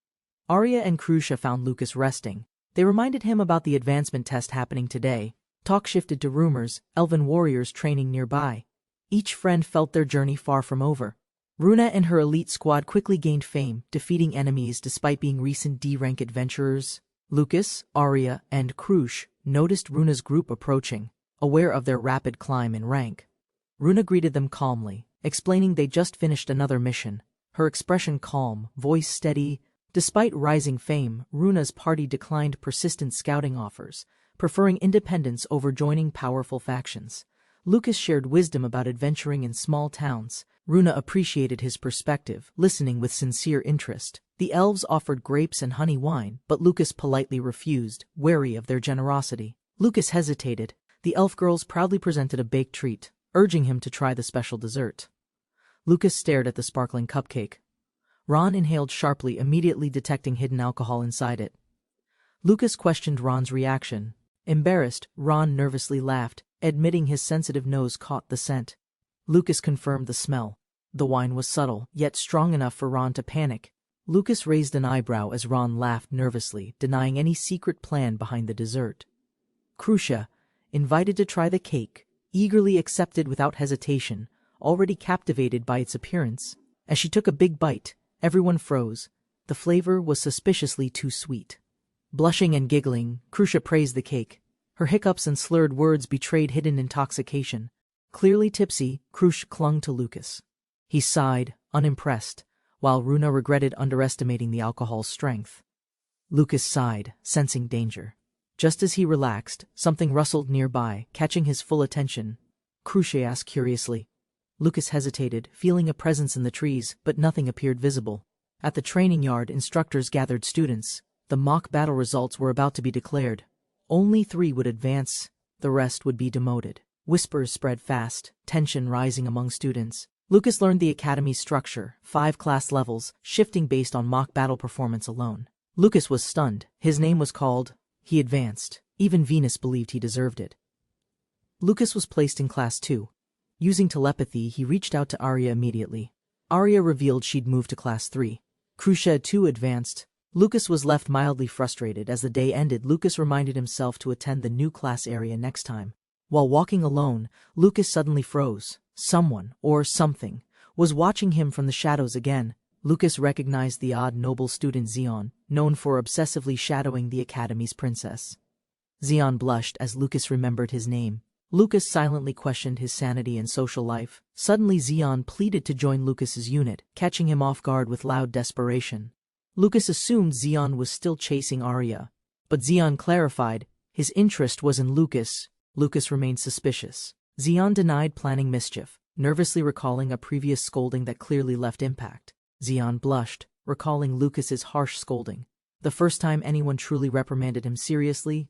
Arya and Krusha found Lucas resting. They reminded him about the advancement test happening today. Talk shifted to rumors, elven warriors training nearby. Each friend felt their journey far from over. Runa and her elite squad quickly gained fame, defeating enemies despite being recent D-rank adventurers. Lucas, Arya, and Krush noticed Runa's group approaching, aware of their rapid climb in rank. Runa greeted them calmly, explaining they just finished another mission. Her expression calm, voice steady. Despite rising fame, Runa's party declined persistent scouting offers, preferring independence over joining powerful factions. Lucas shared wisdom about adventuring in small towns. Runa appreciated his perspective, listening with sincere interest. The elves offered grapes and honey wine, but Lucas politely refused, wary of their generosity. Lucas hesitated. The elf girls proudly presented a baked treat, urging him to try the special dessert. Lucas stared at the sparkling cupcake. Ron inhaled sharply, immediately detecting hidden alcohol inside it. Lucas questioned Ron's reaction. Embarrassed, Ron nervously laughed, admitting his sensitive nose caught the scent. Lucas confirmed the smell. The wine was subtle, yet strong enough for Ron to panic. Lucas raised an eyebrow as Ron laughed nervously, denying any secret plan behind the dessert. Krusha, invited to try the cake, eagerly accepted without hesitation, already captivated by its appearance. As she took a big bite, everyone froze. The flavor was suspiciously too sweet. Blushing and giggling, Krusha praised the cake. Her hiccups and slurred words betrayed hidden intoxication. Clearly tipsy, Krush clung to Lucas. He sighed, unimpressed, while Runa regretted underestimating the alcohol's strength. Lucas sighed, sensing danger. Just as he relaxed, something rustled nearby, catching his full attention. Krusha asked curiously, Lucas hesitated, feeling a presence in the trees, but nothing appeared visible. At the training yard, instructors gathered students. The mock battle results were about to be declared. Only 3 would advance, the rest would be demoted. Whispers spread fast, tension rising among students. Lucas learned the academy's structure, 5 class levels, shifting based on mock battle performance alone. Lucas was stunned. His name was called. He advanced. Even Venus believed he deserved it. Lucas was placed in Class 2. Using telepathy, he reached out to Arya immediately. Arya revealed she'd moved to Class 3. Khrushchev too advanced. Lucas was left mildly frustrated. As the day ended, Lucas reminded himself to attend the new class area next time. While walking alone, Lucas suddenly froze. Someone, or something, was watching him from the shadows again. Lucas recognized the odd noble student Xion, known for obsessively shadowing the Academy's princess. Xion blushed as Lucas remembered his name. Lucas silently questioned his sanity and social life. Suddenly Xion pleaded to join Lucas's unit, catching him off guard with loud desperation. Lucas assumed Xion was still chasing Arya, but Xion clarified his interest was in Lucas. Lucas remained suspicious. Xion denied planning mischief, nervously recalling a previous scolding that clearly left impact. Xion blushed, recalling Lucas's harsh scolding. The first time anyone truly reprimanded him seriously.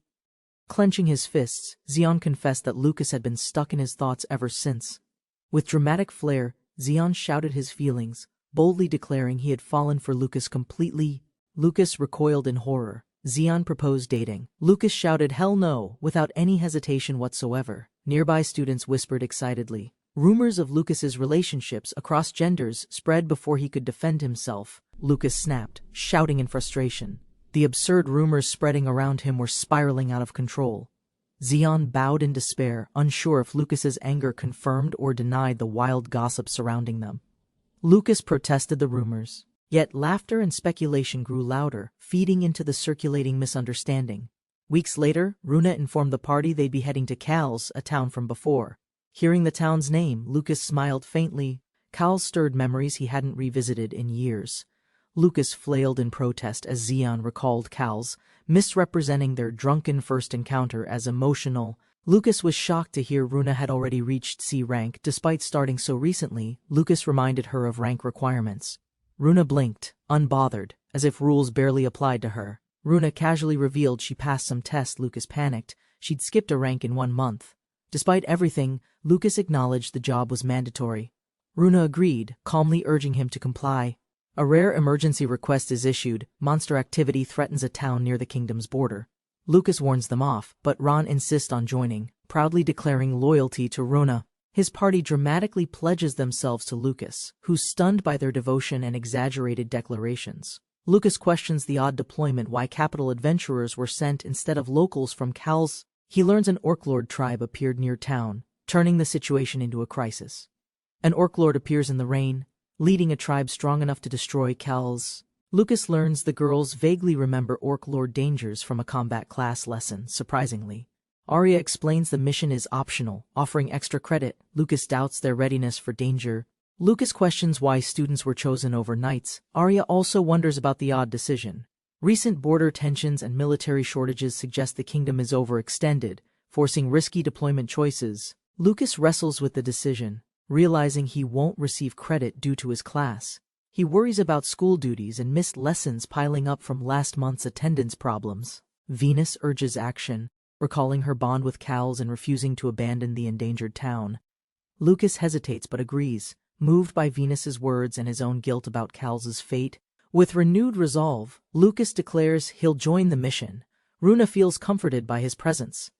Clenching his fists, Xion confessed that Lucas had been stuck in his thoughts ever since. With dramatic flair, Xion shouted his feelings, boldly declaring he had fallen for Lucas completely. Lucas recoiled in horror. Xion proposed dating. Lucas shouted hell no, without any hesitation whatsoever. Nearby students whispered excitedly. Rumors of Lucas's relationships across genders spread before he could defend himself. Lucas snapped, shouting in frustration. The absurd rumors spreading around him were spiraling out of control. Xion bowed in despair, unsure if Lucas's anger confirmed or denied the wild gossip surrounding them. Lucas protested the rumors. Yet laughter and speculation grew louder, feeding into the circulating misunderstanding. Weeks later, Runa informed the party they'd be heading to Kals, a town from before. Hearing the town's name, Lucas smiled faintly. Kals stirred memories he hadn't revisited in years. Lucas flailed in protest as Xion recalled Kals, misrepresenting their drunken first encounter as emotional. Lucas was shocked to hear Runa had already reached C rank despite starting so recently. Lucas reminded her of rank requirements. Runa blinked, unbothered, as if rules barely applied to her. Runa casually revealed she passed some tests. Lucas panicked. She'd skipped a rank in 1 month. Despite everything, Lucas acknowledged the job was mandatory. Runa agreed, calmly urging him to comply. A rare emergency request is issued. Monster activity threatens a town near the kingdom's border. Lucas warns them off, but Ron insists on joining, proudly declaring loyalty to Runa. His party dramatically pledges themselves to Lucas, who's stunned by their devotion and exaggerated declarations. Lucas questions the odd deployment, why capital adventurers were sent instead of locals from Kals. He learns an Orc-lord tribe appeared near town, turning the situation into a crisis. An Orc-lord appears in the rain, leading a tribe strong enough to destroy Kals. Lucas learns the girls vaguely remember Orc-lord dangers from a combat class lesson, surprisingly. Arya explains the mission is optional, offering extra credit. Lucas doubts their readiness for danger. Lucas questions why students were chosen over knights. Arya also wonders about the odd decision. Recent border tensions and military shortages suggest the kingdom is overextended, forcing risky deployment choices. Lucas wrestles with the decision, realizing he won't receive credit due to his class. He worries about school duties and missed lessons piling up from last month's attendance problems. Venus urges action, recalling her bond with Kals and refusing to abandon the endangered town. Lucas hesitates but agrees, moved by Venus's words and his own guilt about Kals's fate. With renewed resolve, Lucas declares he'll join the mission. Runa feels comforted by his presence.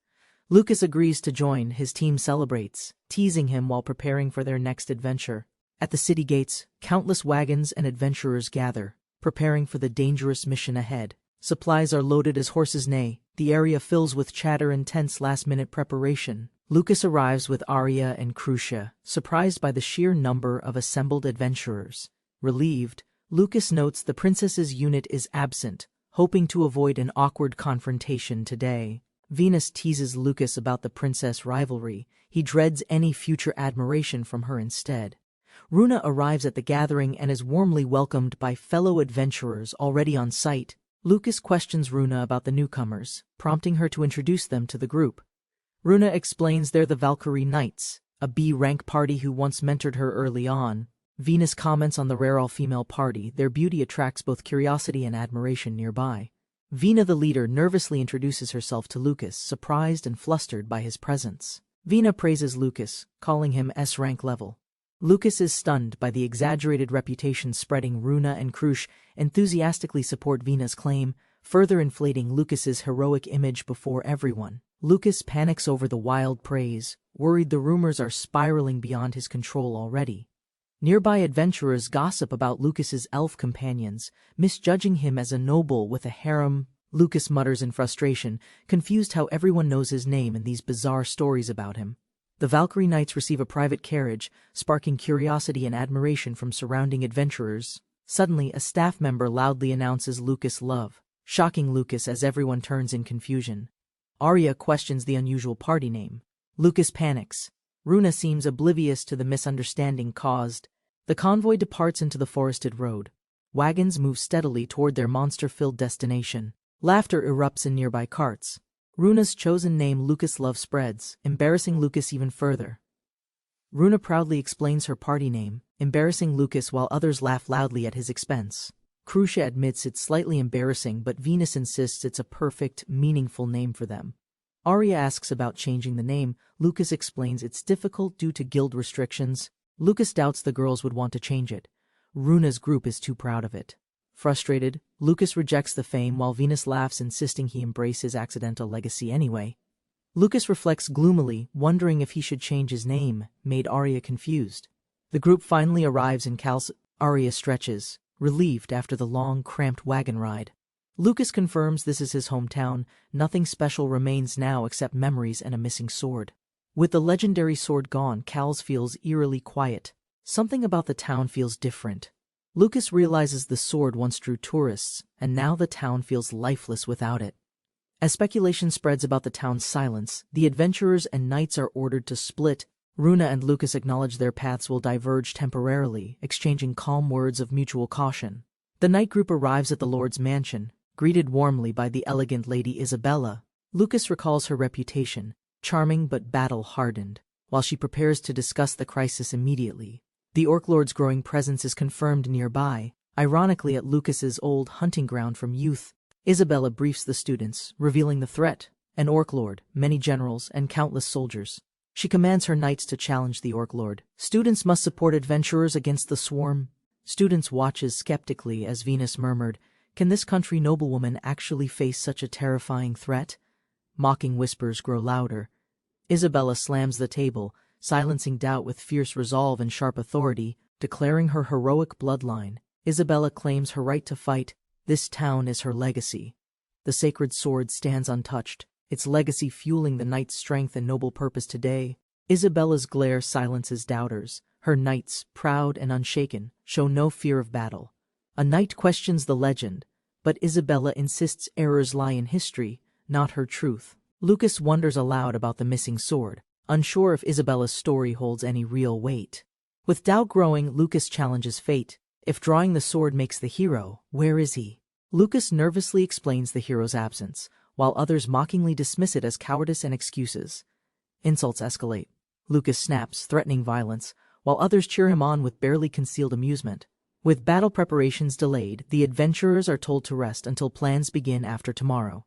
Lucas agrees to join. His team celebrates, teasing him while preparing for their next adventure. At the city gates, countless wagons and adventurers gather, preparing for the dangerous mission ahead. Supplies are loaded as horses neigh. The area fills with chatter and tense last-minute preparation. Lucas arrives with Arya and Khrushchev, surprised by the sheer number of assembled adventurers. Relieved, Lucas notes the princess's unit is absent, hoping to avoid an awkward confrontation today. Venus teases Lucas about the princess rivalry. He dreads any future admiration from her instead. Runa arrives at the gathering and is warmly welcomed by fellow adventurers already on site. Lucas questions Runa about the newcomers, prompting her to introduce them to the group. Runa explains they're the Valkyrie Knights, a B-rank party who once mentored her early on. Venus comments on the rare all-female party. Their beauty attracts both curiosity and admiration nearby. Vina, the leader, nervously introduces herself to Lucas, surprised and flustered by his presence. Vina praises Lucas, calling him S-rank level. Lucas is stunned by the exaggerated reputation spreading. Runa and Krush enthusiastically support Vina's claim, further inflating Lucas's heroic image before everyone. Lucas panics over the wild praise, worried the rumors are spiraling beyond his control already. Nearby adventurers gossip about Lucas's elf companions, misjudging him as a noble with a harem. Lucas mutters in frustration, confused how everyone knows his name and these bizarre stories about him. The Valkyrie Knights receive a private carriage, sparking curiosity and admiration from surrounding adventurers. Suddenly, a staff member loudly announces Lucas' love, shocking Lucas as everyone turns in confusion. Arya questions the unusual party name. Lucas panics. Runa seems oblivious to the misunderstanding caused. The convoy departs into the forested road. Wagons move steadily toward their monster-filled destination. Laughter erupts in nearby carts. Runa's chosen name, Lucas' love, spreads, embarrassing Lucas even further. Runa proudly explains her party name, embarrassing Lucas while others laugh loudly at his expense. Krusha admits it's slightly embarrassing, but Venus insists it's a perfect, meaningful name for them. Arya asks about changing the name. Lucas explains it's difficult due to guild restrictions. Lucas doubts the girls would want to change it. Runa's group is too proud of it. Frustrated, Lucas rejects the fame while Venus laughs, insisting he embrace his accidental legacy anyway. Lucas reflects gloomily, wondering if he should change his name, made Arya confused. The group finally arrives in Cal's. Arya stretches, relieved after the long, cramped wagon ride. Lucas confirms this is his hometown. Nothing special remains now except memories and a missing sword. With the legendary sword gone, Cal's feels eerily quiet. Something about the town feels different. Lucas realizes the sword once drew tourists, and now the town feels lifeless without it. As speculation spreads about the town's silence, the adventurers and knights are ordered to split. Runa and Lucas acknowledge their paths will diverge temporarily, exchanging calm words of mutual caution. The knight group arrives at the Lord's mansion, greeted warmly by the elegant Lady Isabella. Lucas recalls her reputation, charming but battle-hardened, while she prepares to discuss the crisis immediately. The Orc Lord's growing presence is confirmed nearby, ironically at Lucas's old hunting ground from youth. Isabella briefs the students, revealing the threat: an Orc Lord, many generals, and countless soldiers. She commands her knights to challenge the Orc Lord. Students must support adventurers against the swarm. Students watches skeptically as Venus murmured, "Can this country noblewoman actually face such a terrifying threat?" Mocking whispers grow louder. Isabella slams the table, silencing doubt with fierce resolve and sharp authority, declaring her heroic bloodline. Isabella claims her right to fight. This town is her legacy. The sacred sword stands untouched, its legacy fueling the knight's strength and noble purpose today. Isabella's glare silences doubters. Her knights, proud and unshaken, show no fear of battle. A knight questions the legend, but Isabella insists errors lie in history, not her truth. Lucas wonders aloud about the missing sword, unsure if Isabella's story holds any real weight. With doubt growing, Lucas challenges fate. If drawing the sword makes the hero, where is he? Lucas nervously explains the hero's absence, while others mockingly dismiss it as cowardice and excuses. Insults escalate. Lucas snaps, threatening violence, while others cheer him on with barely concealed amusement. With battle preparations delayed, the adventurers are told to rest until plans begin after tomorrow.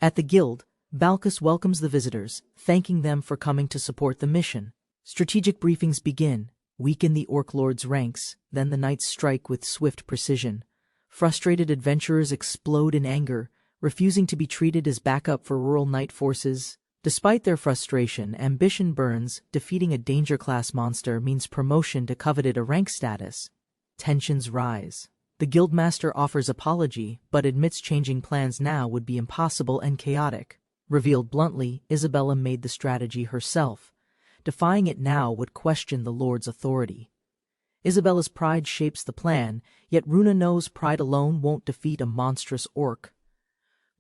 At the guild, Balkus welcomes the visitors, thanking them for coming to support the mission. Strategic briefings begin, weaken the Orc Lord's ranks, then the knights strike with swift precision. Frustrated adventurers explode in anger, refusing to be treated as backup for rural knight forces. Despite their frustration, ambition burns. Defeating a danger-class monster means promotion to coveted a rank status. Tensions rise. The guildmaster offers apology, but admits changing plans now would be impossible and chaotic. Revealed bluntly, Isabella made the strategy herself. Defying it now would question the Lord's authority. Isabella's pride shapes the plan, yet Runa knows pride alone won't defeat a monstrous orc.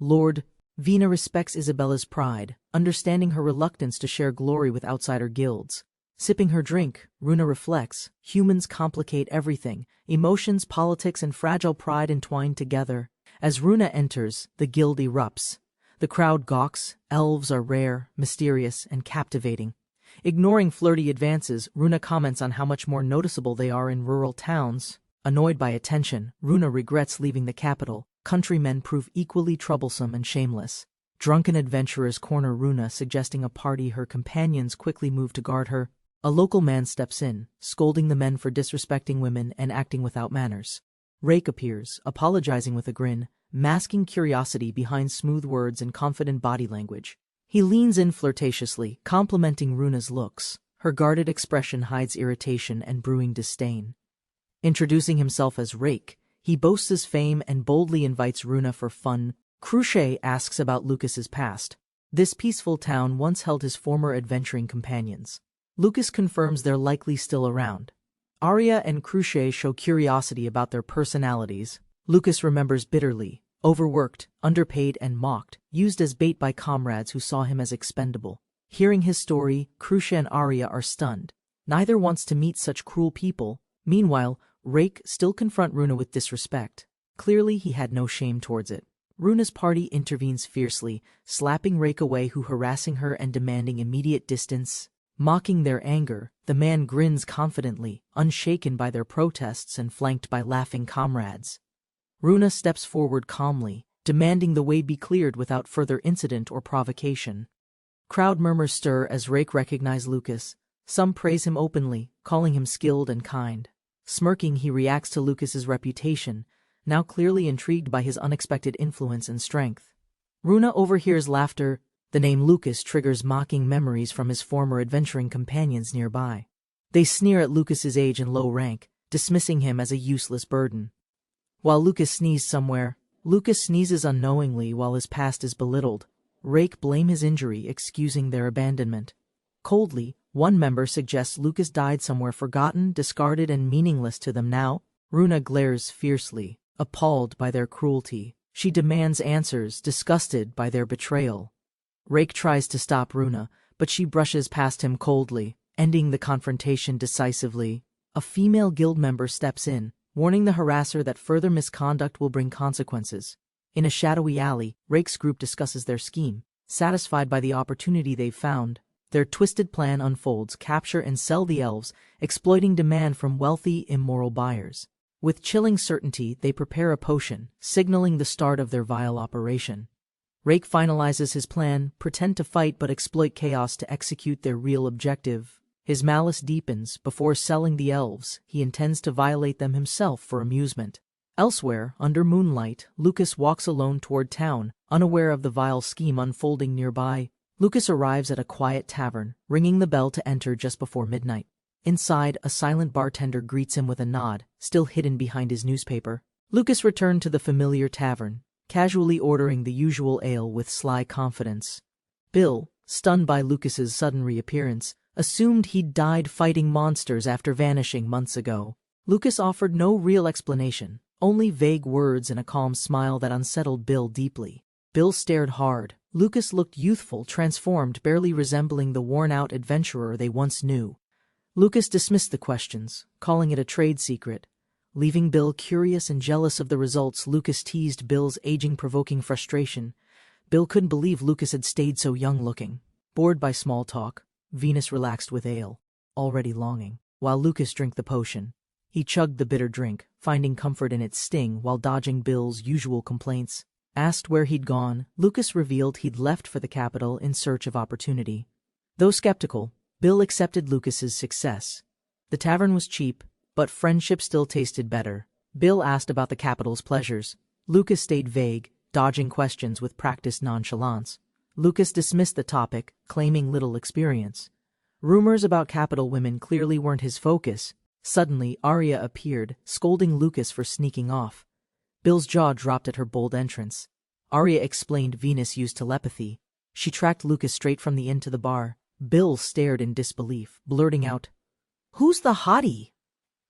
Lord Vina respects Isabella's pride, understanding her reluctance to share glory with outsider guilds. Sipping her drink, Runa reflects, humans complicate everything, emotions, politics, and fragile pride entwined together. As Runa enters, the guild erupts. The crowd gawks. Elves are rare, mysterious, and captivating. Ignoring flirty advances, Runa comments on how much more noticeable they are in rural towns. Annoyed by attention, Runa regrets leaving the capital. Countrymen prove equally troublesome and shameless. Drunken adventurers corner Runa, suggesting a party. Her companions quickly move to guard her. A local man steps in, scolding the men for disrespecting women and acting without manners. Rake appears, apologizing with a grin, masking curiosity behind smooth words and confident body language. He leans in flirtatiously, complimenting Runa's looks. Her guarded expression hides irritation and brewing disdain. Introducing himself as Rake, he boasts his fame and boldly invites Runa for fun. Cruche asks about Lucas's past. This peaceful town once held his former adventuring companions. Lucas confirms they're likely still around. Arya and Cruche show curiosity about their personalities. Lucas remembers bitterly, overworked, underpaid and mocked, used as bait by comrades who saw him as expendable. Hearing his story, Cruche and Arya are stunned. Neither wants to meet such cruel people. Meanwhile, Rake still confronts Runa with disrespect. Clearly he had no shame towards it. Runa's party intervenes fiercely, slapping Rake away, who harassing her and demanding immediate distance. Mocking their anger, the man grins confidently, unshaken by their protests and flanked by laughing comrades. Runa steps forward calmly, demanding the way be cleared without further incident or provocation. Crowd murmurs stir as Rake recognizes Lucas. Some praise him openly, calling him skilled and kind. Smirking, he reacts to Lucas's reputation, now clearly intrigued by his unexpected influence and strength. Runa overhears laughter. The name Lucas triggers mocking memories from his former adventuring companions nearby. They sneer at Lucas's age and low rank, dismissing him as a useless burden. While Lucas sneezes somewhere, Lucas sneezes unknowingly while his past is belittled. Rake blame his injury, excusing their abandonment. Coldly, one member suggests Lucas died somewhere forgotten, discarded and meaningless to them now. Runa glares fiercely, appalled by their cruelty. She demands answers, disgusted by their betrayal. Rake tries to stop Runa, but she brushes past him coldly, ending the confrontation decisively. A female guild member steps in, warning the harasser that further misconduct will bring consequences. In a shadowy alley, Rake's group discusses their scheme. Satisfied by the opportunity they've found, their twisted plan unfolds: capture and sell the elves, exploiting demand from wealthy, immoral buyers. With chilling certainty, they prepare a potion, signaling the start of their vile operation. Rake finalizes his plan: pretend to fight but exploit chaos to execute their real objective. His malice deepens. Before selling the elves, he intends to violate them himself for amusement. Elsewhere, under moonlight, Lucas walks alone toward town, unaware of the vile scheme unfolding nearby. Lucas arrives at a quiet tavern, ringing the bell to enter just before midnight. Inside, a silent bartender greets him with a nod, still hidden behind his newspaper. Lucas returned to the familiar tavern, casually ordering the usual ale with sly confidence. Bill, stunned by Lucas's sudden reappearance, assumed he'd died fighting monsters after vanishing months ago. Lucas offered no real explanation, only vague words and a calm smile that unsettled Bill deeply. Bill stared hard. Lucas looked youthful, transformed, barely resembling the worn-out adventurer they once knew. Lucas dismissed the questions, calling it a trade secret. Leaving Bill curious and jealous of the results, Lucas teased Bill's aging, provoking frustration. Bill couldn't believe Lucas had stayed so young-looking. Bored by small talk, Venus relaxed with ale, already longing, while Lucas drank the potion. He chugged the bitter drink, finding comfort in its sting while dodging Bill's usual complaints. Asked where he'd gone, Lucas revealed he'd left for the capital in search of opportunity. Though skeptical, Bill accepted Lucas's success. The tavern was cheap, but friendship still tasted better. Bill asked about the capital's pleasures. Lucas stayed vague, dodging questions with practiced nonchalance. Lucas dismissed the topic, claiming little experience. Rumors about capital women clearly weren't his focus. Suddenly, Arya appeared, scolding Lucas for sneaking off. Bill's jaw dropped at her bold entrance. Arya explained Venus used telepathy. She tracked Lucas straight from the inn to the bar. Bill stared in disbelief, blurting out, "Who's the hottie?"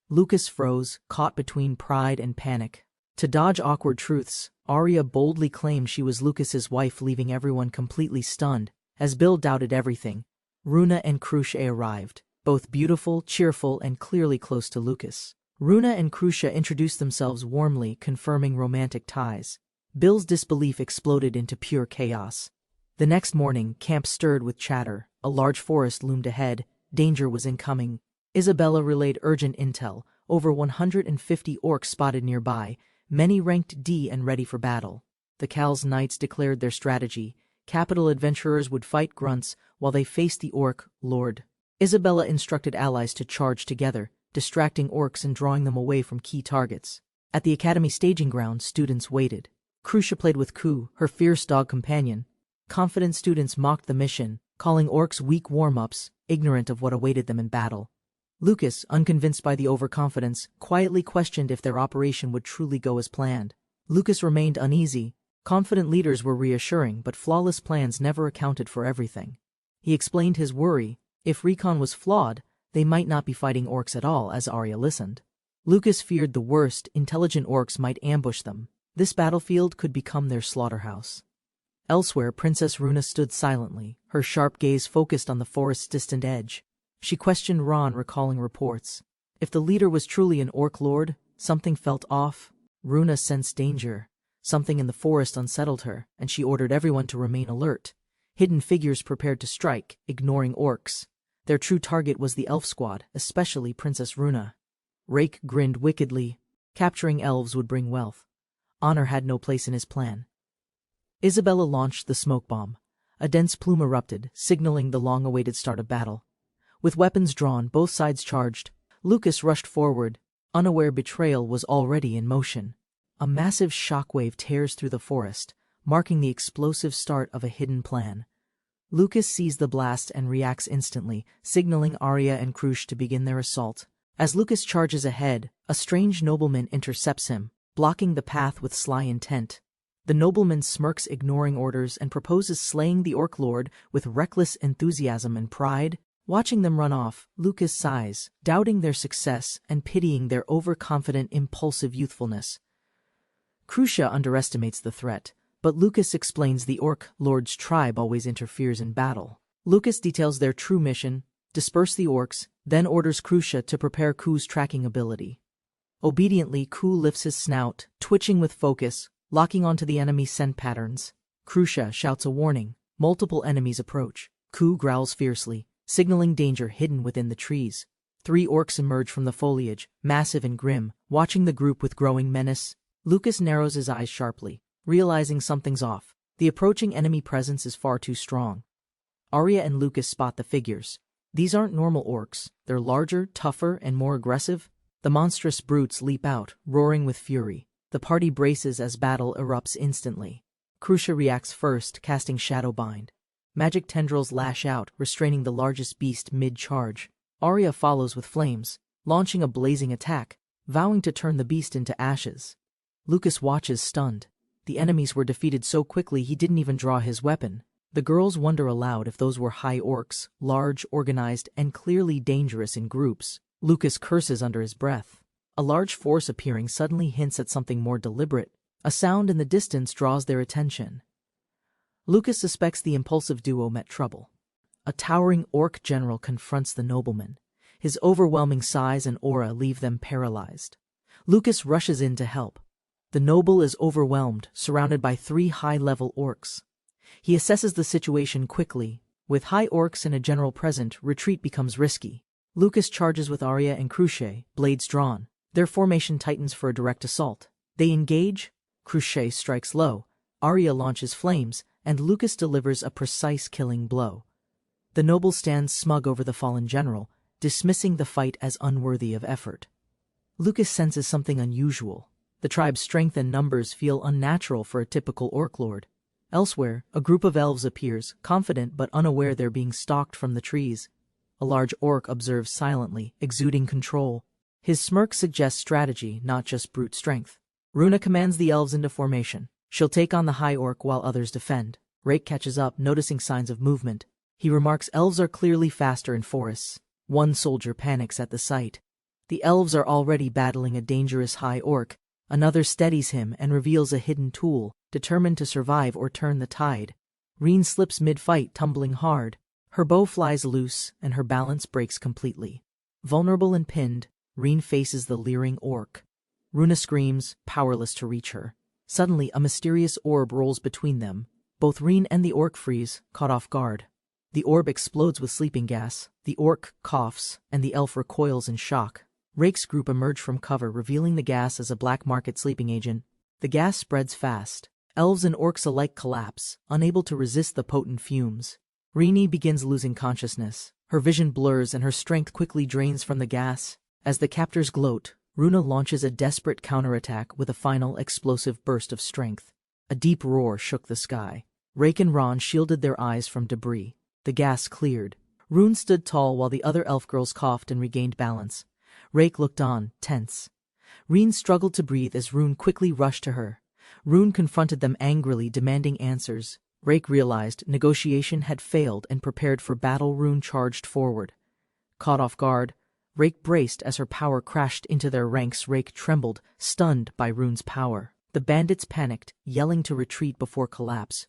Lucas froze, caught between pride and panic. To dodge awkward truths, Arya boldly claimed she was Lucas's wife, leaving everyone completely stunned. As Bill doubted everything, Runa and Cruche arrived, both beautiful, cheerful, and clearly close to Lucas. Runa and Cruche introduced themselves warmly, confirming romantic ties. Bill's disbelief exploded into pure chaos. The next morning, camp stirred with chatter. A large forest loomed ahead. Danger was incoming. Isabella relayed urgent intel. Over 150 orcs spotted nearby, many ranked D and ready for battle. The Cal's knights declared their strategy. Capital adventurers would fight grunts while they faced the orc lord. Isabella instructed allies to charge together, distracting orcs and drawing them away from key targets. At the academy staging ground, students waited. Crucia played with Ku, her fierce dog companion. Confident students mocked the mission, calling orcs weak warm-ups, ignorant of what awaited them in battle. Lucas, unconvinced by the overconfidence, quietly questioned if their operation would truly go as planned. Lucas remained uneasy. Confident leaders were reassuring, but flawless plans never accounted for everything. He explained his worry. If recon was flawed, they might not be fighting orcs at all, as Arya listened. Lucas feared the worst. Intelligent orcs might ambush them. This battlefield could become their slaughterhouse. Elsewhere, Princess Runa stood silently, her sharp gaze focused on the forest's distant edge. She questioned Ron, recalling reports. If the leader was truly an orc lord, something felt off. Runa sensed danger. Something in the forest unsettled her, and she ordered everyone to remain alert. Hidden figures prepared to strike, ignoring orcs. Their true target was the elf squad, especially Princess Runa. Rake grinned wickedly. Capturing elves would bring wealth. Honor had no place in his plan. Isabella launched the smoke bomb. A dense plume erupted, signaling the long-awaited start of battle. With weapons drawn, both sides charged. Lucas rushed forward, unaware betrayal was already in motion. A massive shockwave tears through the forest, marking the explosive start of a hidden plan. Lucas sees the blast and reacts instantly, signaling Arya and Krush to begin their assault. As Lucas charges ahead, a strange nobleman intercepts him, blocking the path with sly intent. The nobleman smirks, ignoring orders, and proposes slaying the orc lord with reckless enthusiasm and pride. Watching them run off, Lucas sighs, doubting their success and pitying their overconfident, impulsive youthfulness. Crucia underestimates the threat, but Lucas explains the orc lord's tribe always interferes in battle. Lucas details their true mission: disperse the orcs, then orders Crucia to prepare Ku's tracking ability. Obediently, Ku lifts his snout, twitching with focus, locking onto the enemy's scent patterns. Crucia shouts a warning. Multiple enemies approach. Ku growls fiercely, signaling danger hidden within the trees. 3 orcs emerge from the foliage, massive and grim, watching the group with growing menace. Lucas narrows his eyes sharply, realizing something's off. The approaching enemy presence is far too strong. Arya and Lucas spot the figures. These aren't normal orcs. They're larger, tougher, and more aggressive. The monstrous brutes leap out, roaring with fury. The party braces as battle erupts instantly. Crucia reacts first, casting Shadow Bind. Magic tendrils lash out, restraining the largest beast mid-charge. Arya follows with flames, launching a blazing attack, vowing to turn the beast into ashes. Lucas watches stunned. The enemies were defeated so quickly he didn't even draw his weapon. The girls wonder aloud if those were high orcs, large, organized, and clearly dangerous in groups. Lucas curses under his breath. A large force appearing suddenly hints at something more deliberate. A sound in the distance draws their attention. Lucas suspects the impulsive duo met trouble. A towering orc general confronts the nobleman. His overwhelming size and aura leave them paralyzed. Lucas rushes in to help. The noble is overwhelmed, surrounded by 3 high-level orcs. He assesses the situation quickly. With high orcs and a general present, retreat becomes risky. Lucas charges with Arya and Crucia, blades drawn. Their formation tightens for a direct assault. They engage. Crucia strikes low. Arya launches flames, and Lucas delivers a precise killing blow. The noble stands smug over the fallen general, dismissing the fight as unworthy of effort. Lucas senses something unusual. The tribe's strength and numbers feel unnatural for a typical orc lord. Elsewhere, a group of elves appears, confident but unaware they're being stalked from the trees. A large orc observes silently, exuding control. His smirk suggests strategy, not just brute strength. Runa commands the elves into formation. She'll take on the high orc while others defend. Rake catches up, noticing signs of movement. He remarks elves are clearly faster in forests. One soldier panics at the sight. The elves are already battling a dangerous high orc. Another steadies him and reveals a hidden tool, determined to survive or turn the tide. Reen slips mid-fight, tumbling hard. Her bow flies loose, and her balance breaks completely. Vulnerable and pinned, Reen faces the leering orc. Runa screams, powerless to reach her. Suddenly, a mysterious orb rolls between them. Both Reen and the orc freeze, caught off guard. The orb explodes with sleeping gas, the orc coughs, and the elf recoils in shock. Rake's group emerge from cover, revealing the gas as a black market sleeping agent. The gas spreads fast. Elves and orcs alike collapse, unable to resist the potent fumes. Rini begins losing consciousness. Her vision blurs and her strength quickly drains from the gas. As the captors gloat, Runa launches a desperate counterattack with a final explosive burst of strength. A deep roar shook the sky. Rake and Ron shielded their eyes from debris. The gas cleared. Rune stood tall while the other elf girls coughed and regained balance. Rake looked on, tense. Reen struggled to breathe as Rune quickly rushed to her. Rune confronted them angrily, demanding answers. Rake realized negotiation had failed and prepared for battle. Rune charged forward. Caught off guard, Rake braced as her power crashed into their ranks. Rake trembled, stunned by Rune's power. The bandits panicked, yelling to retreat before collapse.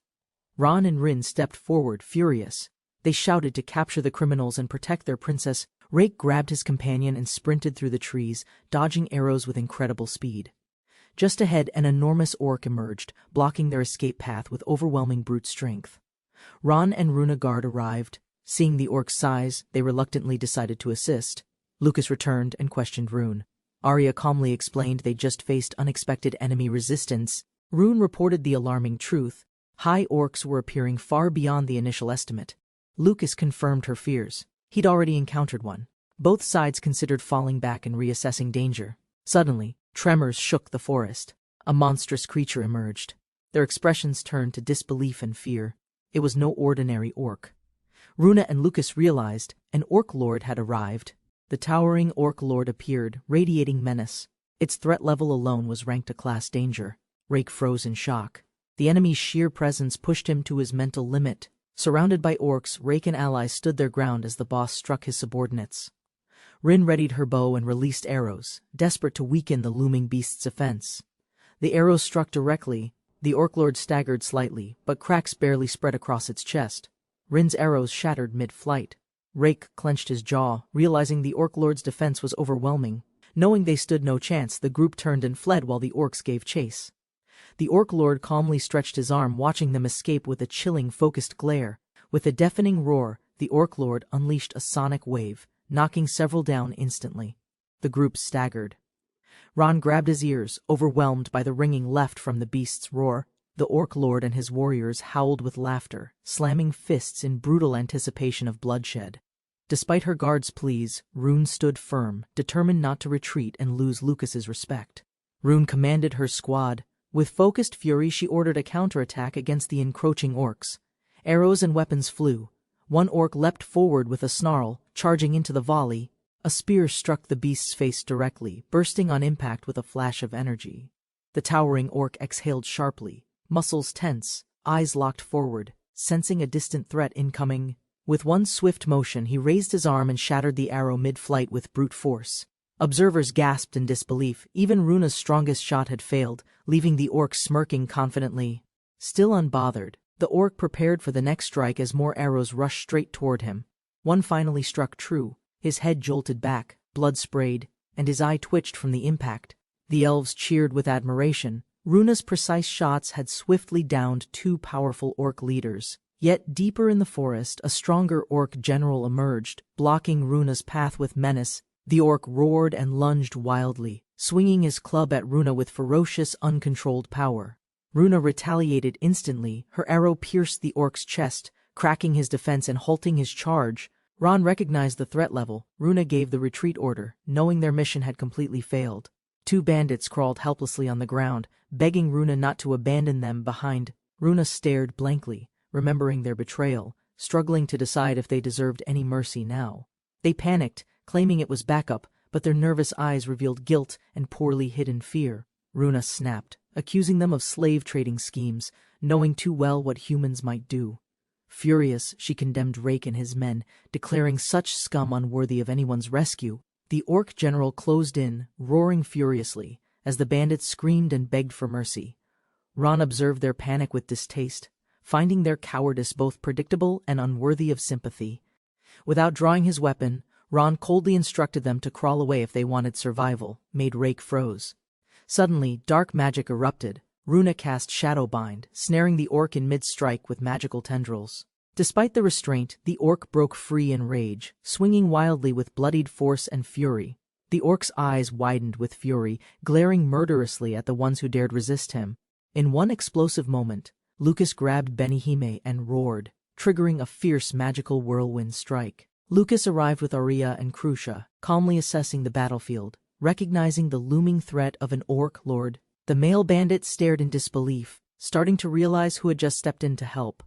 Ron and Rin stepped forward, furious. They shouted to capture the criminals and protect their princess. Rake grabbed his companion and sprinted through the trees, dodging arrows with incredible speed. Just ahead, an enormous orc emerged, blocking their escape path with overwhelming brute strength. Ron and Runagard arrived. Seeing the orc's size, they reluctantly decided to assist. Lucas returned and questioned Rune. Arya calmly explained they just faced unexpected enemy resistance. Rune reported the alarming truth. High orcs were appearing far beyond the initial estimate. Lucas confirmed her fears. He'd already encountered one. Both sides considered falling back and reassessing danger. Suddenly, tremors shook the forest. A monstrous creature emerged. Their expressions turned to disbelief and fear. It was no ordinary orc. Runa and Lucas realized an orc lord had arrived. The towering orc lord appeared, radiating menace. Its threat level alone was ranked a class danger. Rake froze in shock. The enemy's sheer presence pushed him to his mental limit. Surrounded by orcs, Rake and allies stood their ground as the boss struck his subordinates. Rin readied her bow and released arrows, desperate to weaken the looming beast's offense. The arrows struck directly. The orc lord staggered slightly, but cracks barely spread across its chest. Rin's arrows shattered mid-flight. Rake clenched his jaw, realizing the orc lord's defense was overwhelming. Knowing they stood no chance, the group turned and fled while the orcs gave chase. The orc lord calmly stretched his arm, watching them escape with a chilling, focused glare. With a deafening roar, the orc lord unleashed a sonic wave, knocking several down instantly. The group staggered. Ron grabbed his ears, overwhelmed by the ringing left from the beast's roar. The orc lord and his warriors howled with laughter, slamming fists in brutal anticipation of bloodshed. Despite her guards' pleas, Rune stood firm, determined not to retreat and lose Lucas's respect. Rune commanded her squad. With focused fury, she ordered a counterattack against the encroaching orcs. Arrows and weapons flew. One orc leapt forward with a snarl, charging into the volley. A spear struck the beast's face directly, bursting on impact with a flash of energy. The towering orc exhaled sharply, muscles tense, eyes locked forward, sensing a distant threat incoming. With one swift motion, he raised his arm and shattered the arrow mid-flight with brute force. Observers gasped in disbelief. Even Runa's strongest shot had failed, leaving the orc smirking confidently. Still unbothered, the orc prepared for the next strike as more arrows rushed straight toward him. One finally struck true. His head jolted back, blood sprayed, and his eye twitched from the impact. The elves cheered with admiration. Runa's precise shots had swiftly downed two powerful orc leaders. Yet deeper in the forest, a stronger orc general emerged, blocking Runa's path with menace. The orc roared and lunged wildly, swinging his club at Runa with ferocious, uncontrolled power. Runa retaliated instantly. Her arrow pierced the orc's chest, cracking his defense and halting his charge. Ron recognized the threat level. Runa gave the retreat order, knowing their mission had completely failed. Two bandits crawled helplessly on the ground, begging Runa not to abandon them behind. Runa stared blankly, remembering their betrayal, struggling to decide if they deserved any mercy now. They panicked, claiming it was backup, but their nervous eyes revealed guilt and poorly hidden fear. Runa snapped, accusing them of slave-trading schemes, knowing too well what humans might do. Furious, she condemned Rake and his men, declaring such scum unworthy of anyone's rescue. The orc general closed in, roaring furiously, as the bandits screamed and begged for mercy. Ron observed their panic with distaste, finding their cowardice both predictable and unworthy of sympathy. Without drawing his weapon, Ron coldly instructed them to crawl away if they wanted survival. Made Rake froze. Suddenly, dark magic erupted. Runa cast Shadowbind, snaring the orc in mid-strike with magical tendrils. Despite the restraint, the orc broke free in rage, swinging wildly with bloodied force and fury. The orc's eyes widened with fury, glaring murderously at the ones who dared resist him. In one explosive moment, Lucas grabbed Benihime and roared, triggering a fierce magical whirlwind strike. Lucas arrived with Arya and Crucia, calmly assessing the battlefield, recognizing the looming threat of an orc lord. The male bandit stared in disbelief, starting to realize who had just stepped in to help.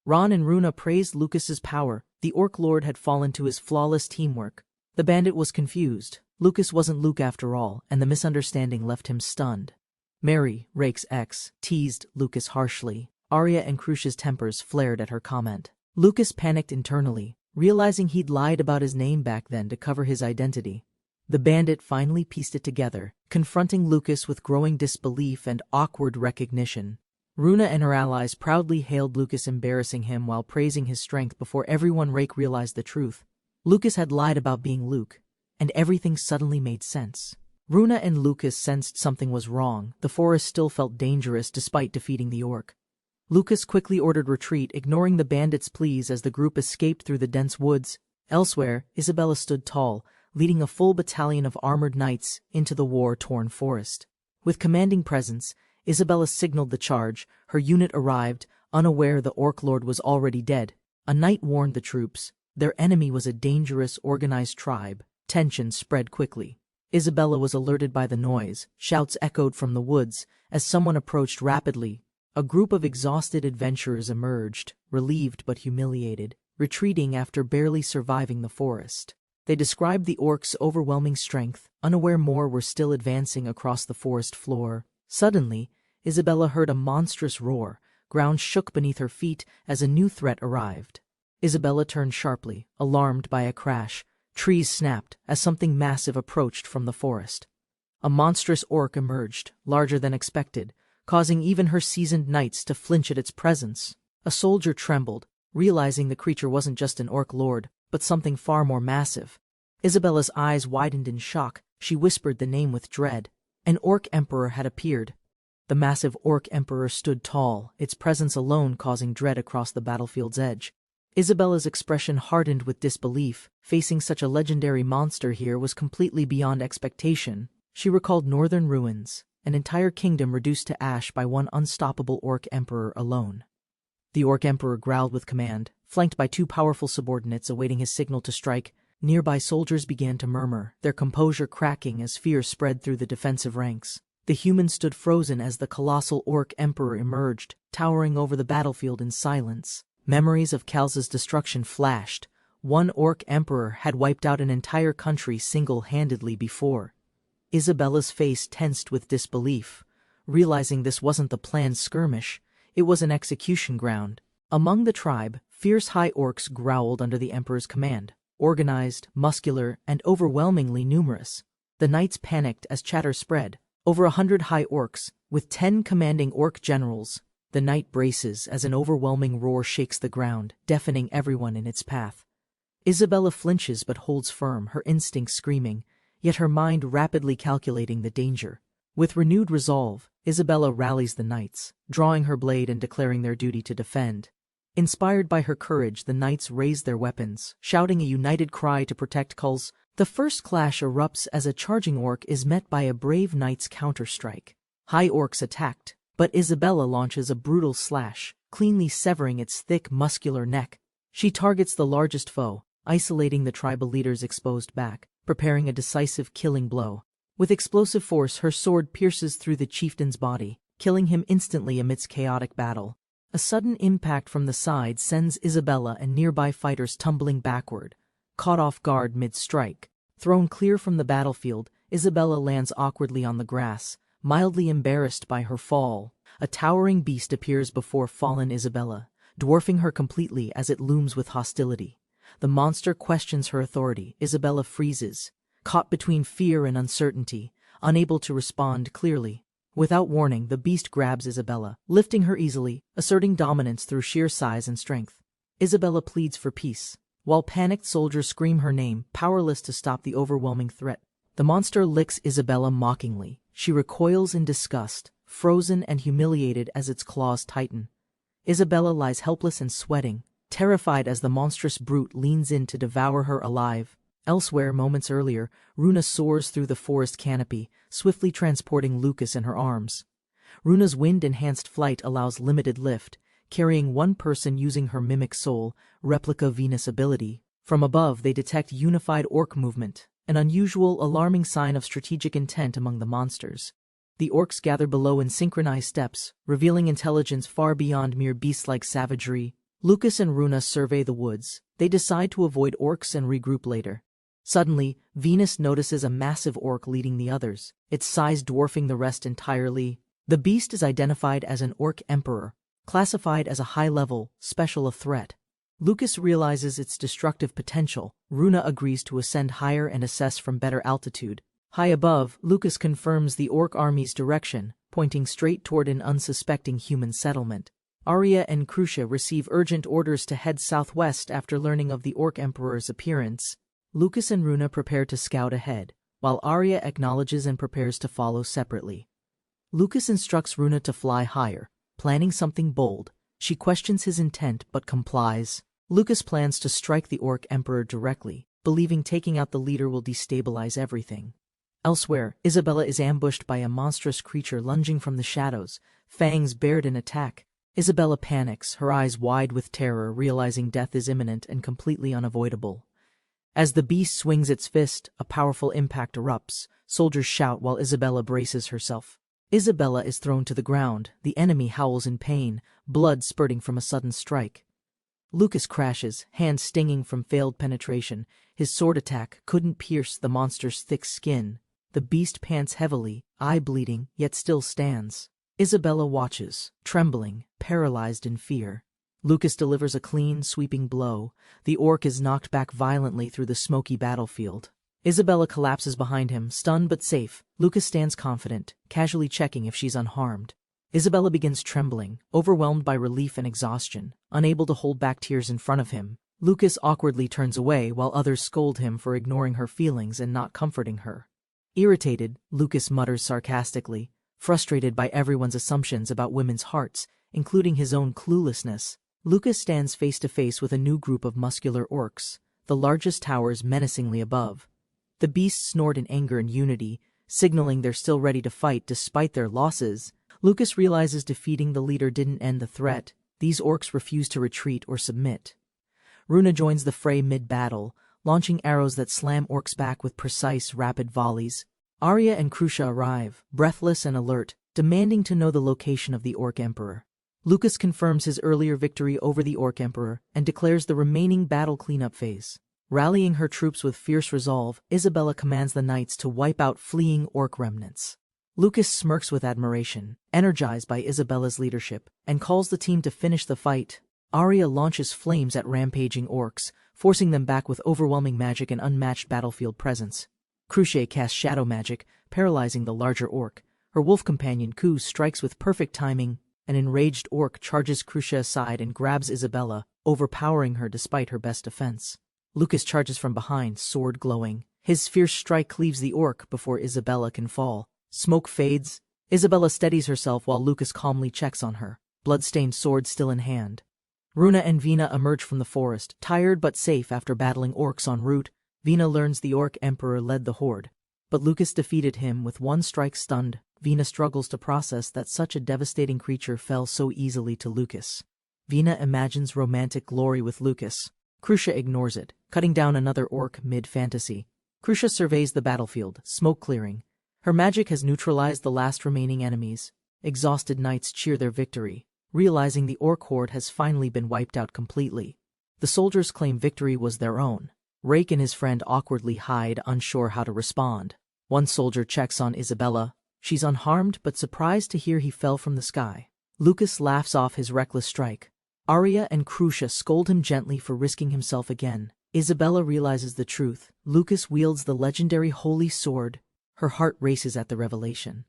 Ron and Runa praised Lucas's power. The orc lord had fallen to his flawless teamwork. The bandit was confused. Lucas wasn't Luke after all, and the misunderstanding left him stunned. Mary, Rake's ex, teased Lucas harshly. Arya and Crucia's tempers flared at her comment. Lucas panicked internally, realizing he'd lied about his name back then to cover his identity. The bandit finally pieced it together, confronting Lucas with growing disbelief and awkward recognition. Runa and her allies proudly hailed Lucas, embarrassing him while praising his strength. Before everyone, Rake realized the truth. Lucas had lied about being Luke, and everything suddenly made sense. Runa and Lucas sensed something was wrong. The forest still felt dangerous despite defeating the orc. Lucas quickly ordered retreat, ignoring the bandits' pleas as the group escaped through the dense woods. Elsewhere, Isabella stood tall, leading a full battalion of armored knights into the war-torn forest. With commanding presence, Isabella signaled the charge. Her unit arrived, unaware the orc lord was already dead. A knight warned the troops. Their enemy was a dangerous, organized tribe. Tension spread quickly. Isabella was alerted by the noise. Shouts echoed from the woods as someone approached rapidly. A group of exhausted adventurers emerged, relieved but humiliated, retreating after barely surviving the forest. They described the orcs' overwhelming strength, unaware more were still advancing across the forest floor. Suddenly, Isabella heard a monstrous roar. Ground shook beneath her feet as a new threat arrived. Isabella turned sharply, alarmed by a crash. Trees snapped as something massive approached from the forest. A monstrous orc emerged, larger than expected, causing even her seasoned knights to flinch at its presence. A soldier trembled, realizing the creature wasn't just an orc lord, but something far more massive. Isabella's eyes widened in shock. She whispered the name with dread. An orc emperor had appeared. The massive orc emperor stood tall, its presence alone causing dread across the battlefield's edge. Isabella's expression hardened with disbelief. Facing such a legendary monster here was completely beyond expectation. She recalled northern ruins, an entire kingdom reduced to ash by one unstoppable orc emperor alone. The orc emperor growled with command, flanked by two powerful subordinates awaiting his signal to strike. Nearby soldiers began to murmur, their composure cracking as fear spread through the defensive ranks. The humans stood frozen as the colossal orc emperor emerged, towering over the battlefield in silence. Memories of Kalza's destruction flashed. One orc emperor had wiped out an entire country single-handedly before. Isabella's face tensed with disbelief, realizing this wasn't the planned skirmish, it was an execution ground. Among the tribe, fierce high orcs growled under the emperor's command, organized, muscular, and overwhelmingly numerous. The knights panicked as chatter spread. Over 100 high orcs, with 10 commanding orc generals. The knight braces as an overwhelming roar shakes the ground, deafening everyone in its path. Isabella flinches but holds firm, her instincts screaming, yet her mind rapidly calculating the danger. With renewed resolve, Isabella rallies the knights, drawing her blade and declaring their duty to defend. Inspired by her courage, the knights raise their weapons, shouting a united cry to protect Kulz. The first clash erupts as a charging orc is met by a brave knight's counterstrike. High orcs attacked, but Isabella launches a brutal slash, cleanly severing its thick, muscular neck. She targets the largest foe, isolating the tribal leader's exposed back, preparing a decisive killing blow. With explosive force, her sword pierces through the chieftain's body, killing him instantly amidst chaotic battle. A sudden impact from the side sends Isabella and nearby fighters tumbling backward. Caught off guard mid-strike, thrown clear from the battlefield, Isabella lands awkwardly on the grass, mildly embarrassed by her fall. A towering beast appears before fallen Isabella, dwarfing her completely as it looms with hostility. The monster questions her authority. Isabella freezes, caught between fear and uncertainty, unable to respond clearly. Without warning, the beast grabs Isabella, lifting her easily, asserting dominance through sheer size and strength. Isabella pleads for peace, while panicked soldiers scream her name, powerless to stop the overwhelming threat. The monster licks Isabella mockingly. She recoils in disgust, frozen and humiliated as its claws tighten. Isabella lies helpless and sweating, terrified as the monstrous brute leans in to devour her alive. Elsewhere, moments earlier, Runa soars through the forest canopy, swiftly transporting Lucas in her arms. Runa's wind-enhanced flight allows limited lift, carrying one person using her mimic soul, replica Venus ability. From above, they detect unified orc movement, an unusual, alarming sign of strategic intent among the monsters. The orcs gather below in synchronized steps, revealing intelligence far beyond mere beast-like savagery. Lucas and Runa survey the woods. They decide to avoid orcs and regroup later. Suddenly, Venus notices a massive orc leading the others, its size dwarfing the rest entirely. The beast is identified as an orc emperor, classified as a high-level, special threat. Lucas realizes its destructive potential. Runa agrees to ascend higher and assess from better altitude. High above, Lucas confirms the orc army's direction, pointing straight toward an unsuspecting human settlement. Arya and Crucia receive urgent orders to head southwest after learning of the orc emperor's appearance. Lucas and Runa prepare to scout ahead, while Arya acknowledges and prepares to follow separately. Lucas instructs Runa to fly higher, planning something bold. She questions his intent but complies. Lucas plans to strike the orc emperor directly, believing taking out the leader will destabilize everything. Elsewhere, Isabella is ambushed by a monstrous creature lunging from the shadows, fangs bared in attack. Isabella panics, her eyes wide with terror, realizing death is imminent and completely unavoidable. As the beast swings its fist, a powerful impact erupts. Soldiers shout while Isabella braces herself. Isabella is thrown to the ground. The enemy howls in pain, blood spurting from a sudden strike. Lucas crashes, hands stinging from failed penetration. His sword attack couldn't pierce the monster's thick skin. The beast pants heavily, eye bleeding, yet still stands. Isabella watches, trembling, paralyzed in fear. Lucas delivers a clean, sweeping blow. The orc is knocked back violently through the smoky battlefield. Isabella collapses behind him, stunned but safe. Lucas stands confident, casually checking if she's unharmed. Isabella begins trembling, overwhelmed by relief and exhaustion, unable to hold back tears in front of him. Lucas awkwardly turns away while others scold him for ignoring her feelings and not comforting her. Irritated, Lucas mutters sarcastically, frustrated by everyone's assumptions about women's hearts, including his own cluelessness. Lucas stands face to face with a new group of muscular orcs, the largest towers menacingly above. The beasts snort in anger and unity, signaling they're still ready to fight despite their losses. Lucas realizes defeating the leader didn't end the threat. These orcs refuse to retreat or submit. Runa joins the fray mid-battle, launching arrows that slam orcs back with precise, rapid volleys. Arya and Crucia arrive, breathless and alert, demanding to know the location of the orc emperor. Lucas confirms his earlier victory over the orc emperor and declares the remaining battle cleanup phase. Rallying her troops with fierce resolve, Isabella commands the knights to wipe out fleeing orc remnants. Lucas smirks with admiration, energized by Isabella's leadership, and calls the team to finish the fight. Arya launches flames at rampaging orcs, forcing them back with overwhelming magic and unmatched battlefield presence. Crucia casts shadow magic, paralyzing the larger orc. Her wolf companion Ku strikes with perfect timing. An enraged orc charges Crucia aside and grabs Isabella, overpowering her despite her best defense. Lucas charges from behind, sword glowing. His fierce strike cleaves the orc before Isabella can fall. Smoke fades. Isabella steadies herself while Lucas calmly checks on her, blood-stained sword still in hand. Runa and Vina emerge from the forest, tired but safe after battling orcs en route. Vina learns the orc emperor led the horde, but Lucas defeated him with one strike. Stunned, Vina struggles to process that such a devastating creature fell so easily to Lucas. Vina imagines romantic glory with Lucas. Crucia ignores it, cutting down another orc mid-fantasy. Crucia surveys the battlefield, smoke clearing. Her magic has neutralized the last remaining enemies. Exhausted knights cheer their victory, realizing the orc horde has finally been wiped out completely. The soldiers claim victory was their own. Rake and his friend awkwardly hide, unsure how to respond. One soldier checks on Isabella. She's unharmed but surprised to hear he fell from the sky. Lucas laughs off his reckless strike. Arya and Crucia scold him gently for risking himself again. Isabella realizes the truth. Lucas wields the legendary holy sword. Her heart races at the revelation.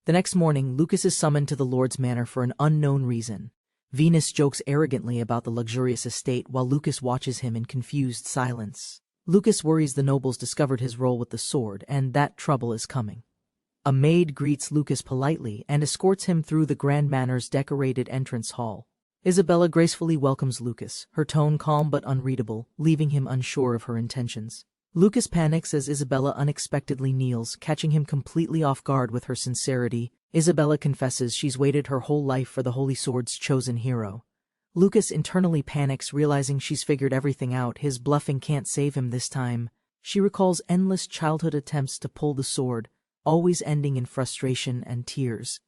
The next morning, Lucas is summoned to the Lord's manor for an unknown reason. Venus jokes arrogantly about the luxurious estate while Lucas watches him in confused silence. Lucas worries the nobles discovered his role with the sword and that trouble is coming. A maid greets Lucas politely and escorts him through the Grand Manor's decorated entrance hall. Isabella gracefully welcomes Lucas, her tone calm but unreadable, leaving him unsure of her intentions. Lucas panics as Isabella unexpectedly kneels, catching him completely off guard with her sincerity. Isabella confesses she's waited her whole life for the Holy Sword's chosen hero. Lucas internally panics, realizing she's figured everything out. His bluffing can't save him this time. She recalls endless childhood attempts to pull the sword, always ending in frustration and tears.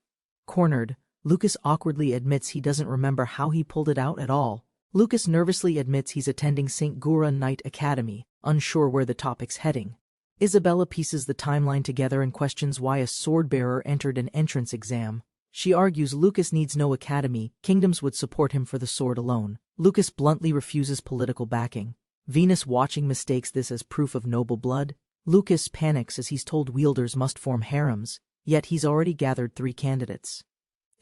Cornered, Lucas awkwardly admits he doesn't remember how he pulled it out at all. Lucas nervously admits he's attending St. Gura Knight Academy, unsure where the topic's heading. Isabella pieces the timeline together and questions why a sword-bearer entered an entrance exam. She argues Lucas needs no academy, kingdoms would support him for the sword alone. Lucas bluntly refuses political backing. Venus watching mistakes this as proof of noble blood. Lucas panics as he's told wielders must form harems, yet he's already gathered 3 candidates.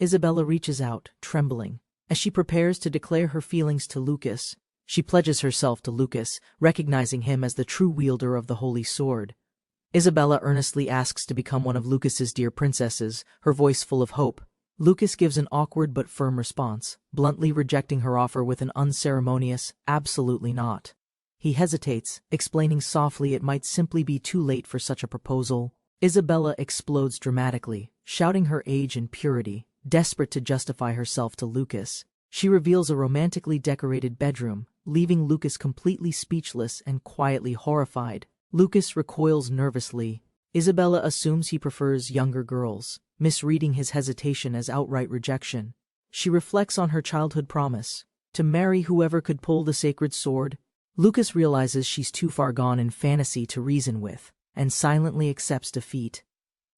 Isabella reaches out, trembling. As she prepares to declare her feelings to Lucas, she pledges herself to Lucas, recognizing him as the true wielder of the Holy Sword. Isabella earnestly asks to become one of Lucas's dear princesses, her voice full of hope. Lucas gives an awkward but firm response, bluntly rejecting her offer with an unceremonious, "Absolutely not." He hesitates, explaining softly it might simply be too late for such a proposal. Isabella explodes dramatically, shouting her age and purity, desperate to justify herself to Lucas. She reveals a romantically decorated bedroom, leaving Lucas completely speechless and quietly horrified. Lucas recoils nervously. Isabella assumes he prefers younger girls, misreading his hesitation as outright rejection. She reflects on her childhood promise, to marry whoever could pull the sacred sword. Lucas realizes she's too far gone in fantasy to reason with, and silently accepts defeat.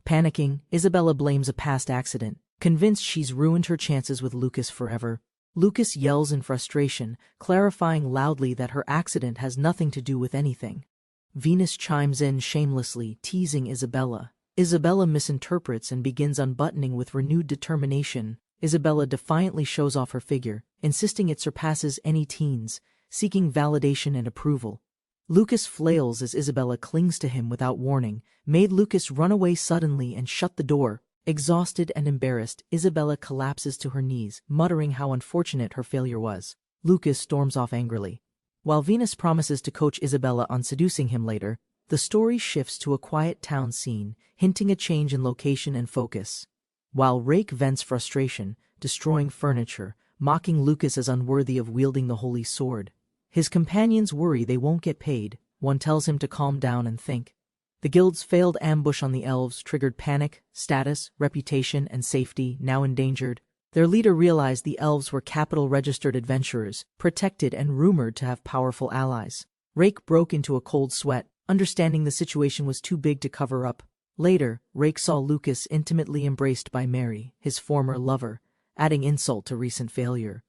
Panicking, Isabella blames a past accident, convinced she's ruined her chances with Lucas forever. Lucas yells in frustration, clarifying loudly that her accident has nothing to do with anything. Venus chimes in shamelessly, teasing Isabella. Isabella misinterprets and begins unbuttoning with renewed determination. Isabella defiantly shows off her figure, insisting it surpasses any teen's, seeking validation and approval. Lucas flails as Isabella clings to him without warning, made Lucas run away suddenly and shut the door. Exhausted and embarrassed, Isabella collapses to her knees, muttering how unfortunate her failure was. Lucas storms off angrily. While Venus promises to coach Isabella on seducing him later, the story shifts to a quiet town scene, hinting a change in location and focus. While Rake vents frustration, destroying furniture, mocking Lucas as unworthy of wielding the holy sword. His companions worry they won't get paid. One tells him to calm down and think. The guild's failed ambush on the elves triggered panic, status, reputation, and safety, now endangered. Their leader realized the elves were capital-registered adventurers, protected and rumored to have powerful allies. Rake broke into a cold sweat, understanding the situation was too big to cover up. Later, Rake saw Lucas intimately embraced by Mary, his former lover, adding insult to recent failure.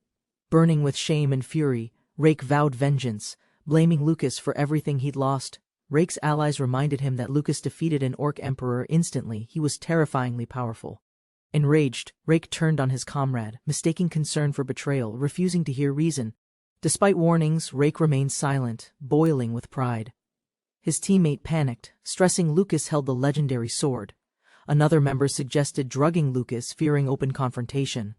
Burning with shame and fury, Rake vowed vengeance, blaming Lucas for everything he'd lost. Rake's allies reminded him that Lucas defeated an orc emperor instantly. He was terrifyingly powerful. Enraged, Rake turned on his comrade, mistaking concern for betrayal, refusing to hear reason. Despite warnings, Rake remained silent, boiling with pride. His teammate panicked, stressing Lucas held the legendary sword. Another member suggested drugging Lucas, fearing open confrontation.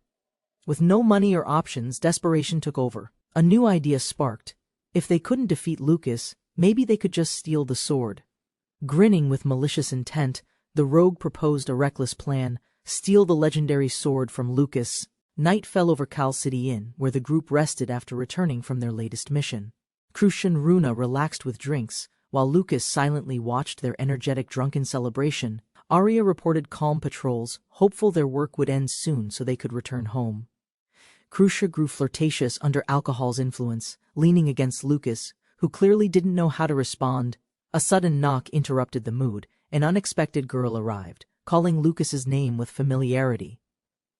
With no money or options, desperation took over. A new idea sparked. If they couldn't defeat Lucas, maybe they could just steal the sword. Grinning with malicious intent, the rogue proposed a reckless plan: steal the legendary sword from Lucas. Night fell over Cal City Inn, where the group rested after returning from their latest mission. Crucian Runa relaxed with drinks, while Lucas silently watched their energetic drunken celebration. Arya reported calm patrols, hopeful their work would end soon so they could return home. Crucia grew flirtatious under alcohol's influence, leaning against Lucas, who clearly didn't know how to respond. A sudden knock interrupted the mood. An unexpected girl arrived, calling Lucas's name with familiarity.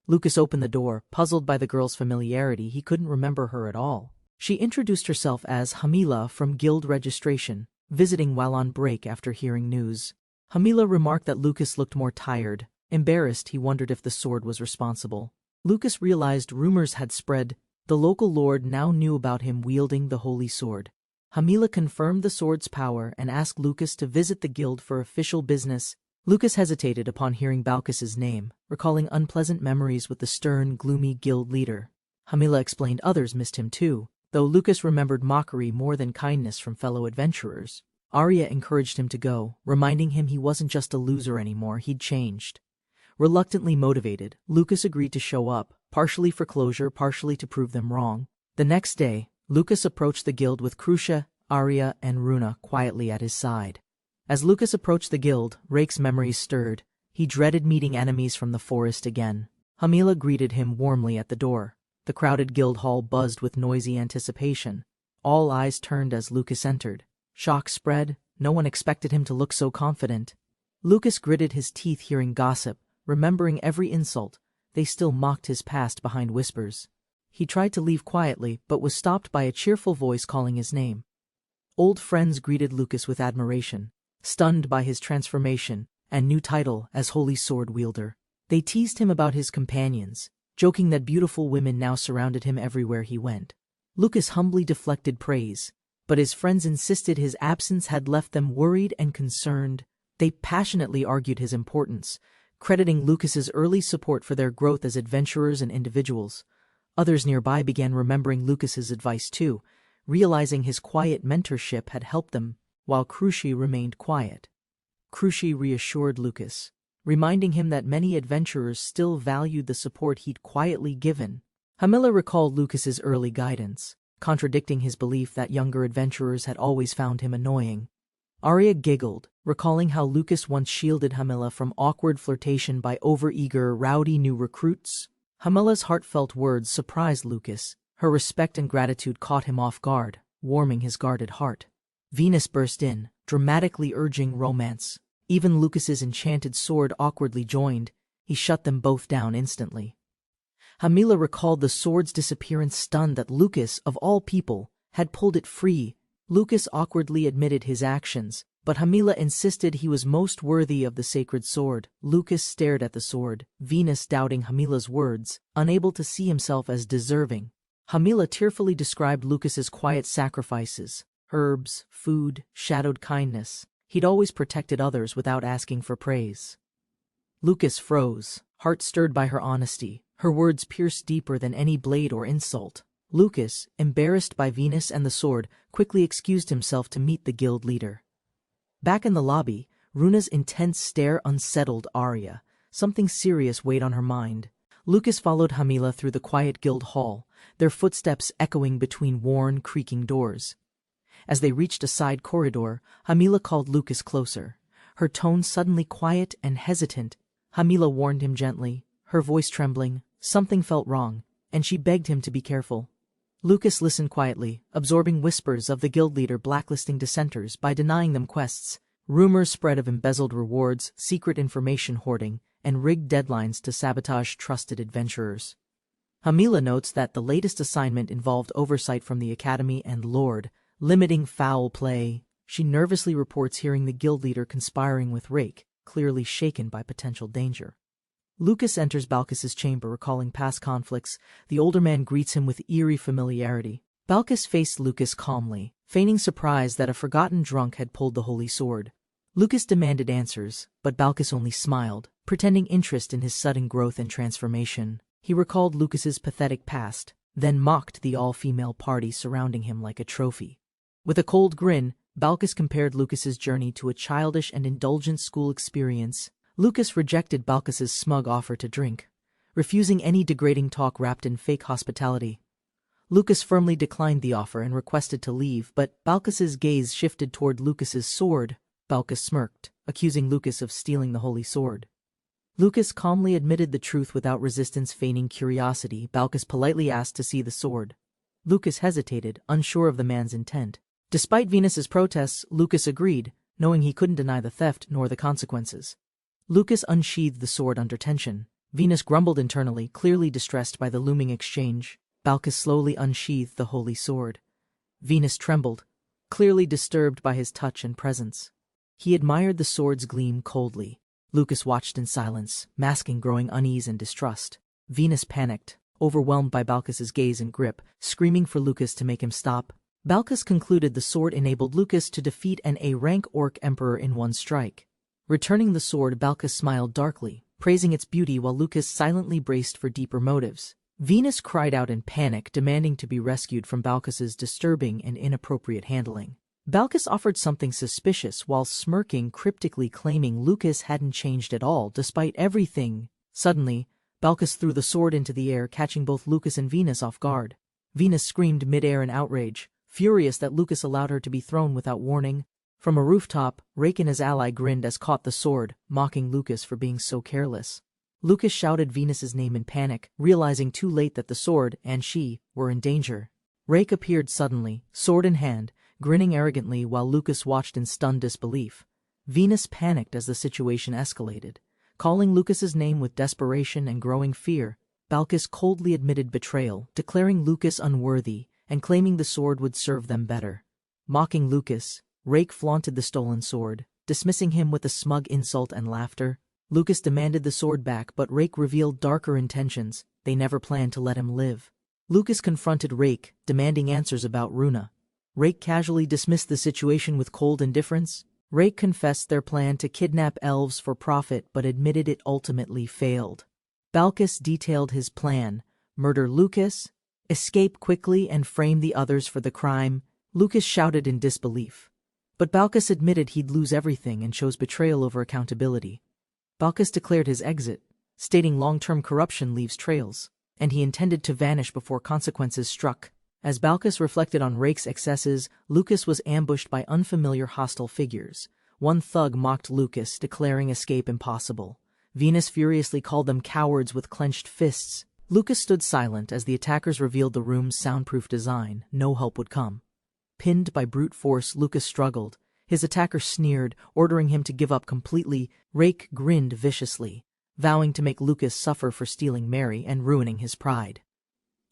Lucas opened the door, puzzled by the girl's familiarity. He couldn't remember her at all. She introduced herself as Hamila from Guild Registration, visiting while on break after hearing news. Hamila remarked that Lucas looked more tired. Embarrassed, he wondered if the sword was responsible. Lucas realized rumors had spread. The local lord now knew about him wielding the holy sword. Hamila confirmed the sword's power and asked Lucas to visit the guild for official business. Lucas hesitated upon hearing Balkus's name, recalling unpleasant memories with the stern, gloomy guild leader. Hamila explained others missed him too, though Lucas remembered mockery more than kindness from fellow adventurers. Arya encouraged him to go, reminding him he wasn't just a loser anymore, he'd changed. Reluctantly motivated, Lucas agreed to show up, partially for closure, partially to prove them wrong. The next day, Lucas approached the guild with Crucia, Arya, and Runa quietly at his side. As Lucas approached the guild, Rake's memories stirred. He dreaded meeting enemies from the forest again. Hamila greeted him warmly at the door. The crowded guild hall buzzed with noisy anticipation. All eyes turned as Lucas entered. Shock spread. No one expected him to look so confident. Lucas gritted his teeth hearing gossip, remembering every insult. They still mocked his past behind whispers. He tried to leave quietly, but was stopped by a cheerful voice calling his name. Old friends greeted Lucas with admiration, stunned by his transformation and new title as Holy Sword Wielder. They teased him about his companions, joking that beautiful women now surrounded him everywhere he went. Lucas humbly deflected praise, but his friends insisted his absence had left them worried and concerned. They passionately argued his importance, crediting Lucas's early support for their growth as adventurers and individuals. Others nearby began remembering Lucas's advice too, realizing his quiet mentorship had helped them, while Crucia remained quiet. Crucia reassured Lucas, reminding him that many adventurers still valued the support he'd quietly given. Hamila recalled Lucas's early guidance, contradicting his belief that younger adventurers had always found him annoying. Arya giggled, recalling how Lucas once shielded Hamila from awkward flirtation by overeager, rowdy new recruits. Hamila's heartfelt words surprised Lucas. Her respect and gratitude caught him off guard, warming his guarded heart. Venus burst in, dramatically urging romance. Even Lucas's enchanted sword awkwardly joined. He shut them both down instantly. Hamila recalled the sword's disappearance, stunned that Lucas, of all people, had pulled it free. Lucas awkwardly admitted his actions, but Hamila insisted he was most worthy of the sacred sword. Lucas stared at the sword, Venus doubting Hamila's words, unable to see himself as deserving. Hamila tearfully described Lucas's quiet sacrifices, herbs, food, shadowed kindness. He'd always protected others without asking for praise. Lucas froze, heart stirred by her honesty. Her words pierced deeper than any blade or insult. Lucas, embarrassed by Venus and the sword, quickly excused himself to meet the guild leader. Back in the lobby, Runa's intense stare unsettled Arya. Something serious weighed on her mind. Lucas followed Hamila through the quiet guild hall, their footsteps echoing between worn, creaking doors. As they reached a side corridor, Hamila called Lucas closer, her tone suddenly quiet and hesitant. Hamila warned him gently, her voice trembling. Something felt wrong, and she begged him to be careful. Lucas listened quietly, absorbing whispers of the guild leader blacklisting dissenters by denying them quests. Rumors spread of embezzled rewards, secret information hoarding, and rigged deadlines to sabotage trusted adventurers. Hamila notes that the latest assignment involved oversight from the Academy and Lord, limiting foul play. She nervously reports hearing the guild leader conspiring with Rake, clearly shaken by potential danger. Lucas enters Balkis's chamber, recalling past conflicts. The older man greets him with eerie familiarity. Balkis faced Lucas calmly, feigning surprise that a forgotten drunk had pulled the holy sword. Lucas demanded answers, but Balkis only smiled, pretending interest in his sudden growth and transformation. He recalled Lucas's pathetic past, then mocked the all-female party surrounding him like a trophy. With a cold grin, Balkis compared Lucas's journey to a childish and indulgent school experience. Lucas rejected Balkis's smug offer to drink, refusing any degrading talk wrapped in fake hospitality. Lucas firmly declined the offer and requested to leave, but Balkis's gaze shifted toward Lucas's sword. Balkis smirked, accusing Lucas of stealing the holy sword. Lucas calmly admitted the truth without resistance, feigning curiosity. Balkis politely asked to see the sword. Lucas hesitated, unsure of the man's intent. Despite Venus's protests, Lucas agreed, knowing he couldn't deny the theft nor the consequences. Lucas unsheathed the sword under tension. Venus grumbled internally, clearly distressed by the looming exchange. Balkis slowly unsheathed the holy sword. Venus trembled, clearly disturbed by his touch and presence. He admired the sword's gleam coldly. Lucas watched in silence, masking growing unease and distrust. Venus panicked, overwhelmed by Balkis's gaze and grip, screaming for Lucas to make him stop. Balkis concluded the sword enabled Lucas to defeat an A-rank orc emperor in one strike. Returning the sword, Balkis smiled darkly, praising its beauty while Lucas silently braced for deeper motives. Venus cried out in panic, demanding to be rescued from Balkus's disturbing and inappropriate handling. Balkus offered something suspicious while smirking, cryptically claiming Lucas hadn't changed at all despite everything. Suddenly, Balkus threw the sword into the air, catching both Lucas and Venus off guard. Venus screamed mid-air in outrage, furious that Lucas allowed her to be thrown without warning. From a rooftop, Rake and his ally grinned as caught the sword, mocking Lucas for being so careless. Lucas shouted Venus's name in panic, realizing too late that the sword and she were in danger. Rake appeared suddenly, sword in hand, grinning arrogantly while Lucas watched in stunned disbelief. Venus panicked as the situation escalated. Calling Lucas's name with desperation and growing fear, Balkus coldly admitted betrayal, declaring Lucas unworthy and claiming the sword would serve them better. Mocking Lucas, Rake flaunted the stolen sword, dismissing him with a smug insult and laughter. Lucas demanded the sword back, but Rake revealed darker intentions. They never planned to let him live. Lucas confronted Rake, demanding answers about Runa. Rake casually dismissed the situation with cold indifference. Rake confessed their plan to kidnap elves for profit but admitted it ultimately failed. Balkus detailed his plan: murder Lucas, escape quickly and frame the others for the crime. Lucas shouted in disbelief. But Balkus admitted he'd lose everything and chose betrayal over accountability. Balkus declared his exit, stating long-term corruption leaves trails, and he intended to vanish before consequences struck. As Balkus reflected on Rake's excesses, Lucas was ambushed by unfamiliar hostile figures. One thug mocked Lucas, declaring escape impossible. Venus furiously called them cowards with clenched fists. Lucas stood silent as the attackers revealed the room's soundproof design. No help would come. Pinned by brute force, Lucas struggled. His attacker sneered, ordering him to give up completely. Rake grinned viciously, vowing to make Lucas suffer for stealing Mary and ruining his pride.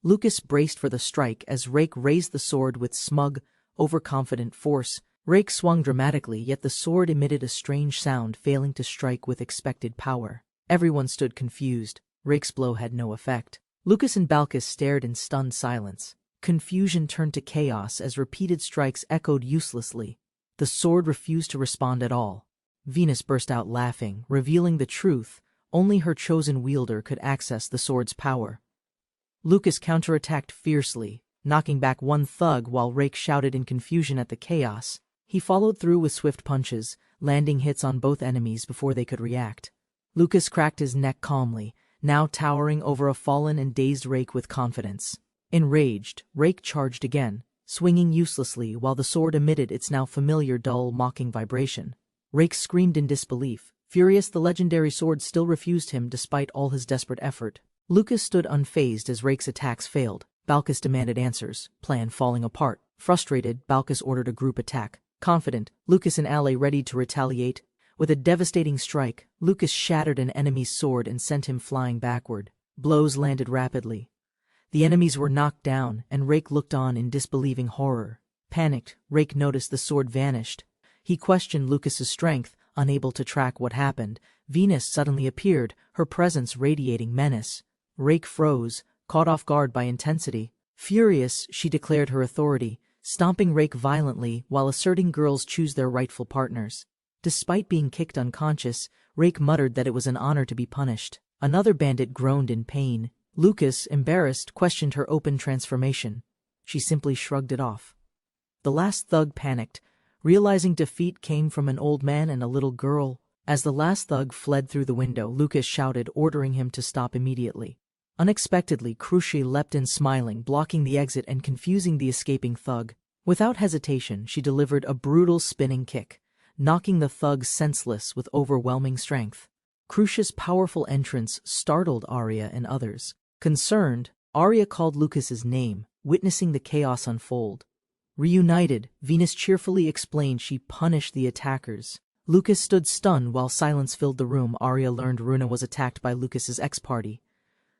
Lucas braced for the strike as Rake raised the sword with smug, overconfident force. Rake swung dramatically, yet the sword emitted a strange sound, failing to strike with expected power. Everyone stood confused. Rake's blow had no effect. Lucas and Balkus stared in stunned silence. Confusion turned to chaos as repeated strikes echoed uselessly. The sword refused to respond at all. Venus burst out laughing, revealing the truth. Only her chosen wielder could access the sword's power. Lucas counterattacked fiercely, knocking back one thug while Rake shouted in confusion at the chaos. He followed through with swift punches, landing hits on both enemies before they could react. Lucas cracked his neck calmly, now towering over a fallen and dazed Rake with confidence. Enraged, Rake charged again, swinging uselessly while the sword emitted its now familiar dull, mocking vibration. Rake screamed in disbelief. Furious, the legendary sword still refused him despite all his desperate effort. Lucas stood unfazed as Rake's attacks failed. Balkus demanded answers, plan falling apart. Frustrated, Balkus ordered a group attack. Confident, Lucas and ally ready to retaliate. With a devastating strike, Lucas shattered an enemy's sword and sent him flying backward. Blows landed rapidly. The enemies were knocked down, and Rake looked on in disbelieving horror. Panicked, Rake noticed the sword vanished. He questioned Lucas's strength, unable to track what happened. Venus suddenly appeared, her presence radiating menace. Rake froze, caught off guard by intensity. Furious, she declared her authority, stomping Rake violently while asserting girls choose their rightful partners. Despite being kicked unconscious, Rake muttered that it was an honor to be punished. Another bandit groaned in pain. Lucas, embarrassed, questioned her open transformation. She simply shrugged it off. The last thug panicked, realizing defeat came from an old man and a little girl. As the last thug fled through the window, Lucas shouted, ordering him to stop immediately. Unexpectedly, Cruci leapt in smiling, blocking the exit and confusing the escaping thug. Without hesitation, she delivered a brutal spinning kick, knocking the thug senseless with overwhelming strength. Crucia's powerful entrance startled Arya and others. Concerned, Arya called Lucas's name, witnessing the chaos unfold. Reunited, Venus cheerfully explained she punished the attackers. Lucas stood stunned while silence filled the room. Arya learned Runa was attacked by Lucas's ex-party.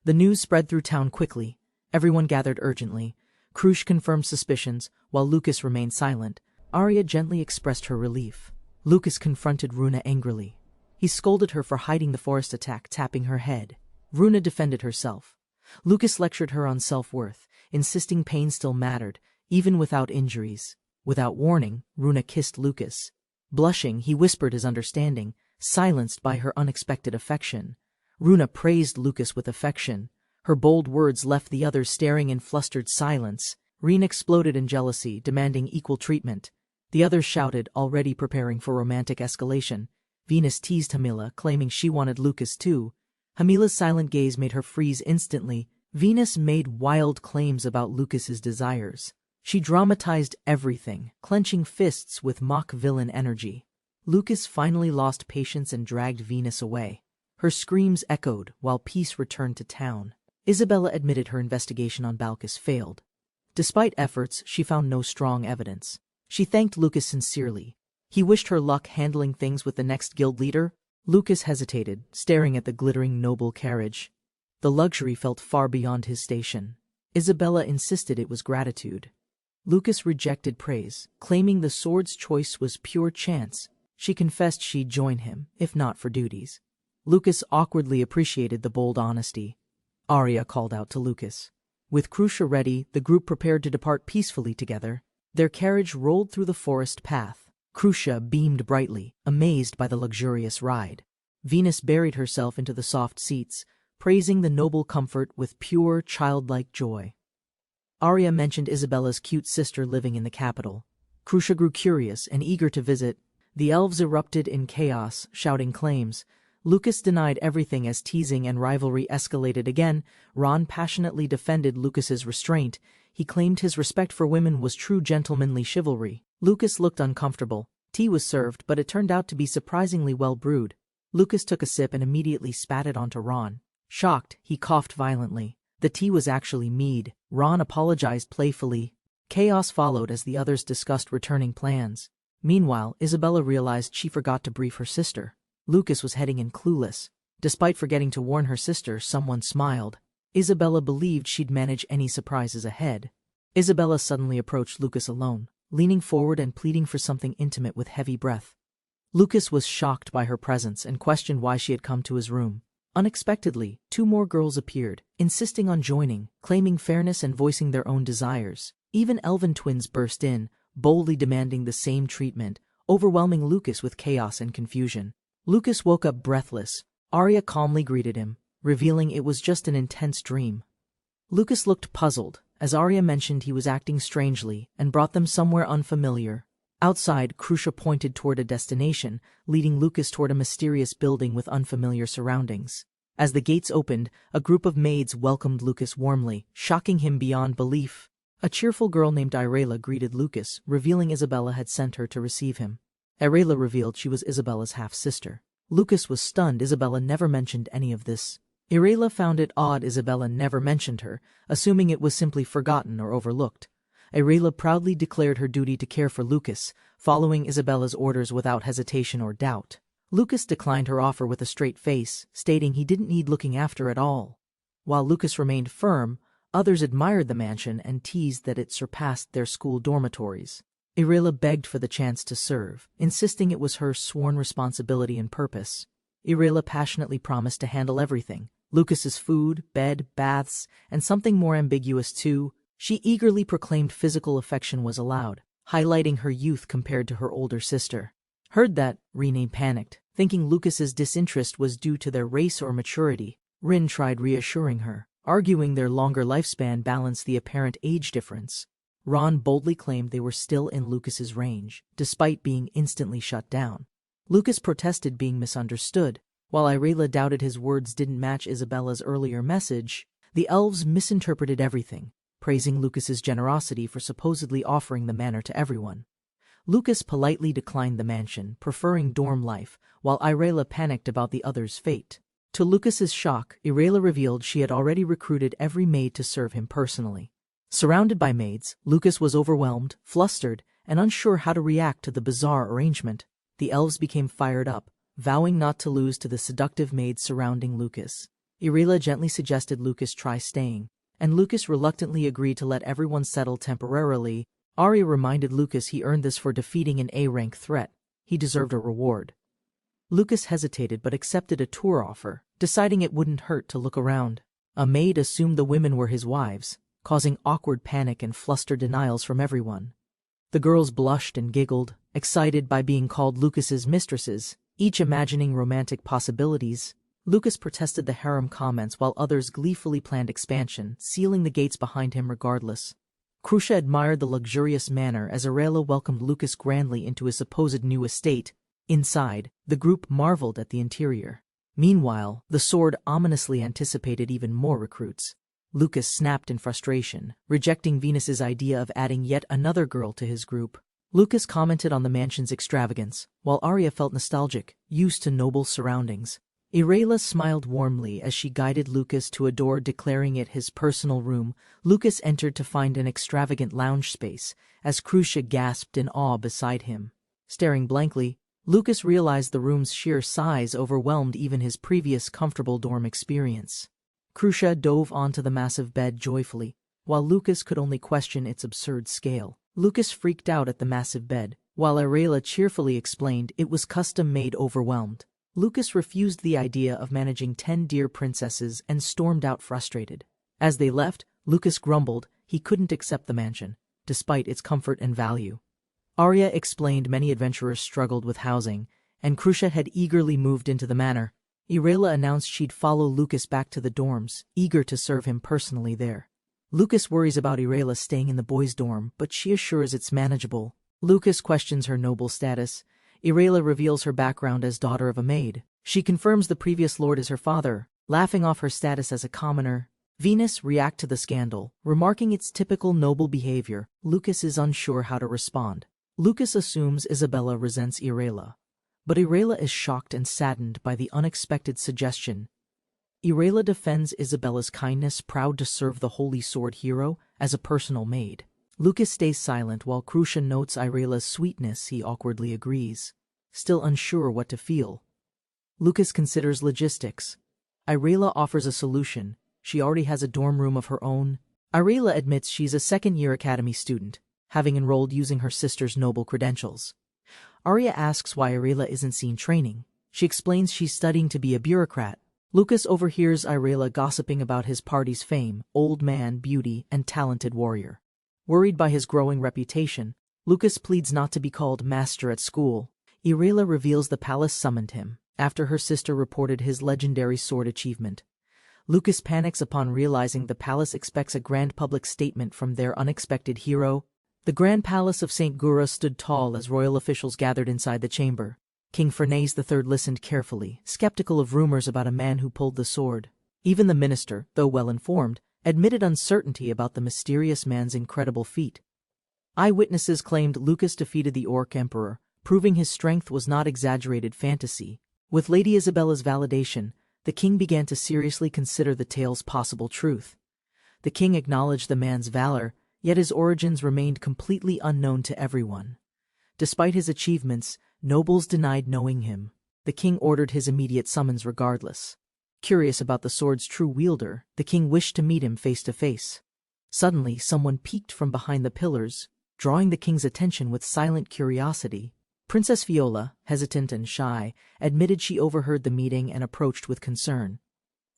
The news spread through town quickly. Everyone gathered urgently. Crush confirmed suspicions, while Lucas remained silent. Arya gently expressed her relief. Lucas confronted Runa angrily. He scolded her for hiding the forest attack, tapping her head. Runa defended herself. Lucas lectured her on self-worth, insisting pain still mattered, even without injuries. Without warning, Runa kissed Lucas. Blushing, he whispered his understanding, silenced by her unexpected affection. Runa praised Lucas with affection. Her bold words left the others staring in flustered silence. Reen exploded in jealousy, demanding equal treatment. The others shouted, already preparing for romantic escalation. Venus teased Hamila, claiming she wanted Lucas too. Hamila's silent gaze made her freeze instantly. Venus made wild claims about Lucas's desires. She dramatized everything, clenching fists with mock villain energy. Lucas finally lost patience and dragged Venus away. Her screams echoed while peace returned to town. Isabella admitted her investigation on Balkis failed. Despite efforts, she found no strong evidence. She thanked Lucas sincerely. He wished her luck handling things with the next guild leader. Lucas hesitated, staring at the glittering noble carriage. The luxury felt far beyond his station. Isabella insisted it was gratitude. Lucas rejected praise, claiming the sword's choice was pure chance. She confessed she'd join him, if not for duties. Lucas awkwardly appreciated the bold honesty. Arya called out to Lucas. With Crucia ready, the group prepared to depart peacefully together. Their carriage rolled through the forest path. Crucia beamed brightly, amazed by the luxurious ride. Venus buried herself into the soft seats, praising the noble comfort with pure, childlike joy. Arya mentioned Isabella's cute sister living in the capital. Crucia grew curious and eager to visit. The elves erupted in chaos, shouting claims. Lucas denied everything as teasing and rivalry escalated again. Ron passionately defended Lucas's restraint. He claimed his respect for women was true gentlemanly chivalry. Lucas looked uncomfortable. Tea was served, but it turned out to be surprisingly well brewed. Lucas took a sip and immediately spat it onto Ron. Shocked, he coughed violently. The tea was actually mead. Ron apologized playfully. Chaos followed as the others discussed returning plans. Meanwhile, Isabella realized she forgot to brief her sister. Lucas was heading in clueless. Despite forgetting to warn her sister, someone smiled. Isabella believed she'd manage any surprises ahead. Isabella suddenly approached Lucas alone, leaning forward and pleading for something intimate with heavy breath. Lucas was shocked by her presence and questioned why she had come to his room. Unexpectedly, 2 more girls appeared, insisting on joining, claiming fairness and voicing their own desires. Even elven twins burst in, boldly demanding the same treatment, overwhelming Lucas with chaos and confusion. Lucas woke up breathless. Arya calmly greeted him, revealing it was just an intense dream. Lucas looked puzzled, as Arya mentioned he was acting strangely and brought them somewhere unfamiliar. Outside, Crucia pointed toward a destination, leading Lucas toward a mysterious building with unfamiliar surroundings. As the gates opened, a group of maids welcomed Lucas warmly, shocking him beyond belief. A cheerful girl named Irela greeted Lucas, revealing Isabella had sent her to receive him. Irela revealed she was Isabella's half-sister. Lucas was stunned. Isabella never mentioned any of this. Irela found it odd Isabella never mentioned her, assuming it was simply forgotten or overlooked. Irela proudly declared her duty to care for Lucas, following Isabella's orders without hesitation or doubt. Lucas declined her offer with a straight face, stating he didn't need looking after at all. While Lucas remained firm, others admired the mansion and teased that it surpassed their school dormitories. Irela begged for the chance to serve, insisting it was her sworn responsibility and purpose. Irela passionately promised to handle everything: Lucas's food, bed, baths, and something more ambiguous too. She eagerly proclaimed physical affection was allowed, highlighting her youth compared to her older sister. Heard that, Renee panicked, thinking Lucas's disinterest was due to their race or maturity. Rin tried reassuring her, arguing their longer lifespan balanced the apparent age difference. Ron boldly claimed they were still in Lucas's range, despite being instantly shut down. Lucas protested being misunderstood. While Irela doubted his words didn't match Isabella's earlier message, the elves misinterpreted everything, praising Lucas's generosity for supposedly offering the manor to everyone. Lucas politely declined the mansion, preferring dorm life, while Irela panicked about the others' fate. To Lucas's shock, Irela revealed she had already recruited every maid to serve him personally. Surrounded by maids, Lucas was overwhelmed, flustered, and unsure how to react to the bizarre arrangement. The elves became fired up, vowing not to lose to the seductive maids surrounding Lucas. Irela gently suggested Lucas try staying, and Lucas reluctantly agreed to let everyone settle temporarily. Arya reminded Lucas he earned this for defeating an A-rank threat. He deserved a reward. Lucas hesitated but accepted a tour offer, deciding it wouldn't hurt to look around. A maid assumed the women were his wives, causing awkward panic and flustered denials from everyone. The girls blushed and giggled, excited by being called Lucas's mistresses, each imagining romantic possibilities. Lucas protested the harem comments while others gleefully planned expansion, sealing the gates behind him regardless. Crucia admired the luxurious manner as Yahello welcomed Lucas grandly into his supposed new estate. Inside, the group marveled at the interior. Meanwhile, the sword ominously anticipated even more recruits. Lucas snapped in frustration, rejecting Venus's idea of adding yet another girl to his group. Lucas commented on the mansion's extravagance, while Arya felt nostalgic, used to noble surroundings. Yahello smiled warmly as she guided Lucas to a door declaring it his personal room. Lucas entered to find an extravagant lounge space, as Crucia gasped in awe beside him. Staring blankly, Lucas realized the room's sheer size overwhelmed even his previous comfortable dorm experience. Crucia dove onto the massive bed joyfully, while Lucas could only question its absurd scale. Lucas freaked out at the massive bed, while Yahello cheerfully explained it was custom-made. Overwhelmed, Lucas refused the idea of managing 10 dear princesses and stormed out frustrated. As they left, Lucas grumbled he couldn't accept the mansion, despite its comfort and value. Arya explained many adventurers struggled with housing, and Crucia had eagerly moved into the manor. Yahello announced she'd follow Lucas back to the dorms, eager to serve him personally there. Lucas worries about Yahello staying in the boys' dorm, but she assures it's manageable. Lucas questions her noble status. Yahello reveals her background as daughter of a maid. She confirms the previous lord is her father, laughing off her status as a commoner. Venus reacts to the scandal, remarking its typical noble behavior. Lucas is unsure how to respond. Lucas assumes Isabella resents Yahello, but Yahello is shocked and saddened by the unexpected suggestion. Yahello defends Isabella's kindness, proud to serve the Holy Sword hero as a personal maid. Lucas stays silent while Crucia notes Yahello's sweetness. He awkwardly agrees, still unsure what to feel. Lucas considers logistics. Yahello offers a solution. She already has a dorm room of her own. Yahello admits she's a second-year academy student, having enrolled using her sister's noble credentials. Arya asks why Yahello isn't seen training. She explains she's studying to be a bureaucrat. Lucas overhears Yahello gossiping about his party's fame, old man, beauty, and talented warrior. Worried by his growing reputation, Lucas pleads not to be called master at school. Yahello reveals the palace summoned him, after her sister reported his legendary sword achievement. Lucas panics upon realizing the palace expects a grand public statement from their unexpected hero. The Grand Palace of St. Gura stood tall as royal officials gathered inside the chamber. King Fernace III listened carefully, skeptical of rumors about a man who pulled the sword. Even the minister, though well-informed, admitted uncertainty about the mysterious man's incredible feat. Eyewitnesses claimed Lucas defeated the Orc Emperor, proving his strength was not exaggerated fantasy. With Lady Isabella's validation, the king began to seriously consider the tale's possible truth. The king acknowledged the man's valor, yet his origins remained completely unknown to everyone. Despite his achievements, nobles denied knowing him. The king ordered his immediate summons regardless. Curious about the sword's true wielder, the king wished to meet him face to face. Suddenly, someone peeked from behind the pillars, drawing the king's attention with silent curiosity. Princess Fiola, hesitant and shy, admitted she overheard the meeting and approached with concern.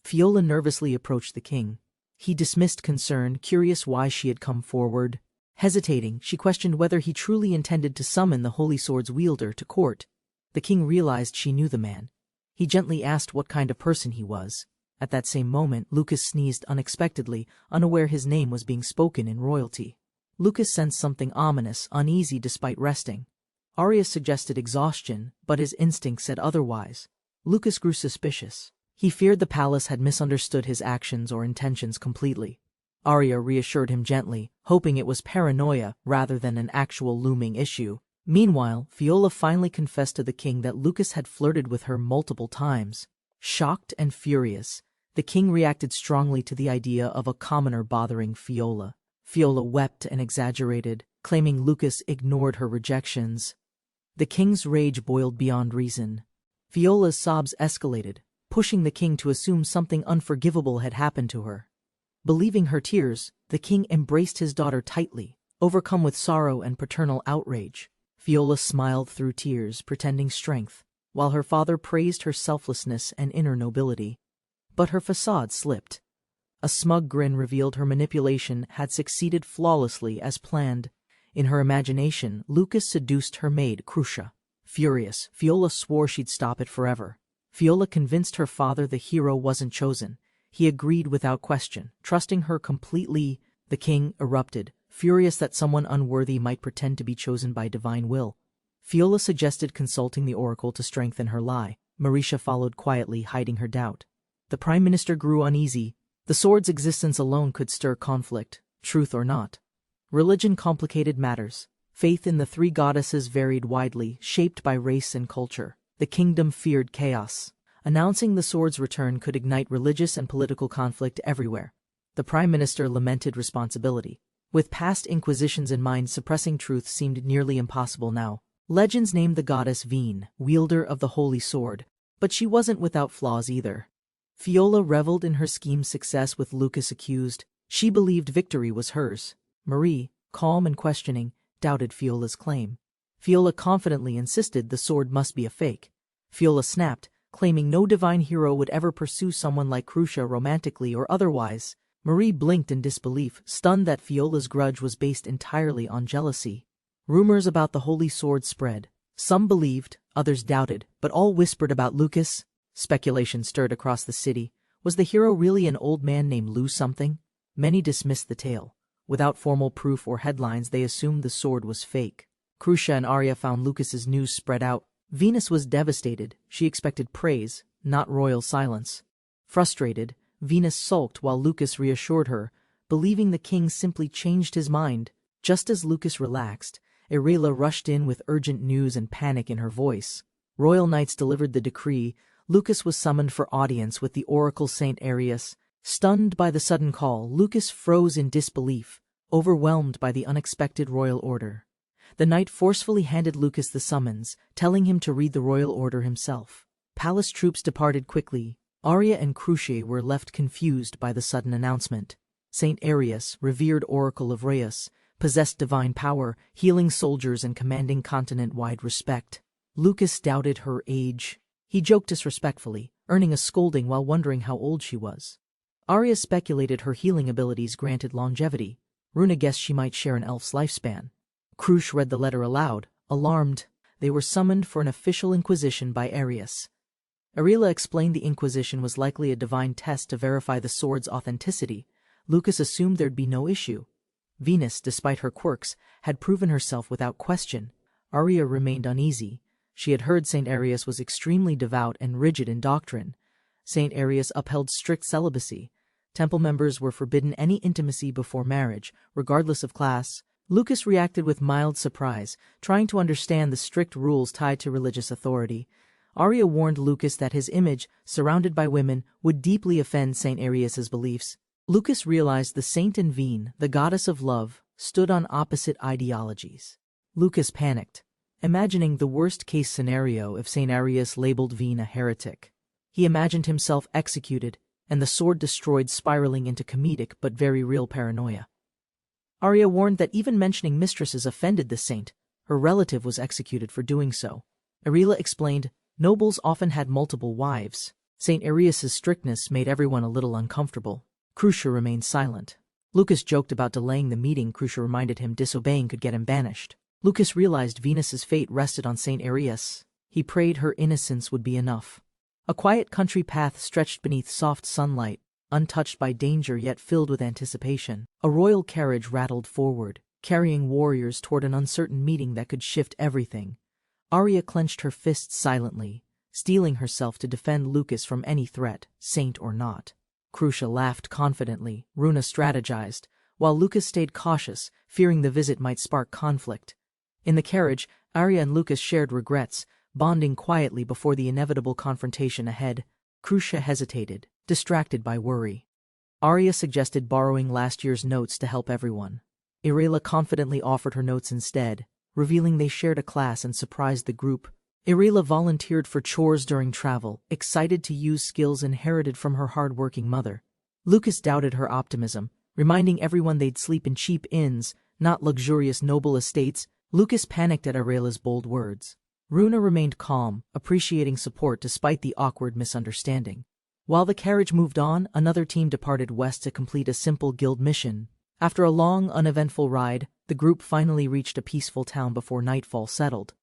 Fiola nervously approached the king. He dismissed concern, curious why she had come forward. Hesitating, she questioned whether he truly intended to summon the Holy Sword's wielder to court. The king realized she knew the man. He gently asked what kind of person he was. At that same moment, Lucas sneezed unexpectedly, unaware his name was being spoken in royalty. Lucas sensed something ominous, uneasy despite resting. Arya suggested exhaustion, but his instinct said otherwise. Lucas grew suspicious. He feared the palace had misunderstood his actions or intentions completely. Arya reassured him gently, hoping it was paranoia rather than an actual looming issue. Meanwhile, Fiola finally confessed to the king that Lucas had flirted with her multiple times. Shocked and furious, the king reacted strongly to the idea of a commoner bothering Fiola. Fiola wept and exaggerated, claiming Lucas ignored her rejections. The king's rage boiled beyond reason. Fiola's sobs escalated, pushing the king to assume something unforgivable had happened to her. Believing her tears, the king embraced his daughter tightly, overcome with sorrow and paternal outrage. Fiola smiled through tears, pretending strength, while her father praised her selflessness and inner nobility. But her facade slipped. A smug grin revealed her manipulation had succeeded flawlessly as planned. In her imagination, Lucas seduced her maid, Crucia. Furious, Fiola swore she'd stop it forever. Fiola convinced her father the hero wasn't chosen. He agreed without question, trusting her completely. The king erupted, furious that someone unworthy might pretend to be chosen by divine will. Fiola suggested consulting the oracle to strengthen her lie. Marisha followed quietly, hiding her doubt. The prime minister grew uneasy. The sword's existence alone could stir conflict, truth or not. Religion complicated matters. Faith in the three goddesses varied widely, shaped by race and culture. The kingdom feared chaos. Announcing the sword's return could ignite religious and political conflict everywhere. The prime minister lamented responsibility. With past inquisitions in mind, suppressing truth seemed nearly impossible now. Legends named the goddess Veen, wielder of the holy sword, but she wasn't without flaws either. Fiola reveled in her scheme's success with Lucas accused. She believed victory was hers. Marie, calm and questioning, doubted Fiola's claim. Fiola confidently insisted the sword must be a fake. Fiola snapped, claiming no divine hero would ever pursue someone like Crucia romantically or otherwise. Marie blinked in disbelief, stunned that Fiola's grudge was based entirely on jealousy. Rumors about the holy sword spread. Some believed, others doubted, but all whispered about Lucas. Speculation stirred across the city. Was the hero really an old man named Lou something? Many dismissed the tale. Without formal proof or headlines, they assumed the sword was fake. Crucia and Arya found Lucas's news spread out. Venus was devastated. She expected praise, not royal silence. Frustrated, Venus sulked while Lucas reassured her, believing the king simply changed his mind. Just as Lucas relaxed, Irela rushed in with urgent news and panic in her voice. Royal knights delivered the decree. Lucas was summoned for audience with the oracle Saint Arius. Stunned by the sudden call, Lucas froze in disbelief, overwhelmed by the unexpected royal order. The knight forcefully handed Lucas the summons, telling him to read the royal order himself. Palace troops departed quickly. Arya and Crucia were left confused by the sudden announcement. Saint Arius, revered oracle of Rheus, possessed divine power, healing soldiers and commanding continent-wide respect. Lucas doubted her age. He joked disrespectfully, earning a scolding while wondering how old she was. Arya speculated her healing abilities granted longevity. Runa guessed she might share an elf's lifespan. Crucia read the letter aloud, alarmed. They were summoned for an official inquisition by Arius. Irela explained the inquisition was likely a divine test to verify the sword's authenticity. Lucas assumed there'd be no issue. Venus, despite her quirks, had proven herself without question. Arya remained uneasy. She had heard Saint Arius was extremely devout and rigid in doctrine. Saint Arius upheld strict celibacy. Temple members were forbidden any intimacy before marriage, regardless of class. Lucas reacted with mild surprise, trying to understand the strict rules tied to religious authority. Arya warned Lucas that his image, surrounded by women, would deeply offend Saint Arius's beliefs. Lucas realized the saint and Veen, the goddess of love, stood on opposite ideologies. Lucas panicked, imagining the worst-case scenario if Saint Arius labeled Veen a heretic. He imagined himself executed, and the sword destroyed, spiraling into comedic but very real paranoia. Arya warned that even mentioning mistresses offended the saint. Her relative was executed for doing so. Irela explained, nobles often had multiple wives. Saint Arius's strictness made everyone a little uncomfortable. Crucia remained silent. Lucas joked about delaying the meeting. Crucia reminded him disobeying could get him banished. Lucas realized Venus's fate rested on Saint Arius. He prayed her innocence would be enough. A quiet country path stretched beneath soft sunlight, untouched by danger yet filled with anticipation. A royal carriage rattled forward, carrying warriors toward an uncertain meeting that could shift everything. Arya clenched her fists silently, steeling herself to defend Lucas from any threat, saint or not. Crucia laughed confidently. Runa strategized, while Lucas stayed cautious, fearing the visit might spark conflict. In the carriage, Arya and Lucas shared regrets, bonding quietly before the inevitable confrontation ahead. Crucia hesitated, distracted by worry. Arya suggested borrowing last year's notes to help everyone. Irela confidently offered her notes instead, revealing they shared a class and surprised the group. Irela volunteered for chores during travel, excited to use skills inherited from her hard-working mother. Lucas doubted her optimism, reminding everyone they'd sleep in cheap inns, not luxurious noble estates. Lucas panicked at Irela's bold words. Runa remained calm, appreciating support despite the awkward misunderstanding. While the carriage moved on, another team departed west to complete a simple guild mission. After a long, uneventful ride, the group finally reached a peaceful town before nightfall settled.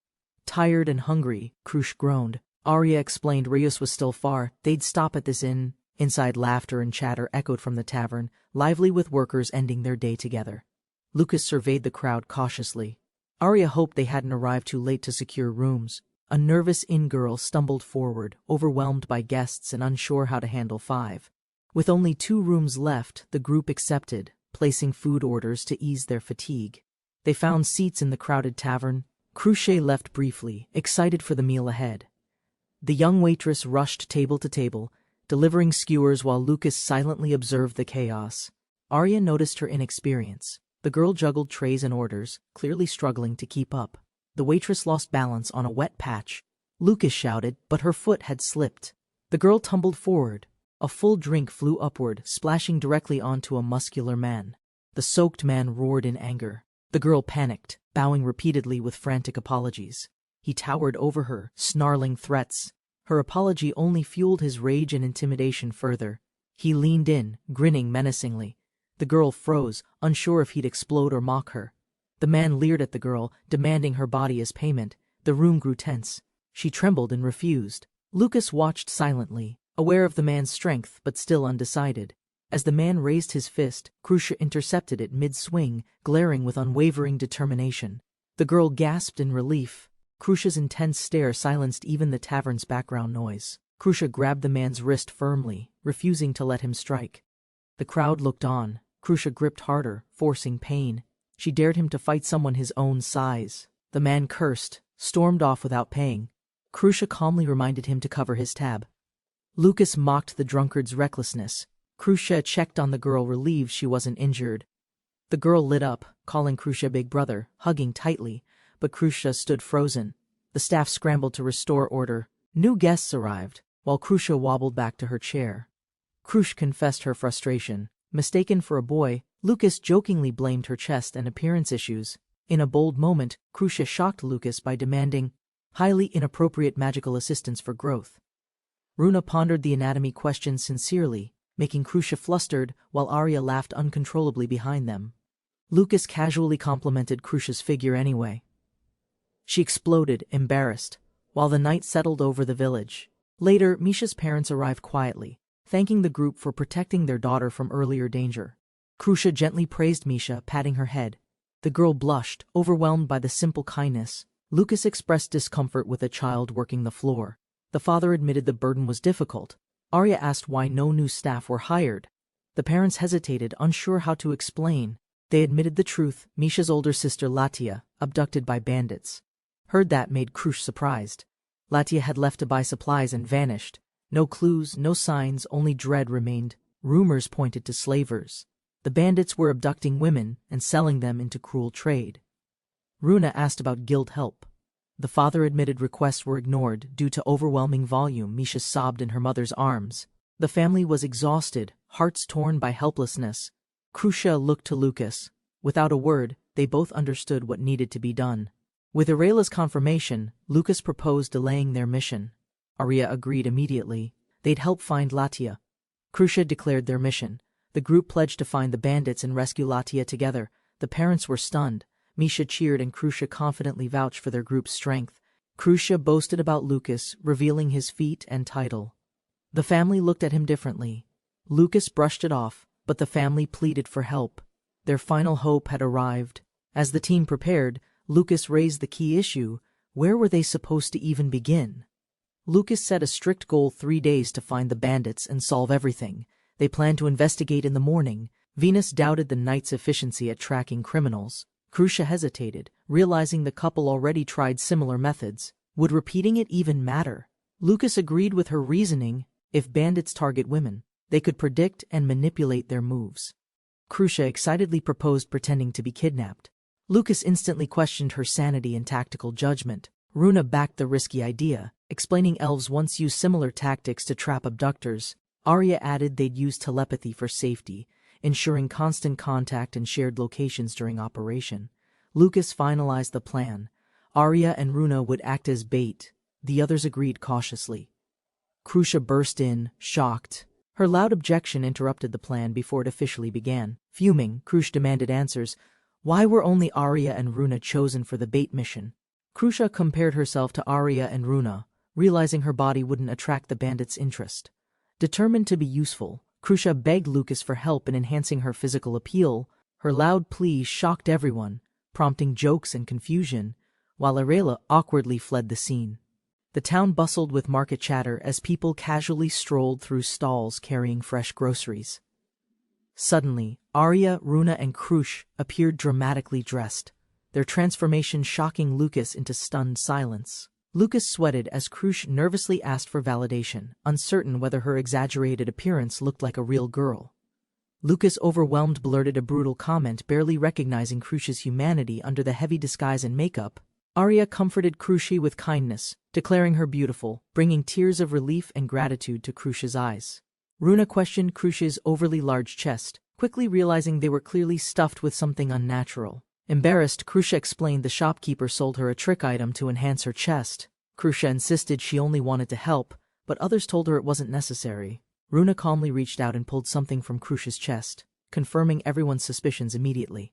Tired and hungry, Crucia groaned. Arya explained Rios was still far. They'd stop at this inn. Inside, laughter and chatter echoed from the tavern, lively with workers ending their day together. Lucas surveyed the crowd cautiously. Arya hoped they hadn't arrived too late to secure rooms. A nervous inn girl stumbled forward, overwhelmed by guests and unsure how to handle 5. With only 2 rooms left, the group accepted, placing food orders to ease their fatigue. They found seats in the crowded tavern. Cruchet left briefly, excited for the meal ahead. The young waitress rushed table to table, delivering skewers while Lucas silently observed the chaos. Arya noticed her inexperience. The girl juggled trays and orders, clearly struggling to keep up. The waitress lost balance on a wet patch. Lucas shouted, but her foot had slipped. The girl tumbled forward. A full drink flew upward, splashing directly onto a muscular man. The soaked man roared in anger. The girl panicked, bowing repeatedly with frantic apologies. He towered over her, snarling threats. Her apology only fueled his rage and intimidation further. He leaned in, grinning menacingly. The girl froze, unsure if he'd explode or mock her. The man leered at the girl, demanding her body as payment. The room grew tense. She trembled and refused. Lucas watched silently, aware of the man's strength but still undecided. As the man raised his fist, Crucia intercepted it mid-swing, glaring with unwavering determination. The girl gasped in relief. Crucia's intense stare silenced even the tavern's background noise. Crucia grabbed the man's wrist firmly, refusing to let him strike. The crowd looked on. Crucia gripped harder, forcing pain. She dared him to fight someone his own size. The man cursed, stormed off without paying. Crucia calmly reminded him to cover his tab. Lucas mocked the drunkard's recklessness. Crucia checked on the girl, relieved she wasn't injured. The girl lit up, calling Crucia big brother, hugging tightly, but Crucia stood frozen. The staff scrambled to restore order. New guests arrived, while Crucia wobbled back to her chair. Crucia confessed her frustration. Mistaken for a boy, Lucas jokingly blamed her chest and appearance issues. In a bold moment, Crucia shocked Lucas by demanding highly inappropriate magical assistance for growth. Runa pondered the anatomy question sincerely, making Crucia flustered while Arya laughed uncontrollably behind them. Lucas casually complimented Crucia's figure anyway. She exploded, embarrassed, while the night settled over the village. Later, Misha's parents arrived quietly, thanking the group for protecting their daughter from earlier danger. Crucia gently praised Misha, patting her head. The girl blushed, overwhelmed by the simple kindness. Lucas expressed discomfort with a child working the floor. The father admitted the burden was difficult. Arya asked why no new staff were hired. The parents hesitated, unsure how to explain. They admitted the truth: Misha's older sister Latia, abducted by bandits. Heard that made Crucia surprised. Latia had left to buy supplies and vanished. No clues, no signs, only dread remained. Rumors pointed to slavers. The bandits were abducting women and selling them into cruel trade. Runa asked about guild help. The father admitted requests were ignored due to overwhelming volume. Misha sobbed in her mother's arms. The family was exhausted, hearts torn by helplessness. Crucia looked to Lucas. Without a word, they both understood what needed to be done. With Aurela's confirmation, Lucas proposed delaying their mission. Arya agreed immediately. They'd help find Latia. Crucia declared their mission. The group pledged to find the bandits and rescue Latia together. The parents were stunned. Misha cheered and Crucia confidently vouched for their group's strength. Crucia boasted about Lucas, revealing his feat and title. The family looked at him differently. Lucas brushed it off, but the family pleaded for help. Their final hope had arrived. As the team prepared, Lucas raised the key issue: where were they supposed to even begin? Lucas set a strict goal: 3 days to find the bandits and solve everything. They planned to investigate in the morning. Venus doubted the night's efficiency at tracking criminals. Crucia hesitated, realizing the couple already tried similar methods. Would repeating it even matter? Lucas agreed with her reasoning. If bandits target women, they could predict and manipulate their moves. Crucia excitedly proposed pretending to be kidnapped. Lucas instantly questioned her sanity and tactical judgment. Runa backed the risky idea, explaining elves once used similar tactics to trap abductors. Arya added they'd use telepathy for safety, ensuring constant contact and shared locations during operation. Lucas finalized the plan. Arya and Runa would act as bait. The others agreed cautiously. Crucia burst in, shocked. Her loud objection interrupted the plan before it officially began. Fuming, Crucia demanded answers. Why were only Arya and Runa chosen for the bait mission? Crucia compared herself to Arya and Runa, realizing her body wouldn't attract the bandits' interest. Determined to be useful, Krusha begged Lucas for help in enhancing her physical appeal. Her loud pleas shocked everyone, prompting jokes and confusion, while Yahello awkwardly fled the scene. The town bustled with market chatter as people casually strolled through stalls carrying fresh groceries. Suddenly, Arya, Runa, and Krush appeared dramatically dressed, their transformation shocking Lucas into stunned silence. Lucas sweated as Krush nervously asked for validation, uncertain whether her exaggerated appearance looked like a real girl. Lucas, overwhelmed, blurted a brutal comment, barely recognizing Krush's humanity under the heavy disguise and makeup. Arya comforted Krushi with kindness, declaring her beautiful, bringing tears of relief and gratitude to Krush's eyes. Runa questioned Krush's overly large chest, quickly realizing they were clearly stuffed with something unnatural. Embarrassed, Krusha explained the shopkeeper sold her a trick item to enhance her chest. Krusha insisted she only wanted to help, but others told her it wasn't necessary. Runa calmly reached out and pulled something from Krusha's chest, confirming everyone's suspicions immediately.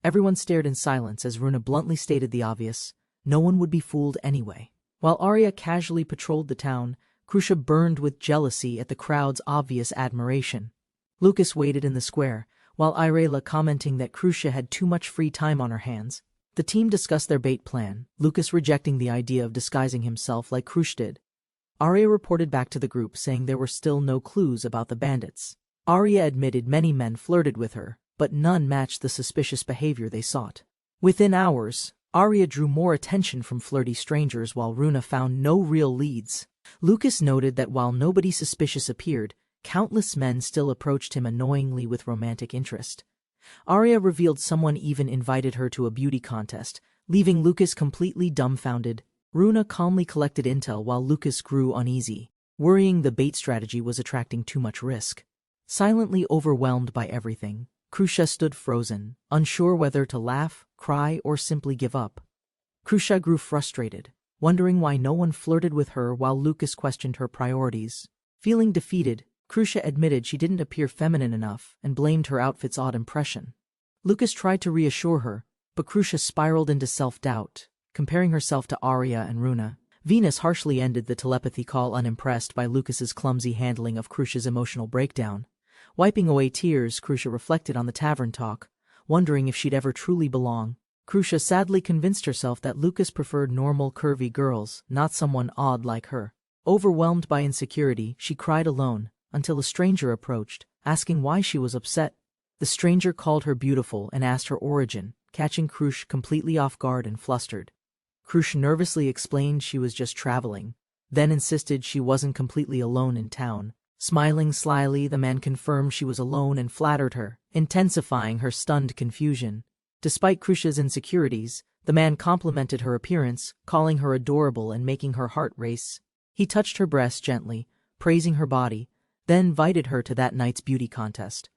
Everyone stared in silence as Runa bluntly stated the obvious: no one would be fooled anyway. While Arya casually patrolled the town, Krusha burned with jealousy at the crowd's obvious admiration. Lucas waited in the square, while Yahello commenting that Krusha had too much free time on her hands. The team discussed their bait plan, Lucas rejecting the idea of disguising himself like Krush did. Arya reported back to the group saying there were still no clues about the bandits. Arya admitted many men flirted with her, but none matched the suspicious behavior they sought. Within hours, Arya drew more attention from flirty strangers while Runa found no real leads. Lucas noted that while nobody suspicious appeared, countless men still approached him annoyingly with romantic interest. Arya revealed someone even invited her to a beauty contest, leaving Lucas completely dumbfounded. Runa calmly collected intel while Lucas grew uneasy, worrying the bait strategy was attracting too much risk. Silently overwhelmed by everything, Krusha stood frozen, unsure whether to laugh, cry, or simply give up. Krusha grew frustrated, wondering why no one flirted with her while Lucas questioned her priorities. Feeling defeated, Krusha admitted she didn't appear feminine enough and blamed her outfit's odd impression. Lucas tried to reassure her, but Krusha spiraled into self-doubt, comparing herself to Arya and Runa. Venus harshly ended the telepathy call, unimpressed by Lucas's clumsy handling of Krusha's emotional breakdown. Wiping away tears, Krusha reflected on the tavern talk, wondering if she'd ever truly belong. Krusha sadly convinced herself that Lucas preferred normal, curvy girls, not someone odd like her. Overwhelmed by insecurity, she cried alone, until a stranger approached, asking why she was upset. The stranger called her beautiful and asked her origin, catching Krush completely off guard and flustered. Krush nervously explained she was just traveling, then insisted she wasn't completely alone in town. Smiling slyly, the man confirmed she was alone and flattered her, intensifying her stunned confusion. Despite Krusha's insecurities, the man complimented her appearance, calling her adorable and making her heart race. He touched her breast gently, praising her body, then invited her to that night's beauty contest.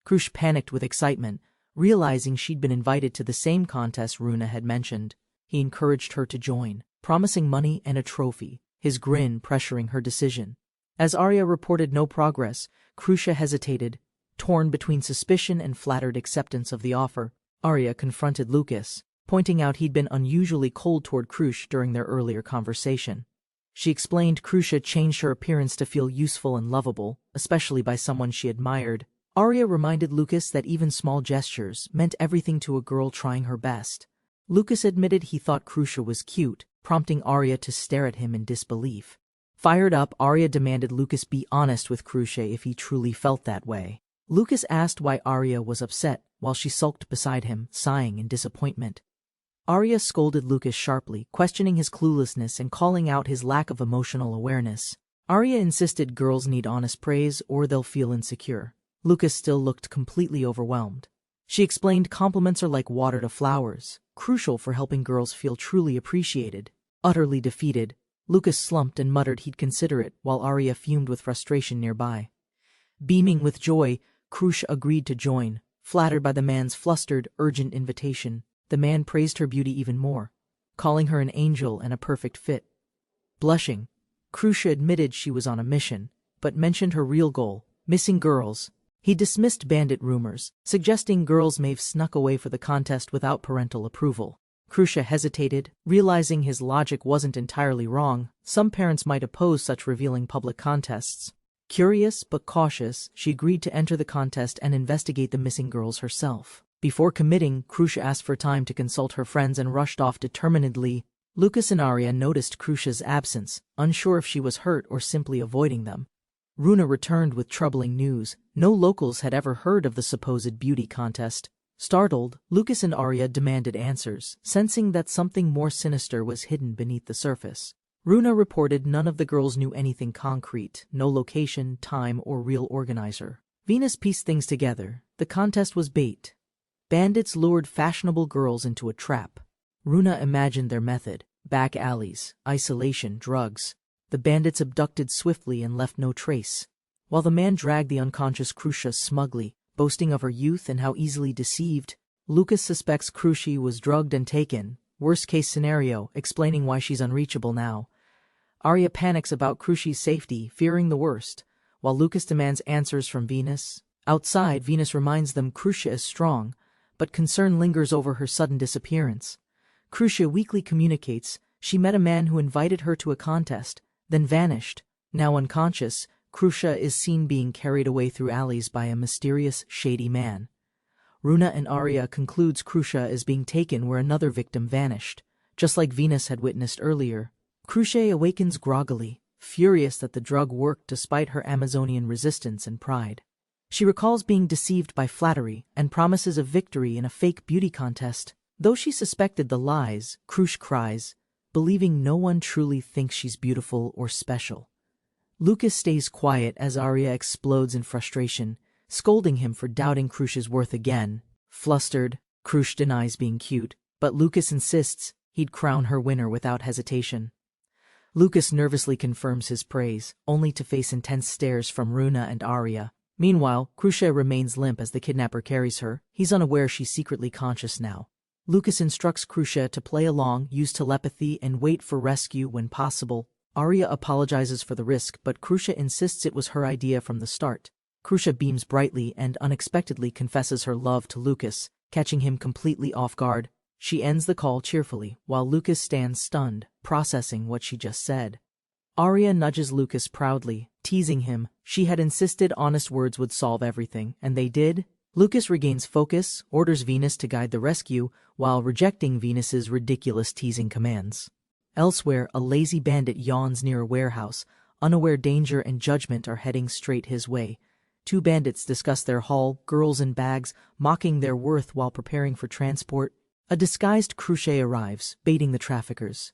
Krush panicked with excitement, realizing she'd been invited to the same contest Runa had mentioned. He encouraged her to join, promising money and a trophy, his grin pressuring her decision. As Arya reported no progress, Krusha hesitated, torn between suspicion and flattered acceptance of the offer. Arya confronted Lucas, pointing out he'd been unusually cold toward Krush during their earlier conversation. She explained Krusha changed her appearance to feel useful and lovable, especially by someone she admired. Arya reminded Lucas that even small gestures meant everything to a girl trying her best. Lucas admitted he thought Krusha was cute, prompting Arya to stare at him in disbelief. Fired up, Arya demanded Lucas be honest with Krusha if he truly felt that way. Lucas asked why Arya was upset, while she sulked beside him, sighing in disappointment. Arya scolded Lucas sharply, questioning his cluelessness and calling out his lack of emotional awareness. Arya insisted girls need honest praise or they'll feel insecure. Lucas still looked completely overwhelmed. She explained compliments are like water to flowers, crucial for helping girls feel truly appreciated. Utterly defeated, Lucas slumped and muttered he'd consider it, while Arya fumed with frustration nearby. Beaming with joy, Krush agreed to join, flattered by the man's flustered, urgent invitation. The man praised her beauty even more, calling her an angel and a perfect fit. Blushing, Krusha admitted she was on a mission, but mentioned her real goal, missing girls. He dismissed bandit rumors, suggesting girls may have snuck away for the contest without parental approval. Krusha hesitated, realizing his logic wasn't entirely wrong. Some parents might oppose such revealing public contests. Curious but cautious, she agreed to enter the contest and investigate the missing girls herself. Before committing, Krusha asked for time to consult her friends and rushed off determinedly. Lucas and Arya noticed Krusha's absence, unsure if she was hurt or simply avoiding them. Runa returned with troubling news. No locals had ever heard of the supposed beauty contest. Startled, Lucas and Arya demanded answers, sensing that something more sinister was hidden beneath the surface. Runa reported none of the girls knew anything concrete, no location, time, or real organizer. Venus pieced things together. The contest was bait. Bandits lured fashionable girls into a trap. Runa imagined their method: back alleys, isolation, drugs. The bandits abducted swiftly and left no trace, while the man dragged the unconscious Krusha smugly, boasting of her youth and how easily deceived. Lucas suspects Krusha was drugged and taken. Worst-case scenario, explaining why she's unreachable now. Arya panics about Krusha's safety, fearing the worst, while Lucas demands answers from Venus. Outside, Venus reminds them Krusha is strong, but concern lingers over her sudden disappearance. Krusha weakly communicates she met a man who invited her to a contest, then vanished. Now unconscious, Krusha is seen being carried away through alleys by a mysterious, shady man. Runa and Arya concludes Krusha is being taken where another victim vanished, just like Venus had witnessed earlier. Krusha awakens groggily, furious that the drug worked despite her Amazonian resistance and pride. She recalls being deceived by flattery and promises a victory in a fake beauty contest. Though she suspected the lies, Krusha cries, believing no one truly thinks she's beautiful or special. Lucas stays quiet as Arya explodes in frustration, scolding him for doubting Krusha's worth again. Flustered, Krusha denies being cute, but Lucas insists he'd crown her winner without hesitation. Lucas nervously confirms his praise, only to face intense stares from Runa and Arya. Meanwhile, Krusha remains limp as the kidnapper carries her. He's unaware she's secretly conscious now. Lucas instructs Krusha to play along, use telepathy, and wait for rescue when possible. Arya apologizes for the risk, but Krusha insists it was her idea from the start. Krusha beams brightly and unexpectedly confesses her love to Lucas, catching him completely off guard. She ends the call cheerfully, while Lucas stands stunned, processing what she just said. Arya nudges Lucas proudly, teasing him. She had insisted honest words would solve everything, and they did. Lucas regains focus, orders Venus to guide the rescue, while rejecting Venus's ridiculous teasing commands. Elsewhere, a lazy bandit yawns near a warehouse, unaware danger and judgment are heading straight his way. Two bandits discuss their haul, girls in bags, mocking their worth while preparing for transport. A disguised Krusha arrives, baiting the traffickers.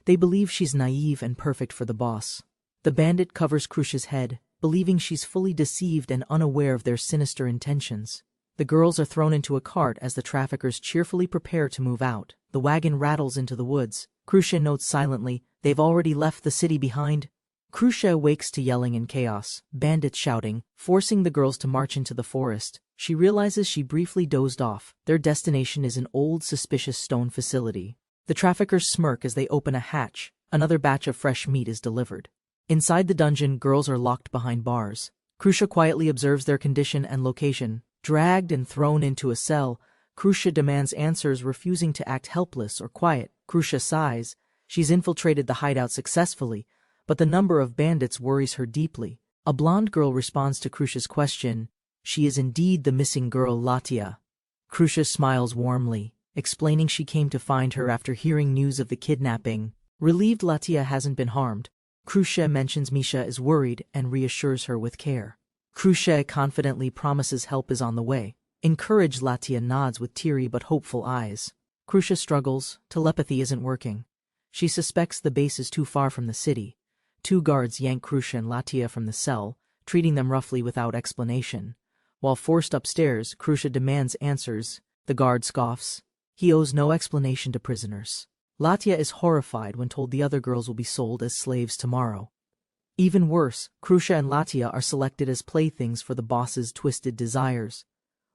They believe she's naive and perfect for the boss. The bandit covers Krusha's head, believing she's fully deceived and unaware of their sinister intentions. The girls are thrown into a cart as the traffickers cheerfully prepare to move out. The wagon rattles into the woods. Krusha notes silently, they've already left the city behind. Krusha awakes to yelling and chaos, bandits shouting, forcing the girls to march into the forest. She realizes she briefly dozed off. Their destination is an old, suspicious stone facility. The traffickers smirk as they open a hatch. Another batch of fresh meat is delivered. Inside the dungeon, girls are locked behind bars. Krusha quietly observes their condition and location. Dragged and thrown into a cell, Krusha demands answers, refusing to act helpless or quiet. Krusha sighs. She's infiltrated the hideout successfully, but the number of bandits worries her deeply. A blonde girl responds to Krusha's question. She is indeed the missing girl, Latia. Krusha smiles warmly, explaining she came to find her after hearing news of the kidnapping. Relieved Latia hasn't been harmed, Krusha mentions Misha is worried and reassures her with care. Krusha confidently promises help is on the way. Encouraged, Latia nods with teary but hopeful eyes. Krusha struggles. Telepathy isn't working. She suspects the base is too far from the city. Two guards yank Krusha and Latia from the cell, treating them roughly without explanation. While forced upstairs, Krusha demands answers. The guard scoffs. He owes no explanation to prisoners. Latia is horrified when told the other girls will be sold as slaves tomorrow. Even worse, Krusha and Latia are selected as playthings for the boss's twisted desires.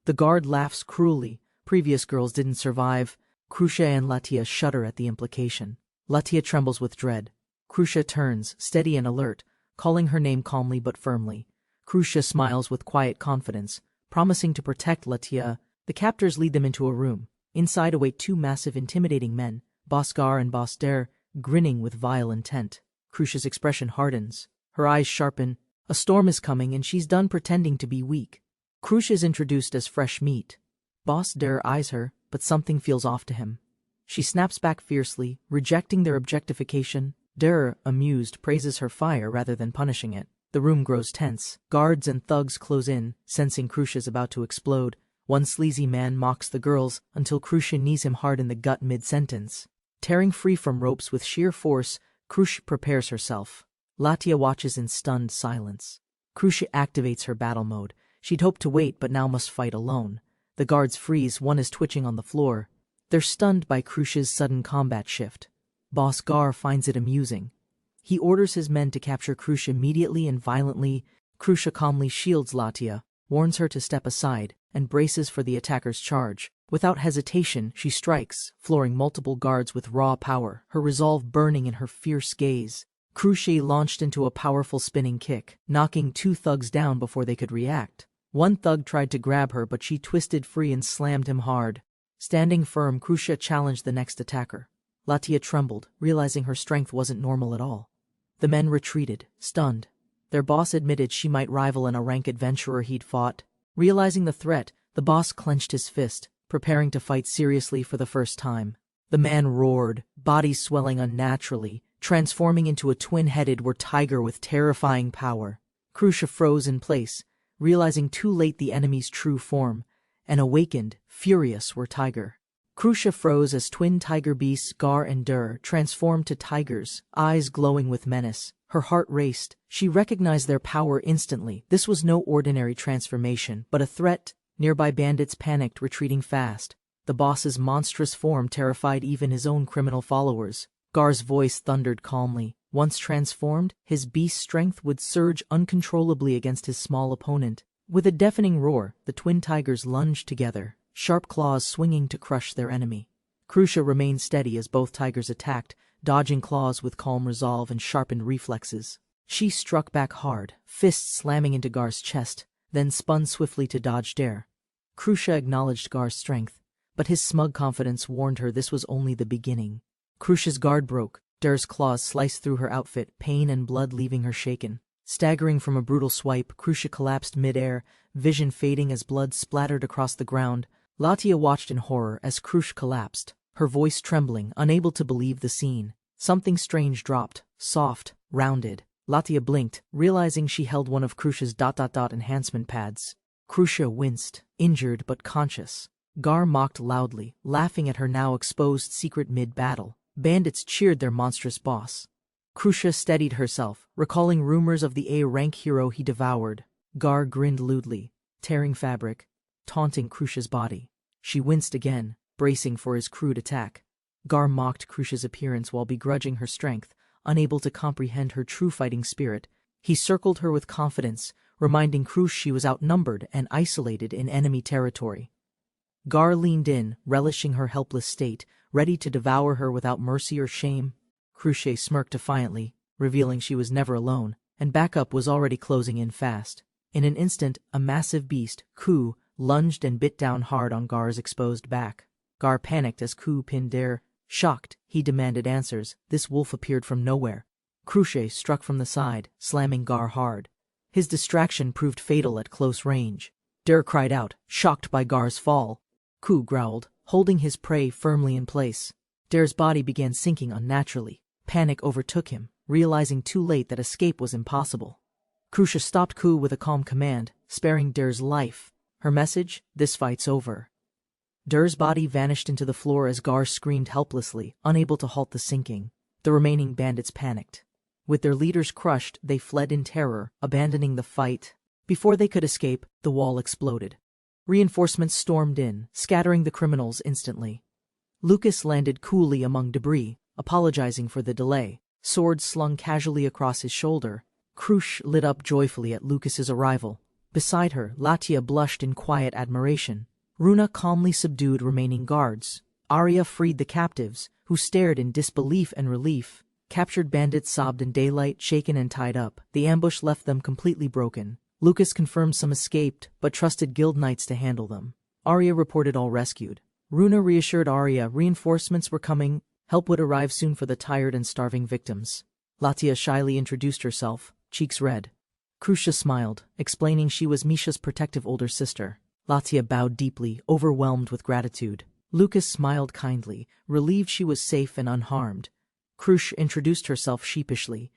The guard laughs cruelly. Previous girls didn't survive. Krusha and Latia shudder at the implication. Latia trembles with dread. Krusha turns, steady and alert, calling her name calmly but firmly. Krusha smiles with quiet confidence, promising to protect Latia. The captors lead them into a room. Inside await two massive, intimidating men, Boss Gar and Boss Der, grinning with vile intent. Crucia's expression hardens. Her eyes sharpen. A storm is coming and she's done pretending to be weak. Crucia is introduced as fresh meat. Boss Der eyes her, but something feels off to him. She snaps back fiercely, rejecting their objectification. Der, amused, praises her fire rather than punishing it. The room grows tense. Guards and thugs close in, sensing Crucia's about to explode. One sleazy man mocks the girls until Crucia knees him hard in the gut mid-sentence. Tearing free from ropes with sheer force, Crucia prepares herself. Latia watches in stunned silence. Crucia activates her battle mode. She'd hoped to wait but now must fight alone. The guards freeze, one is twitching on the floor. They're stunned by Crucia's sudden combat shift. Boss Gar finds it amusing. He orders his men to capture Crucia immediately and violently. Crucia calmly shields Latia, warns her to step aside, and braces for the attacker's charge. Without hesitation, she strikes, flooring multiple guards with raw power, her resolve burning in her fierce gaze. Crucia launched into a powerful spinning kick, knocking two thugs down before they could react. One thug tried to grab her, but she twisted free and slammed him hard. Standing firm, Crucia challenged the next attacker. Latia trembled, realizing her strength wasn't normal at all. The men retreated, stunned. Their boss admitted she might rival a rank adventurer he'd fought. Realizing the threat, the boss clenched his fist, preparing to fight seriously for the first time. The man roared, body swelling unnaturally, transforming into a twin-headed tiger with terrifying power. Crucia froze in place, realizing too late the enemy's true form. An awakened, furious tiger. Crucia froze as twin tiger beasts Gar and Der transformed to tigers, eyes glowing with menace. Her heart raced. She recognized their power instantly. This was no ordinary transformation, but a threat. Nearby bandits panicked, retreating fast. The boss's monstrous form terrified even his own criminal followers. Gar's voice thundered calmly. Once transformed, his beast strength would surge uncontrollably against his small opponent. With a deafening roar, the twin tigers lunged together, sharp claws swinging to crush their enemy. Crucia remained steady as both tigers attacked, dodging claws with calm resolve and sharpened reflexes. She struck back hard, fists slamming into Gar's chest, then spun swiftly to dodge Der. Crucia acknowledged Gar's strength, but his smug confidence warned her this was only the beginning. Crucia's guard broke. Der's claws sliced through her outfit, pain and blood leaving her shaken. Staggering from a brutal swipe, Crucia collapsed mid-air, vision fading as blood splattered across the ground. Latia watched in horror as Crucia collapsed, her voice trembling, unable to believe the scene. Something strange dropped, soft, rounded. Latia blinked, realizing she held one of Crucia's ... enhancement pads. Crucia winced, injured but conscious. Gar mocked loudly, laughing at her now exposed secret mid-battle. Bandits cheered their monstrous boss. Crucia steadied herself, recalling rumors of the A-rank hero he devoured. Gar grinned lewdly, tearing fabric, taunting Crucia's body. She winced again, bracing for his crude attack. Gar mocked Crucia's appearance while begrudging her strength, unable to comprehend her true fighting spirit. He circled her with confidence, reminding Crucia she was outnumbered and isolated in enemy territory. Gar leaned in, relishing her helpless state, ready to devour her without mercy or shame. Crucia smirked defiantly, revealing she was never alone, and backup was already closing in fast. In an instant, a massive beast, Ku, lunged and bit down hard on Gar's exposed back. Gar panicked as Ku pinned Der. Shocked, he demanded answers. This wolf appeared from nowhere. Crucia struck from the side, slamming Gar hard. His distraction proved fatal at close range. Der cried out, shocked by Gar's fall. Ku growled, holding his prey firmly in place. Der's body began sinking unnaturally. Panic overtook him, realizing too late that escape was impossible. Crucia stopped Ku with a calm command, sparing Der's life. Her message: this fight's over. Der's body vanished into the floor as Gar screamed helplessly, unable to halt the sinking. The remaining bandits panicked. With their leaders crushed, they fled in terror, abandoning the fight. Before they could escape, the wall exploded. Reinforcements stormed in, scattering the criminals instantly. Lucas landed coolly among debris, apologizing for the delay, sword slung casually across his shoulder. Crucia lit up joyfully at Lucas's arrival. Beside her, Latia blushed in quiet admiration. Runa calmly subdued remaining guards. Arya freed the captives, who stared in disbelief and relief. Captured bandits sobbed in daylight, shaken and tied up. The ambush left them completely broken. Lucas confirmed some escaped, but trusted guild knights to handle them. Arya reported all rescued. Runa reassured Arya reinforcements were coming, help would arrive soon for the tired and starving victims. Latia shyly introduced herself, cheeks red. Krusha smiled, explaining she was Misha's protective older sister. Latia bowed deeply, overwhelmed with gratitude. Lucas smiled kindly, relieved she was safe and unharmed. Krush introduced herself sheepishly.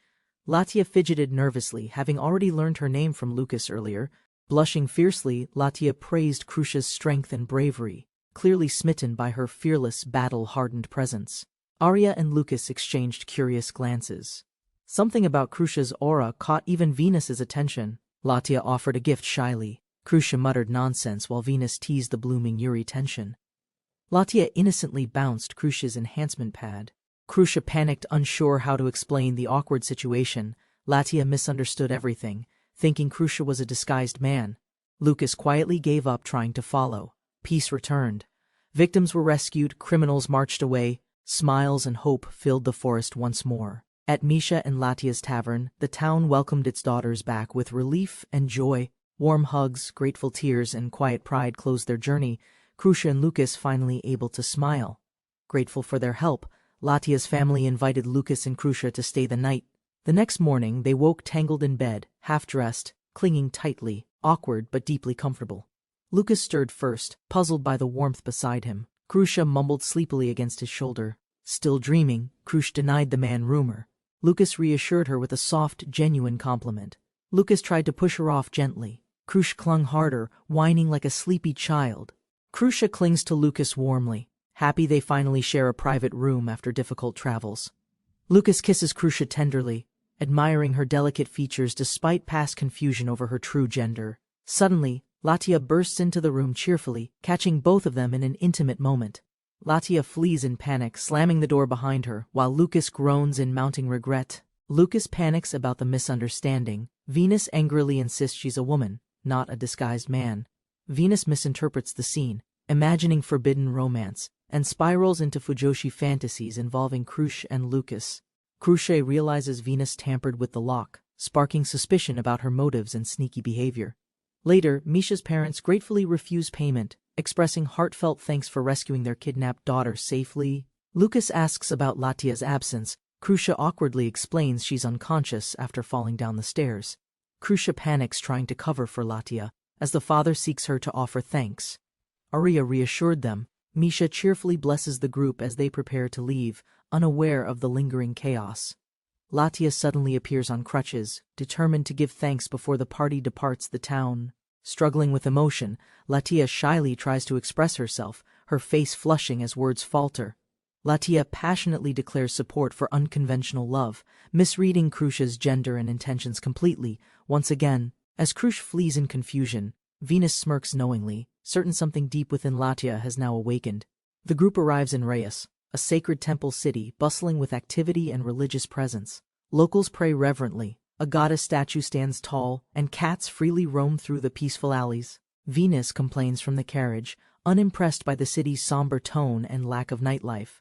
Latia fidgeted nervously, having already learned her name from Lucas earlier. Blushing fiercely, Latia praised Krusha's strength and bravery, clearly smitten by her fearless, battle-hardened presence. Arya and Lucas exchanged curious glances. Something about Krusha's aura caught even Venus's attention. Latia offered a gift shyly. Krusha muttered nonsense while Venus teased the blooming Yuri tension. Latia innocently bounced Krusha's enhancement pad. Krusha panicked, unsure how to explain the awkward situation. Latia misunderstood everything, thinking Krusha was a disguised man. Lucas quietly gave up trying to follow. Peace returned. Victims were rescued, criminals marched away. Smiles and hope filled the forest once more. At Misha and Latia's tavern, the town welcomed its daughters back with relief and joy. Warm hugs, grateful tears, and quiet pride closed their journey. Krusha and Lucas finally able to smile. Grateful for their help, Latia's family invited Lucas and Krusha to stay the night. The next morning, they woke tangled in bed, half-dressed, clinging tightly, awkward but deeply comfortable. Lucas stirred first, puzzled by the warmth beside him. Krusha mumbled sleepily against his shoulder. Still dreaming, Krush denied the man rumor. Lucas reassured her with a soft, genuine compliment. Lucas tried to push her off gently. Krush clung harder, whining like a sleepy child. Krusha clings to Lucas warmly, happy they finally share a private room after difficult travels. Lucas kisses Krusha tenderly, admiring her delicate features despite past confusion over her true gender. Suddenly, Latia bursts into the room cheerfully, catching both of them in an intimate moment. Latia flees in panic, slamming the door behind her, while Lucas groans in mounting regret. Lucas panics about the misunderstanding. Venus angrily insists she's a woman, not a disguised man. Venus misinterprets the scene, imagining forbidden romance, and spirals into fujoshi fantasies involving Krush and Lucas. Krusha realizes Venus tampered with the lock, sparking suspicion about her motives and sneaky behavior. Later, Misha's parents gratefully refuse payment, expressing heartfelt thanks for rescuing their kidnapped daughter safely. Lucas asks about Latia's absence. Krusha awkwardly explains she's unconscious after falling down the stairs. Krusha panics, trying to cover for Latia, as the father seeks her to offer thanks. Arya reassured them. Misha cheerfully blesses the group as they prepare to leave, unaware of the lingering chaos. Latia suddenly appears on crutches, determined to give thanks before the party departs the town. Struggling with emotion, Latia shyly tries to express herself, her face flushing as words falter. Latia passionately declares support for unconventional love, misreading Krusha's gender and intentions completely. Once again, as Krush flees in confusion, Venus smirks knowingly, certain something deep within Latia has now awakened. The group arrives in Reyes, a sacred temple city bustling with activity and religious presence. Locals pray reverently, a goddess statue stands tall, and cats freely roam through the peaceful alleys. Venus complains from the carriage, unimpressed by the city's somber tone and lack of nightlife.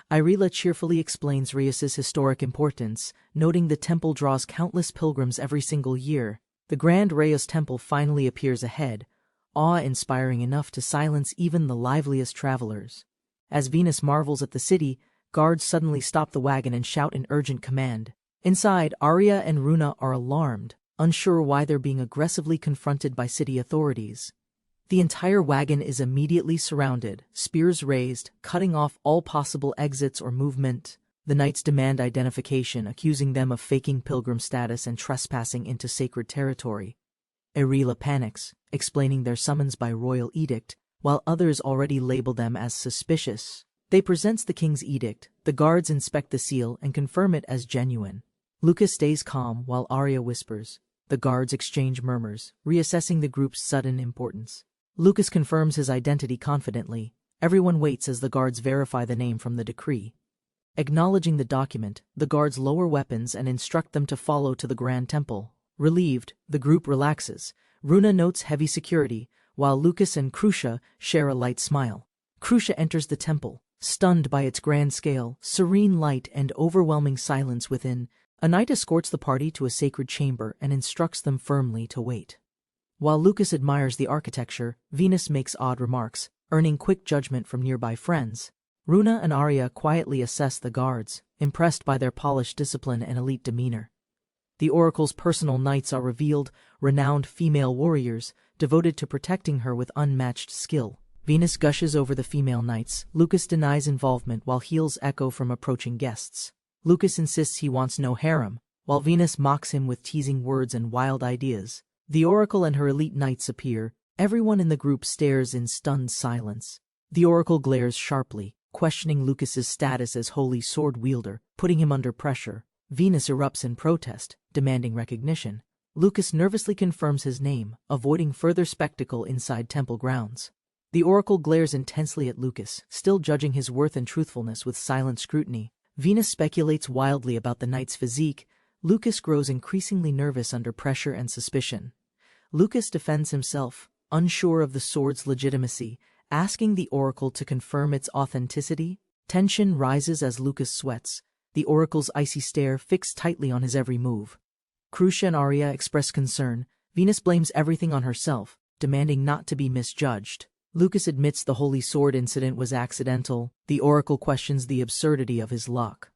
Irila cheerfully explains Reyes's historic importance, noting the temple draws countless pilgrims every single year. The Grand Reyes Temple finally appears ahead, awe-inspiring enough to silence even the liveliest travelers. As Venus marvels at the city, guards suddenly stop the wagon and shout an urgent command. Inside, Arya and Runa are alarmed, unsure why they're being aggressively confronted by city authorities. The entire wagon is immediately surrounded, spears raised, cutting off all possible exits or movement. The knights demand identification, accusing them of faking pilgrim status and trespassing into sacred territory. Irila panics, explaining their summons by royal edict, while others already label them as suspicious. They present the king's edict, the guards inspect the seal and confirm it as genuine. Lucas stays calm while Arya whispers. The guards exchange murmurs, reassessing the group's sudden importance. Lucas confirms his identity confidently. Everyone waits as the guards verify the name from the decree. Acknowledging the document, the guards lower weapons and instruct them to follow to the Grand Temple. Relieved, the group relaxes. Runa notes heavy security, while Lucas and Krusha share a light smile. Krusha enters the temple, stunned by its grand scale, serene light, and overwhelming silence within. A knight escorts the party to a sacred chamber and instructs them firmly to wait. While Lucas admires the architecture, Venus makes odd remarks, earning quick judgment from nearby friends. Runa and Arya quietly assess the guards, impressed by their polished discipline and elite demeanor. The Oracle's personal knights are revealed, renowned female warriors, devoted to protecting her with unmatched skill. Venus gushes over the female knights. Lucas denies involvement while heels echo from approaching guests. Lucas insists he wants no harem, while Venus mocks him with teasing words and wild ideas. The Oracle and her elite knights appear. Everyone in the group stares in stunned silence. The Oracle glares sharply, questioning Lucas's status as holy sword wielder, putting him under pressure. Venus erupts in protest, demanding recognition. Lucas nervously confirms his name, avoiding further spectacle inside temple grounds. The Oracle glares intensely at Lucas, still judging his worth and truthfulness with silent scrutiny. Venus speculates wildly about the knight's physique. Lucas grows increasingly nervous under pressure and suspicion. Lucas defends himself, unsure of the sword's legitimacy, asking the Oracle to confirm its authenticity. Tension rises as Lucas sweats, the Oracle's icy stare fixed tightly on his every move. Krusha and Arya express concern. Venus blames everything on herself, demanding not to be misjudged. Lucas admits the holy sword incident was accidental. The Oracle questions the absurdity of his luck.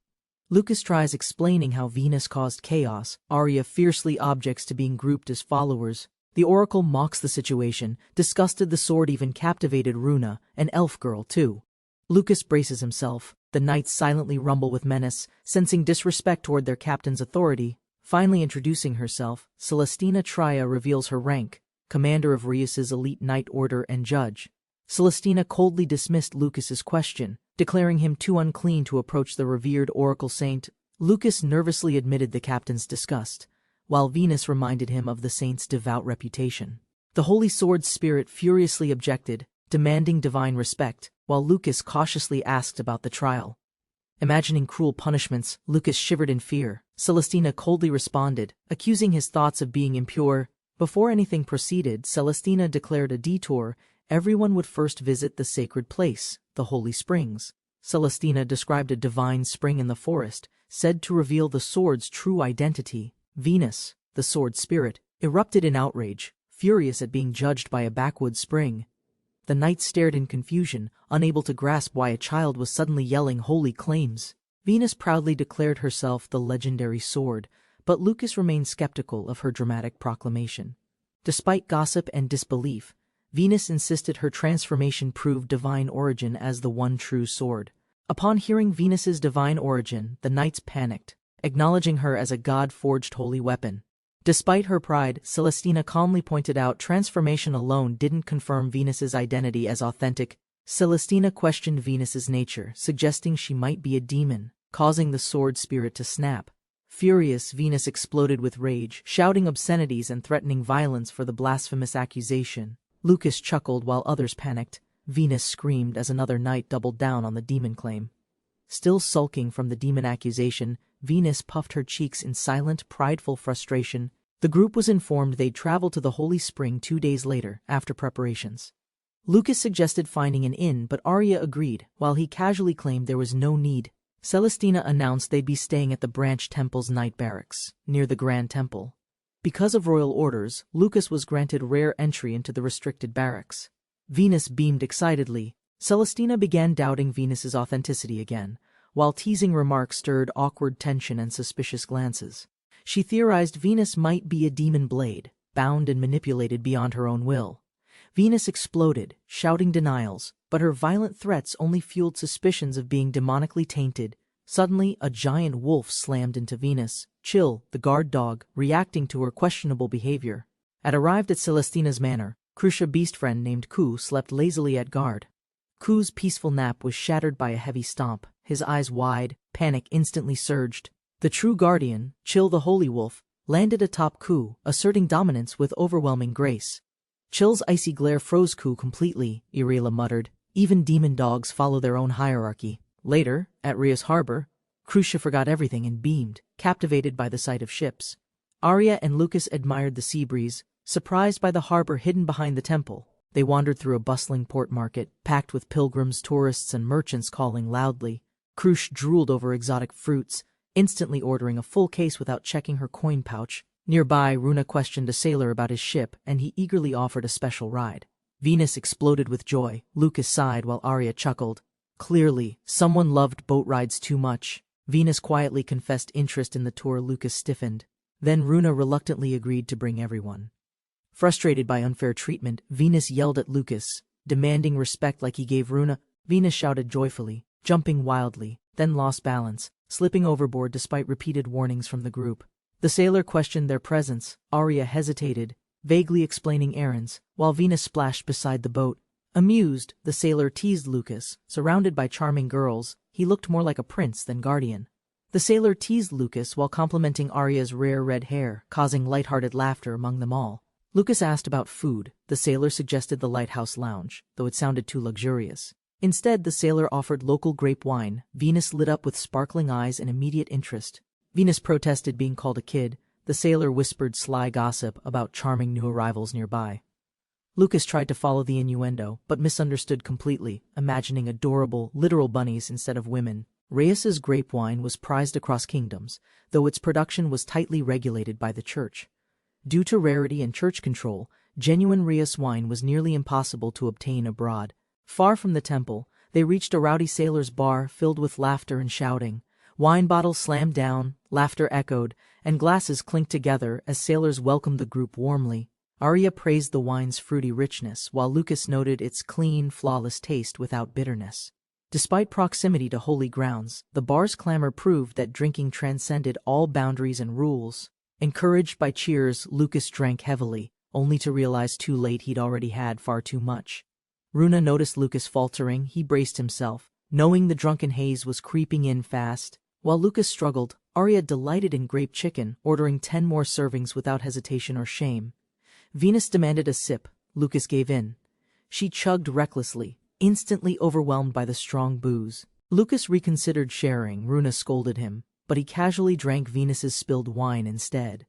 Lucas tries explaining how Venus caused chaos. Arya fiercely objects to being grouped as followers. The Oracle mocks the situation, disgusted the sword even captivated Runa, an elf girl too. Lucas braces himself. The knights silently rumble with menace, sensing disrespect toward their captain's authority. Finally introducing herself, Celestina Tria reveals her rank, commander of Rius's elite knight order and judge. Celestina coldly dismissed Lucas's question, declaring him too unclean to approach the revered Oracle saint. Lucas nervously admitted the captain's disgust, while Venus reminded him of the saint's devout reputation. The holy sword's spirit furiously objected, demanding divine respect, while Lucas cautiously asked about the trial. Imagining cruel punishments, Lucas shivered in fear. Celestina coldly responded, accusing his thoughts of being impure. Before anything proceeded, Celestina declared a detour. Everyone would first visit the sacred place, the holy springs. Celestina described a divine spring in the forest, said to reveal the sword's true identity. Venus, the sword spirit, erupted in outrage, furious at being judged by a backwoods spring. The knights stared in confusion, unable to grasp why a child was suddenly yelling holy claims. Venus proudly declared herself the legendary sword, but Lucas remained skeptical of her dramatic proclamation. Despite gossip and disbelief, Venus insisted her transformation proved divine origin as the one true sword. Upon hearing Venus's divine origin, the knights panicked, acknowledging her as a god-forged holy weapon. Despite her pride, Celestina calmly pointed out transformation alone didn't confirm Venus's identity as authentic. Celestina questioned Venus's nature, suggesting she might be a demon, causing the sword spirit to snap. Furious, Venus exploded with rage, shouting obscenities and threatening violence for the blasphemous accusation. Lucas chuckled while others panicked. Venus screamed as another knight doubled down on the demon claim. Still sulking from the demon accusation, Venus puffed her cheeks in silent, prideful frustration. The group was informed they'd travel to the holy spring 2 days later, after preparations. Lucas suggested finding an inn, but Arya agreed, while he casually claimed there was no need. Celestina announced they'd be staying at the branch temple's night barracks, near the Grand Temple. Because of royal orders, Lucas was granted rare entry into the restricted barracks. Venus beamed excitedly. Celestina began doubting Venus's authenticity again, while teasing remarks stirred awkward tension and suspicious glances. She theorized Venus might be a demon blade, bound and manipulated beyond her own will. Venus exploded, shouting denials, but her violent threats only fueled suspicions of being demonically tainted. Suddenly, a giant wolf slammed into Venus, Chill, the guard dog, reacting to her questionable behavior. Arrived at Celestina's manor, Krusha beast friend named Ku slept lazily at guard. Ku's peaceful nap was shattered by a heavy stomp. His eyes wide, panic instantly surged. The true guardian, Chill the holy wolf, landed atop Ku, asserting dominance with overwhelming grace. Chill's icy glare froze Ku completely, Irela muttered. Even demon dogs follow their own hierarchy. Later, at Rios Harbor, Krusha forgot everything and beamed, captivated by the sight of ships. Arya and Lucas admired the sea breeze, surprised by the harbor hidden behind the temple. They wandered through a bustling port market, packed with pilgrims, tourists, and merchants calling loudly. Krush drooled over exotic fruits, instantly ordering a full case without checking her coin pouch. Nearby, Runa questioned a sailor about his ship, and he eagerly offered a special ride. Venus exploded with joy. Lucas sighed while Arya chuckled. Clearly, someone loved boat rides too much. Venus quietly confessed interest in the tour. Lucas stiffened. Then Runa reluctantly agreed to bring everyone. Frustrated by unfair treatment, Venus yelled at Lucas, demanding respect like he gave Runa. Venus shouted joyfully, jumping wildly, then lost balance, slipping overboard despite repeated warnings from the group. The sailor questioned their presence. Arya hesitated, vaguely explaining errands, while Venus splashed beside the boat. Amused, the sailor teased Lucas. Surrounded by charming girls, he looked more like a prince than guardian. The sailor teased Lucas while complimenting Arya's rare red hair, causing lighthearted laughter among them all. Lucas asked about food. The sailor suggested the lighthouse lounge, though it sounded too luxurious. Instead, the sailor offered local grape wine. Venus lit up with sparkling eyes and immediate interest. Venus protested being called a kid. The sailor whispered sly gossip about charming new arrivals nearby. Lucas tried to follow the innuendo, but misunderstood completely, imagining adorable, literal bunnies instead of women. Reyes's grape wine was prized across kingdoms, though its production was tightly regulated by the church. Due to rarity and church control, genuine Reyes wine was nearly impossible to obtain abroad. Far from the temple, they reached a rowdy sailor's bar filled with laughter and shouting. Wine bottles slammed down, laughter echoed, and glasses clinked together as sailors welcomed the group warmly. Arya praised the wine's fruity richness, while Lucas noted its clean, flawless taste without bitterness. Despite proximity to holy grounds, the bar's clamor proved that drinking transcended all boundaries and rules. Encouraged by cheers, Lucas drank heavily, only to realize too late he'd already had far too much. Runa noticed Lucas faltering. He braced himself, knowing the drunken haze was creeping in fast. While Lucas struggled, Arya delighted in grape chicken, ordering 10 more servings without hesitation or shame. Venus demanded a sip. Lucas gave in. She chugged recklessly, instantly overwhelmed by the strong booze. Lucas reconsidered sharing. Runa scolded him, but he casually drank Venus's spilled wine instead.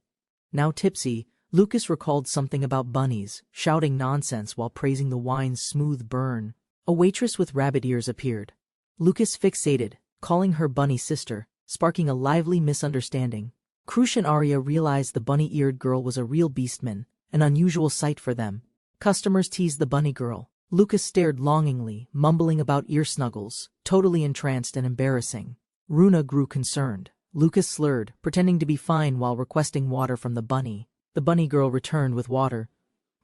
Now tipsy, Lucas recalled something about bunnies, shouting nonsense while praising the wine's smooth burn. A waitress with rabbit ears appeared. Lucas fixated, calling her bunny sister, sparking a lively misunderstanding. Krush and Arya realized the bunny-eared girl was a real beastman, an unusual sight for them. Customers teased the bunny girl. Lucas stared longingly, mumbling about ear snuggles, totally entranced and embarrassing. Runa grew concerned. Lucas slurred, pretending to be fine while requesting water from the bunny. The bunny girl returned with water.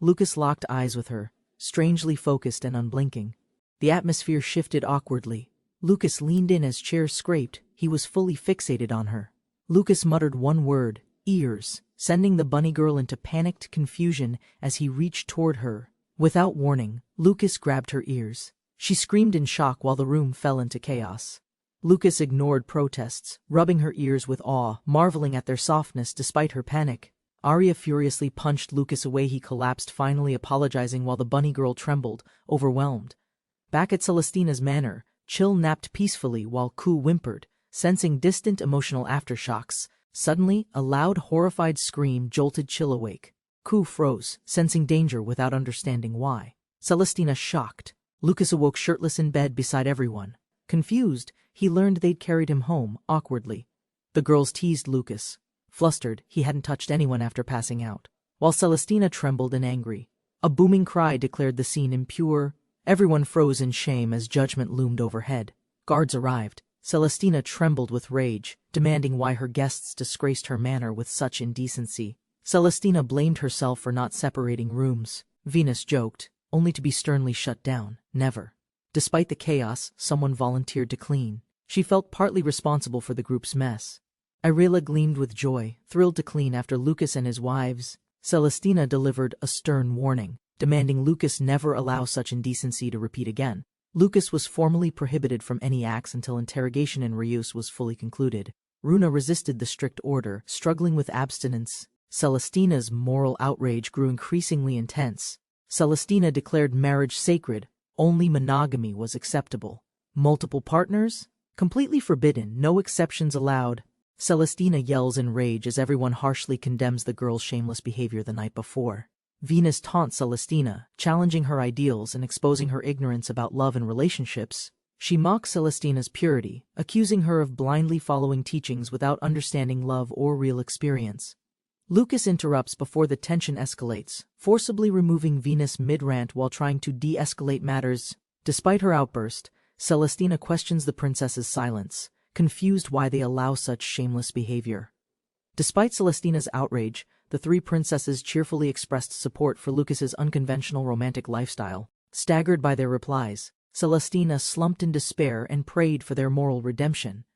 Lucas locked eyes with her, strangely focused and unblinking. The atmosphere shifted awkwardly. Lucas leaned in as chairs scraped. He was fully fixated on her. Lucas muttered one word, ears, sending the bunny girl into panicked confusion as he reached toward her. Without warning, Lucas grabbed her ears. She screamed in shock while the room fell into chaos. Lucas ignored protests, rubbing her ears with awe, marveling at their softness despite her panic. Arya furiously punched Lucas away. He collapsed, finally apologizing while the bunny girl trembled, overwhelmed. Back at Celestina's manor, Chill napped peacefully while Ku whimpered, sensing distant emotional aftershocks. Suddenly, a loud, horrified scream jolted Chill awake. Ku froze, sensing danger without understanding why. Celestina shocked. Lucas awoke shirtless in bed beside everyone. Confused, he learned they'd carried him home, awkwardly. The girls teased Lucas. Flustered, he hadn't touched anyone after passing out. While Celestina trembled and angry. A booming cry declared the scene impure. Everyone froze in shame as judgment loomed overhead. Guards arrived. Celestina trembled with rage, demanding why her guests disgraced her manor with such indecency. Celestina blamed herself for not separating rooms. Venus joked, only to be sternly shut down. Never. Despite the chaos, someone volunteered to clean. She felt partly responsible for the group's mess. Irela gleamed with joy, thrilled to clean after Lucas and his wives. Celestina delivered a stern warning, demanding Lucas never allow such indecency to repeat again. Lucas was formally prohibited from any acts until interrogation and reuse was fully concluded. Runa resisted the strict order, struggling with abstinence. Celestina's moral outrage grew increasingly intense. Celestina declared marriage sacred. Only monogamy was acceptable. Multiple partners? Completely forbidden, no exceptions allowed. Celestina yells in rage as everyone harshly condemns the girl's shameless behavior the night before. Venus taunts Celestina, challenging her ideals and exposing her ignorance about love and relationships. She mocks Celestina's purity, accusing her of blindly following teachings without understanding love or real experience. Lucas interrupts before the tension escalates, forcibly removing Venus mid-rant while trying to de-escalate matters. Despite her outburst, Celestina questions the princess's silence, confused why they allow such shameless behavior. Despite Celestina's outrage, the three princesses cheerfully expressed support for Lucas's unconventional romantic lifestyle. Staggered by their replies, Celestina slumped in despair and prayed for their moral redemption,